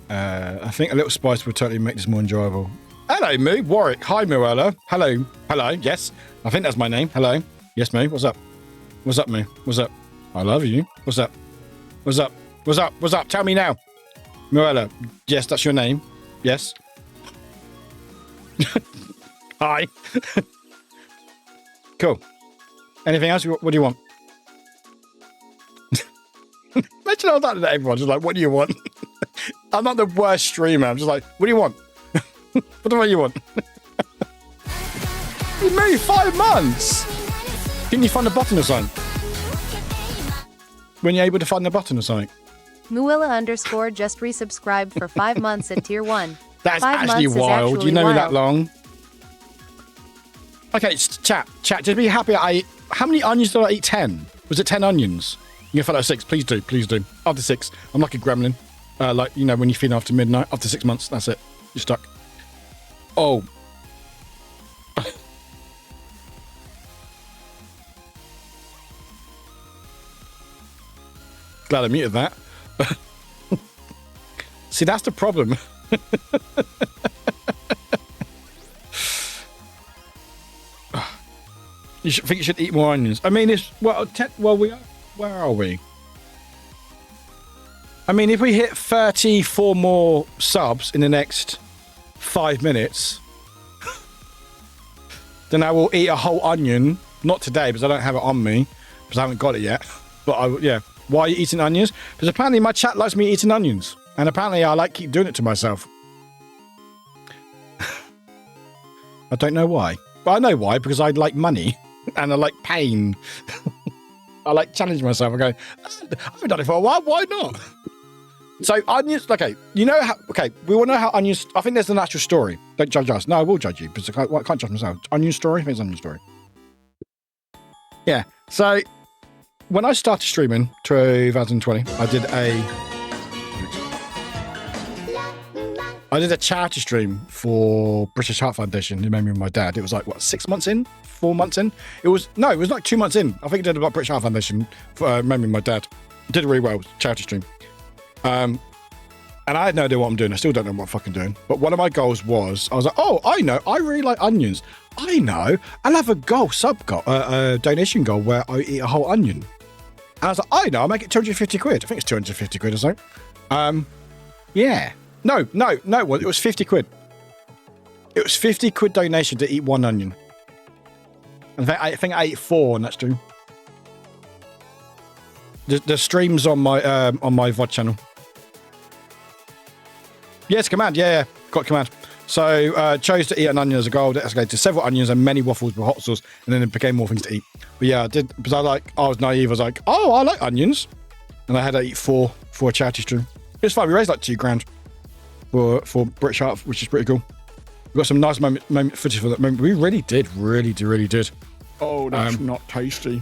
I think a little spice will totally make this more enjoyable. Hello, Moo. Warwick. Hi, Moella. Hello. Hello. Yes. I think that's my name. Hello. Yes, Moo. What's up? What's up, Moo? What's up? I love you. What's up? What's up? What's up? What's up? Tell me now. Moella. Yes, that's your name. Yes. Hi. Cool. Anything else? What do you want? Imagine all that to everyone. Just like, what do you want? I'm not the worst streamer. I'm just like, what do you want? What do you want? You moved 5 months. Can you find a button or something? When you're able to find the button or something? Muilla _ just resubscribed for 5 months at tier 1. That's 5 actually months wild. Actually you know wild. me that long? Okay, chat. Just be happy I ate. How many onions did I eat? 10? Was it 10 onions? You can follow 6. Please do. After 6. I'm like a gremlin. Like, you know, when you feed after midnight. After 6 months, that's it. You're stuck. Oh. Glad I muted that. See, that's the problem. You think you should eat more onions. I mean, it's where are we? I mean, if we hit 34 more subs in the next 5 minutes, then I will eat a whole onion. Not today, because I don't have it on me, because I haven't got it yet. But yeah. Why are you eating onions? Because apparently my chat likes me eating onions. And apparently I keep doing it to myself. I don't know why. But I know why, because I like money. And I like pain. I like challenge myself. I go, I haven't done it for a while. Why not? So onions, okay. You know how, okay, we all know how onions, I think there's a natural story. Don't judge us. No, I will judge you, because I can't judge myself. Onion story? I think it's onion story. Yeah. So when I started streaming 2020, I I did a charity stream for British Heart Foundation in memory of my dad. It was like, what, 6 months in? 4 months in? It was like 2 months in. I think I did about British Heart Foundation for memory of my dad. Did really well, charity stream. And I had no idea what I'm doing. I still don't know what I'm fucking doing. But one of my goals was, I was like, oh, I know, I really like onions. I know, I'll have a donation goal where I eat a whole onion. And I was like, I know, I'll make it 250 quid. I think it's 250 quid or something. Yeah. No, it was 50 quid. It was 50 quid donation to eat one onion. And I think I ate 4 on that stream. The stream's on my VOD channel. Yes, command. Yeah, got command. So chose to eat an onion as a goal. That escalated to several onions and many waffles with hot sauce, and then it became more things to eat. But yeah, I did because I was naive. I was like, oh, I like onions, and I had to eat 4 for a charity stream. It was fun. We raised like £2,000 for British Heart, which is pretty cool. We got some nice moment footage for that moment. We really did. Oh, that's not tasty.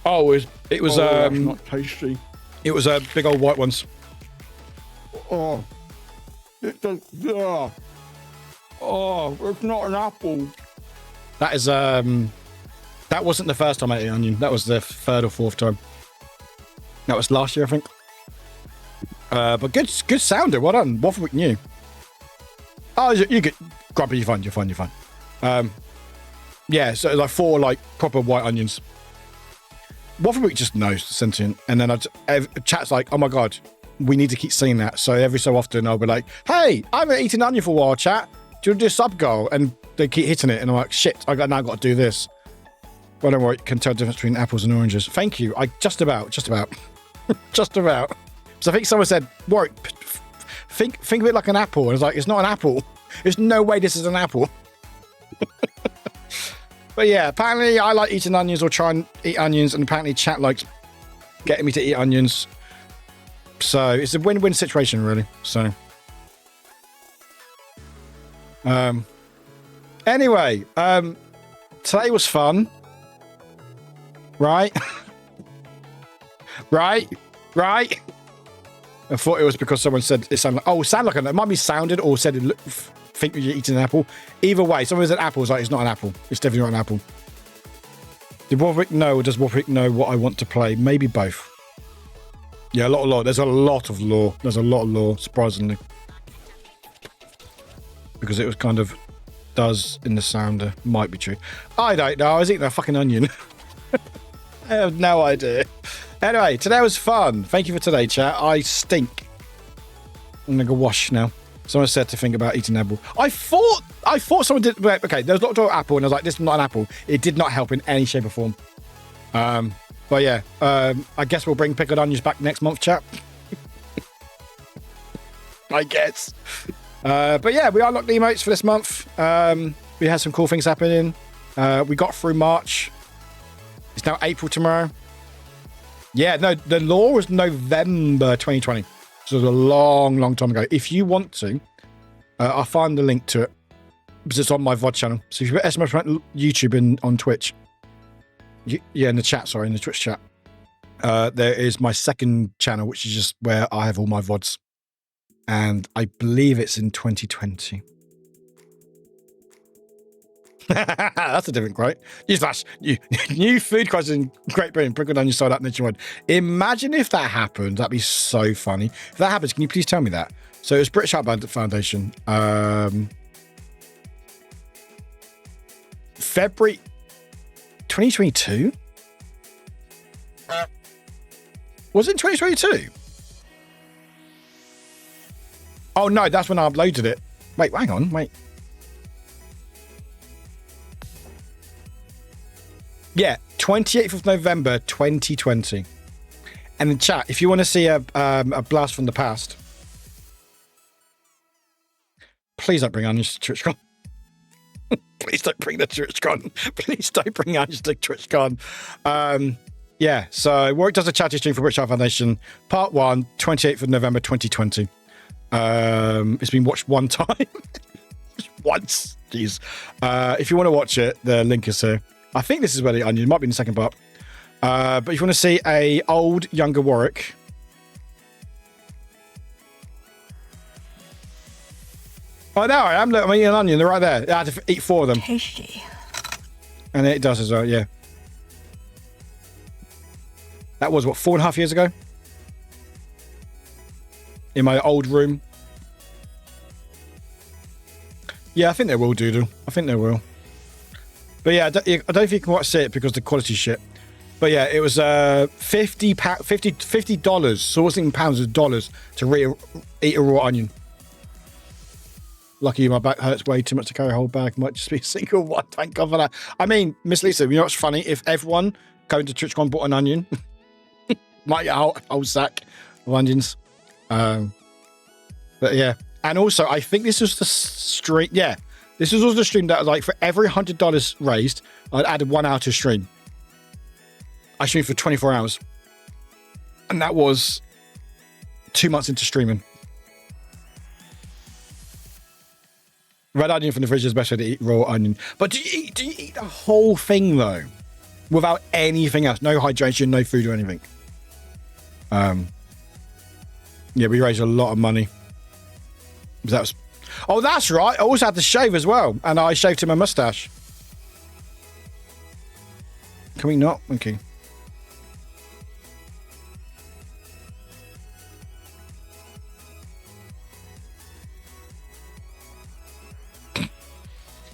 Oh, it was that's not tasty. It was big old white ones. Oh, it does. Yeah. Oh, it's not an apple. That is that wasn't the first time I ate onion. That was the 3rd or 4th time. That was last year, I think. But good sounder. Well done. Warwick new. Oh, you get grumpy. You're fine. Yeah, so like 4 like proper white onions. Warwick just knows sentient, and then chat's like, oh my god, we need to keep seeing that. So every so often I'll be like, hey, I haven't eaten onion for a while, chat. Do you want to do a sub goal? And they keep hitting it, and I'm like, shit, now got to do this. Well, don't worry, can tell the difference between apples and oranges. Thank you. I just about. So I think someone said, Warwick, think of it like an apple. And I was like, it's not an apple. There's no way this is an apple. But yeah, apparently I like eating onions or try and eat onions, and apparently chat likes getting me to eat onions. So it's a win-win situation, really. So anyway, today was fun. Right? right? I thought it was because someone said it sounded like it might be sounded or said it think you're eating an apple. Either way, someone said apple, it's like, it's not an apple. It's definitely not an apple. Did Warwick know, or does Warwick know what I want to play? Maybe both. Yeah, a lot of lore. There's a lot of lore, surprisingly. Because it was kind of does in the sounder. Might be true. I don't know. I was eating a fucking onion. I have no idea. Anyway, today was fun. Thank you for today, chat. I stink. I'm gonna go wash now. Someone said to think about eating an apple. I thought someone did. Okay, there was a lot of apple, and I was like, this is not an apple. It did not help in any shape or form. But yeah, I guess we'll bring pickled onions back next month, chat. I guess. But yeah, we unlocked the emotes for this month. We had some cool things happening. We got through March. It's now April tomorrow. Yeah, no, the law was November 2020. So it was a long time ago. If you want to, I'll find the link to it because it's on my VOD channel. So if you put SMS YouTube and on Twitch, in the chat, in the Twitch chat, there is my second channel, which is just where I have all my VODs. And I believe it's in 2020. That's a different quote. New food crisis in Great Britain, pickled onion sold out nationwide. Imagine if that happened. That'd be so funny. If that happens, can you please tell me that? So it was British Heart Foundation. February 2022? Was it 2022? Oh no, that's when I uploaded it. Wait, hang on, wait. Yeah, 28th of November, 2020. And in chat, if you want to see a blast from the past, please don't bring onions to TwitchCon. Please don't bring the TwitchCon. Please don't bring onions to TwitchCon. Yeah, so Warwick does a charity stream for British Heart Foundation, part 1, 28th of November, 2020. It's been watched one time. Once. Jeez. If you want to watch it, the link is here. I think this is where the onion might be in the second part. But if you want to see a old, younger Warwick, Oh, no, I am. Look, I'm eating an onion. They're right there. I had to eat 4 of them. Tasty. And it does as well, yeah. That was, what, 4.5 years ago? In my old room. Yeah, I think they will, Doodle. I think they will. But yeah, I don't know if you can watch it because the quality shit. But yeah, it was $50, sourcing pounds of dollars to eat a raw onion. Lucky my back hurts way too much to carry a whole bag. Might just be a single one. Thank God for that. I mean, Miss Lisa, you know what's funny? If everyone going to TwitchCon bought an onion, might get a whole sack of onions. But yeah. And also, I think this was the stream. Yeah. This was also the stream that was like for every $100 raised, I'd added 1 hour to stream. I streamed for 24 hours. And that was 2 months into streaming. Red onion from the fridge is best way to eat raw onion. But do you eat the whole thing though? Without anything else? No hydration, no food or anything. Yeah, we raised a lot of money. That was... Oh, that's right. I also had to shave as well. And I shaved to my mustache. Can we not? Okay.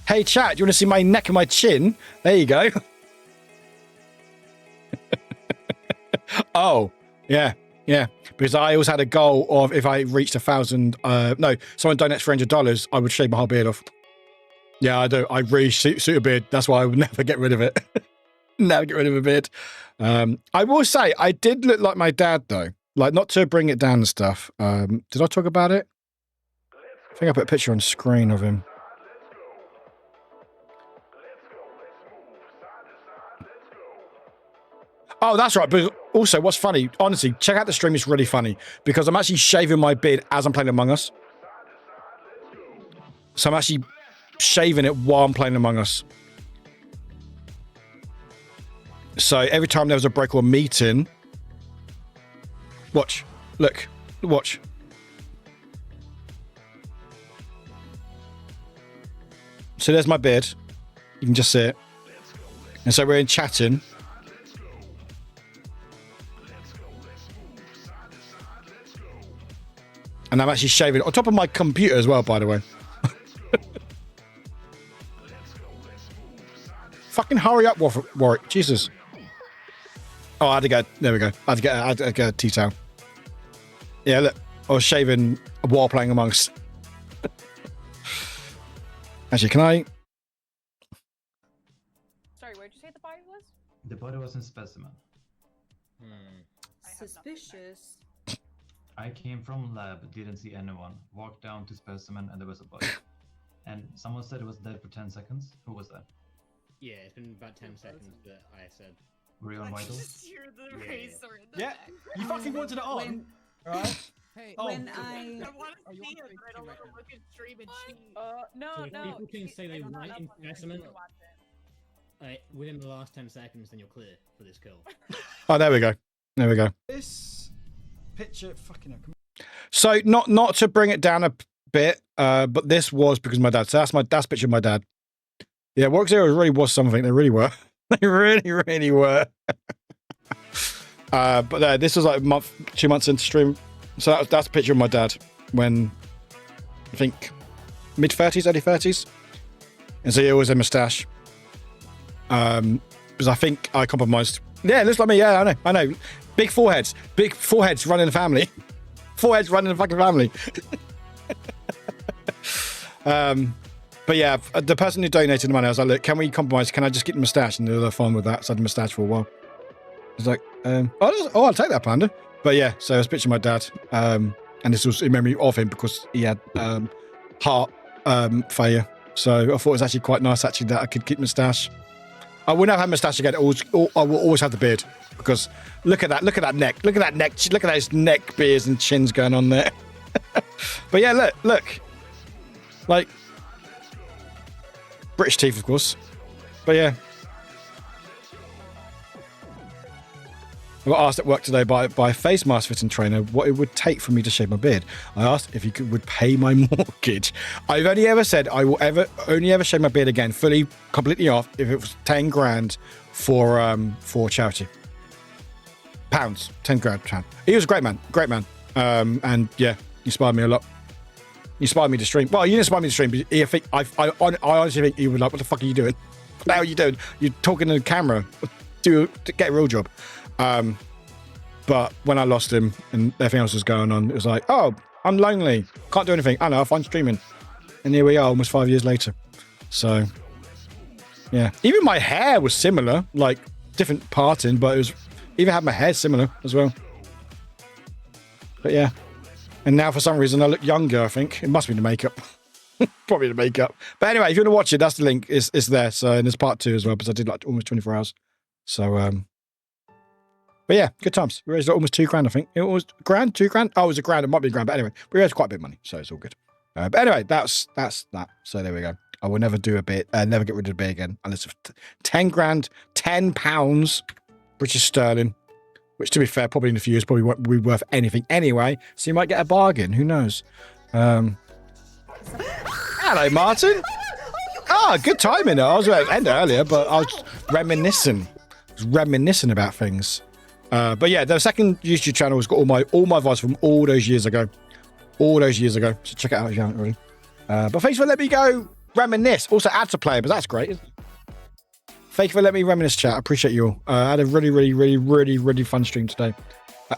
Hey, chat, do you want to see my neck and my chin? There you go. Oh, yeah, yeah. Because I always had a goal of if I reached 1,000, no, someone donates $300, I would shave my whole beard off. Yeah, I do. I really suit a beard. That's why I would never get rid of it. Never get rid of a beard. I will say, I did look like my dad, though. Like, not to bring it down and stuff. Did I talk about it? I think I put a picture on screen of him. Oh, that's right. But also, what's funny, honestly, check out the stream. It's really funny because I'm actually shaving my beard as I'm playing Among Us. So I'm actually shaving it while I'm playing Among Us. So every time there was a break or a meeting, watch, look, watch. So there's my beard. You can just see it. And so we're in chatting. And I'm actually shaving on top of my computer as well, by the way. Fucking hurry up, Warwick. Jesus. Oh, I had to go. There we go. I had to get a tea towel. Yeah, look. I was shaving while playing Among Us. Actually, can I... Sorry, where'd you say the body was? The body was in Specimen. Suspicious. I came from lab, didn't see anyone. Walked down to Specimen and there was a body. And someone said it was dead for 10 seconds. Who was that? Yeah, it's been about 10 seconds, but I said... Were you on Vital? Yeah, you fucking wanted it on. Alright? Hey, oh, when I want to see it, but I don't want to look at stream and cheat. No, so if people can say they were in Specimen within the last 10 seconds, then you're clear for this kill. Oh, there we go. There we go. This picture, fucking hell. So not to bring it down a bit, but this was because of my dad. So that's a picture of my dad. Yeah, Work Zero really was something. They really were. They really were. But this was like 2 months into stream. So that's a picture of my dad when I think mid-30s, early 30s. And so he always had a moustache. Because I think I compromised. Yeah, it looks like me. Yeah, I know. Big foreheads running the family. Foreheads running the fucking family. But yeah, the person who donated the money, I was like, look, can we compromise? Can I just get the moustache? And they were fine with that. So I had the moustache for a while. I was like, I'll take that, Panda. But yeah, so I was picturing my dad. And this was in memory of him because he had heart failure. So I thought it was actually quite nice actually that I could keep moustache. I wouldn't have had moustache again. I will always have the beard because look at that neck. Look at those neck beards and chins going on there. But yeah, look. Like, British teeth, of course. But yeah. I got asked at work today by a face mask fitting trainer what it would take for me to shave my beard. I asked if he would pay my mortgage. I've only ever said I will only ever shave my beard again, fully, completely off, if it was 10 grand for charity. Pounds, 10 grand. He was a great man, and yeah, he inspired me a lot. He inspired me to stream. Well, you didn't inspire me to stream, but I honestly think he was like, what the fuck are you doing? What the hell are you doing? You're talking to the camera. Get a real job. But when I lost him and everything else was going on, it was like, oh, I'm lonely, can't do anything. I know, I'll find streaming. And here we are, almost 5 years later. So, yeah. Even my hair was similar, like different parting, but it was, even had my hair similar as well. But yeah. And now for some reason I look younger, I think. It must be the makeup. Probably the makeup. But anyway, if you want to watch it, that's the link. It's there. So, and there's part 2 as well, because I did like almost 24 hours. So, but yeah, good times. We raised almost 2 grand, I think. It was grand, 2 grand. Oh, it was a grand. It might be a grand, but anyway, we raised quite a bit of money, so it's all good. But anyway, that's that. So there we go. I will never do a bit, never get rid of a bit again, unless it's 10 grand, 10 pounds, British sterling, which to be fair, probably in a few years, probably won't be worth anything anyway. So you might get a bargain. Who knows? Hello, Martin. Good timing. I was about to end earlier, but I was reminiscing. About things. But yeah, the second YouTube channel has got all my VODs from all those years ago. So check it out if you haven't already. But thanks for letting me go reminisce. Also add to play, but that's great, isn't it? Thank you for letting me reminisce, chat. I appreciate you all. I had a really fun stream today.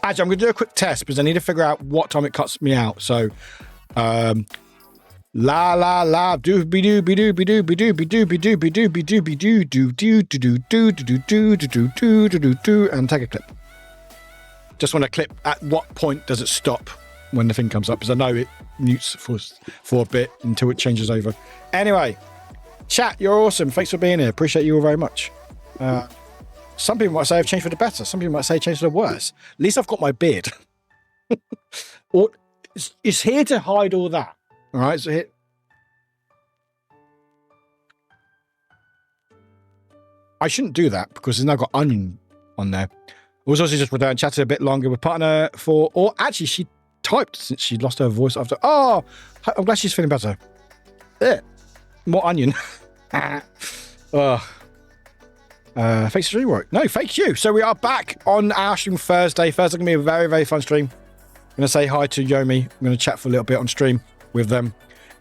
Actually, I'm going to do a quick test because I need to figure out what time it cuts me out. So, la la la doobie doobie doobie doobie doobie doobie doobie doobie doobie doo doo doo doo doo doo doo doo doo doo doo, and take a clip. Just want to clip at what point does it stop when the thing comes up, because I know it mutes for a bit until it changes over. Anyway, chat, you're awesome. Thanks for being here. Appreciate you all very much. Some people might say I've changed for the better. Some people might say changed for the worse. At least I've got my beard. Or it's here to hide all that. All right, so here. I shouldn't do that because it's now got onion on there. I was also just chatted a bit longer with partner or actually she typed since she lost her voice after. Oh, I'm glad she's feeling better. More onion. Thanks for rework. No, thank you. So we are back on our stream Thursday. Thursday's going to be a very fun stream. I'm going to say hi to Yomi. I'm going to chat for a little bit on stream with them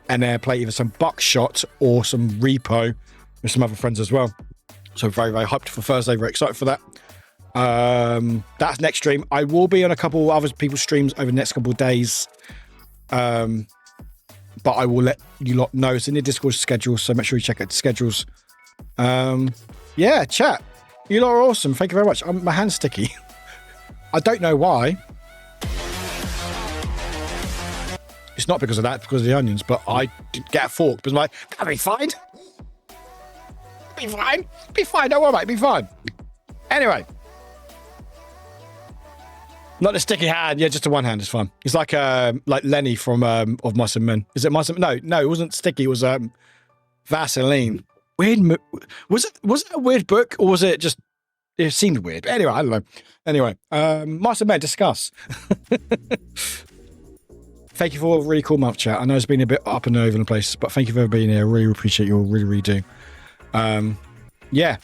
and then play either some buckshot or some repo with some other friends as well. So very hyped for Thursday. Very excited for that. That's next stream. I will be on a couple other people's streams over the next couple of days. But I will let you lot know. It's in the Discord schedule, so make sure you check out the schedules. Yeah, chat. You lot are awesome. Thank you very much. My hand's sticky. I don't know why. It's not because of that, it's because of the onions, but I didn't get a fork. But I'm like, that'll be fine. Be fine. Don't worry about it. Be fine. Anyway. Not a sticky hand. Yeah, just a one hand is fine. It's like Lenny from of Mice and Men. Is it Mice and Men? No, it wasn't sticky. It was Vaseline. Weird. Was it a weird book or was it just? It seemed weird. Anyway, I don't know. Anyway, Mice and Men, discuss. Thank you for a really cool month, chat. I know it's been a bit up and over the place, but thank you for being here. I really appreciate you all. Really do. Yeah.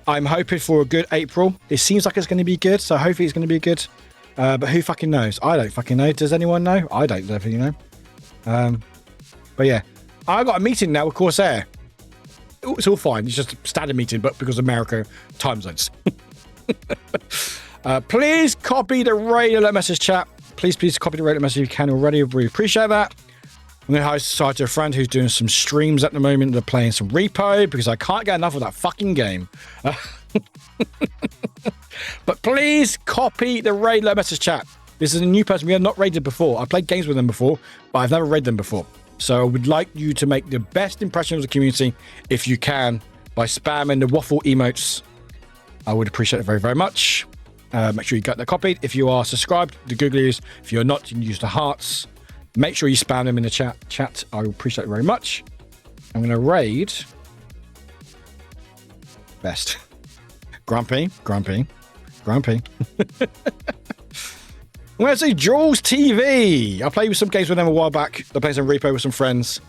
I'm hoping for a good April. It seems like it's going to be good, so hopefully it's going to be good. But who fucking knows? I don't fucking know. Does anyone know? I don't definitely know. But yeah. I got a meeting now with Corsair. It's all fine. It's just a standard meeting, but because of America time zones. Please copy the radio message, chat. Please copy the radio message if you can already. I really appreciate that. I'm going to hi to a friend who's doing some streams at the moment. They're playing some repo because I can't get enough of that fucking game. But please copy the raid message, chat. This is a new person we have not raided before. I played games with them before, but I've never raided them before. So I would like you to make the best impression of the community if you can by spamming the waffle emotes. I would appreciate it very much. Make sure you get that copied. If you are subscribed, the googlies. If you're not, you can use the hearts. Make sure you spam them in the chat. I appreciate it very much. I'm going to raid Best. Grumpy. Grumpy. I'm going to say Jules TV. I played with some games with them a while back. They're playing some Repo with some friends.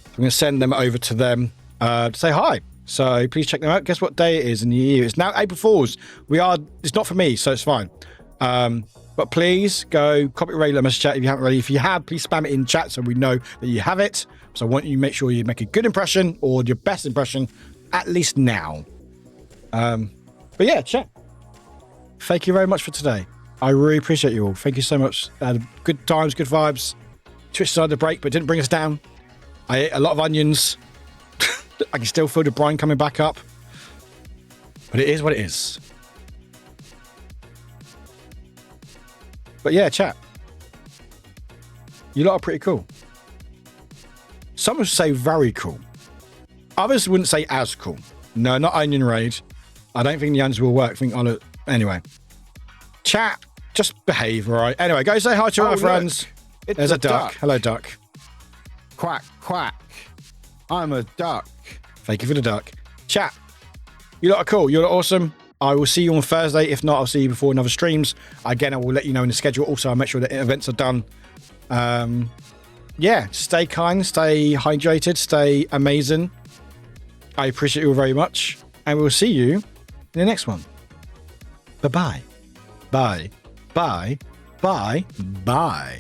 I'm going to send them over to them to say hi. So please check them out. Guess what day it is in the year? It's now April Fools. It's not for me, so it's fine. But please go copy regular message chat if you haven't already. If you have, please spam it in chat so we know that you have it. So I want you to make sure you make a good impression or your best impression, at least now. But yeah, chat. Thank you very much for today. I really appreciate you all. Thank you so much. Good times, good vibes. Twitch decided to break, but it didn't bring us down. I ate a lot of onions. I can still feel the brine coming back up. But it is what it is. But yeah, chat. You lot are pretty cool. Some would say very cool. Others wouldn't say as cool. No, not Onion Raid. I don't think the onions will work. Anyway. Chat, just behave, all right? Anyway, go say hi to our friends. There's a duck. Hello, duck. Quack, quack. I'm a duck. Thank you for the duck. Chat, you lot are cool. You lot are awesome. I will see you on Thursday. If not, I'll see you before another streams. Again, I will let you know in the schedule. Also, I'll make sure that events are done. Yeah, stay kind, stay hydrated, stay amazing. I appreciate you all very much. And we'll see you in the next one. Bye-bye. Bye. Bye. Bye. Bye.